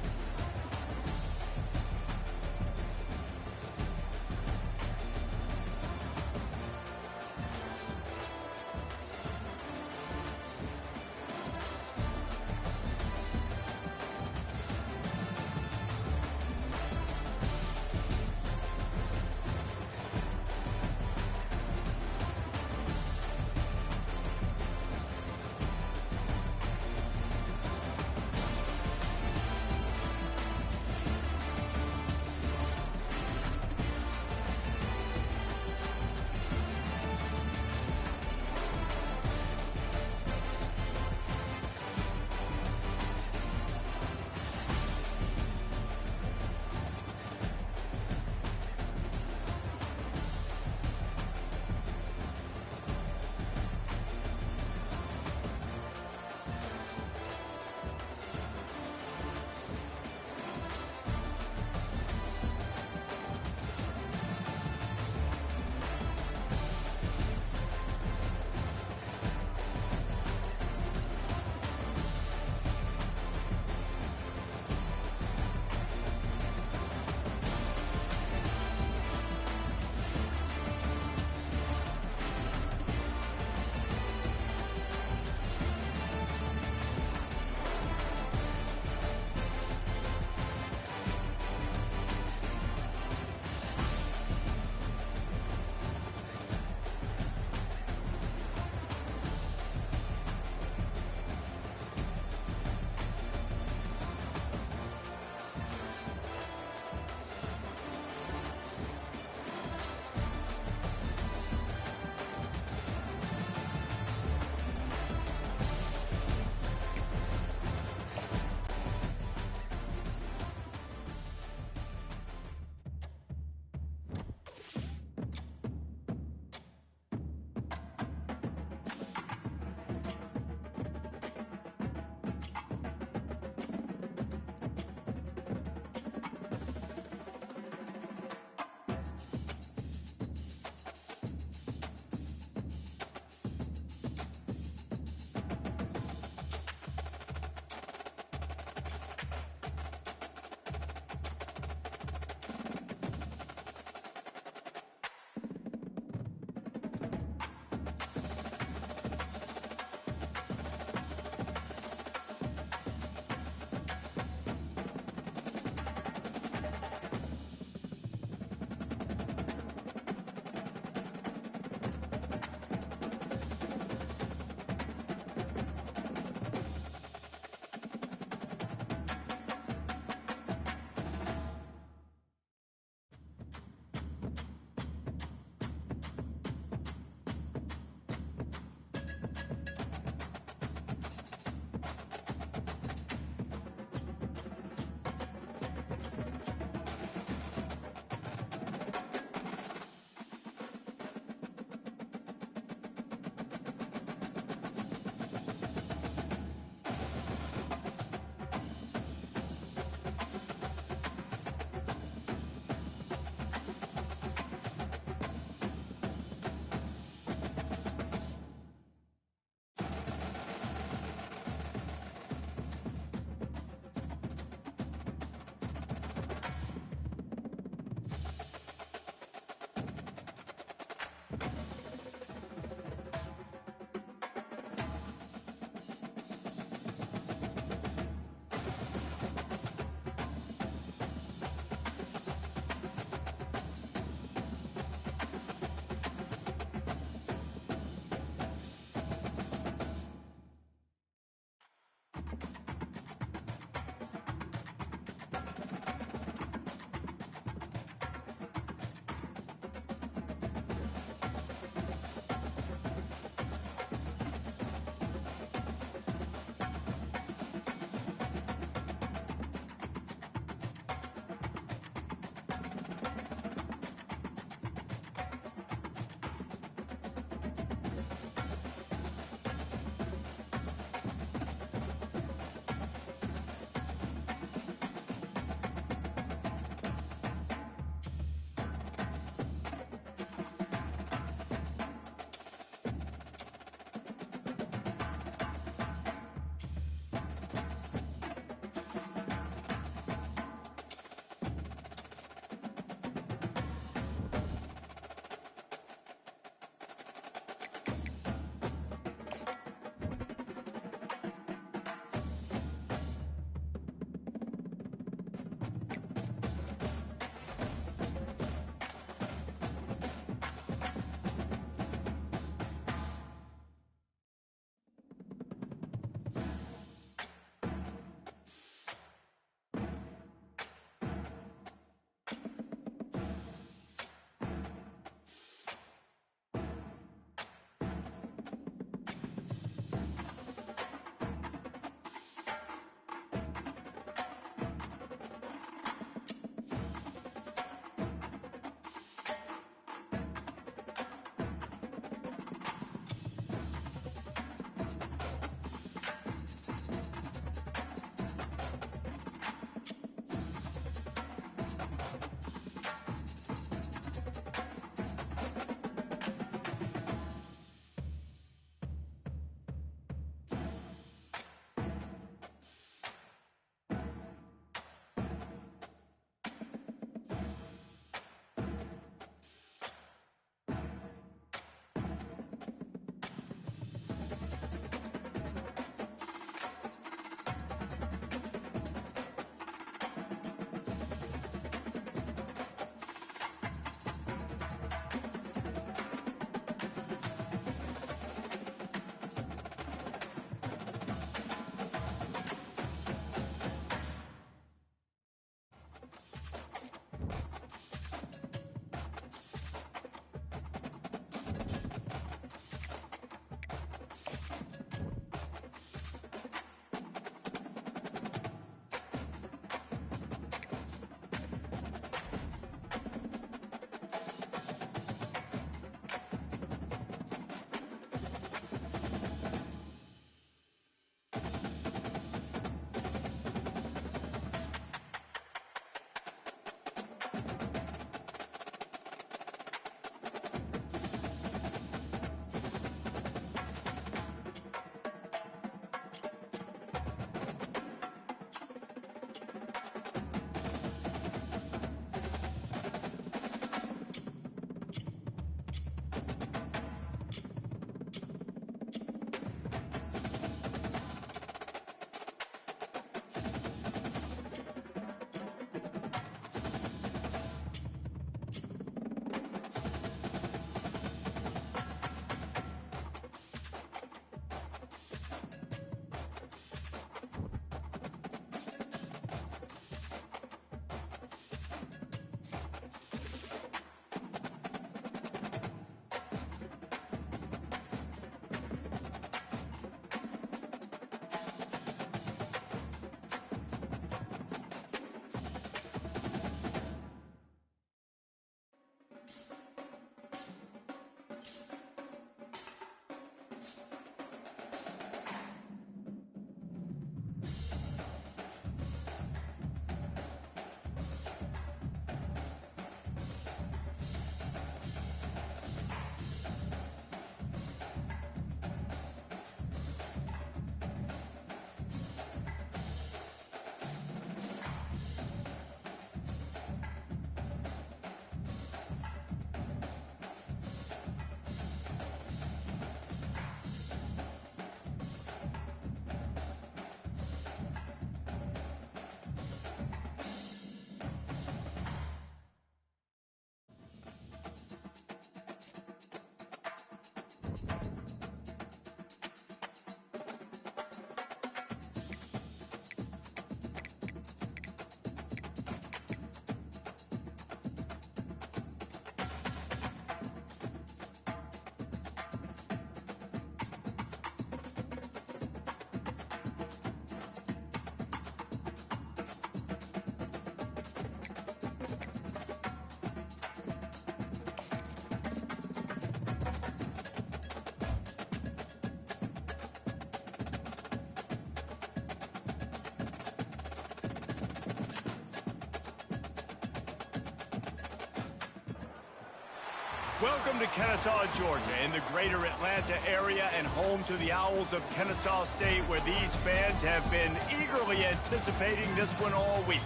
Welcome to Kennesaw, Georgia, in the greater Atlanta area and home to the Owls of Kennesaw State, where these fans have been eagerly anticipating this one all week.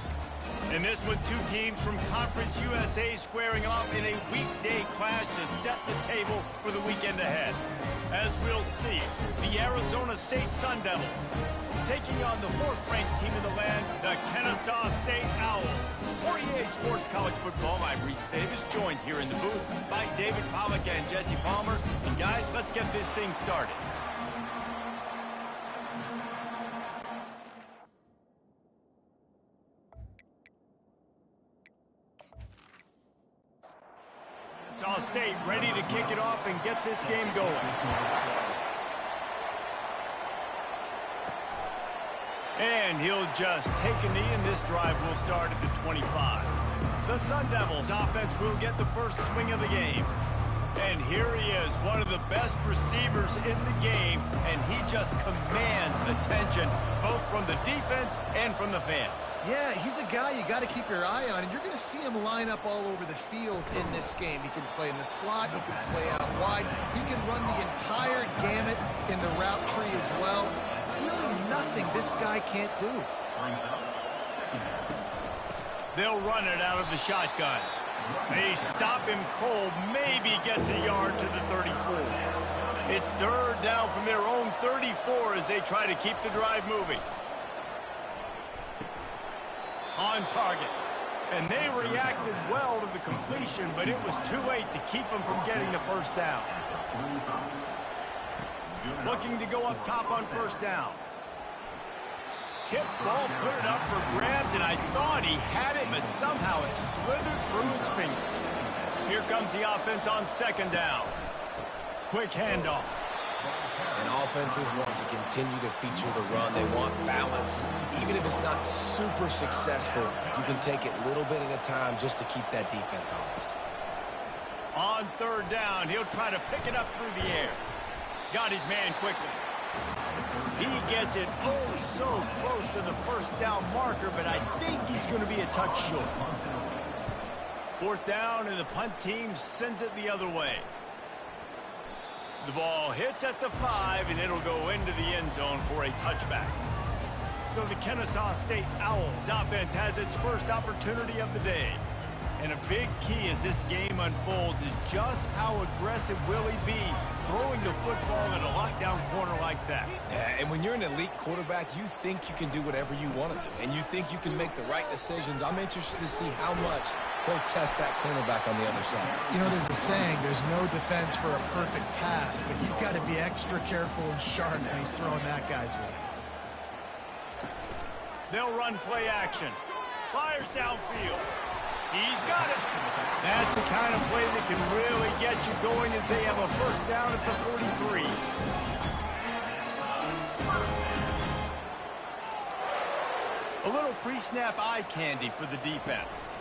In this one, two teams from Conference USA squaring off in a weekday clash to set the table for the weekend ahead. As we'll see, the Arizona State Sun Devils taking on the fourth-ranked team in the land, the Kennesaw State Owls. For EA Sports College Football, I'm Reese Davis, joined here in the booth by David Pollack and Jesse Palmer. And guys, let's get this thing started. Kennesaw State ready to kick it off and get this game going. And he'll just take a knee, and this drive will start at the 25. The Sun Devils offense will get the first swing of the game. And here he is, one of the best receivers in the game, and he just commands attention both from the defense and from the fans. Yeah, he's a guy you got to keep your eye on, and you're going to see him line up all over the field in this game. He can play in the slot, he can play out wide, he can run the entire gamut in the route tree as well. Really nothing this guy can't do. They'll run it out of the shotgun. They stop him cold, maybe gets a yard to the 34. It's third down from their own 34 as they try to keep the drive moving. On target. And they reacted well to the completion, but it was too late to keep them from getting the first down. Looking to go up top on first down. Tip ball, put it up for grabs, and I thought he had it, but somehow it slithered through his fingers. Here comes the offense on second down. Quick handoff. And offenses want to continue to feature the run. They want balance. Even if it's not super successful, you can take it little bit at a time just to keep that defense honest. On third down, he'll try to pick it up through the air. Got his man quickly. He gets it so close to the first down marker, but I think he's going to be a touch short. Fourth down, and the punt team sends it the other way. The ball hits at the 5, and it'll go into the end zone for a touchback. So the Kennesaw State Owls offense has its first opportunity of the day. And a big key as this game unfolds is just how aggressive will he be throwing the football in a lockdown corner like that. Yeah, and when you're an elite quarterback, you think you can do whatever you want to do, and you think you can make the right decisions. I'm interested to see how much he'll test that cornerback on the other side. You know, there's a saying, there's no defense for a perfect pass, but he's got to be extra careful and sharp when he's throwing that guy's way. They'll run play action. Fires downfield. He's got it. That's the kind of play that can really get you going as they have a first down at the 43. A little pre-snap eye candy for the defense.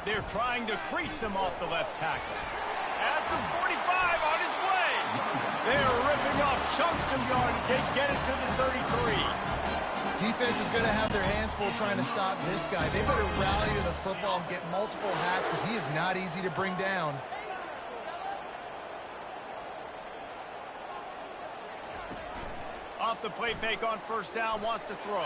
They're trying to crease them off the left tackle. At the 45 on his way. They're ripping off chunks of yardage to get it to the 33. Defense is going to have their hands full trying to stop this guy. They better rally to the football and get multiple hats because he is not easy to bring down. Off the play fake on first down, wants to throw.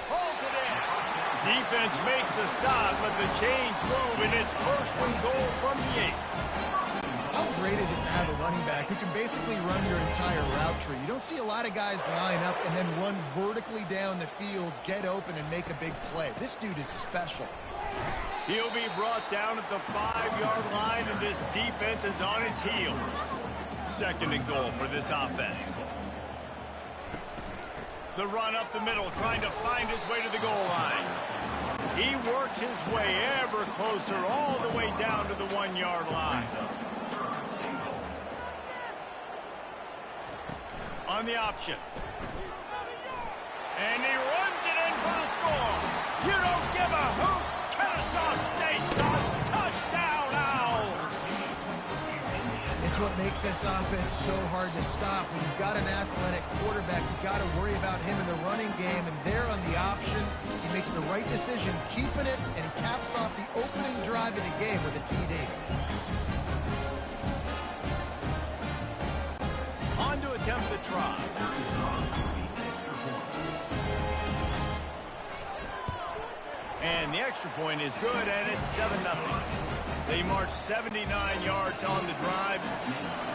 Pulls it in. Defense makes a stop, but the chains move, and it's first and goal from the 8. How great is it to have a running back who can basically run your entire route tree? You don't see a lot of guys line up and then run vertically down the field, get open, and make a big play. This dude is special. He'll be brought down at the 5-yard line, and this defense is on its heels. Second and goal for this offense. The run up the middle, trying to find his way to the goal line. He works his way ever closer, all the way down to the 1-yard line. On the option. And he runs it in for the score. You don't give a hoot. Kennesaw State does. Touchdown, Owls. It's what makes this offense so hard to stop. When you've got an athletic quarterback, you've got to worry about him in the running game. And there on the option, he makes the right decision, keeping it, and he caps off the opening drive of the game with a TD. try. And the extra point is good, and it's 7-0. They marched 79 yards on the drive,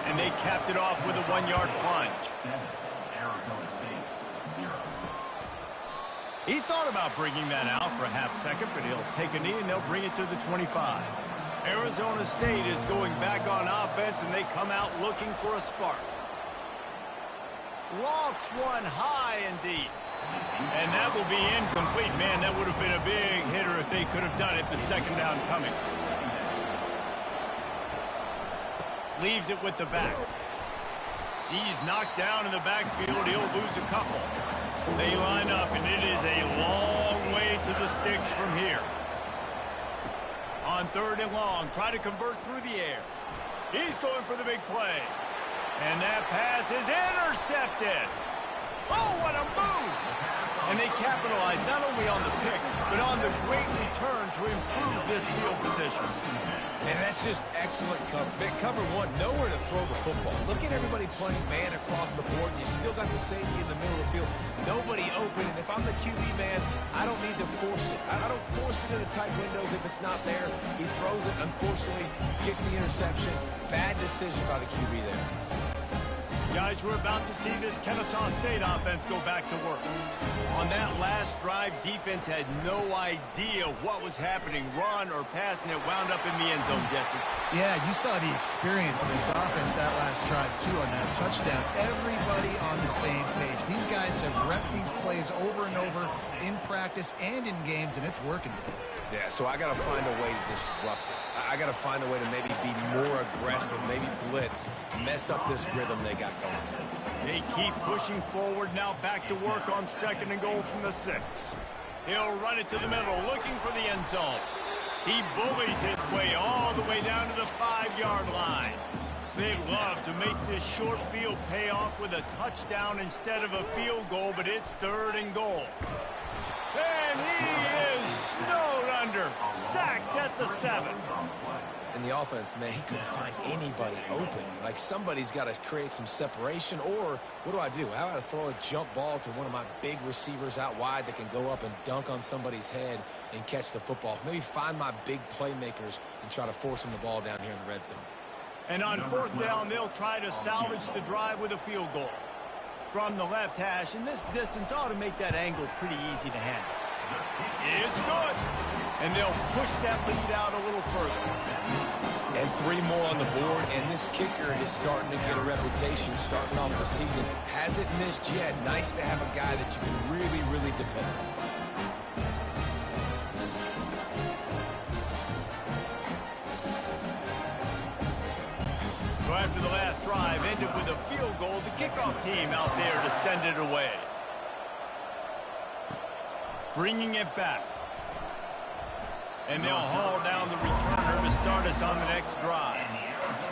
and they capped it off with a 1-yard plunge. Arizona State, 0. He thought about bringing that out for a half second, but he'll take a knee, and they'll bring it to the 25. Arizona State is going back on offense, and they come out looking for a spark. Lofts one high and deep. And that will be incomplete. Man, that would have been a big hitter if they could have done it, but second down coming. Leaves it with the back. He's knocked down in the backfield. He'll lose a couple. They line up, and it is a long way to the sticks from here. On 3rd and long, try to convert through the air. He's going for the big play. And that pass is intercepted. Oh, what a move! And they capitalize not only on the pick, but on the great return to improve this field position. Man, that's just excellent cover. Man, cover one, nowhere to throw the football. Look at everybody playing man across the board, and you still got the safety in the middle of the field. Nobody open, and if I'm the QB, man, I don't need to force it. I don't force it into tight windows if it's not there. He throws it, unfortunately, gets the interception. Bad decision by the QB there. Guys, we're about to see this Kennesaw State offense go back to work. On that last drive, defense had no idea what was happening, run or pass, and it wound up in the end zone, Jesse. Yeah, you saw the experience of this offense that last drive, too, on that touchdown. Everybody on the same page. These guys have repped these plays over and over in practice and in games, and it's working. Yeah, so I got to find a way to disrupt it. I got to find a way to maybe be more aggressive, maybe blitz, mess up this rhythm they got going. They keep pushing forward, now back to work on 2nd and goal from the 6. He'll run it to the middle, looking for the end zone. He bullies his way all the way down to the 5-yard line. They love to make this short field pay off with a touchdown instead of a field goal, but it's 3rd and goal. And he is snowed under, sacked at the 7. And the offense, man, he couldn't find anybody open. Like, somebody's got to create some separation, or what do? How about I throw a jump ball to one of my big receivers out wide that can go up and dunk on somebody's head and catch the football? Maybe find my big playmakers and try to force them the ball down here in the red zone. And on 4th down, they'll try to salvage the drive with a field goal. From the left hash, and this distance ought to make that angle pretty easy to handle. It's good. And they'll push that lead out a little further. And 3 more on the board, and this kicker is starting to get a reputation starting off the season. Hasn't missed yet. Nice to have a guy that you can really, really depend on. So after the last drive ended with a field goal, the kickoff team out there to send it away. Bringing it back. And they'll haul down the returner to start us on the next drive.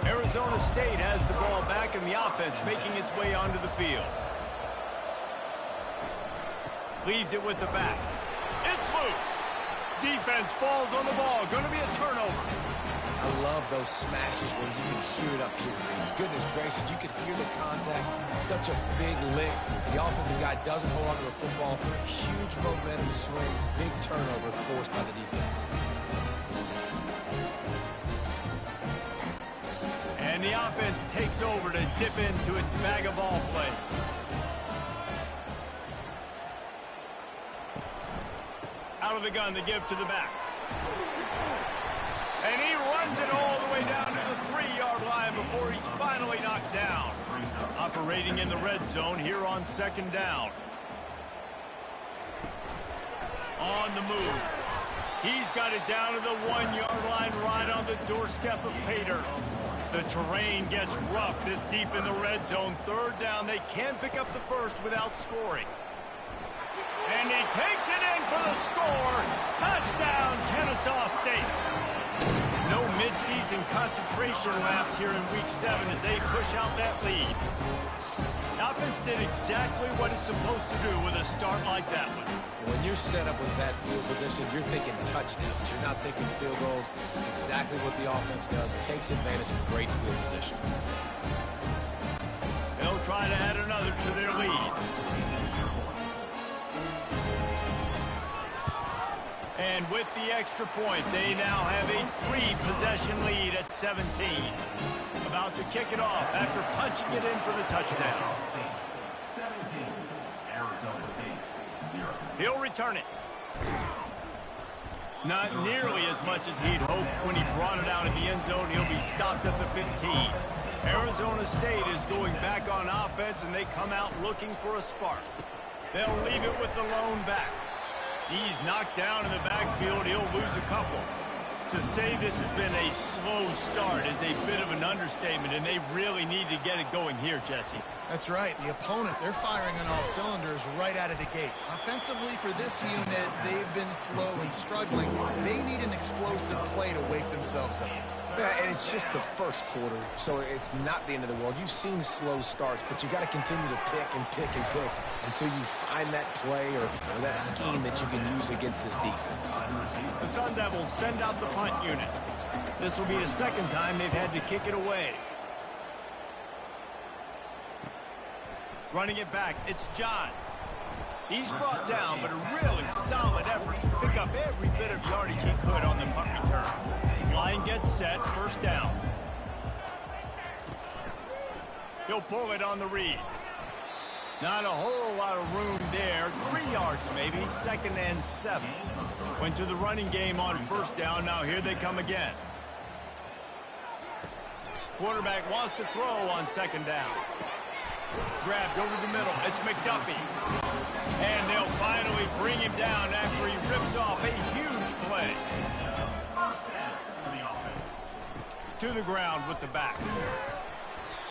Arizona State has the ball back and the offense making its way onto the field. Leaves it with the back. It's loose. Defense falls on the ball. Going to be a turnover. I love those smashes where you can hear it up here, Reese. Goodness gracious, you can hear the contact. Such a big lick. The offensive guy doesn't hold on to the football. Huge momentum swing. Big turnover forced by the defense. And the offense takes over to dip into its bag of ball plays. Out of the gun to give to the back. And he runs it all the way down to the 3-yard line before he's finally knocked down. Operating in the red zone here on 2nd down. On the move. He's got it down to the 1-yard line right on the doorstep of Pater. The terrain gets rough this deep in the red zone. 3rd down. They can't pick up the first without scoring. And he takes it in for the score. Touchdown, Kennesaw State. No midseason concentration laps here in Week 7 as they push out that lead. The offense did exactly what it's supposed to do with a start like that one. When you're set up with that field position, you're thinking touchdowns. You're not thinking field goals. It's exactly what the offense does. Takes advantage of great field position. They'll try to add another to their lead. And with the extra point, they now have a 3-possession lead at 17. About to kick it off after punching it in for the touchdown. 17, Arizona State, 0. He'll return it. Not nearly as much as he'd hoped when he brought it out in the end zone. He'll be stopped at the 15. Arizona State is going back on offense, and they come out looking for a spark. They'll leave it with the lone back. He's knocked down in the backfield. He'll lose a couple. To say this has been a slow start is a bit of an understatement, and they really need to get it going here, Jesse. That's right. The opponent, they're firing on all cylinders right out of the gate. Offensively, for this unit, they've been slow and struggling. They need an explosive play to wake themselves up. Yeah, and it's just the first quarter, so it's not the end of the world. You've seen slow starts, but you got to continue to pick and pick and pick until you find that play or that scheme that you can use against this defense. The Sun Devils send out the punt unit. This will be the second time they've had to kick it away. Running it back, it's Johns. He's brought down, but a really solid effort to pick up every bit of yardage he could on the punt return. Line gets set, first down. He'll pull it on the read. Not a whole lot of room there. 3 yards maybe, 2nd and 7. Went to the running game on first down. Now here they come again. Quarterback wants to throw on 2nd down. Grabbed over the middle. It's McDuffie. And they'll finally bring him down after he rips off a huge play. To the ground with the back.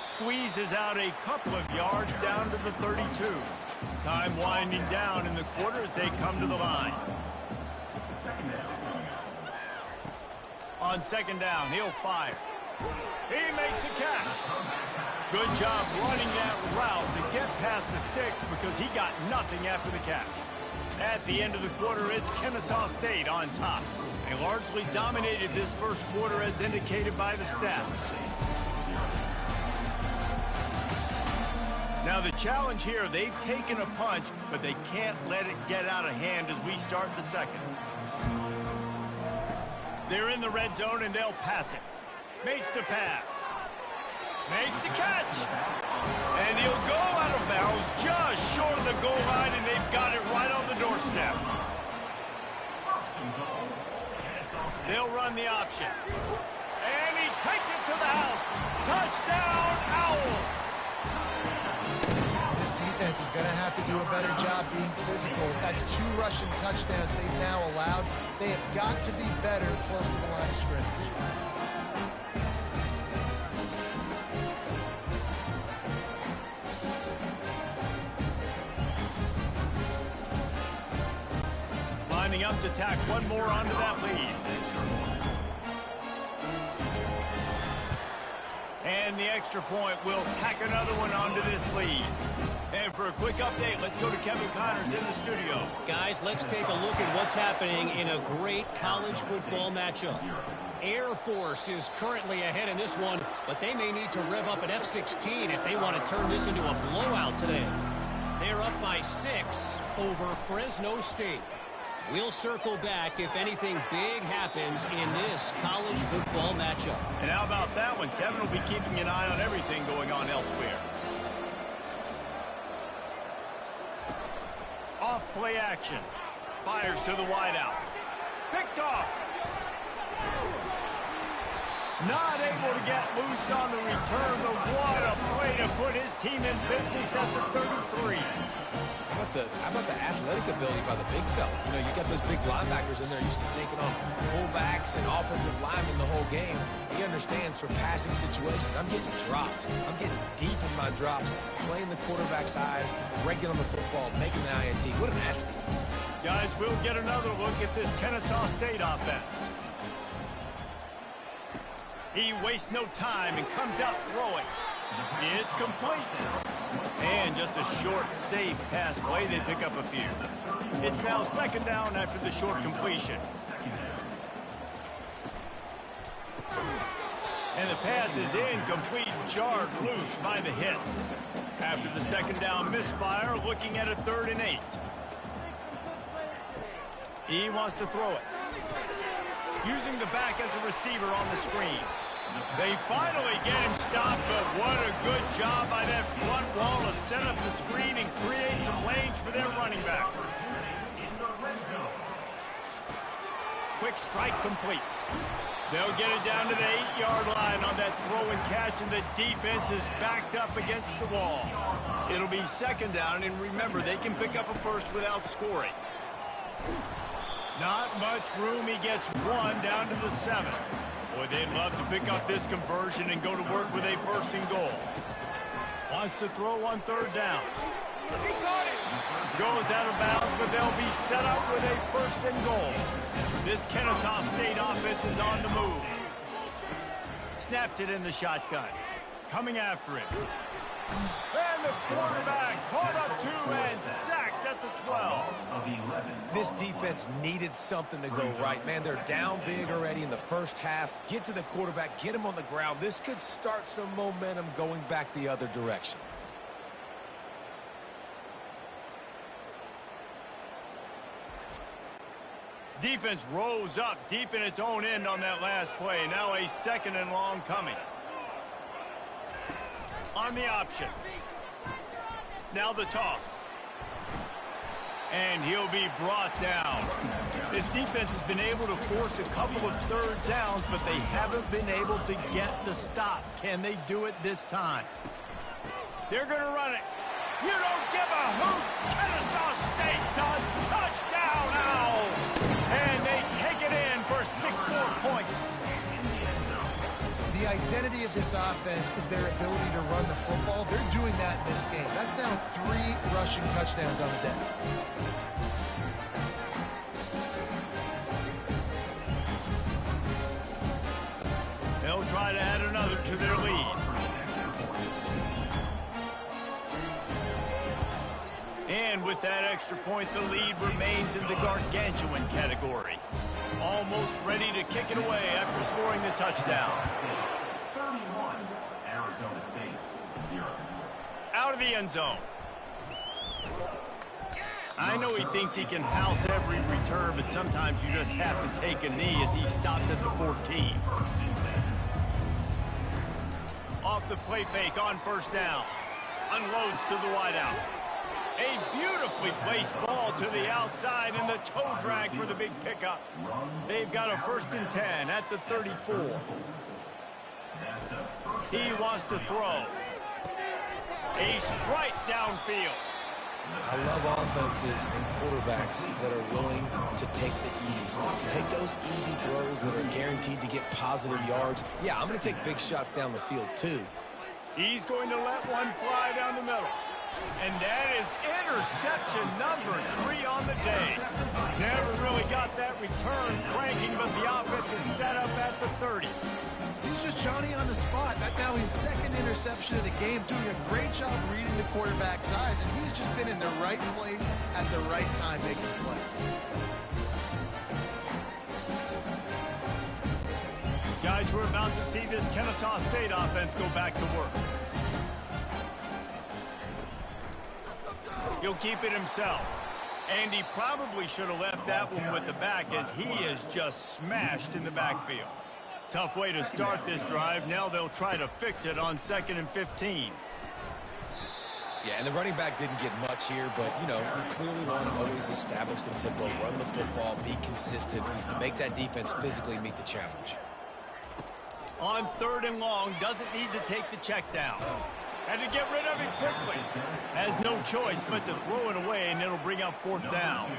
Squeezes out a couple of yards down to the 32. Time winding down in the quarter as they come to the line. On 2nd down, he'll fire. He makes a catch. Good job running that route to get past the sticks because he got nothing after the catch. At the end of the quarter, it's Kennesaw State on top. They largely dominated this first quarter as indicated by the stats. Now the challenge here, they've taken a punch, but they can't let it get out of hand as we start the second. They're in the red zone and they'll pass it. Makes the pass. Makes the catch. And he'll go out of bounds just short of the goal line, and they've got it right on the doorstep. They'll run the option. And he takes it to the house. Touchdown, Owls. This defense is going to have to do a better job being physical. That's 2 rushing touchdowns they've now allowed. They have got to be better close to the line of scrimmage. Lining up to tack one more onto that lead. And the extra point will tack another one onto this lead. And for a quick update, let's go to Kevin Connors in the studio. Guys, let's take a look at what's happening in a great college football matchup. Air Force is currently ahead in this one, but they may need to rev up an F-16 if they want to turn this into a blowout today. They're up by 6 over Fresno State. We'll circle back if anything big happens in this college football matchup. And how about that one? Kevin will be keeping an eye on everything going on elsewhere. Off play action. Fires to the wideout. Picked off. Not able to get loose on the return, but what a play to put his team in business at the 33. How about the athletic ability by the big fella? You know, you got those big linebackers in there used to taking on fullbacks and offensive linemen the whole game. He understands for passing situations. I'm getting drops. I'm getting deep in my drops, playing the quarterback's eyes, breaking on the football, making the INT. What an athlete. Guys, we'll get another look at this Kennesaw State offense. He wastes no time and comes out throwing. It's complete. And just a short, safe pass play. They pick up a few. It's now 2nd down after the short completion. And the the pass is incomplete, jarred loose by the hit. After the second down misfire, looking at a 3rd and 8. He wants to throw it. Using the back as a receiver on the screen. They finally get him stopped, but what a good job by that front wall to set up the screen and create some lanes for their running back. Quick strike complete. They'll get it down to the 8-yard line on that throw and catch, and the defense is backed up against the wall. It'll be 2nd down, and remember, they can pick up a first without scoring. Not much room. He gets 1 down to the 7. Boy, they'd love to pick up this conversion and go to work with a 1st and goal. Wants to throw on 3rd down. He caught it. Goes out of bounds, but they'll be set up with a 1st and goal. This Kennesaw State offense is on the move. Snapped it in the shotgun. Coming after it. And the quarterback caught up 2 and sacked at the 12. This defense needed something to go right, man. They're down big already in the first half. Get to the quarterback, get him on the ground. This could start some momentum going back the other direction. Defense rose up deep in its own end on that last play. Now a 2nd and long coming. On the option. Now the toss. And he'll be brought down. This defense has been able to force a couple of 3rd downs, but they haven't been able to get the stop. Can they do it this time? They're going to run it. You don't give a hoot. Kennesaw State does. Touchdown, Owls. And they take it in for 6 more points. The identity of this offense is their ability to run the football. They're doing that in this game. That's now 3 rushing touchdowns on the day. They'll try to add another to their lead. And with that extra point, the lead remains in the gargantuan category. Almost ready to kick it away after scoring the touchdown. 31, Arizona State, 0. Out of the end zone. I know he thinks he can house every return, but sometimes you just have to take a knee as he stopped at the 14. Off the play fake on 1st down. Unloads to the wideout. A beautifully placed ball to the outside and the toe drag for the big pickup. They've got a 1st and 10 at the 34. He wants to throw. A strike downfield. I love offenses and quarterbacks that are willing to take the easy stuff. Take those easy throws that are guaranteed to get positive yards. Yeah, I'm going to take big shots down the field, too. He's going to let one fly down the middle. And that is interception number 3 on the day. Never really got that return cranking, but the offense is set up at the 30. He's just Johnny on the spot. That's now his 2nd interception of the game, doing a great job reading the quarterback's eyes, and he's just been in the right place at the right time making plays. Guys, we're about to see this Kennesaw State offense go back to work. He'll keep it himself. And he probably should have left that one with the back, as he is just smashed in the backfield. Tough way to start this drive. Now they'll try to fix it on 2nd and 15. Yeah, and the running back didn't get much here, but, you know, you clearly want to always establish the tempo, run the football, be consistent, make that defense physically meet the challenge. On 3rd and long, doesn't need to take the check down. Had to get rid of it quickly. Has no choice but to throw it away, and it'll bring up 4th down.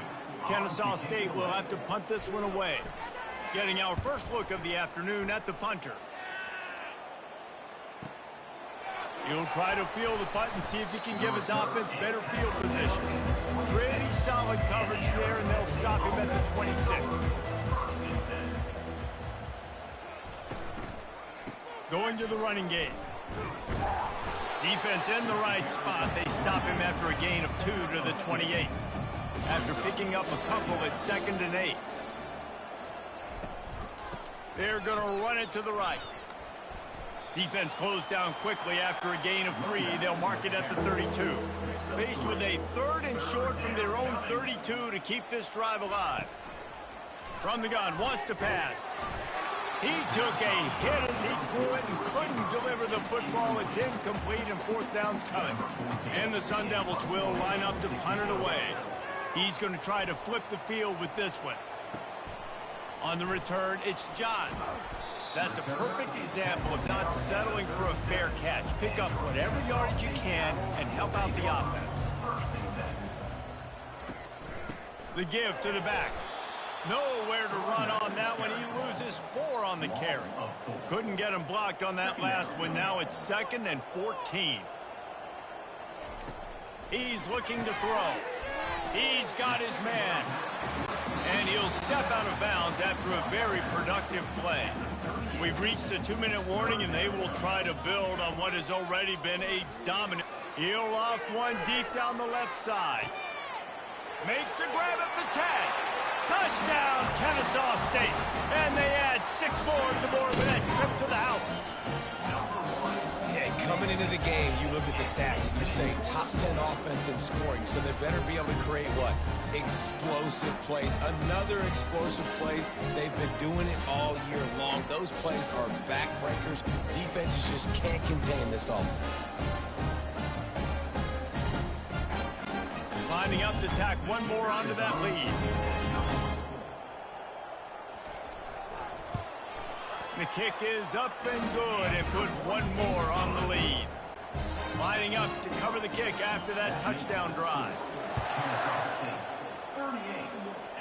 Kennesaw State will have to punt this one away. Getting our first look of the afternoon at the punter. He'll try to field the punt and see if he can give his offense better field position. Pretty solid coverage there, and they'll stop him at the 26. Going to the running game. Defense in the right spot. They stop him after a gain of 2 to the 28. After picking up a couple at 2nd and 8. They're going to run it to the right. Defense closed down quickly after a gain of 3. They'll mark it at the 32. Faced with a 3rd and short from their own 32 to keep this drive alive. From the gun, wants to pass. He took a hit as he threw it and couldn't deliver the football. It's incomplete and 4th down's coming. And the Sun Devils will line up to punt it away. He's going to try to flip the field with this one. On the return, it's Johns. That's a perfect example of not settling for a fair catch. Pick up whatever yardage you can and help out the offense. The give to the back. Nowhere to run on that one. He loses 4 on the carry. Couldn't get him blocked on that last one. Now it's 2nd and 14. He's looking to throw. He's got his man. And he'll step out of bounds after a very productive play. We've reached the 2-minute warning, and they will try to build on what has already been a dominant. He'll loft one deep down the left side. Makes the grab at the 10. Touchdown, Kennesaw State. And they add 6 more to the board with that trip to the house. Yeah, coming into the game, you look at the stats, and you're saying top 10 offense in scoring, so they better be able to create what? Explosive plays. Another explosive plays. They've been doing it all year long. Those plays are backbreakers. Defenses just can't contain this offense. Lining up to tack one more onto that lead. The kick is up and good and put one more on the lead. Lining up to cover the kick after that touchdown drive. Kennesaw State 38,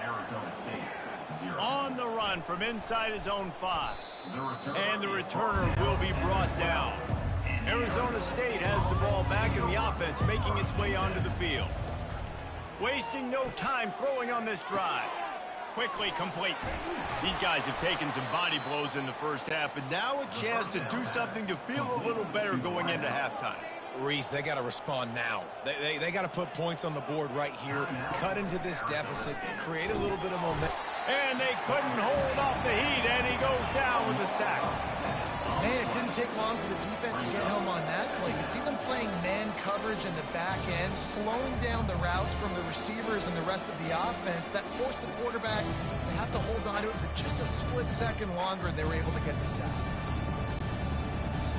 Arizona State 0. On the run from inside his own 5. And the returner will be brought down. Arizona State has the ball back in the offense, making its way onto the field. Wasting no time throwing on this drive. Quickly complete. These guys have taken some body blows in the first half, but now a chance to do something to feel a little better going into halftime. Reese, they got to respond now. They got to put points on the board right here, cut into this deficit, create a little bit of momentum. And they couldn't hold off the heat, and he goes down with a sack. Man, it didn't take long for the defense to get home on that play. You see them playing man coverage in the back end, slowing down the routes from the receivers and the rest of the offense. That forced the quarterback to have to hold on to it for just a split second longer, and they were able to get the sack.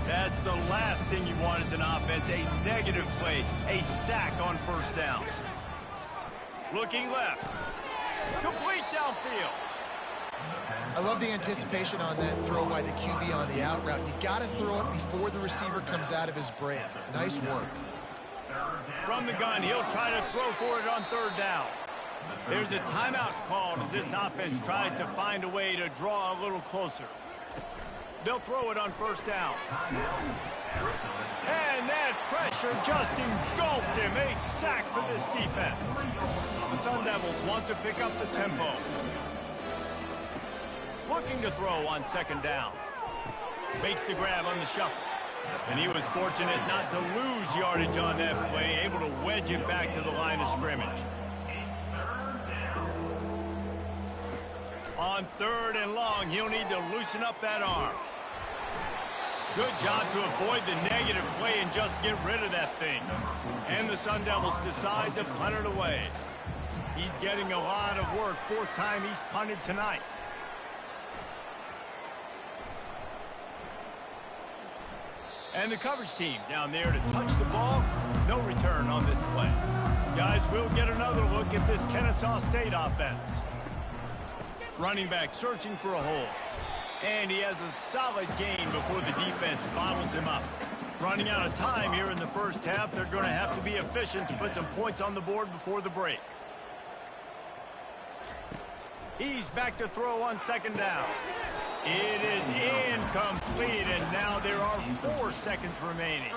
That's the last thing you want as an offense, a negative play, a sack on 1st down. Looking left. Complete downfield. I love the anticipation on that throw by the QB on the out route. You got to throw it before the receiver comes out of his break. Nice work. From the gun, he'll try to throw for it on 3rd down. There's a timeout called as this offense tries to find a way to draw a little closer. They'll throw it on 1st down. And that pressure just engulfed him. A sack for this defense. The Sun Devils want to pick up the tempo. Looking to throw on 2nd down. Makes the grab on the shuffle. And he was fortunate not to lose yardage on that play, able to wedge it back to the line of scrimmage. On 3rd and long, he'll need to loosen up that arm. Good job to avoid the negative play and just get rid of that thing. And the Sun Devils decide to punt it away. He's getting a lot of work. 4th time he's punted tonight. And the coverage team down there to touch the ball. No return on this play. Guys, we'll get another look at this Kennesaw State offense. Running back searching for a hole. And he has a solid gain before the defense bottles him up. Running out of time here in the first half. They're going to have to be efficient to put some points on the board before the break. He's back to throw on 2nd down. It is incomplete, and now there are 4 seconds remaining.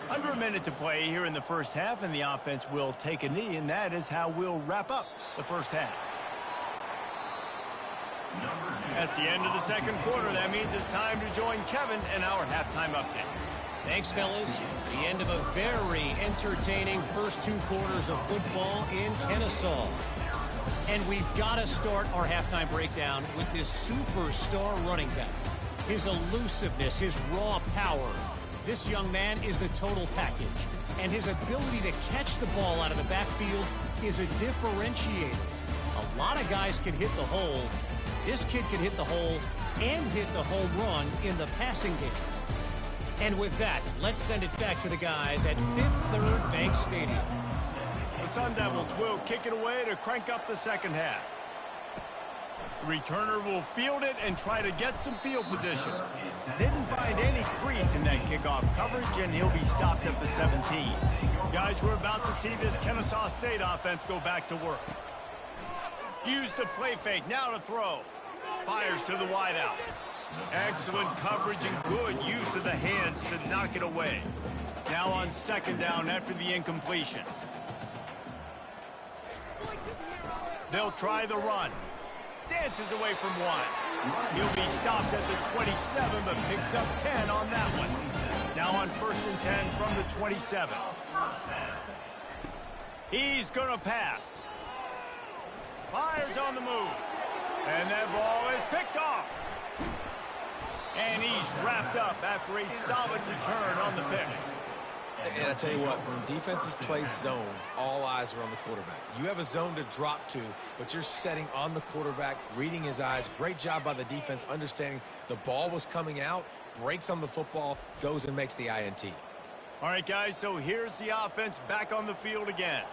Under a minute to play here in the first half, and the offense will take a knee, and that is how we'll wrap up the first half. That's the end of the 2nd quarter. That means it's time to join Kevin in our halftime update. Thanks, fellas. The end of a very entertaining first 2 quarters of football in Kennesaw. And we've got to start our halftime breakdown with this superstar running back. his elusiveness, his raw power. This young man is the total package. And his ability to catch the ball out of the backfield is a differentiator. A lot of guys can hit the hole. This kid can hit the hole and hit the home run in the passing game. And with that, let's send it back to the guys at Fifth Third Bank Stadium. The Sun Devils will kick it away to crank up the second half. The returner will field it and try to get some field position. Didn't find any crease in that kickoff coverage, and he'll be stopped at the 17. Guys, we're about to see this Kennesaw State offense go back to work. Use the play fake, now to throw. Fires to the wideout. Excellent coverage and good use of the hands to knock it away. Now on second down after the incompletion. They'll try the run. Dances away from one. He'll be stopped at the 27, but picks up 10 on that one. Now on 1st and 10 from the 27. He's going to pass. Fires on the move. And that ball is picked off. And he's wrapped up after a solid return on the pick. And I tell you what, when defenses play zone, all eyes are on the quarterback. You have a zone to drop to, but you're setting on the quarterback, reading his eyes. Great job by the defense, understanding the ball was coming out, breaks on the football, goes and makes the INT. All right, guys, so here's the offense back on the field again.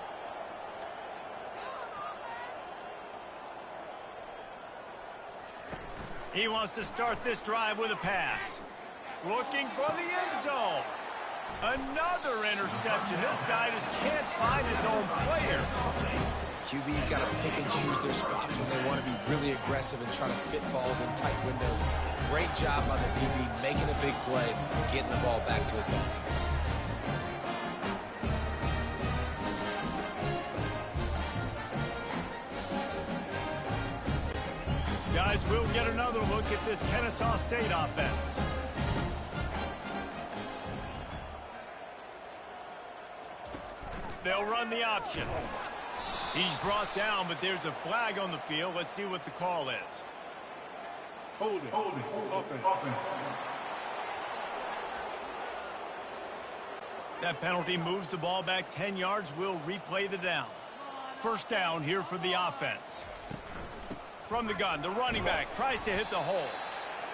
He wants to start this drive with a pass. Looking for the end zone. Another interception. This guy just can't find his own players. QB's got to pick and choose their spots when they want to be really aggressive and try to fit balls in tight windows. Great job by the DB making a big play and getting the ball back to its offense. Guys, we'll get another look at this Kennesaw State offense. They'll run the option. He's brought down, but there's a flag on the field. Let's see what the call is. Holding. Offense. That penalty moves the ball back 10 yards. We'll replay the down. First down here for the offense. From the gun, the running back tries to hit the hole.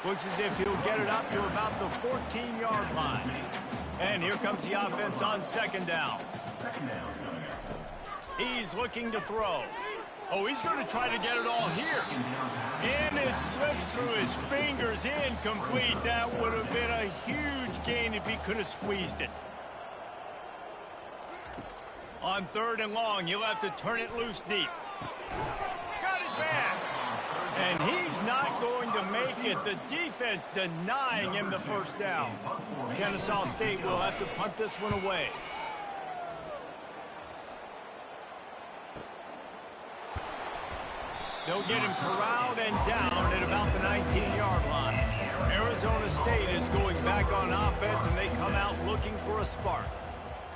Looks as if he'll get it up to about the 14-yard line. And here comes the offense on second down. He's looking to throw. Oh, he's going to try to get it all here. And it slips through his fingers, incomplete. That would have been a huge gain if he could have squeezed it. On 3rd and long, he'll have to turn it loose deep. Got his man. And he's not going to make it. The defense denying him the first down. Kennesaw State will have to punt this one away. They'll get him corralled and down at about the 19-yard line. Arizona State is going back on offense, and they come out looking for a spark.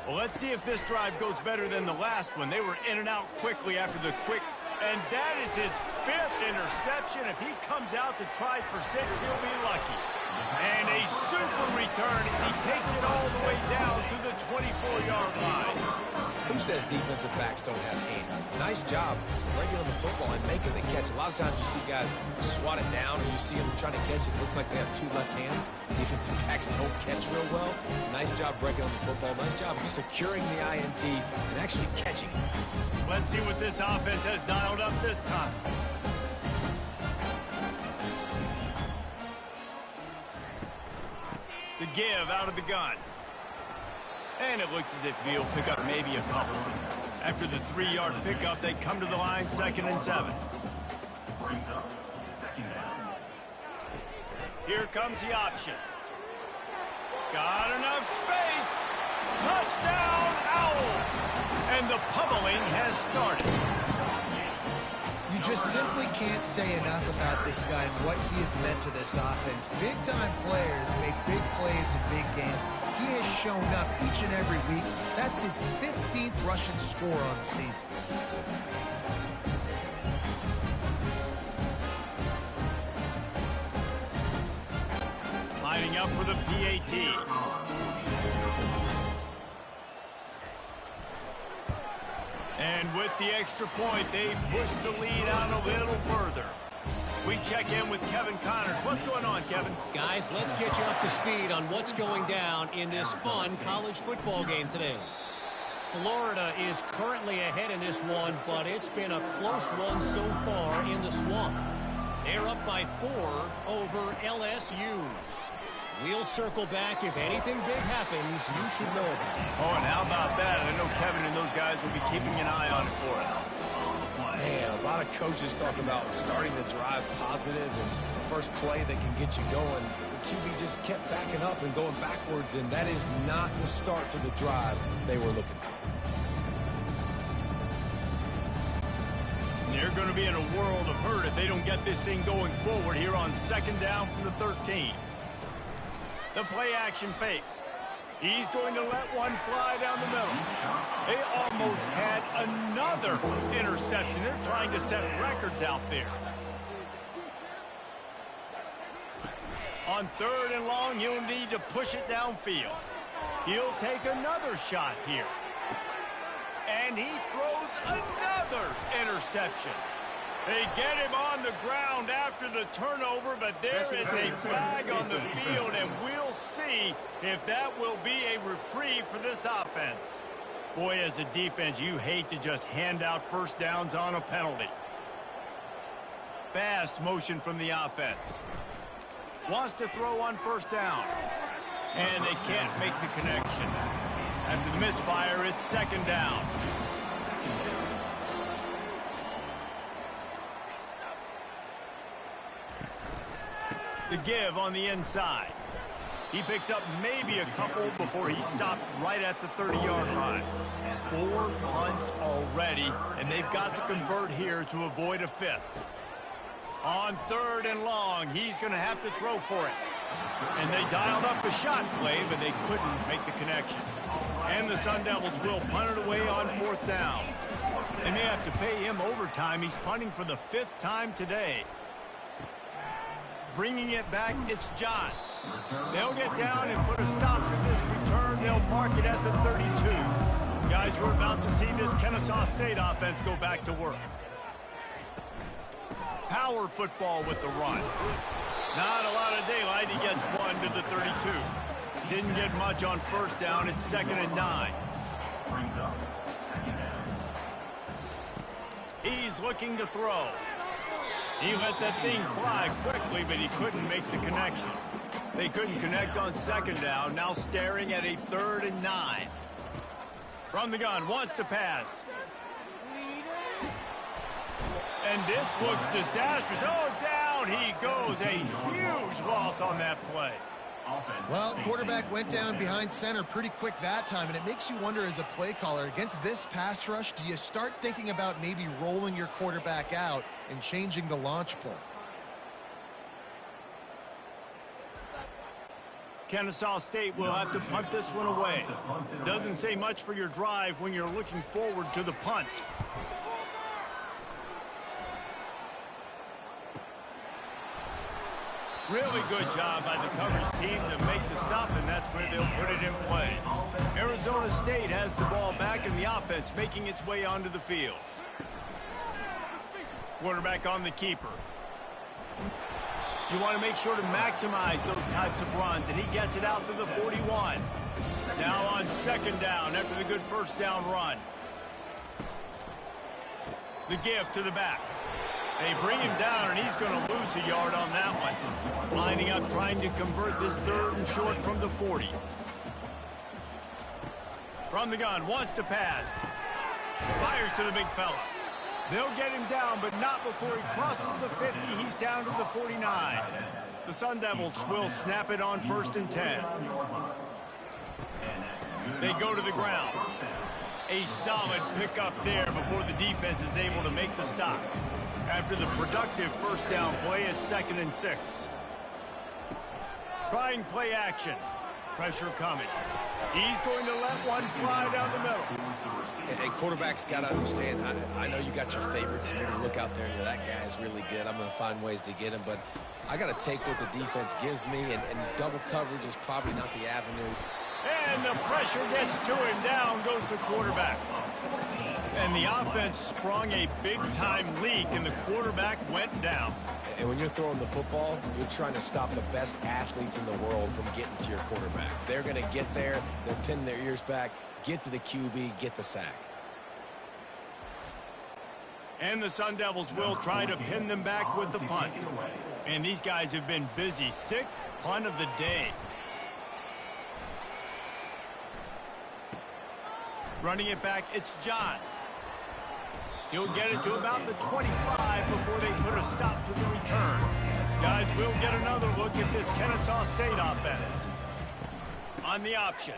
Well, let's see if this drive goes better than the last one. They were in and out quickly after the quick. And that is his 5th interception. If he comes out to try for 6, he'll be lucky. And a super return as he takes it all the way down to the 24-yard line. Who says defensive backs don't have hands? Nice job breaking on the football and making the catch. A lot of times you see guys swat it down or you see them trying to catch it. It looks like they have 2 left hands. Defensive backs don't catch real well. Nice job breaking on the football. Nice job securing the INT and actually catching it. Let's see what this offense has dialed up this time. The give out of the gun. And it looks as if he'll pick up maybe a couple. After the 3-yard pickup, they come to the line 2nd and 7. Here comes the option. Got enough space. Touchdown, Owls. And the pummeling has started. You just simply can't say enough about this guy and what he has meant to this offense. Big-time players make big plays in big games. He has shown up each and every week. That's his 15th rushing score on the season. Lining up for the PAT. And with the extra point, they push the lead out a little further. We check in with Kevin Connors. What's going on, Kevin? Guys, let's get you up to speed on what's going down in this fun college football game today. Florida is currently ahead in this one, but it's been a close one so far in the Swamp. They're up by 4 over LSU. We'll circle back. If anything big happens, you should know about it. Oh, and how about that? I know Kevin and those guys will be keeping an eye on it for us. Man, a lot of coaches talk about starting the drive positive and the first play that can get you going. The QB just kept backing up and going backwards, and that is not the start to the drive they were looking for. They're going to be in a world of hurt if they don't get this thing going forward here on second down from the 13. The play action fake. He's going to let one fly down the middle. They almost had another interception. They're trying to set records out there. On 3rd and long, he'll need to push it downfield. He'll take another shot here. And he throws another interception. They get him on the ground after the turnover, but there is a flag on the field, and we'll see if that will be a reprieve for this offense. Boy, as a defense, you hate to just hand out first downs on a penalty. Fast motion from the offense. Wants to throw on first down. And they can't make the connection. After the misfire, it's second down. The give on the inside. He picks up maybe a couple before he stopped right at the 30-yard line. 4 punts already, and they've got to convert here to avoid a 5th. On 3rd and long, he's going to have to throw for it. And they dialed up a shot play, but they couldn't make the connection. And the Sun Devils will punt it away on 4th down. They may have to pay him overtime. He's punting for the 5th time today. Bringing it back, it's Johns. They'll get down and put a stop to this return. They'll mark it at the 32. Guys, we're about to see this Kennesaw State offense go back to work. Power football with the run. Not a lot of daylight. He gets 1 to the 32. Didn't get much on first down. It's 2nd and 9. He's looking to throw. He let that thing fly quickly, but he couldn't make the connection. They couldn't connect on 2nd down. Now staring at a 3rd and 9. From the gun, wants to pass. And this looks disastrous. Oh, down he goes. A huge loss on that play. Well, quarterback went down behind center pretty quick that time, and it makes you wonder as a play caller, against this pass rush, do you start thinking about maybe rolling your quarterback out and changing the launch point? Kennesaw State will have to punt this one away. Doesn't say much for your drive when you're looking forward to the punt. Really good job by the coverage team to make the stop, and that's where they'll put it in play. Arizona State has the ball back in the offense, making its way onto the field. Quarterback on the keeper. You want to make sure to maximize those types of runs, and he gets it out to the 41. Now on 2nd down after the good first down run. The give to the back. They bring him down, and he's going to lose a yard on that one. Lining up, trying to convert this 3rd and short from the 40. From the gun, wants to pass. Fires to the big fella. They'll get him down, but not before he crosses the 50. He's down to the 49. The Sun Devils will snap it on 1st and 10. They go to the ground. A solid pickup there before the defense is able to make the stop. After the productive first down play, it's 2nd and 6. Trying play action. Pressure coming. He's going to let one fly down the middle. Hey, quarterbacks got to understand, I know you got your favorites. You're going to look out there and go, that guy's really good. I'm going to find ways to get him. But I got to take what the defense gives me, and double coverage is probably not the avenue. And the pressure gets to him. Down goes the quarterback. And the offense sprung a big-time leak, and the quarterback went down. And when you're throwing the football, you're trying to stop the best athletes in the world from getting to your quarterback. They're going to get there. They're pinning their ears back, get to the QB, get the sack. And the Sun Devils will try to pin them back with the punt. And these guys have been busy. 6th punt of the day. Running it back, it's Johns. He'll get it to about the 25 before they put a stop to the return. Guys, we'll get another look at this Kennesaw State offense. On the option.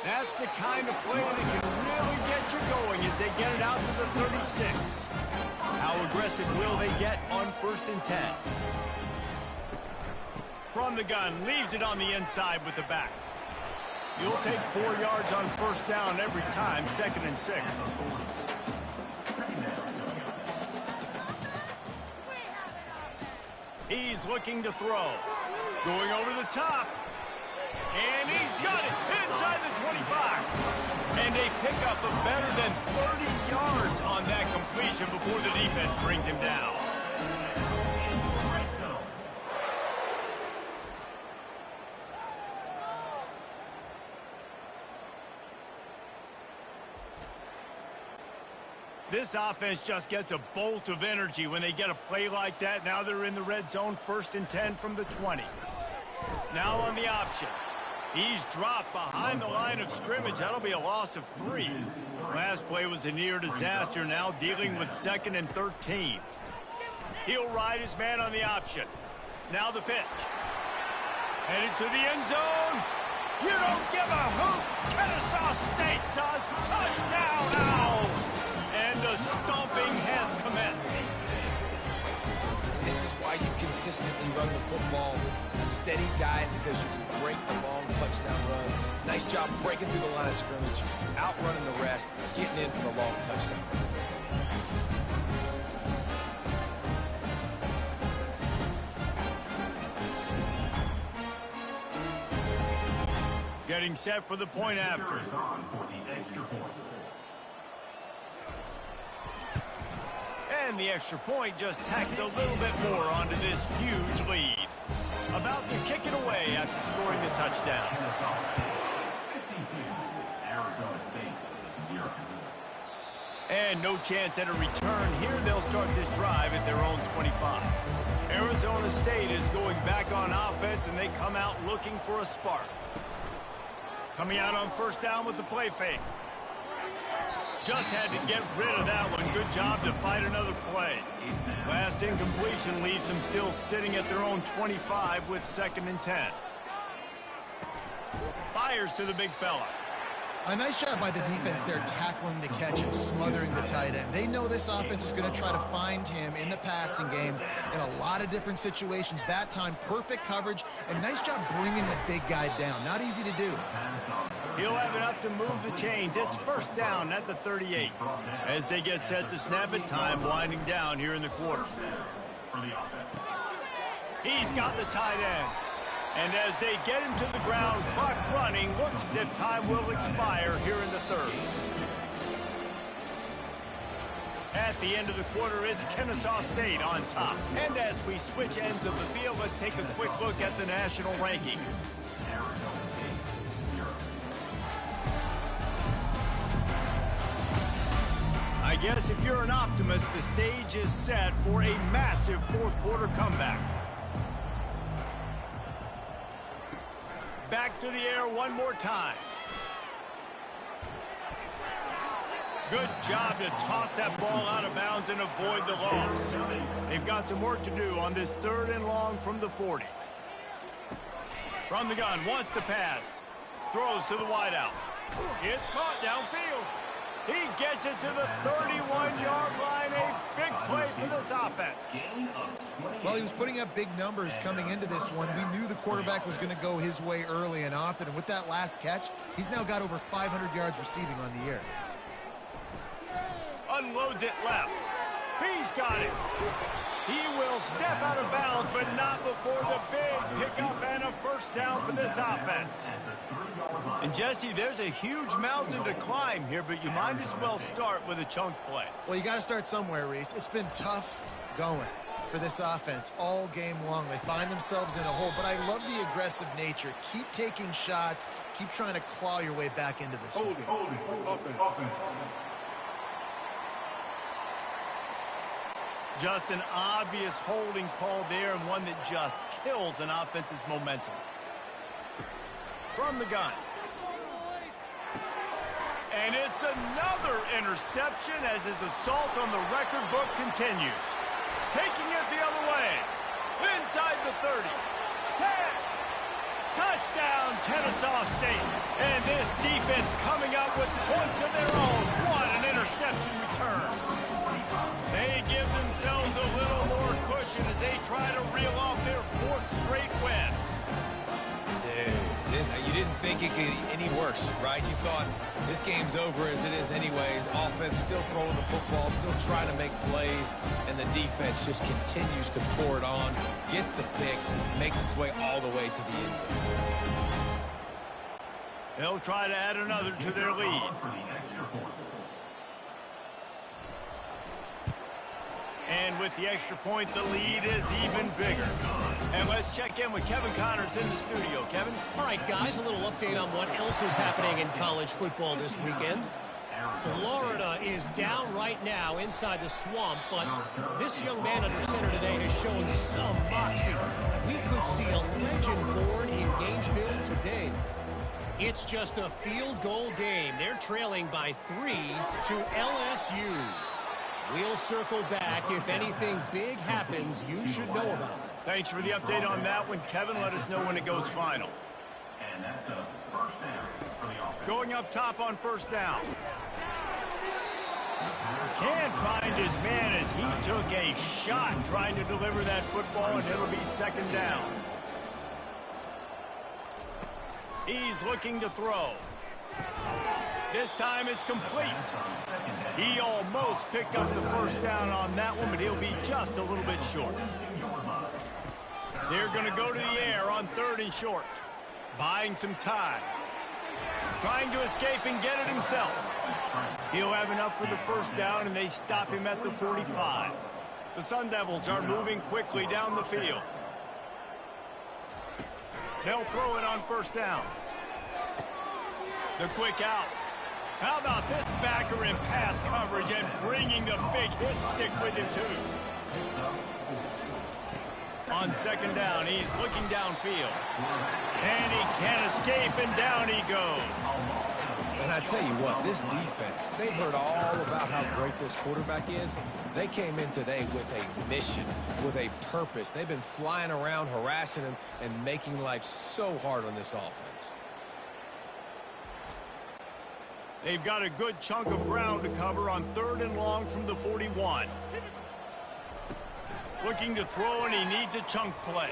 That's the kind of play that can really get you going as they get it out to the 36. How aggressive will they get on 1st and 10? From the gun, leaves it on the inside with the back. You'll take 4 yards on 1st down every time, 2nd and 6. He's looking to throw. Going over the top. And he's got it inside the 25. And a pickup of better than 30 yards on that completion before the defense brings him down. This offense just gets a bolt of energy when they get a play like that. Now they're in the red zone, 1st and 10 from the 20. Now on the option. He's dropped behind the line of scrimmage. That'll be a loss of 3. Last play was a near disaster. Now dealing with 2nd and 13. He'll ride his man on the option. Now the pitch. Headed to the end zone. You don't give a hoot. Kennesaw State does. Touchdown, Owls. And the stomping has commenced. This is why you consistently run the football, a steady diet, because you can break the long touchdown runs. Nice job breaking through the line of scrimmage, outrunning the rest, getting in for the long touchdown. Getting set for the point after. And the extra point just tacks a little bit more onto this huge lead. About to kick it away after scoring the touchdown. And no chance at a return here. They'll start this drive at their own 25. Arizona State is going back on offense, and they come out looking for a spark. Coming out on 1st down with the play fake. Just had to get rid of that one. Good job to fight another play. Last incompletion leaves them still sitting at their own 25 with 2nd and 10. Fires to the big fella. A nice job by the defense there tackling the catch and smothering the tight end. They know this offense is going to try to find him in the passing game in a lot of different situations. That time, perfect coverage, and nice job bringing the big guy down. Not easy to do. He'll have enough to move the chains. It's 1st down at the 38. As they get set to snap it, time winding down here in the quarter. He's got the tight end. And as they get him to the ground, clock running, looks as if time will expire here in the 3rd. At the end of the quarter, it's Kennesaw State on top. And as we switch ends of the field, let's take a quick look at the national rankings. I guess if you're an optimist, the stage is set for a massive 4th quarter comeback. Back to the air one more time. Good job to toss that ball out of bounds and avoid the loss. They've got some work to do on this 3rd and long from the 40. From the gun, wants to pass. Throws to the wideout. It's caught downfield. He gets it to the 31-yard line. A big play for this offense. Well, he was putting up big numbers coming into this one. We knew the quarterback was going to go his way early and often. And with that last catch, he's now got over 500 yards receiving on the year. Unloads it left. He's got it. He will step out of bounds, but not before the big pickup and a first down for this offense. And, Jesse, there's a huge mountain to climb here, but you might as well start with a chunk play. Well, you got to start somewhere, Reese. It's been tough going for this offense all game long. They find themselves in a hole, but I love the aggressive nature. Keep taking shots. Keep trying to claw your way back into this. Holding, offense. Just an obvious holding call there, and one that just kills an offense's momentum. From the gun. And it's another interception as his assault on the record book continues. Taking it the other way. Inside the 30. 10. Touchdown, Kennesaw State. And this defense coming up with points of their own. What an interception return. They give themselves a little more cushion as they try to reel off their fourth straight win. Dude, you didn't think it could get any worse, right? You thought this game's over as it is anyways. Offense still throwing the football, still trying to make plays, and the defense just continues to pour it on, gets the pick, makes its way all the way to the end zone. They'll try to add another to their lead. And with the extra point, the lead is even bigger. And let's check in with Kevin Connors in the studio. Kevin? All right, guys, a little update on what else is happening in college football this weekend. Florida is down right now inside the swamp, but this young man under center today has shown some moxie. We could see a legend born in Gainesville today. It's just a field goal game. They're trailing by 3 to LSU. We'll circle back. If anything big happens, you should know about it. Thanks for the update on that one, Kevin. Let us know when it goes final. And that's a first down for the offense. Going up top on first down. Can't find his man as he took a shot trying to deliver that football, and it'll be second down. He's looking to throw. This time it's complete. He almost picked up the first down on that one, but he'll be just a little bit short. They're going to go to the air on third and short. Buying some time. Trying to escape and get it himself. He'll have enough for the first down, and they stop him at the 45. The Sun Devils are moving quickly down the field. They'll throw it on first down. The quick out. How about this backer in pass coverage and bringing the big hit stick with him, too. On second down, he's looking downfield. And he can't escape, and down he goes. And I tell you what, this defense, they've heard all about how great this quarterback is. They came in today with a mission, with a purpose. They've been flying around, harassing him, and making life so hard on this offense. They've got a good chunk of ground to cover on third and long from the 41. Looking to throw, and he needs a chunk play.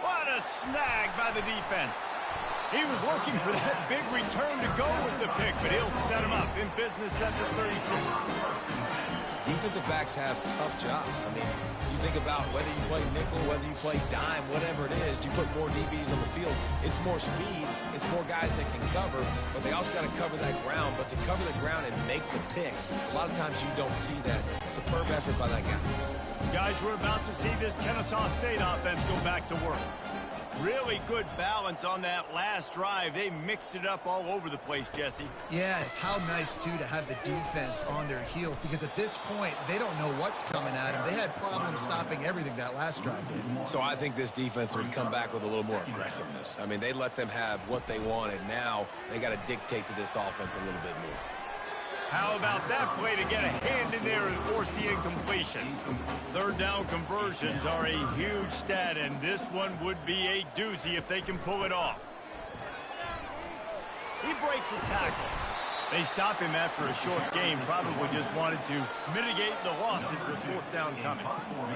What a snag by the defense. He was looking for that big return to go with the pick, but he'll set him up in business at the 36. Defensive backs have tough jobs. I mean, you think about whether you play nickel, whether you play dime, whatever it is, you put more DBs on the field. It's more speed. It's more guys that can cover, but they also got to cover that ground. But to cover the ground and make the pick, a lot of times you don't see that. Superb effort by that guy. Guys, we're about to see this Kennesaw State offense go back to work. Really good balance on that last drive. They mixed it up all over the place, Jesse. Yeah, how nice, too, to have the defense on their heels, because at this point, they don't know what's coming at them. They had problems stopping everything that last drive did. So I think this defense would come back with a little more aggressiveness. I mean, they let them have what they wanted. Now they got to dictate to this offense a little bit more. How about that play to get a hand in there and force the incompletion? Third down conversions are a huge stat, and this one would be a doozy if they can pull it off. He breaks a tackle. They stop him after a short game, probably just wanted to mitigate the losses with fourth down coming.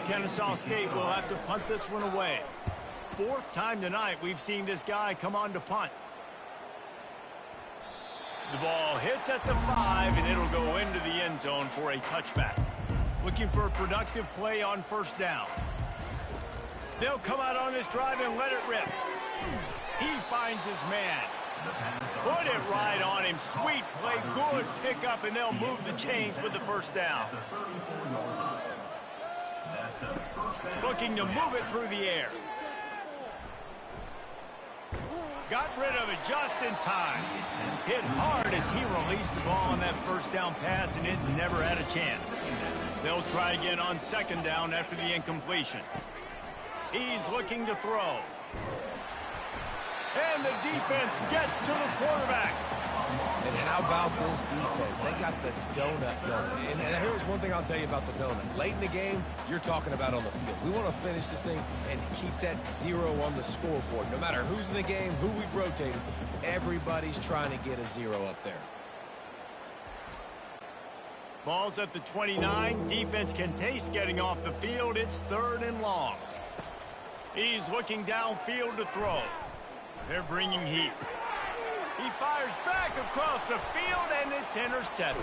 Kennesaw State will have to punt this one away. Fourth time tonight we've seen this guy come on to punt. The ball hits at the 5, and it'll go into the end zone for a touchback. Looking for a productive play on first down. They'll come out on this drive and let it rip. He finds his man. Put it right on him. Sweet play, good pickup, and they'll move the chains with the first down. Looking to move it through the air. Got rid of it just in time. Hit hard as he released the ball on that first down pass, and it never had a chance. They'll try again on second down after the incompletion. He's looking to throw. And the defense gets to the quarterback. And how about this defense? They got the donut going. And here's one thing I'll tell you about the donut. Late in the game, you're talking about on the field. We want to finish this thing and keep that 0 on the scoreboard. No matter who's in the game, who we've rotated, everybody's trying to get a 0 up there. Ball's at the 29. Defense can taste getting off the field. It's third and long. He's looking downfield to throw. They're bringing heat. He fires back across the field, and it's intercepted.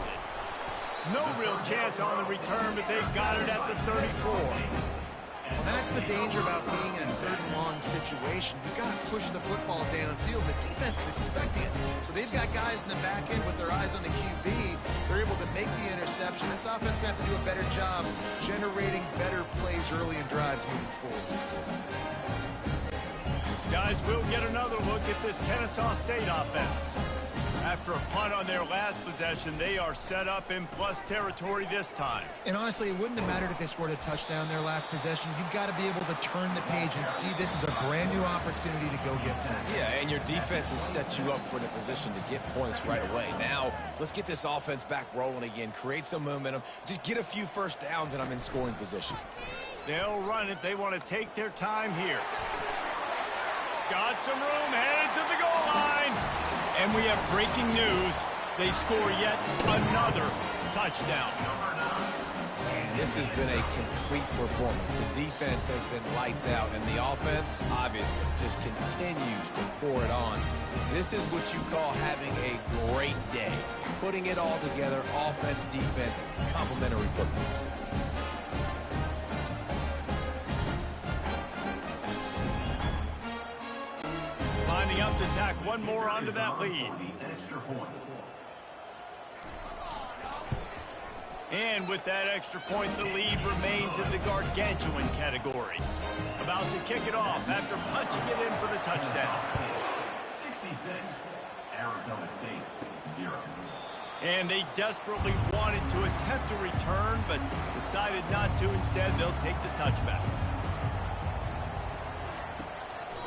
No real chance on the return, but they got it at the 34. Well, that's the danger about being in a third and long situation. You've got to push the football downfield. The defense is expecting it, so they've got guys in the back end with their eyes on the QB. They're able to make the interception. This offense is going to have to do a better job generating better plays early in drives moving forward. Guys, we'll get another look at this Kennesaw State offense. After a punt on their last possession, they are set up in plus territory this time. And honestly, it wouldn't have mattered if they scored a touchdown their last possession. You've got to be able to turn the page and see this as a brand new opportunity to go get points. Yeah, and your defense has set you up for the position to get points right away. Now, let's get this offense back rolling again, create some momentum, just get a few first downs, and I'm in scoring position. They'll run it. They want to take their time here. Got some room, headed to the goal line. And we have breaking news. They score yet another touchdown. Man, this has been a complete performance. The defense has been lights out, and the offense, obviously, just continues to pour it on. This is what you call having a great day. Putting it all together, offense, defense, complementary football. Lining up to tack one more onto that lead. And with that extra point, the lead remains in the gargantuan category. About to kick it off after punching it in for the touchdown. 66, Arizona State, 0. And they desperately wanted to attempt a return, but decided not to. Instead, they'll take the touchback.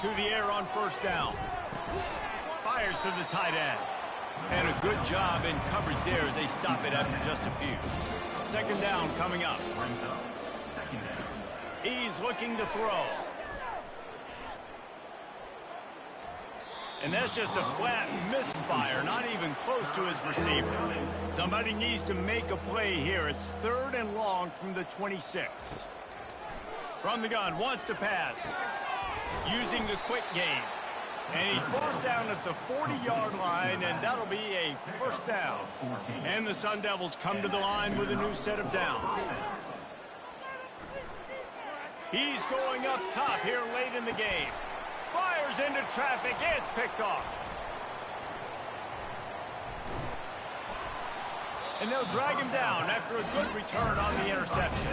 To the air on first down. Fires to the tight end. And a good job in coverage there as they stop it after just a few. Second down coming up. He's looking to throw. And that's just a flat misfire, not even close to his receiver. Somebody needs to make a play here. It's third and long from the 26. From the gun, wants to pass. Using the quick game. And he's brought down at the 40-yard line, and that'll be a first down. And the Sun Devils come to the line with a new set of downs. He's going up top here late in the game. Fires into traffic. It's picked off. And they'll drag him down after a good return on the interception.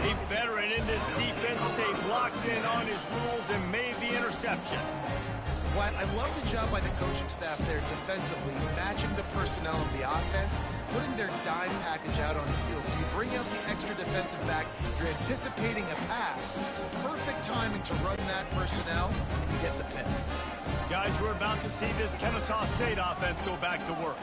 A veteran in this defense stayed locked in on his rules and made the interception. Well, I love the job by the coaching staff there defensively, matching the personnel of the offense, putting their dime package out on the field. So you bring out the extra defensive back, you're anticipating a pass. Perfect timing to run that personnel, and you get the pin. Guys, we're about to see this Kennesaw State offense go back to work.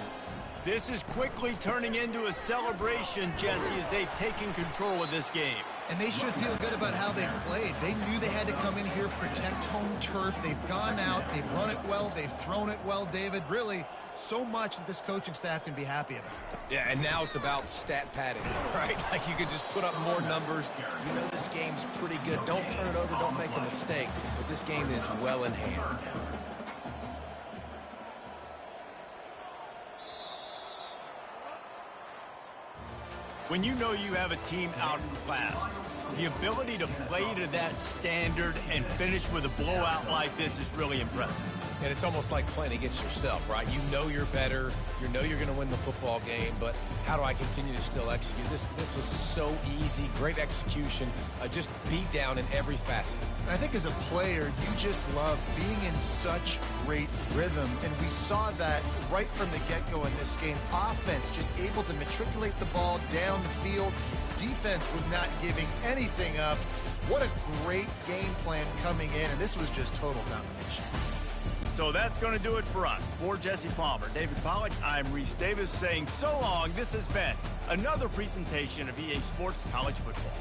This is quickly turning into a celebration, Jesse, as they've taken control of this game. And they should feel good about how they played. They knew they had to come in here, protect home turf. They've gone out, they've run it well, they've thrown it well, David. Really, so much that this coaching staff can be happy about. Yeah, and now it's about stat padding, right? Like you can just put up more numbers. You know this game's pretty good. Don't turn it over, don't make a mistake. But this game is well in hand. When you know you have a team outclassed, the ability to play to that standard and finish with a blowout like this is really impressive. And it's almost like playing against yourself, right? You know you're better. You know you're going to win the football game, but how do I continue to still execute? This was so easy. Great execution. Just beat down in every facet. And I think as a player, you just love being in such great rhythm. And we saw that right from the get-go in this game. Offense just able to matriculate the ball down the field. Defense was not giving anything up. What a great game plan coming in, and this was just total domination. So that's going to do it for us. For Jesse Palmer, David Pollack, I'm Reese Davis saying so long. This has been another presentation of EA Sports College Football.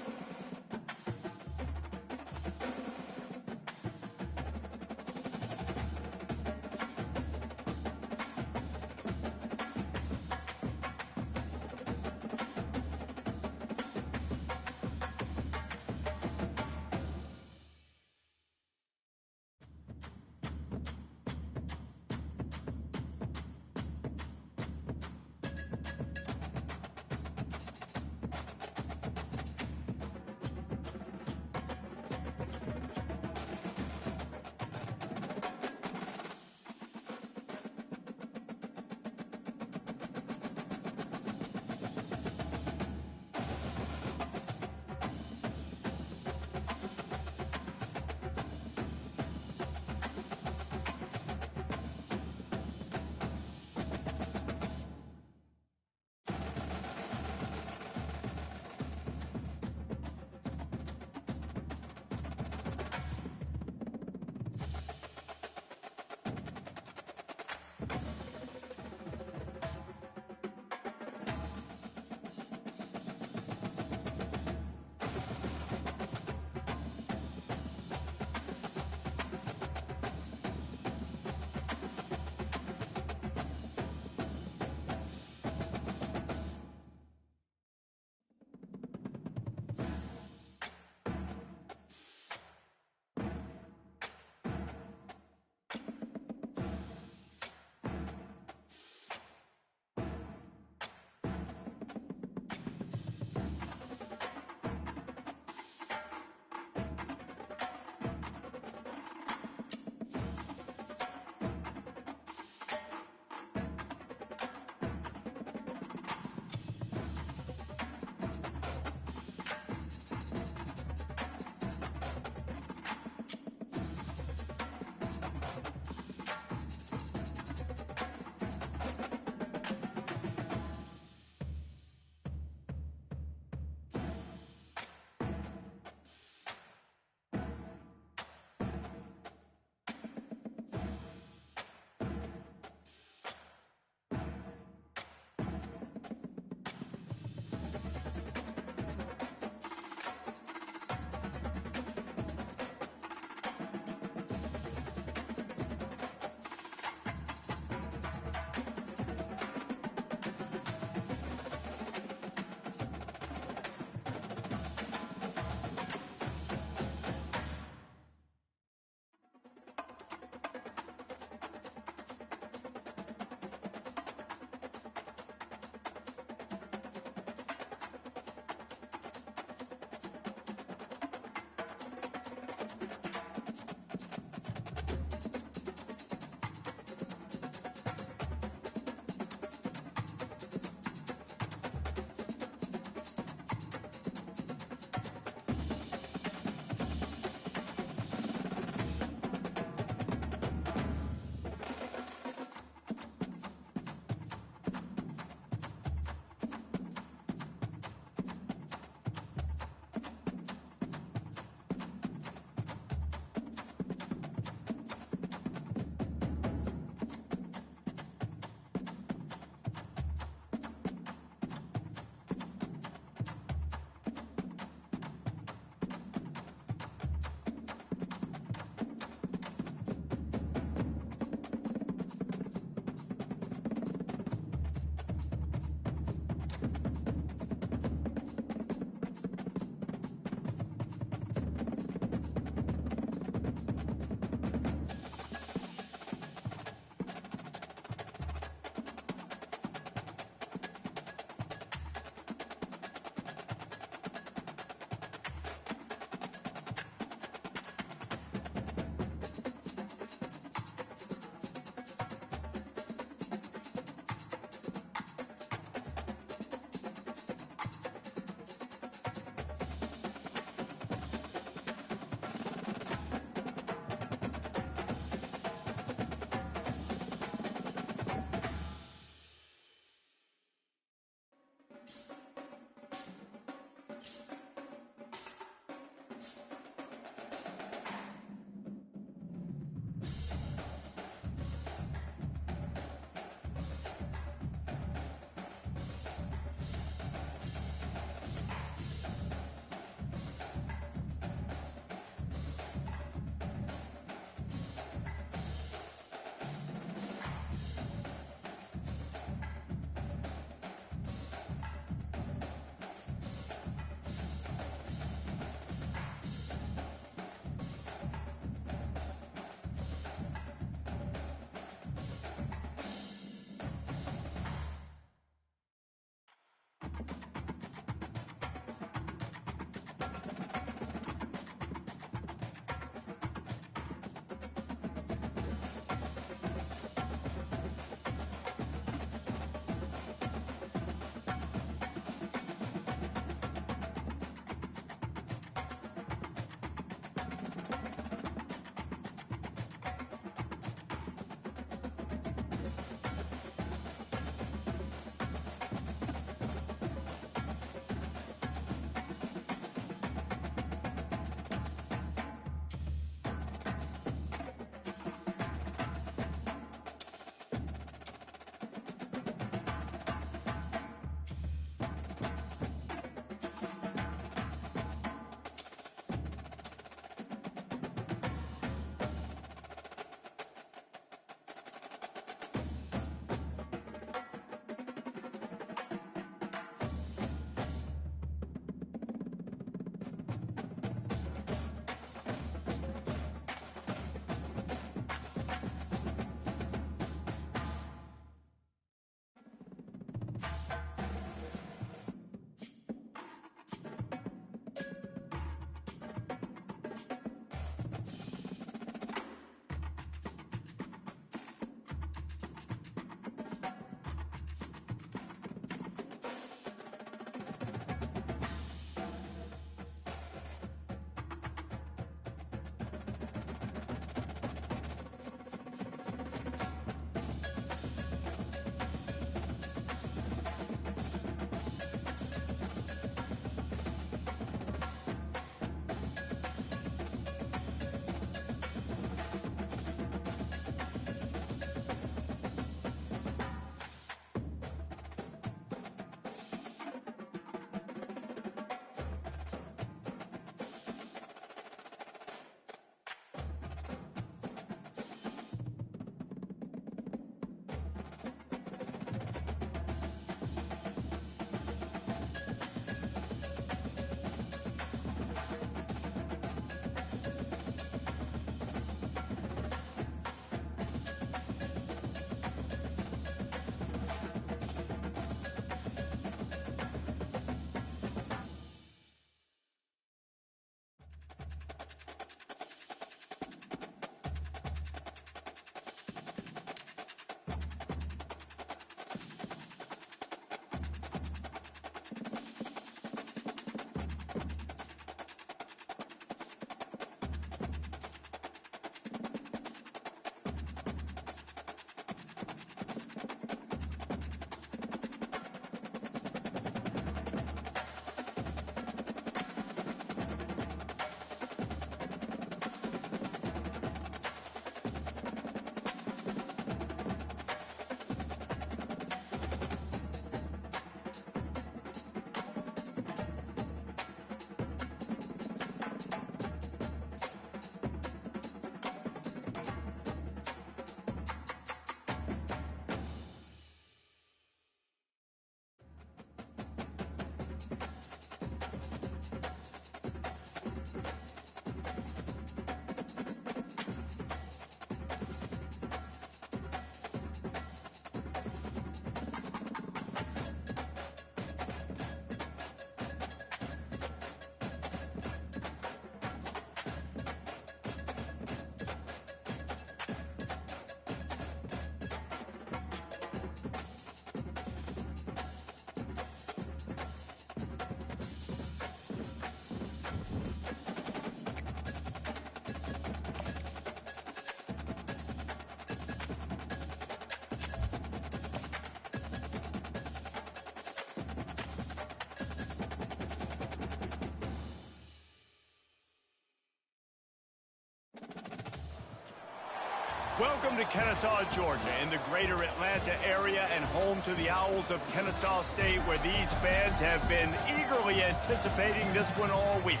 Welcome to Kennesaw, Georgia, in the greater Atlanta area and home to the Owls of Kennesaw State, where these fans have been eagerly anticipating this one all week.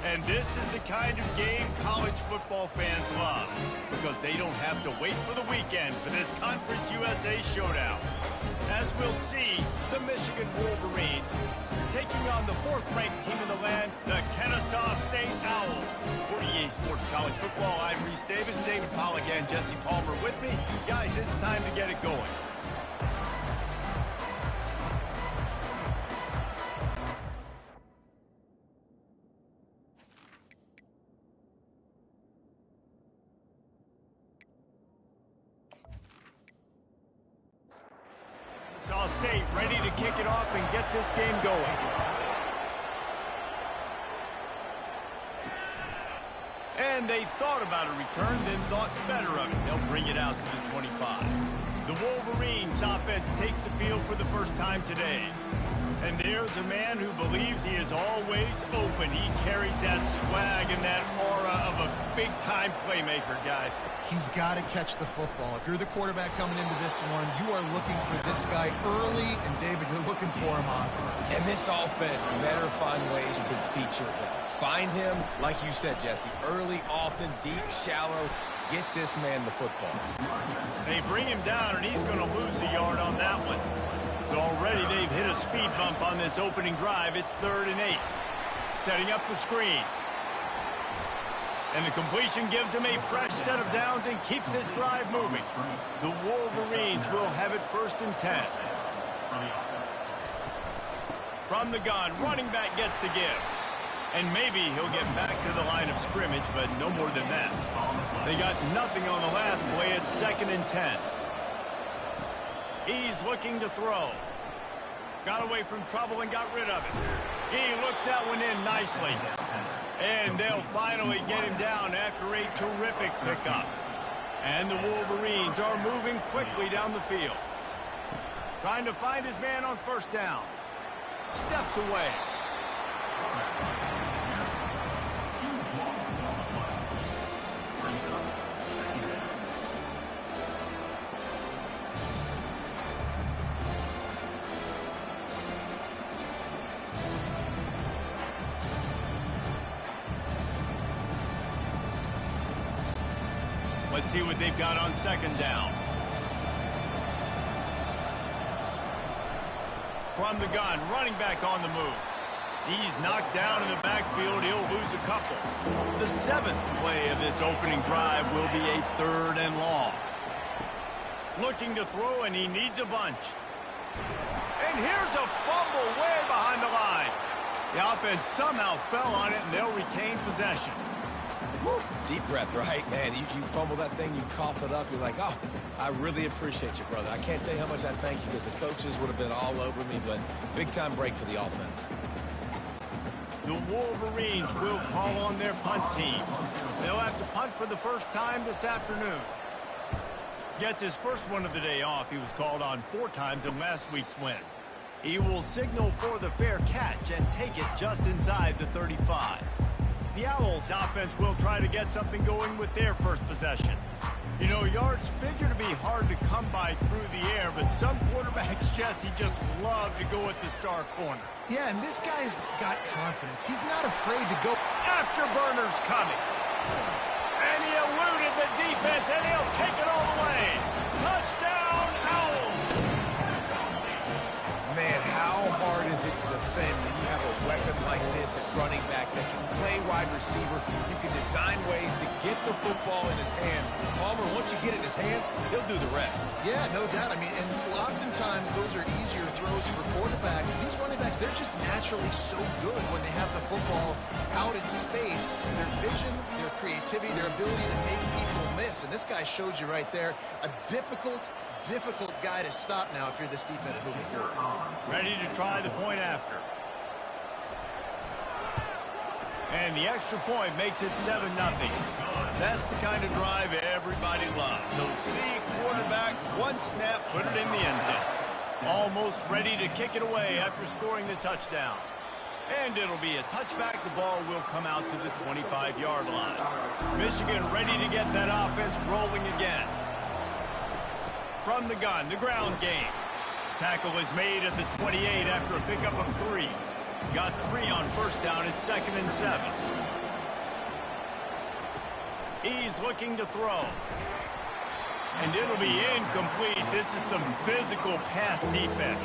And this is the kind of game college football fans love, because they don't have to wait for the weekend for this Conference USA showdown. As we'll see, the Michigan Wolverines taking on the fourth-ranked team in the land, the Kennesaw State Owls. For EA Sports College Football, I'm Reese Davis, David Pollack, and Jesse Palmer with me. Guys, it's time to get it going. Kennesaw State ready to kick it off and get this game going. And they thought about a return, then thought better of it. They'll bring it out to the 25. The Wolverines offense takes the field for the first time today. And there's a man who believes he is always open. He carries that swag and that aura of a big-time playmaker, guys. He's got to catch the football. If you're the quarterback coming into this one, you are looking for this guy early, and David, you're looking for him often. And this offense better find ways to feature him. Find him, like you said, Jesse, early, often, deep, shallow. Get this man the football. They bring him down, and he's going to lose a yard on that one. So already they've hit a speed bump on this opening drive. It's 3rd and 8. Setting up the screen. And the completion gives him a fresh set of downs and keeps this drive moving. The Wolverines will have it 1st and 10. From the gun, running back gets to give. And maybe he'll get back to the line of scrimmage, but no more than that. They got nothing on the last play. It's 2nd and 10. He's looking to throw. Got away from trouble and got rid of it. He looks that one in nicely. And they'll finally get him down after a terrific pickup. And the Wolverines are moving quickly down the field. Trying to find his man on 1st down. Steps away. Let's see what they've got on 2nd down. From the gun, running back on the move. He's knocked down in the backfield. He'll lose a couple. The 7th play of this opening drive will be a 3rd and long. Looking to throw, and he needs a bunch. And here's a fumble way behind the line. The offense somehow fell on it, and they'll retain possession. Woo. Deep breath, right? Man, you fumble that thing, you cough it up, you're like, oh, I really appreciate you, brother. I can't tell you how much I thank you, because the coaches would have been all over me, but big-time break for the offense. The Wolverines will call on their punt team. They'll have to punt for the first time this afternoon. Gets his first one of the day off. He was called on 4 times in last week's win. He will signal for the fair catch and take it just inside the 35. The Owls offense will try to get something going with their first possession. You know, yards figure to be hard to come by through the air, but some quarterbacks, Jesse, just love to go at the star corner. Yeah, and this guy's got confidence. He's not afraid to go. Afterburners coming. And he eluded the defense, and he'll take it all the way. Touchdown, Owls! Man, how hard is is it to defend when you have a weapon like this at running back that can play wide receiver? You can design ways to get the football in his hand. Palmer, once you get it in his hands, he'll do the rest. Yeah, no doubt. I mean, and oftentimes those are easier throws for quarterbacks. These running backs, they're just naturally so good when they have the football out in space. Their vision, their creativity, their ability to make people miss. And this guy showed you right there a difficult guy to stop now if you're this defense moving forward. Ready to try the point after. And the extra point makes it 7-0. That's the kind of drive everybody loves. So see quarterback, one snap, put it in the end zone. Almost ready to kick it away after scoring the touchdown. And it'll be a touchback. The ball will come out to the 25-yard line. Michigan ready to get that offense rolling again. From the gun, the ground game. Tackle is made at the 28 after a pickup of 3. Got 3 on first down at 2nd and 7. He's looking to throw. And it'll be incomplete. This is some physical pass defense.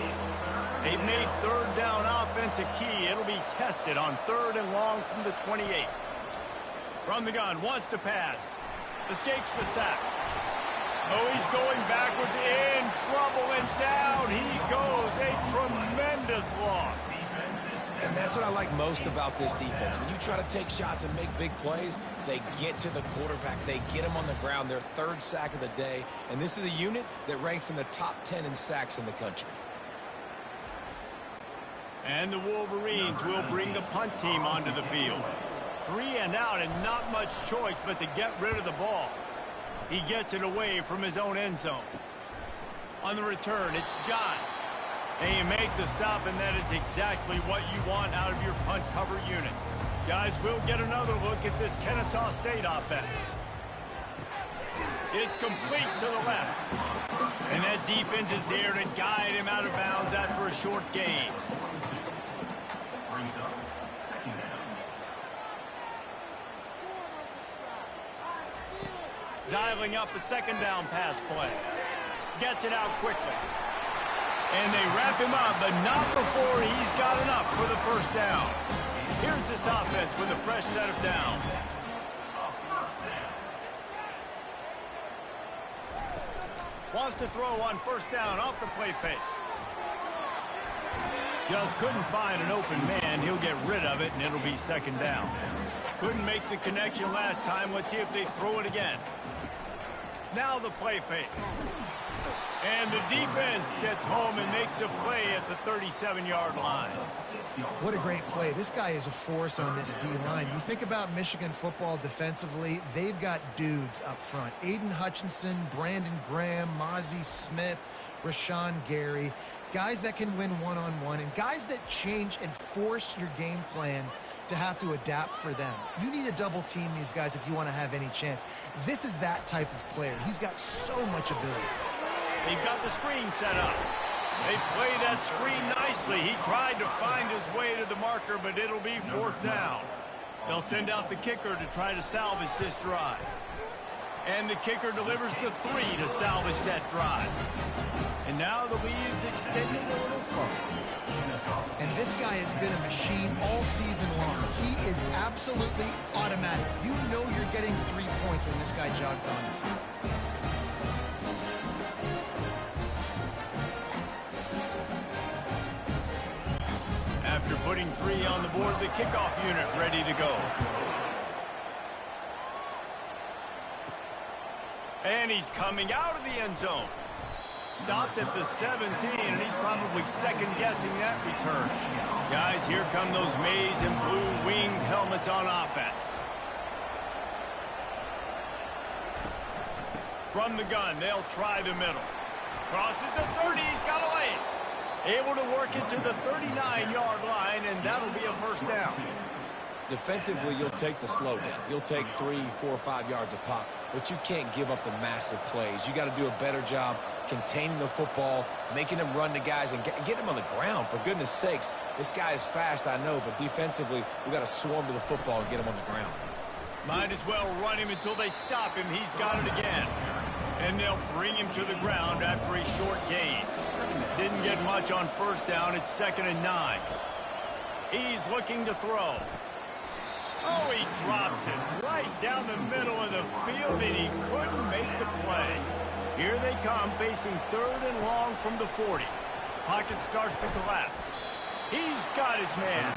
They've made third down offense a key. It'll be tested on 3rd and long from the 28. From the gun, wants to pass. Escapes the sack. Oh, he's going backwards, in trouble, and down he goes. A tremendous loss. And that's what I like most about this defense. When you try to take shots and make big plays, they get to the quarterback. They get him on the ground, their 3rd sack of the day. And this is a unit that ranks in the top 10 in sacks in the country. And the Wolverines will bring the punt team onto the field. 3 and out and not much choice but to get rid of the ball. He gets it away from his own end zone. On the return, it's Johns. And you make the stop, and that is exactly what you want out of your punt cover unit. Guys, we'll get another look at this Kennesaw State offense. It's complete to the left. And that defense is there to guide him out of bounds after a short gain. Dialing up a 2nd down pass play. Gets it out quickly. And they wrap him up, but not before he's got enough for the first down. Here's this offense with a fresh set of downs. Wants to throw on first down off the play fake. Just couldn't find an open man. He'll get rid of it, and it'll be 2nd down. Couldn't make the connection last time. Let's see if they throw it again. Now the play fake. And the defense gets home and makes a play at the 37-yard line. What a great play. This guy is a force on this D-line. You think about Michigan football defensively, they've got dudes up front. Aiden Hutchinson, Brandon Graham, Mozzie Smith, Rashawn Gary. Guys that can win one-on-one and guys that change and force your game plan to have to adapt for them. You need to double team these guys if you want to have any chance. This is that type of player. He's got so much ability. They've got the screen set up. They play that screen nicely. He tried to find his way to the marker, but it'll be 4th down. They'll send out the kicker to try to salvage this drive. And the kicker delivers the 3 to salvage that drive. And now the lead is extending a little further. And this guy has been a machine all season long. He is absolutely automatic. You know you're getting 3 points when this guy jogs on the field. After putting 3 on the board, the kickoff unit ready to go. And he's coming out of the end zone. Stopped at the 17, and he's probably second-guessing that return. Guys, here come those maize and blue winged helmets on offense. From the gun, they'll try the middle. Crosses the 30, he's got a lane. Able to work it to the 39-yard line, and that'll be a first down. Defensively, you'll take the slow down. You'll take 3, 4, 5 yards a pop, but you can't give up the massive plays. You got to do a better job containing the football, making them run to guys, and get them on the ground. For goodness sakes, this guy is fast, I know, but defensively, we got to swarm to the football and get him on the ground. Might as well run him until they stop him. He's got it again. And they'll bring him to the ground after a short gain. Didn't get much on first down. It's 2nd and 9. He's looking to throw. Oh, he drops it right down the middle of the field, and he couldn't make the play. Here they come, facing 3rd and long from the 40. Pocket starts to collapse. He's got his man.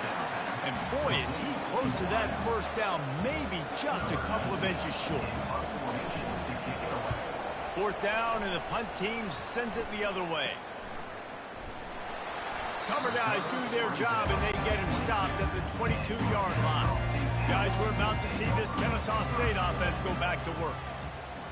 And boy, is he close to that first down, maybe just a couple of inches short. 4th down, and the punt team sends it the other way. Cover guys do their job, and they get him stopped at the 22-yard line. Guys, we're about to see this Kennesaw State offense go back to work.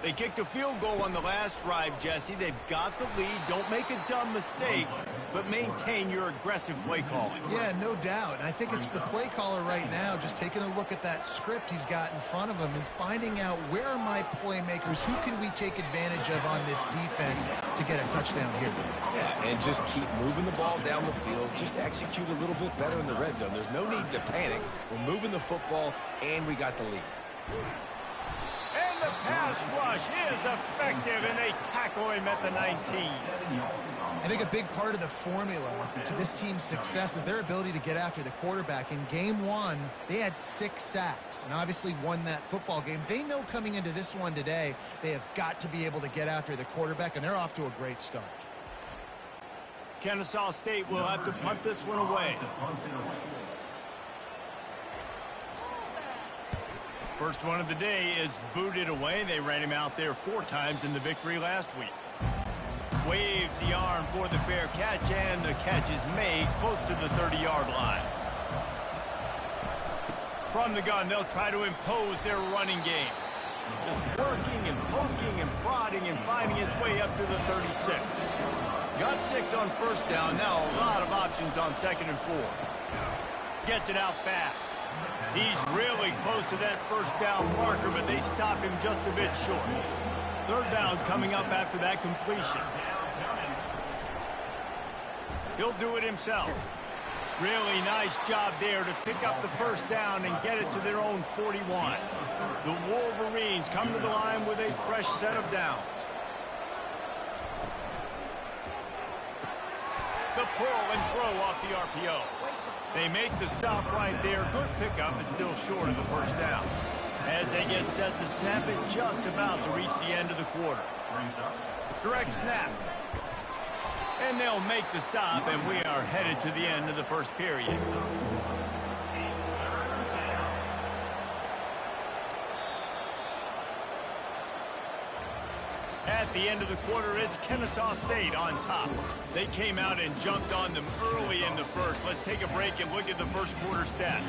They kicked a field goal on the last drive, Jesse. They've got the lead. Don't make a dumb mistake, but maintain your aggressive play calling. Yeah, no doubt. And I think it's the play caller right now just taking a look at that script he's got in front of him and finding out where are my playmakers, who can we take advantage of on this defense to get a touchdown here. Yeah, and just keep moving the ball down the field. Just execute a little bit better in the red zone. There's no need to panic. We're moving the football, and we got the lead. And the pass rush is effective, and they tackle him at the 19. I think a big part of the formula to this team's success is their ability to get after the quarterback. In game 1, they had 6 sacks and obviously won that football game. They know coming into this one today, they have got to be able to get after the quarterback, and they're off to a great start. Kennesaw State will have to punt this one away. First one of the day is booted away. They ran him out there 4 times in the victory last week. Waves the arm for the fair catch, and the catch is made close to the 30-yard line. From the gun, they'll try to impose their running game. Just working and poking and prodding and finding his way up to the 36. Got 6 on first down. Now a lot of options on 2nd and 4. Gets it out fast. He's really close to that first down marker, but they stop him just a bit short. 3rd down coming up after that completion. He'll do it himself. Really nice job there to pick up the first down and get it to their own 41. The Wolverines come to the line with a fresh set of downs. The pull and throw off the RPO. They make the stop right there. Good pickup, but still short of the first down. As they get set to snap it, just about to reach the end of the quarter. Direct snap. And they'll make the stop, and we are headed to the end of the first period. At the end of the quarter, it's Kennesaw State on top. They came out and jumped on them early in the first. Let's take a break and look at the first quarter stats.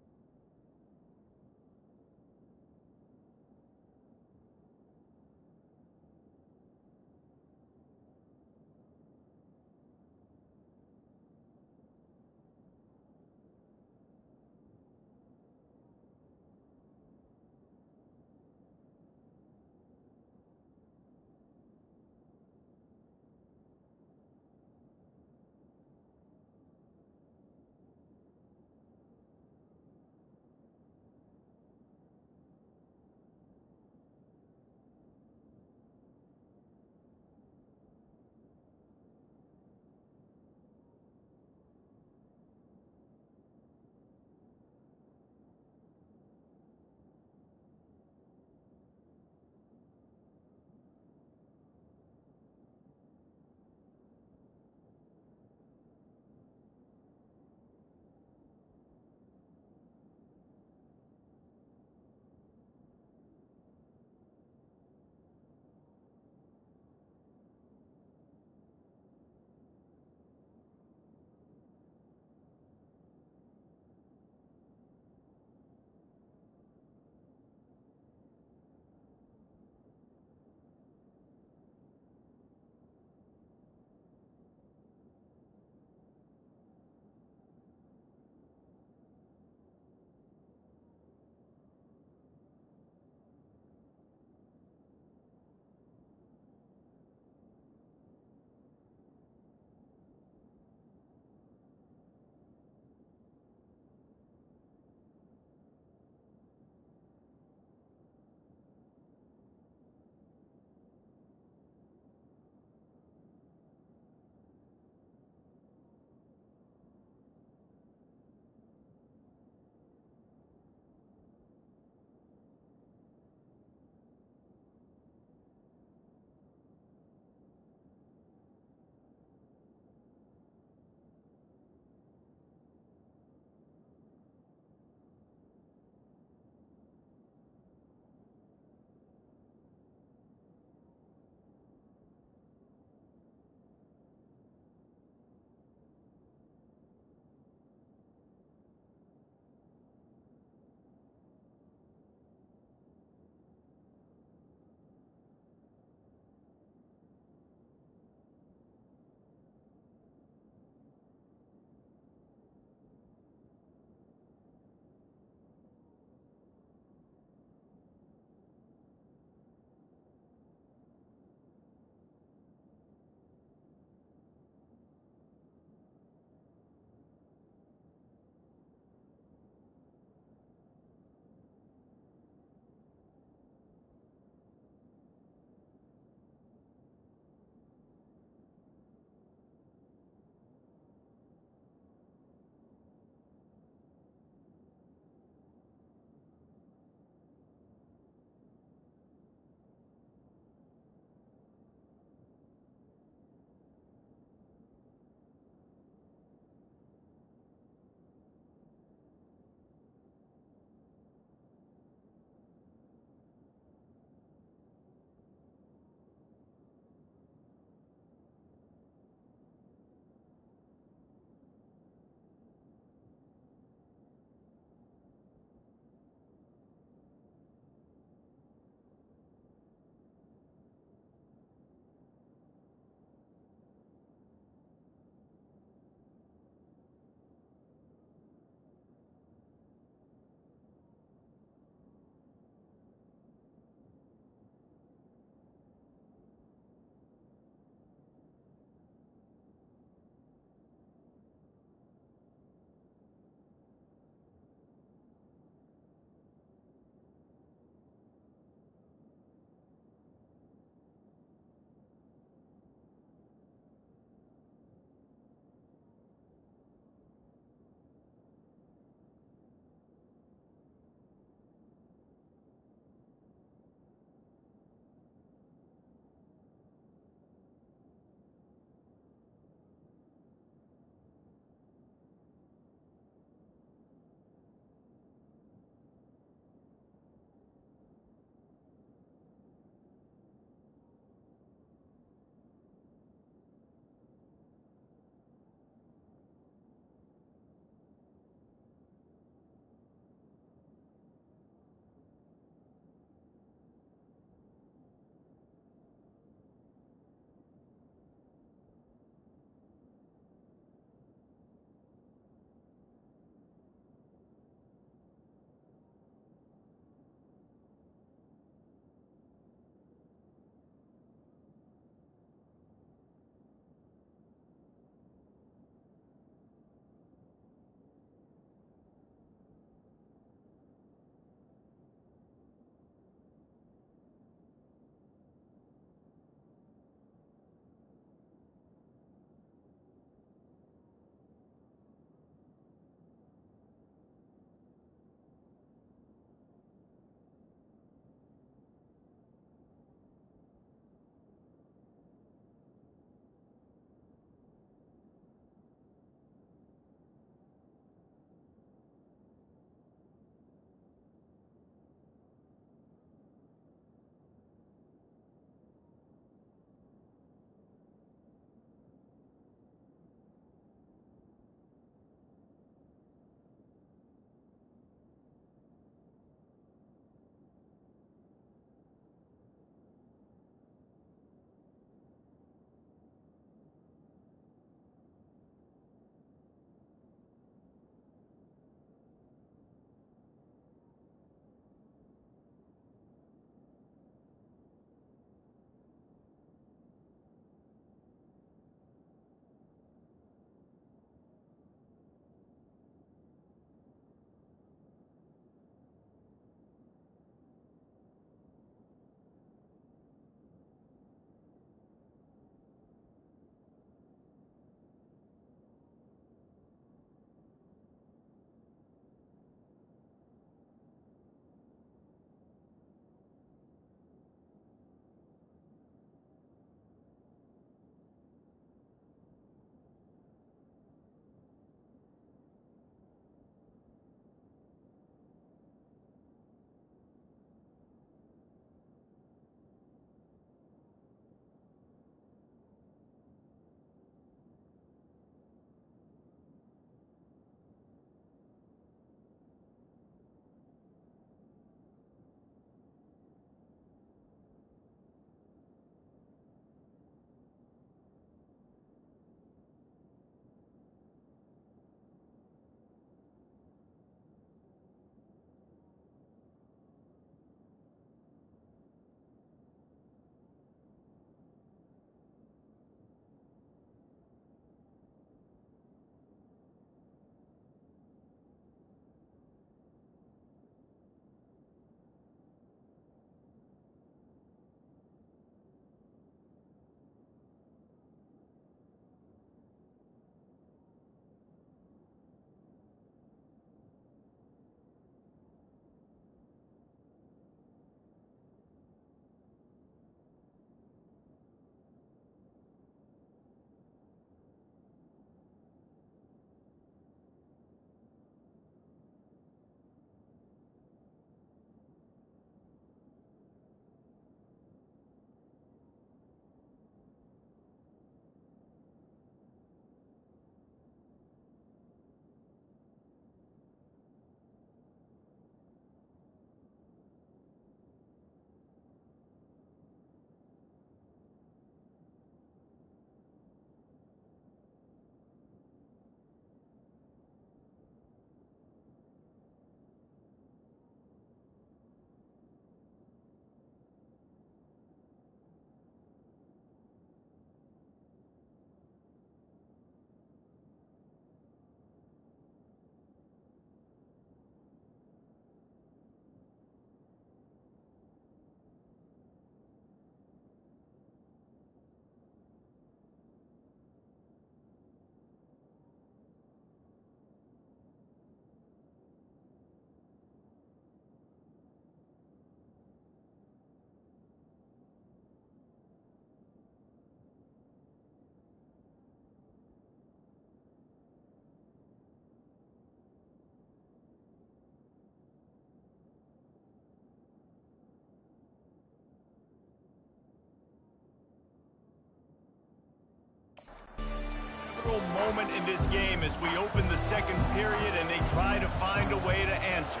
pivotal moment in this game as we open the second period and they try to find a way to answer.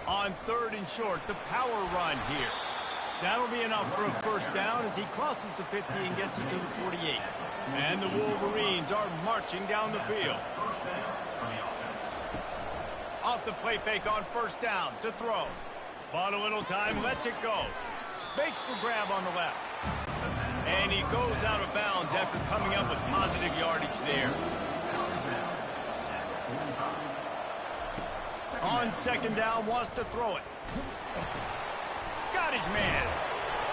On 3rd and short, the power run here. That'll be enough for a first down as he crosses the 50 and gets it to the 48. And the Wolverines are marching down the field. Off the play fake on 1st down to throw. Bought a little time, lets it go. Makes the grab on the left. And he goes out of bounds after coming up with positive yardage there. On 2nd down, wants to throw it. Got his man.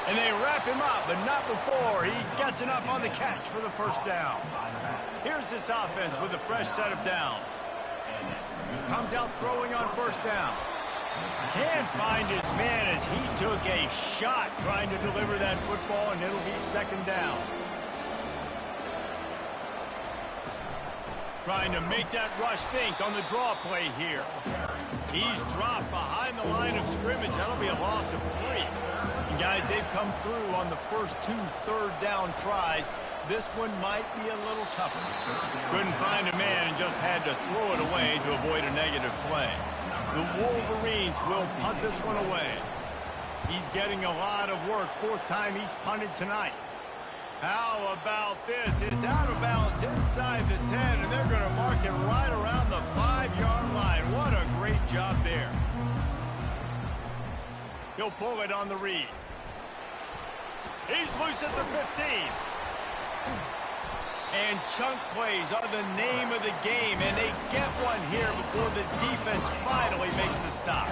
And they wrap him up, but not before he gets enough on the catch for the first down. Here's this offense with a fresh set of downs. Comes out throwing on 1st down. Can't find his man as he took a shot trying to deliver that football, and it'll be 2nd down. Trying to make that rush think on the draw play here. He's dropped behind the line of scrimmage. That'll be a loss of 3. And guys, they've come through on the first 2 3rd down tries. This one might be a little tougher. Couldn't find a man and just had to throw it away to avoid a negative play. The Wolverines will punt this one away. He's getting a lot of work. 4th time he's punted tonight. How about this? It's out of bounds inside the 10, and they're going to mark it right around the 5-yard line. What a great job there. He'll pull it on the read. He's loose at the 15. And chunk plays are the name of the game, and they get one here before the defense finally makes the stop.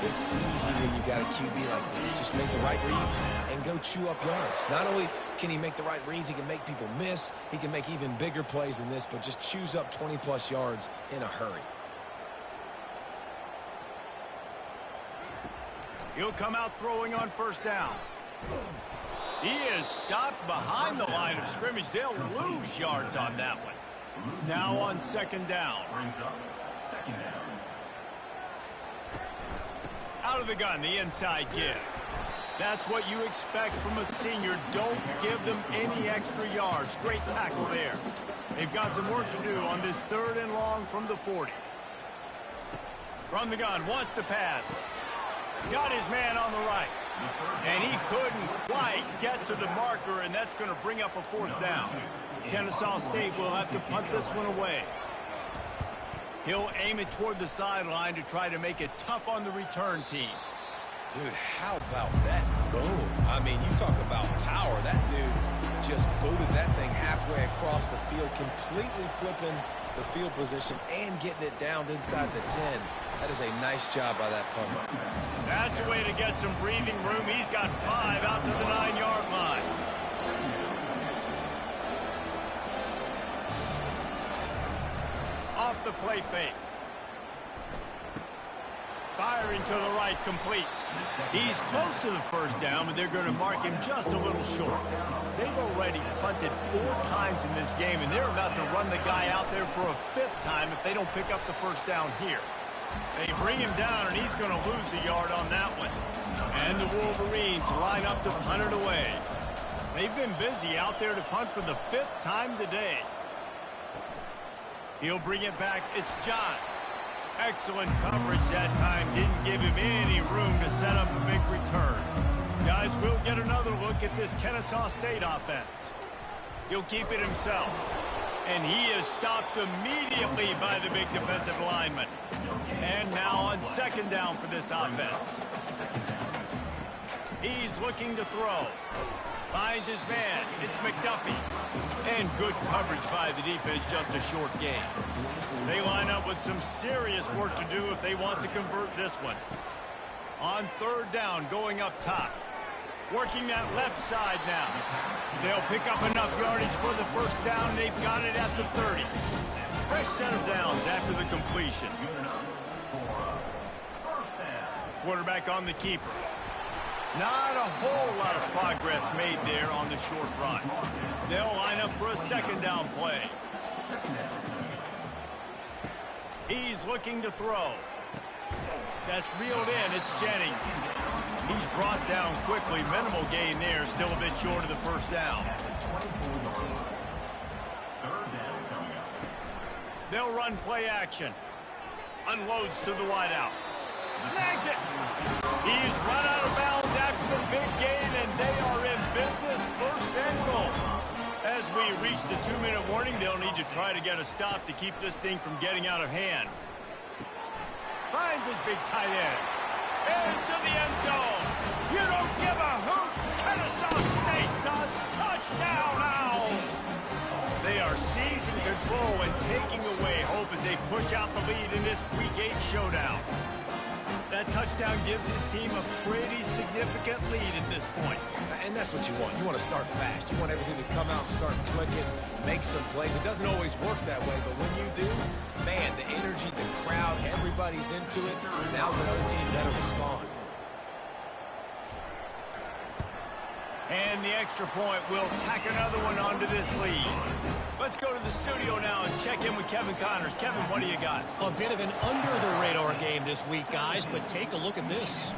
It's easy when you got a QB like this. Just make the right reads and go chew up yards. Not only can he make the right reads, he can make people miss. He can make even bigger plays than this, but just chews up 20-plus yards in a hurry. He'll come out throwing on 1st down. He is stopped behind the line of scrimmage. They'll lose yards on that one. Now on 2nd down. Out of the gun, the inside give. That's what you expect from a senior. Don't give them any extra yards. Great tackle there. They've got some work to do on this 3rd and long from the 40. From the gun, wants to pass. Got his man on the right. And he couldn't quite get to the marker, and that's going to bring up a 4th down. Kennesaw State will have to punt this one away. He'll aim it toward the sideline to try to make it tough on the return team. Dude, how about that boom? I mean, you talk about power. That dude just booted that thing halfway across the field, completely flipping the field position and getting it down inside the 10. That is a nice job by that punter. That's a way to get some breathing room. He's got 5 out to the 9-yard line. Off the play fake. Firing to the right, complete. He's close to the 1st down, but they're going to mark him just a little short. They've already punted 4 times in this game, and they're about to run the guy out there for a 5th time if they don't pick up the 1st down here. They bring him down, and he's going to lose a yard on that one. And the Wolverines line up to punt it away. They've been busy out there to punt for the 5th time today. He'll bring it back. It's Johns. Excellent coverage that time. Didn't give him any room to set up a big return. Guys, we'll get another look at this Kennesaw State offense. He'll keep it himself. And he is stopped immediately by the big defensive lineman. And now on 2nd down for this offense. He's looking to throw. Finds his man. It's McDuffie. And good coverage by the defense, just a short gain. They line up with some serious work to do if they want to convert this one. On 3rd down, going up top. Working that left side now. They'll pick up enough yardage for the 1st down. They've got it at the 30. Fresh set of downs after the completion. Quarterback on the keeper. Not a whole lot of progress made there on the short run. They'll line up for a 2nd down play. He's looking to throw. That's reeled in. It's Jennings. He's brought down quickly. Minimal gain there. Still a bit short of the 1st down. They'll run play action. Unloads to the wideout. Snags it. He's run out of bounds after the big gain, and they are in business. First and goal. As we reach the 2-minute warning, they'll need to try to get a stop to keep this thing from getting out of hand. Finds his big tight end. Into the end zone. You don't give a hoot. Kennesaw State does. Touchdown, Owls. They are seizing control and taking away hope as they push out the lead in this Week 8 showdown. That touchdown gives his team a pretty significant lead at this point. And that's what you want. You want to start fast. You want everything to come out and start clicking, make some plays. It doesn't always work that way, but when you do, man, the energy, the crowd, everybody's into it. Now the other team better respond. And the extra point will tack another one onto this lead. Let's go to the studio now and check in with Kevin Connors. Kevin, what do you got? A bit of an under-the-radar game this week, guys, but take a look at this.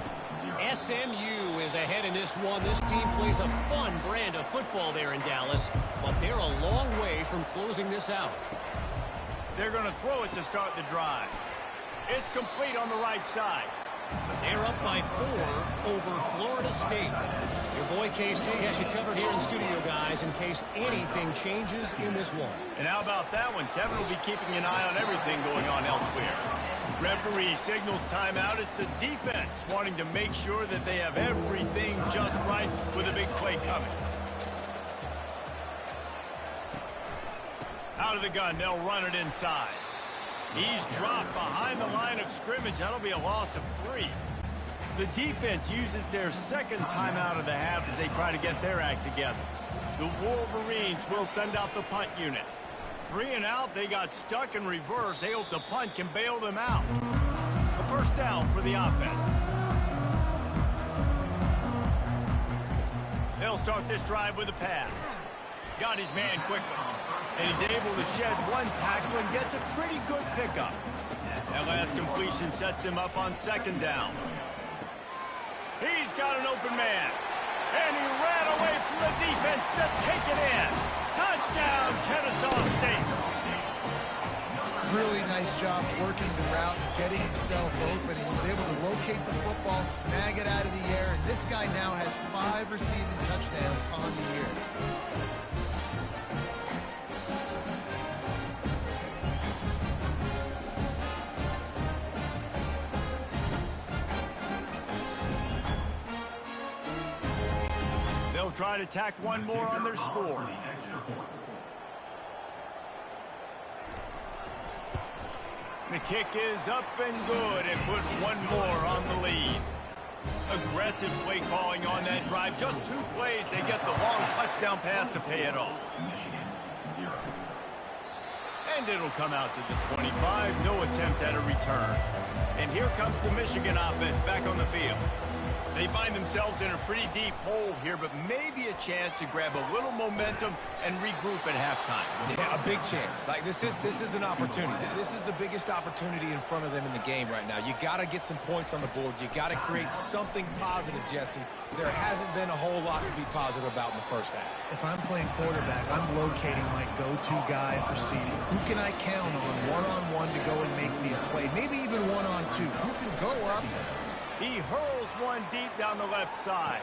SMU is ahead in this one. This team plays a fun brand of football there in Dallas, but they're a long way from closing this out. They're going to throw it to start the drive. It's complete on the right side. They're up by 4 over Florida State. Your boy KC has you covered here in studio, guys, in case anything changes in this one. And how about that one? Kevin will be keeping an eye on everything going on elsewhere. Referee signals timeout. It's the defense wanting to make sure that they have everything just right with a big play coming. Out of the gun, they'll run it inside. He's dropped behind the line of scrimmage. That'll be a loss of 3. The defense uses their second timeout of the half as they try to get their act together. The Wolverines will send out the punt unit. 3 and out, they got stuck in reverse. They hope the punt can bail them out. A first down for the offense. They'll start this drive with a pass. Got his man quickly. And he's able to shed one tackle and gets a pretty good pickup. That last completion sets him up on second down. He's got an open man. And he ran away from the defense to take it in. Touchdown, Kennesaw State. Really nice job working the route, getting himself open. He was able to locate the football, snag it out of the air, and this guy now has 5 receiving touchdowns on the year. They'll try to tack one more on their score. The kick is up and good and put one more on the lead. Aggressive play calling on that drive. Just 2 plays, they get the long touchdown pass to pay it off. And it'll come out to the 25. No attempt at a return. And here comes the Michigan offense back on the field. They find themselves in a pretty deep hole here, but maybe a chance to grab a little momentum and regroup at halftime. Yeah, a big chance. Like this is an opportunity. This is the biggest opportunity in front of them in the game right now. You got to get some points on the board. You got to create something positive, Jesse. There hasn't been a whole lot to be positive about in the first half. If I'm playing quarterback, I'm locating my go-to guy at receiver. Who can I count on one-on-one to go and make me a play? Maybe even one-on-two. Who can go up? He hurls one deep down the left side.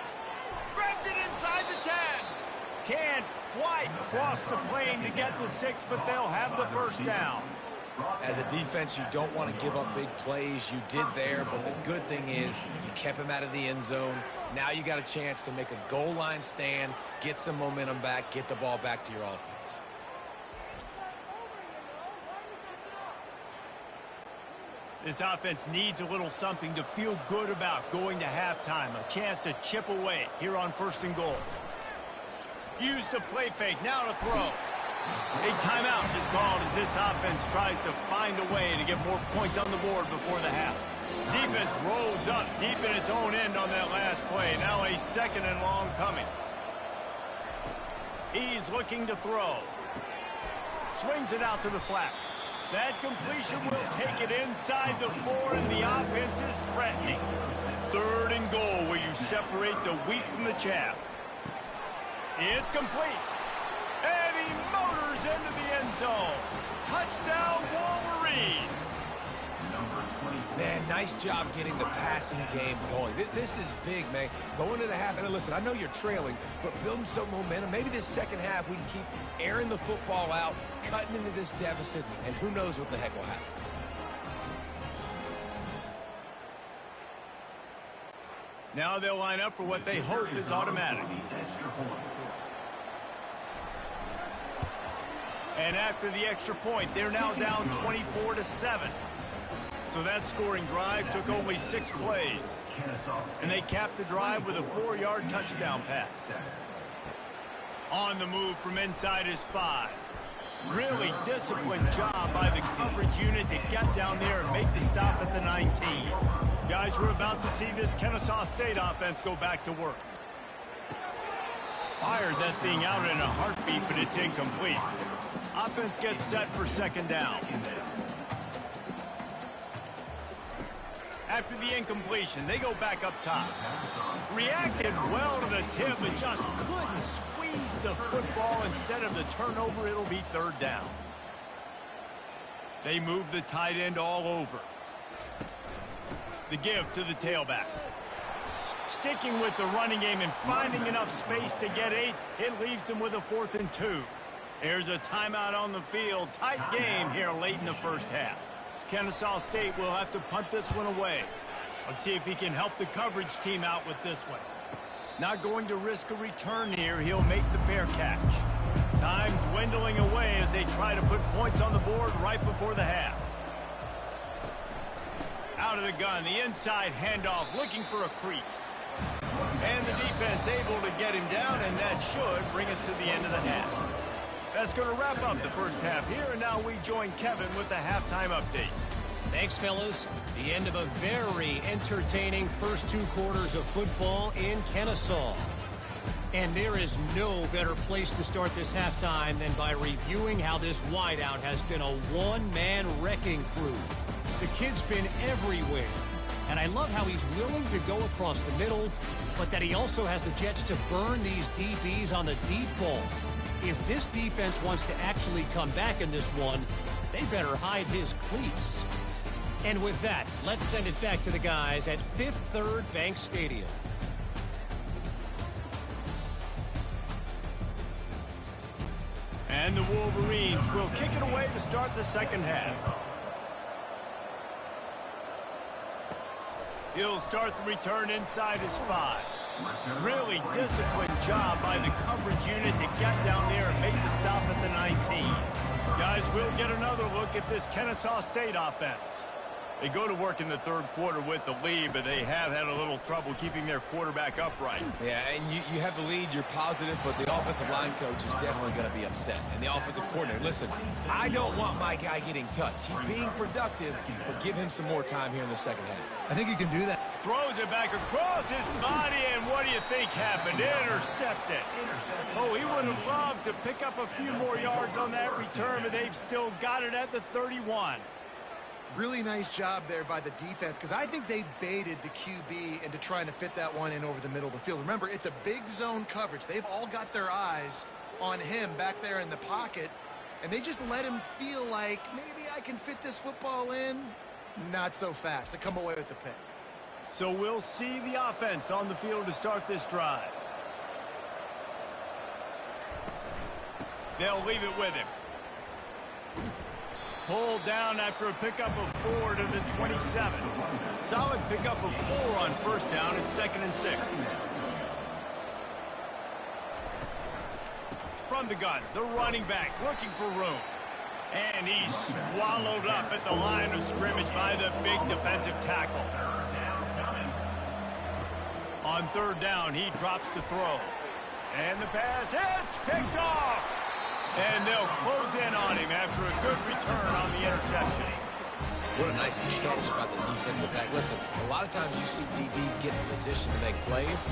Grabs it inside the 10. Can't quite cross the plane to get the 6, but they'll have the first down. As a defense, you don't want to give up big plays. You did there, but the good thing is you kept him out of the end zone. Now you got a chance to make a goal line stand, get some momentum back, get the ball back to your offense. This offense needs a little something to feel good about going to halftime. A chance to chip away here on first and goal. Use the play fake, now to throw. A timeout is called as this offense tries to find a way to get more points on the board before the half. Defense rolls up deep in its own end on that last play. Now a second and long coming. He's looking to throw. Swings it out to the flat. That completion will take it inside the 4, and the offense is threatening. Third and goal, where you separate the wheat from the chaff. It's complete. And he motors into the end zone. Touchdown, Wolverines. Man, nice job getting the passing game going. This is big, man. Going to the half, and listen, I know you're trailing, but building some momentum. Maybe this second half we can keep airing the football out, cutting into this deficit, and who knows what the heck will happen. Now they'll line up for what they hope is automatic. And after the extra point, they're now down 24-7. So that scoring drive took only 6 plays. And they capped the drive with a 4-yard touchdown pass. On the move from inside his 5. Really disciplined job by the coverage unit to get down there and make the stop at the 19. Guys, we're about to see this Kennesaw State offense go back to work. Fired that thing out in a heartbeat, but it's incomplete. Offense gets set for second down. After the incompletion, they go back up top. Reacted well to the tip, but just couldn't squeeze the football. Instead of the turnover, it'll be third down. They move the tight end all over. The give to the tailback. Sticking with the running game and finding enough space to get 8, it leaves them with a 4th and 2. There's a timeout on the field. Tight game here late in the first half. Kennesaw State will have to punt this one away. Let's see if he can help the coverage team out with this one. Not going to risk a return here. He'll make the fair catch. Time dwindling away as they try to put points on the board right before the half. Out of the gun, the inside handoff, looking for a crease. And the defense able to get him down, and that should bring us to the end of the half. That's going to wrap up the first half here, and now we join Kevin with the halftime update. Thanks, fellas. The end of a very entertaining first 2 quarters of football in Kennesaw. And there is no better place to start this halftime than by reviewing how this wideout has been a one-man wrecking crew. The kid's been everywhere. And I love how he's willing to go across the middle, but that he also has the jets to burn these DBs on the deep ball. If this defense wants to actually come back in this one, they better hide his cleats. And with that, let's send it back to the guys at Fifth Third Bank Stadium. And the Wolverines will kick it away to start the second half. He'll start the return inside his 5. Really disciplined job by the coverage unit to get down there and make the stop at the 19. Guys, we'll get another look at this Kennesaw State offense. They go to work in the third quarter with the lead, but they have had a little trouble keeping their quarterback upright. Yeah, and you have the lead, you're positive, but the offensive line coach is definitely going to be upset. And the offensive coordinator, listen, I don't want my guy getting touched. He's being productive, but give him some more time here in the second half. I think you can do that. Throws it back across his body, and what do you think happened? Intercepted. Oh, he would have loved to pick up a few more yards on that return, but they've still got it at the 31. Really nice job there by the defense, because I think they baited the QB into trying to fit that one in over the middle of the field. Remember, it's a big zone coverage. They've all got their eyes on him back there in the pocket, and they just let him feel like, maybe I can fit this football in. Not so fast. They come away with the pick. So we'll see the offense on the field to start this drive. They'll leave it with him. Pulled down after a pickup of 4 to the 27. Solid pickup of 4 on first down and 2nd and 6. From the gun, the running back looking for room. And he's swallowed up at the line of scrimmage by the big defensive tackle. On third down, he drops to throw. And the pass hits, picked off. And they'll close in on him after a good return on the interception. What a nice catch by the defensive back. Listen, a lot of times you see DBs get in position to make plays,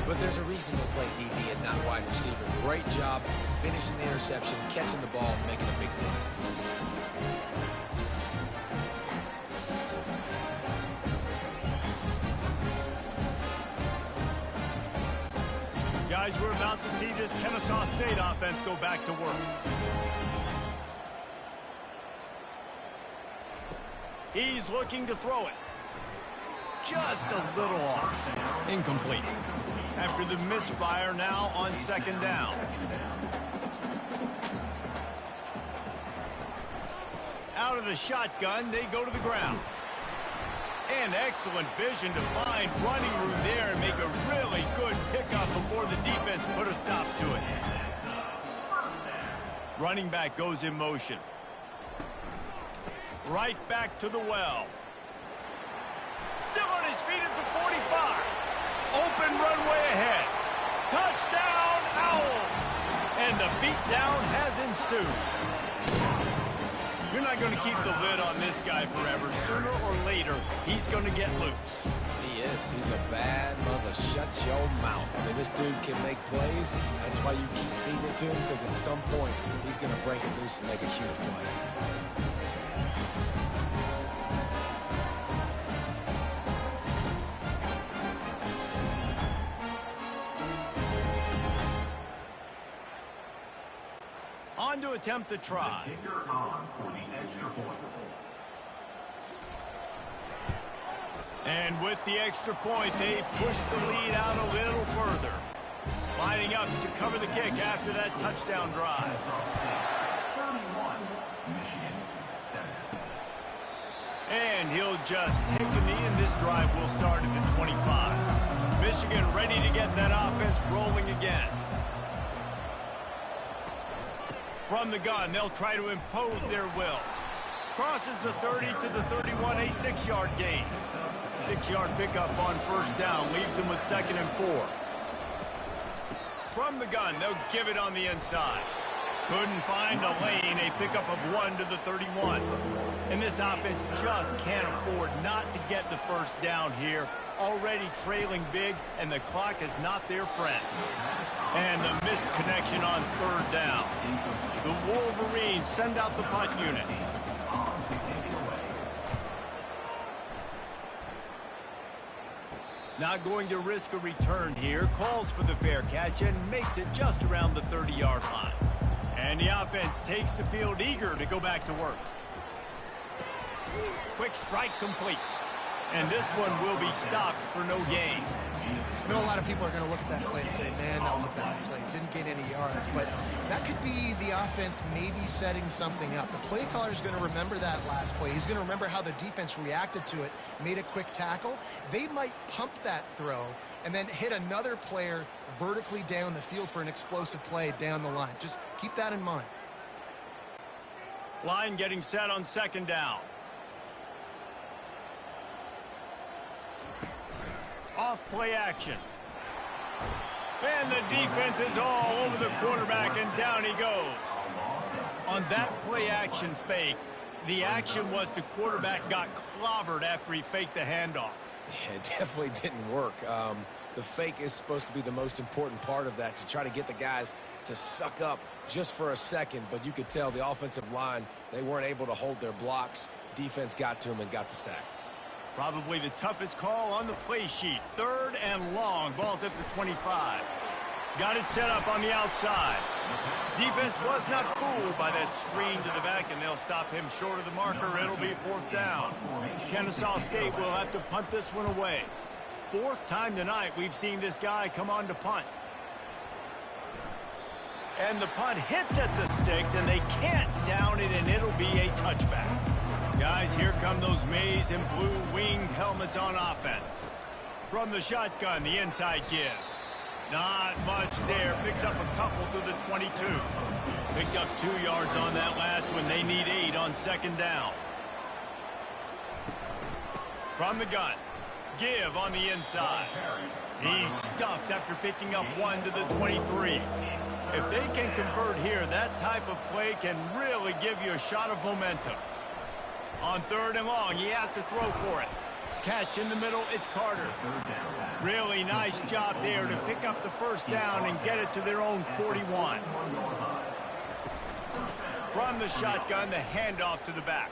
but there's a reason they play DB and not wide receiver. Great job finishing the interception, catching the ball, and making a big play. Guys, we're about to see this Kennesaw State offense go back to work. He's looking to throw it. Just a little off. Incomplete. After the misfire, now on second down. Out of the shotgun, they go to the ground. And excellent vision to find running room there and make a really good pickup before the defense put a stop to it. Running back goes in motion. Right back to the well. Still on his feet at the 45. Open runway ahead. Touchdown, Owls! And the beatdown has ensued. You're not going to keep the lid on this guy forever. Sooner or later, he's going to get loose. He is. He's a bad mother. Shut your mouth. I mean, this dude can make plays. That's why you keep feeding it to him, because at some point, he's going to break it loose and make a huge play. On to attempt the try. Kicker on for the extra point. And with the extra point, they push the lead out a little further. Lining up to cover the kick after that touchdown drive. Kennesaw State 31, Michigan 7. And he'll just take a knee, and this drive will start at the 25. Michigan ready to get that offense rolling again. From the gun, they'll try to impose their will. Crosses the 30 to the 31, a 6-yard gain. 6-yard pickup on first down, leaves them with 2nd and 4. From the gun, they'll give it on the inside. Couldn't find a lane, a pickup of 1 to the 31. And this offense just can't afford not to get the first down here. Already trailing big, and the clock is not their friend. And the missed connection on 3rd down. The Wolverines send out the punt unit. Not going to risk a return here. Calls for the fair catch and makes it just around the 30-yard line. And the offense takes the field eager to go back to work. Quick strike complete. And this one will be stopped for no gain. I know a lot of people are going to look at that play and say, man, that was a bad play. Didn't gain any yards. But that could be the offense maybe setting something up. The play caller is going to remember that last play. He's going to remember how the defense reacted to it, made a quick tackle. They might pump that throw and then hit another player vertically down the field for an explosive play down the line. Just keep that in mind. Line getting set on 2nd down. Off play action. And the defense is all over the quarterback, and down he goes. On that play action fake, the action was the quarterback got clobbered after he faked the handoff. Yeah, it definitely didn't work. The fake is supposed to be the most important part of that, to try to get the guys to suck up just for a second. But you could tell the offensive line, they weren't able to hold their blocks. Defense got to them and got the sack. Probably the toughest call on the play sheet. 3rd and long. Ball's at the 25. Got it set up on the outside. Defense was not fooled by that screen to the back, and they'll stop him short of the marker. It'll be 4th down. Kennesaw State will have to punt this one away. 4th time tonight we've seen this guy come on to punt. And the punt hits at the 6, and they can't down it, and it'll be a touchback. Guys, here come those maize and blue winged helmets on offense. From the shotgun, the inside give. Not much there. Picks up a couple to the 22. Picked up 2 yards on that last one. They need 8 on 2nd down. From the gun, give on the inside. He's stuffed after picking up 1 to the 23. If they can convert here, that type of play can really give you a shot of momentum. On 3rd and long, he has to throw for it. Catch in the middle, it's Carter. Really nice job there to pick up the first down and get it to their own 41. From the shotgun, the handoff to the back.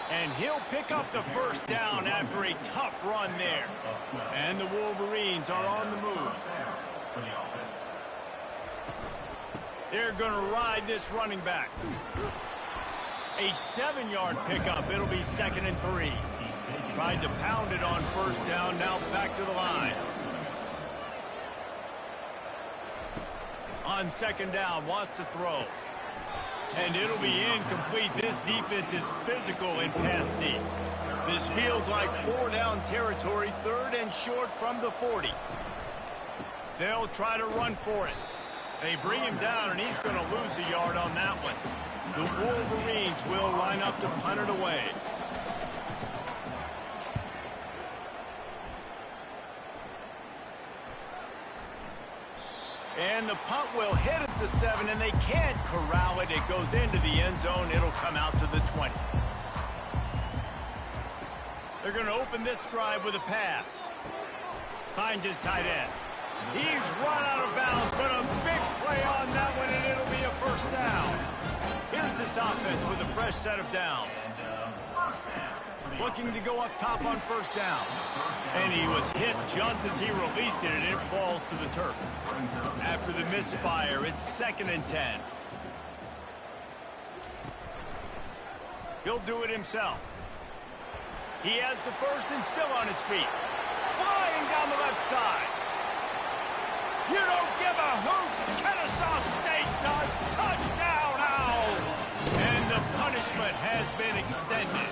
And he'll pick up the first down after a tough run there. And the Wolverines are on the move. for the offense. They're going to ride this running back. A 7-yard pickup. It'll be 2nd and 3. Tried to pound it on first down. Now back to the line. On 2nd down, wants to throw. And it'll be incomplete. This defense is physical in pass deep. This feels like 4-down territory, 3rd and short from the 40. They'll try to run for it. They bring him down, and he's going to lose a yard on that one. The Wolverines will line up to punt it away. And the punt will hit at the 7, and they can't corral it. It goes into the end zone. It'll come out to the 20. They're going to open this drive with a pass. Finds his tight end. He's run out of bounds, but a big play on that one, and it'll be a first down. Here's this offense with a fresh set of downs. Looking to go up top on first down. And he was hit just as he released it, and it falls to the turf. After the misfire, it's 2nd and 10. He'll do it himself. He has the first and still on his feet. Flying down the left side. You don't give a hoot. Kennesaw State does. Touchdown, Owls. And the punishment has been extended.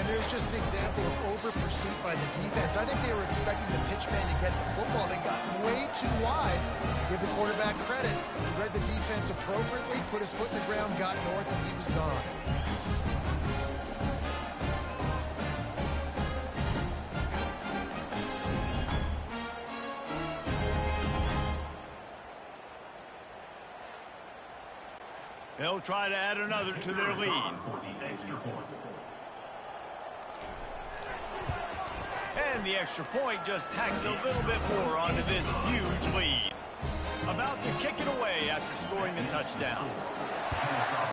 And there's just an example of over-pursuit by the defense. I think they were expecting the pitchman to get the football. They got way too wide. Give the quarterback credit. He read the defense appropriately, put his foot in the ground, got north, and he was gone. They'll try to add another to their lead. And the extra point just tacks a little bit more onto this huge lead. About to kick it away after scoring the touchdown.